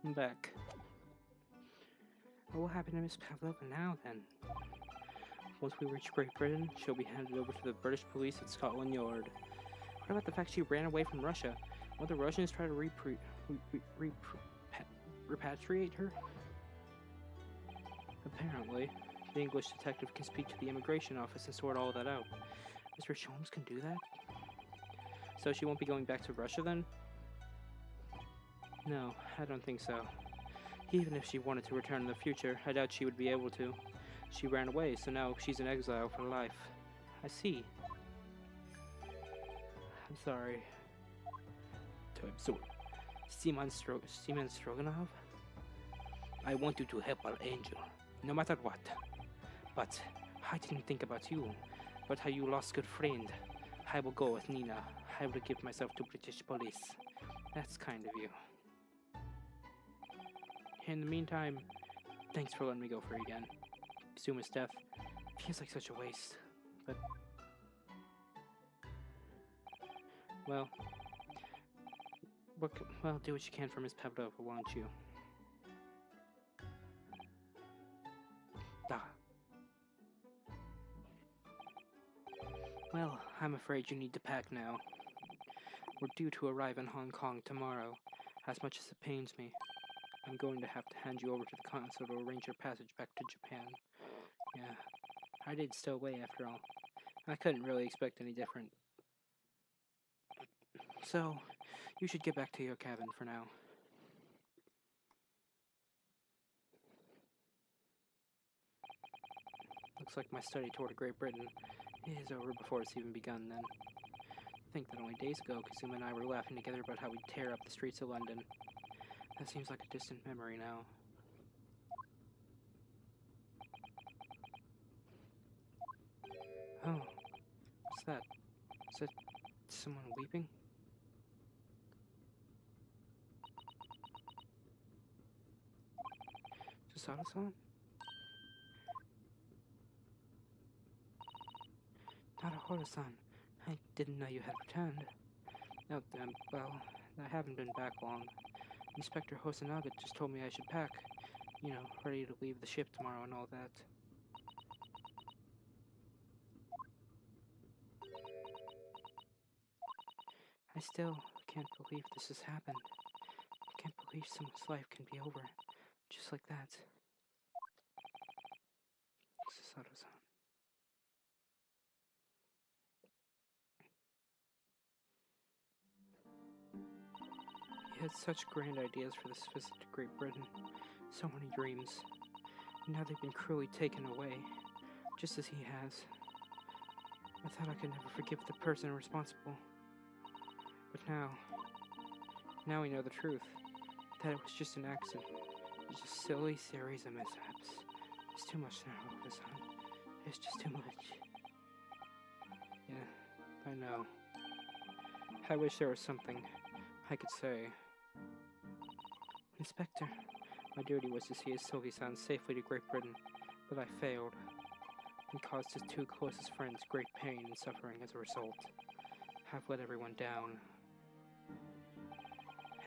B: I'm back. What will happen to Miss Pavlova now, then? Once we reach Great Britain, she'll be handed over to the British police at Scotland Yard. What about the fact she ran away from Russia? Will the Russians try to repatriate her? Apparently, the English detective can speak to the immigration office and sort all that out. Mr. Sholmes can do that? So she won't be going back to Russia then? No, I don't think so. Even if she wanted to return in the future, I doubt she would be able to. She ran away, so now she's in exile for life. I see. I'm sorry. To absorb. Seaman Stroganov? I want you to help our angel, no matter what. But I didn't think about you, but how you lost good friend. I will go with Nina. I will give myself to British police. That's kind of you. In the meantime, thanks for letting me go free again. Suma's death feels like such a waste, but... Well, do what you can for Miss Pavlova, won't you? Ah. Well, I'm afraid you need to pack now. We're due to arrive in Hong Kong tomorrow. As much as it pains me, I'm going to have to hand you over to the consul to arrange your passage back to Japan. Yeah, I did stow away after all. I couldn't really expect any different. So, you should get back to your cabin for now. Looks like my study tour to Great Britain is over before it's even begun then. I think that only days ago, Kazuma and I were laughing together about how we'd tear up the streets of London. That seems like a distant memory now. Oh, what's that? Is that someone weeping? Sasada-san? Narahora-san, I didn't know you had returned. No, well, I haven't been back long. Inspector Hosonaga just told me I should pack. You know, ready to leave the ship tomorrow and all that. I still can't believe this has happened. I can't believe someone's life can be over, just like that. Sasada-san. He had such grand ideas for this visit to Great Britain. So many dreams. And now they've been cruelly taken away, just as he has. I thought I could never forgive the person responsible. But now we know the truth. That it was just an accident. It was just a silly series of mishaps. It's too much now, Oda-san. It's just too much. Yeah, I know. I wish there was something I could say. Inspector, my duty was to see his Sogi-san safely to Great Britain, but I failed, and caused his two closest friends great pain and suffering as a result. I've let everyone down,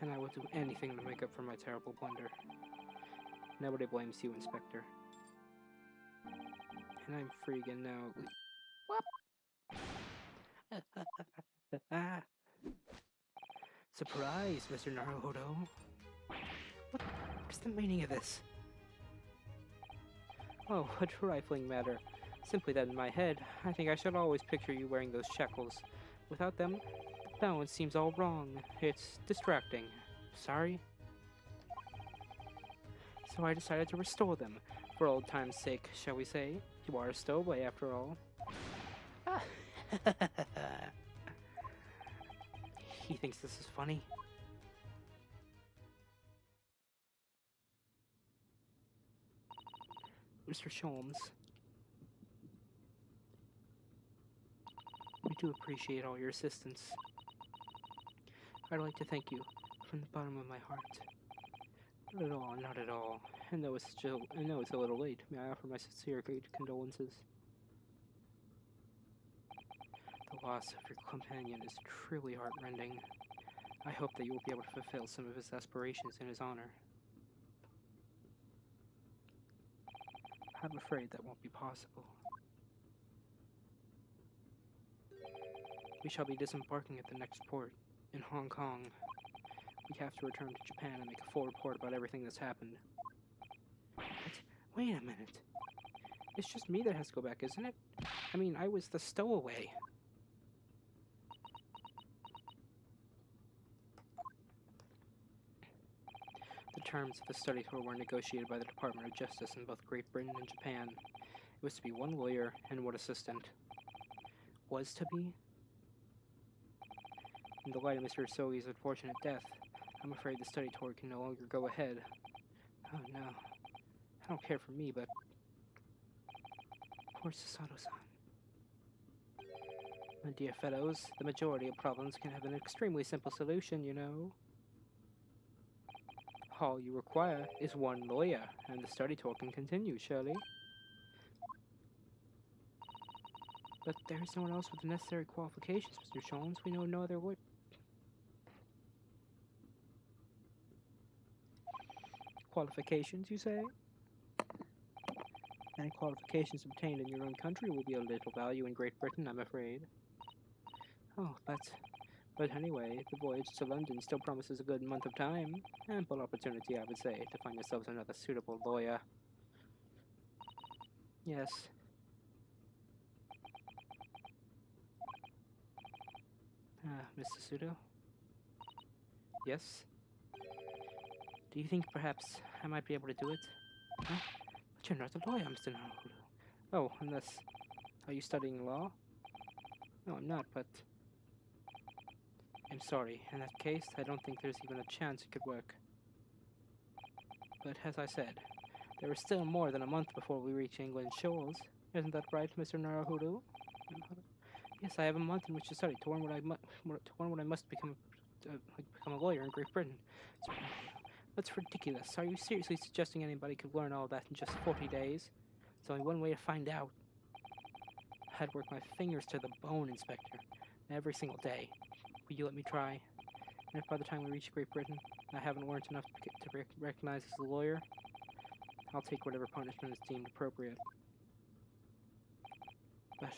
B: and I will do anything to make up for my terrible blunder. Nobody blames you, Inspector. And I'm free again now. Surprise, Mr. Naruhodo. What's the meaning of this? Oh, a trifling matter. Simply that in my head, I think I should always picture you wearing those shackles. Without them, the balance seems all wrong. It's distracting. Sorry? So I decided to restore them. For old time's sake, shall we say? You are a stowaway after all. He thinks this is funny. Mr. Sholmes, we do appreciate all your assistance. I'd like to thank you from the bottom of my heart. Not at all, not at all. I know it's a little late. May I offer my sincere condolences? The loss of your companion is truly heartrending. I hope that you will be able to fulfill some of his aspirations in his honor. I'm afraid that won't be possible. We shall be disembarking at the next port, in Hong Kong. We have to return to Japan and make a full report about everything that's happened. But, wait a minute. It's just me that has to go back, isn't it? I mean, I was the stowaway. The terms of the study tour were negotiated by the Department of Justice in both Great Britain and Japan. It was to be 1 lawyer and 1 assistant. Was to be? In the light of Mr. Isogi's unfortunate death, I'm afraid the study tour can no longer go ahead. Oh no. I don't care for me, but... Poor Susato-san. My dear fellows, the majority of problems can have an extremely simple solution, you know. All you require is 1 lawyer, and the study tour can continue, surely. But there is no one else with the necessary qualifications, Mr. Jones. We know no other lawyer. Qualifications, you say? Any qualifications obtained in your own country will be of little value in Great Britain, I'm afraid. Oh, but anyway, the voyage to London still promises a good month of time. Ample opportunity, I would say, to find yourselves another suitable lawyer. Yes. Mr. Sudo? Yes? Do you think perhaps I might be able to do it? Huh? But you're not a lawyer, Mr. Naruto. Oh, unless... Are you studying law? No, I'm not, but... I'm sorry. In that case, I don't think there's even a chance it could work. But as I said, there is still more than a month before we reach England's shores. Isn't that right, Mr. Naruto? Yes, I have a month in which to study, to learn what I must become a lawyer in Great Britain. That's ridiculous. Are you seriously suggesting anybody could learn all that in just 40 days? There's only one way to find out. I'd work my fingers to the bone, Inspector, every single day. Will you let me try? And if by the time we reach Great Britain, I haven't learned enough to recognize as a lawyer, I'll take whatever punishment is deemed appropriate. But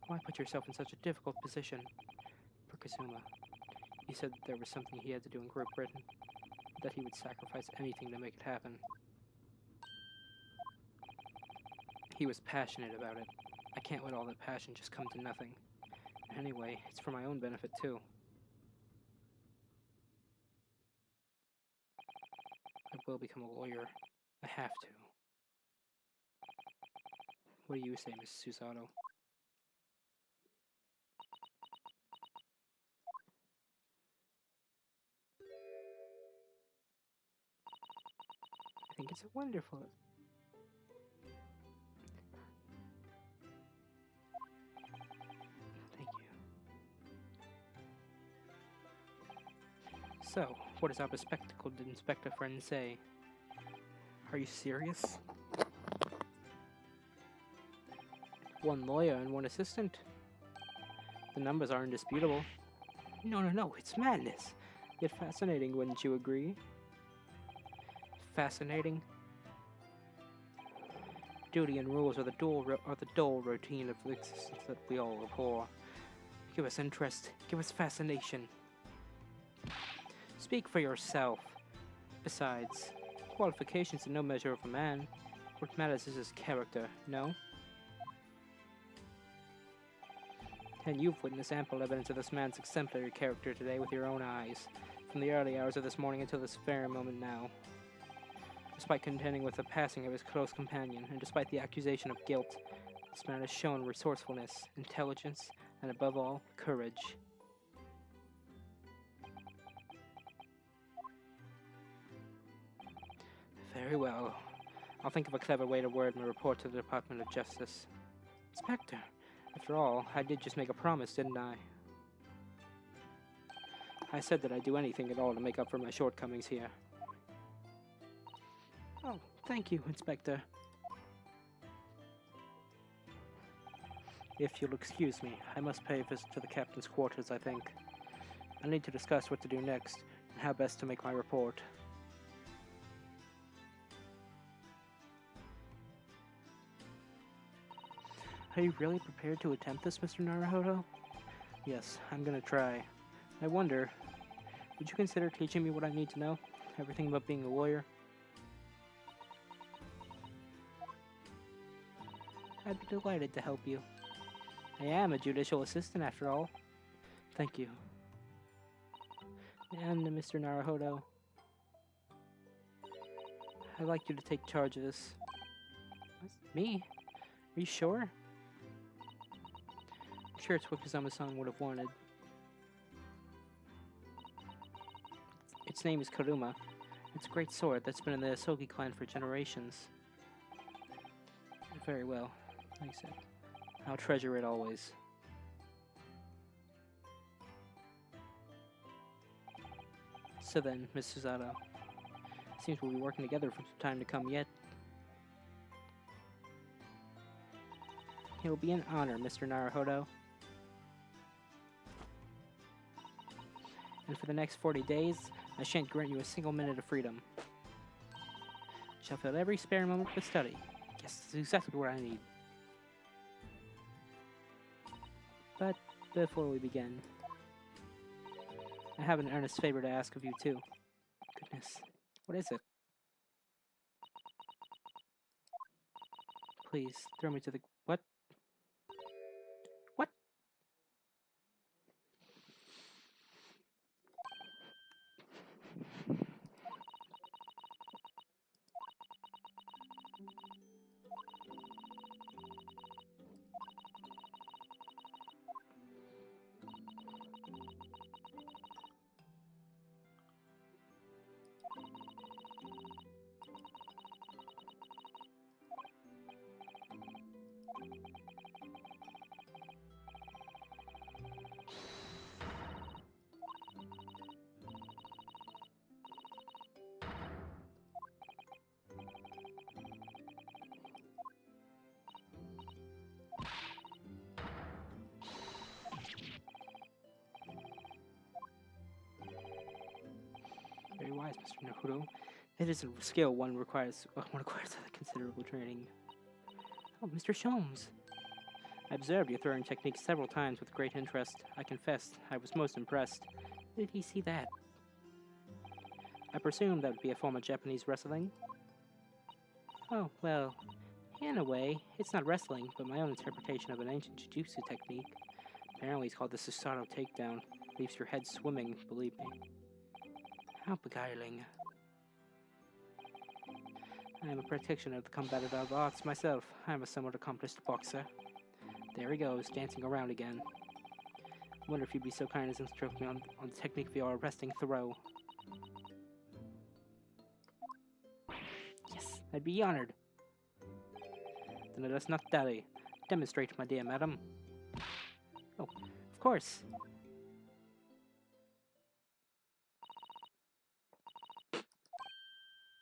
B: why put yourself in such a difficult position? For Kazuma, he said that there was something he had to do in Great Britain, that he would sacrifice anything to make it happen. He was passionate about it. I can't let all that passion just come to nothing. Anyway, it's for my own benefit too. I will become a lawyer. I have to. What do you say, Miss Susato? I think it's a wonderful... Thank you. So, what does our bespectacled inspector friend say? Are you serious? 1 lawyer and 1 assistant. The numbers are indisputable. No, it's madness. Yet fascinating, wouldn't you agree? Fascinating? Duty and rules are the dull routine of the existence that we all abhor. Give us interest, give us fascination. Speak for yourself. Besides, qualifications are no measure of a man. What matters is his character, no? And you've witnessed ample evidence of this man's exemplary character today with your own eyes, from the early hours of this morning until this very moment now. Despite contending with the passing of his close companion, and despite the accusation of guilt, this man has shown resourcefulness, intelligence, and above all, courage. Very well. I'll think of a clever way to word my report to the Department of Justice. Inspector, after all, I did just make a promise, didn't I? I said that I'd do anything at all to make up for my shortcomings here. Oh, thank you, Inspector. If you'll excuse me, I must pay a visit to the captain's quarters, I think. I need to discuss what to do next, and how best to make my report. Are you really prepared to attempt this, Mr. Naruhodo? Yes, I'm gonna try. I wonder, would you consider teaching me what I need to know? Everything about being a lawyer? I'd be delighted to help you. I am a judicial assistant after all. Thank you. And Mr. Naruhodo, I'd like you to take charge of this. Me? Are you sure? I'm sure it's what Kazama-san would have wanted. Its name is Karuma. It's a great sword that's been in the Asogi clan for generations. Very well, like I said. I'll treasure it always. So then, Miss Susato, seems we'll be working together for some time to come yet. It will be an honor, Mr. Naruhodo. And for the next 40 days, I shan't grant you a single minute of freedom. I shall fill every spare moment with study. Yes, this is exactly what I need. But before we begin, I have an earnest favor to ask of you too. Goodness, what is it? Please, throw me to the... What? What? Very wise, Mr. Naruto. It is a skill one requires considerable training. Oh, Mr. Sholmes. I observed your throwing technique several times with great interest. I confess, I was most impressed. Did he see that? I presume that would be a form of Japanese wrestling? Oh, well, in a way, it's not wrestling, but my own interpretation of an ancient jujutsu technique. Apparently it's called the Susato takedown. Leaves your head swimming, believe me. How beguiling. I am a practitioner of the combative arts myself. I am a somewhat accomplished boxer. There he goes, dancing around again. I wonder if you'd be so kind as to instruct me on the technique for your arresting throw. Yes, I'd be honored. Then let us not dally. Demonstrate, my dear madam. Oh, of course.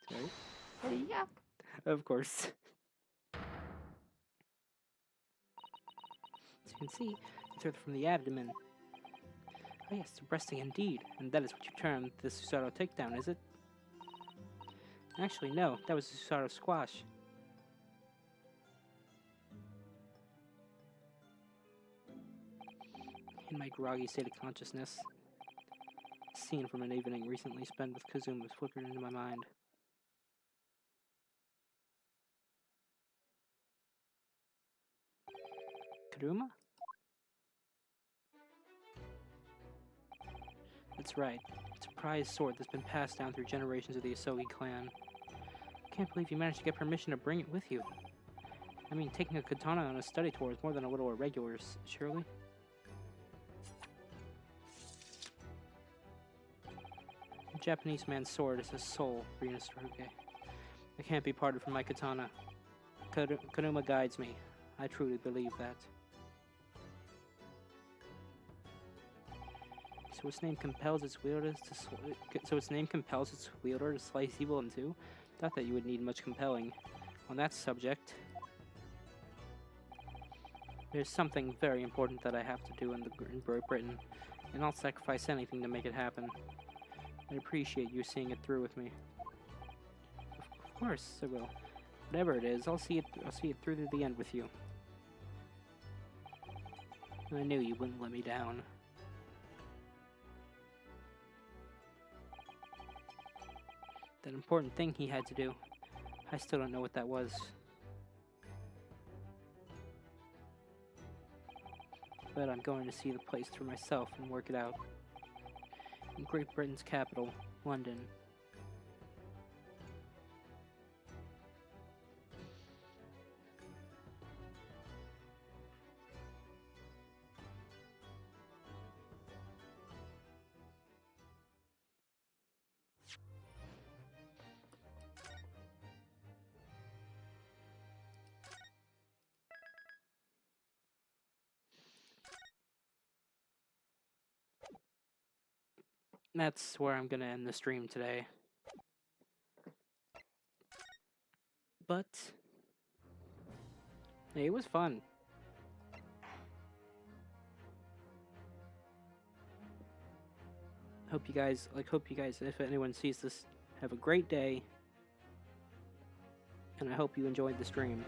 B: Sorry. Yeah. Of course. As you can see, you throw it from the abdomen. Oh yes, arresting indeed. And that is what you term the Susato takedown, is it? Actually, no. That was the Susato squash. In my groggy state of consciousness, a scene from an evening recently spent with Kazuma was flickered into my mind. Karuma? That's right. It's a prized sword that's been passed down through generations of the Asogi clan. I can't believe you managed to get permission to bring it with you. I mean, taking a katana on a study tour is more than a little irregular, surely? A Japanese man's sword is a soul, Rinasaruke. It can't be parted from my katana. Karuma guides me. I truly believe that. So its name compels its wielder to slice evil in two? Not that you would need much compelling. On that subject, there's something very important that I have to do in Britain, and I'll sacrifice anything to make it happen. I appreciate you seeing it through with me. Of course, I will. Whatever it is, I'll see it through to the end with you. I knew you wouldn't let me down. That important thing he had to do. I still don't know what that was. But I'm going to see the place for myself and work it out. In Great Britain's capital, London. That's where I'm going to end the stream today. But hey, it was fun. Hope you guys, if anyone sees this, have a great day. And I hope you enjoyed the stream.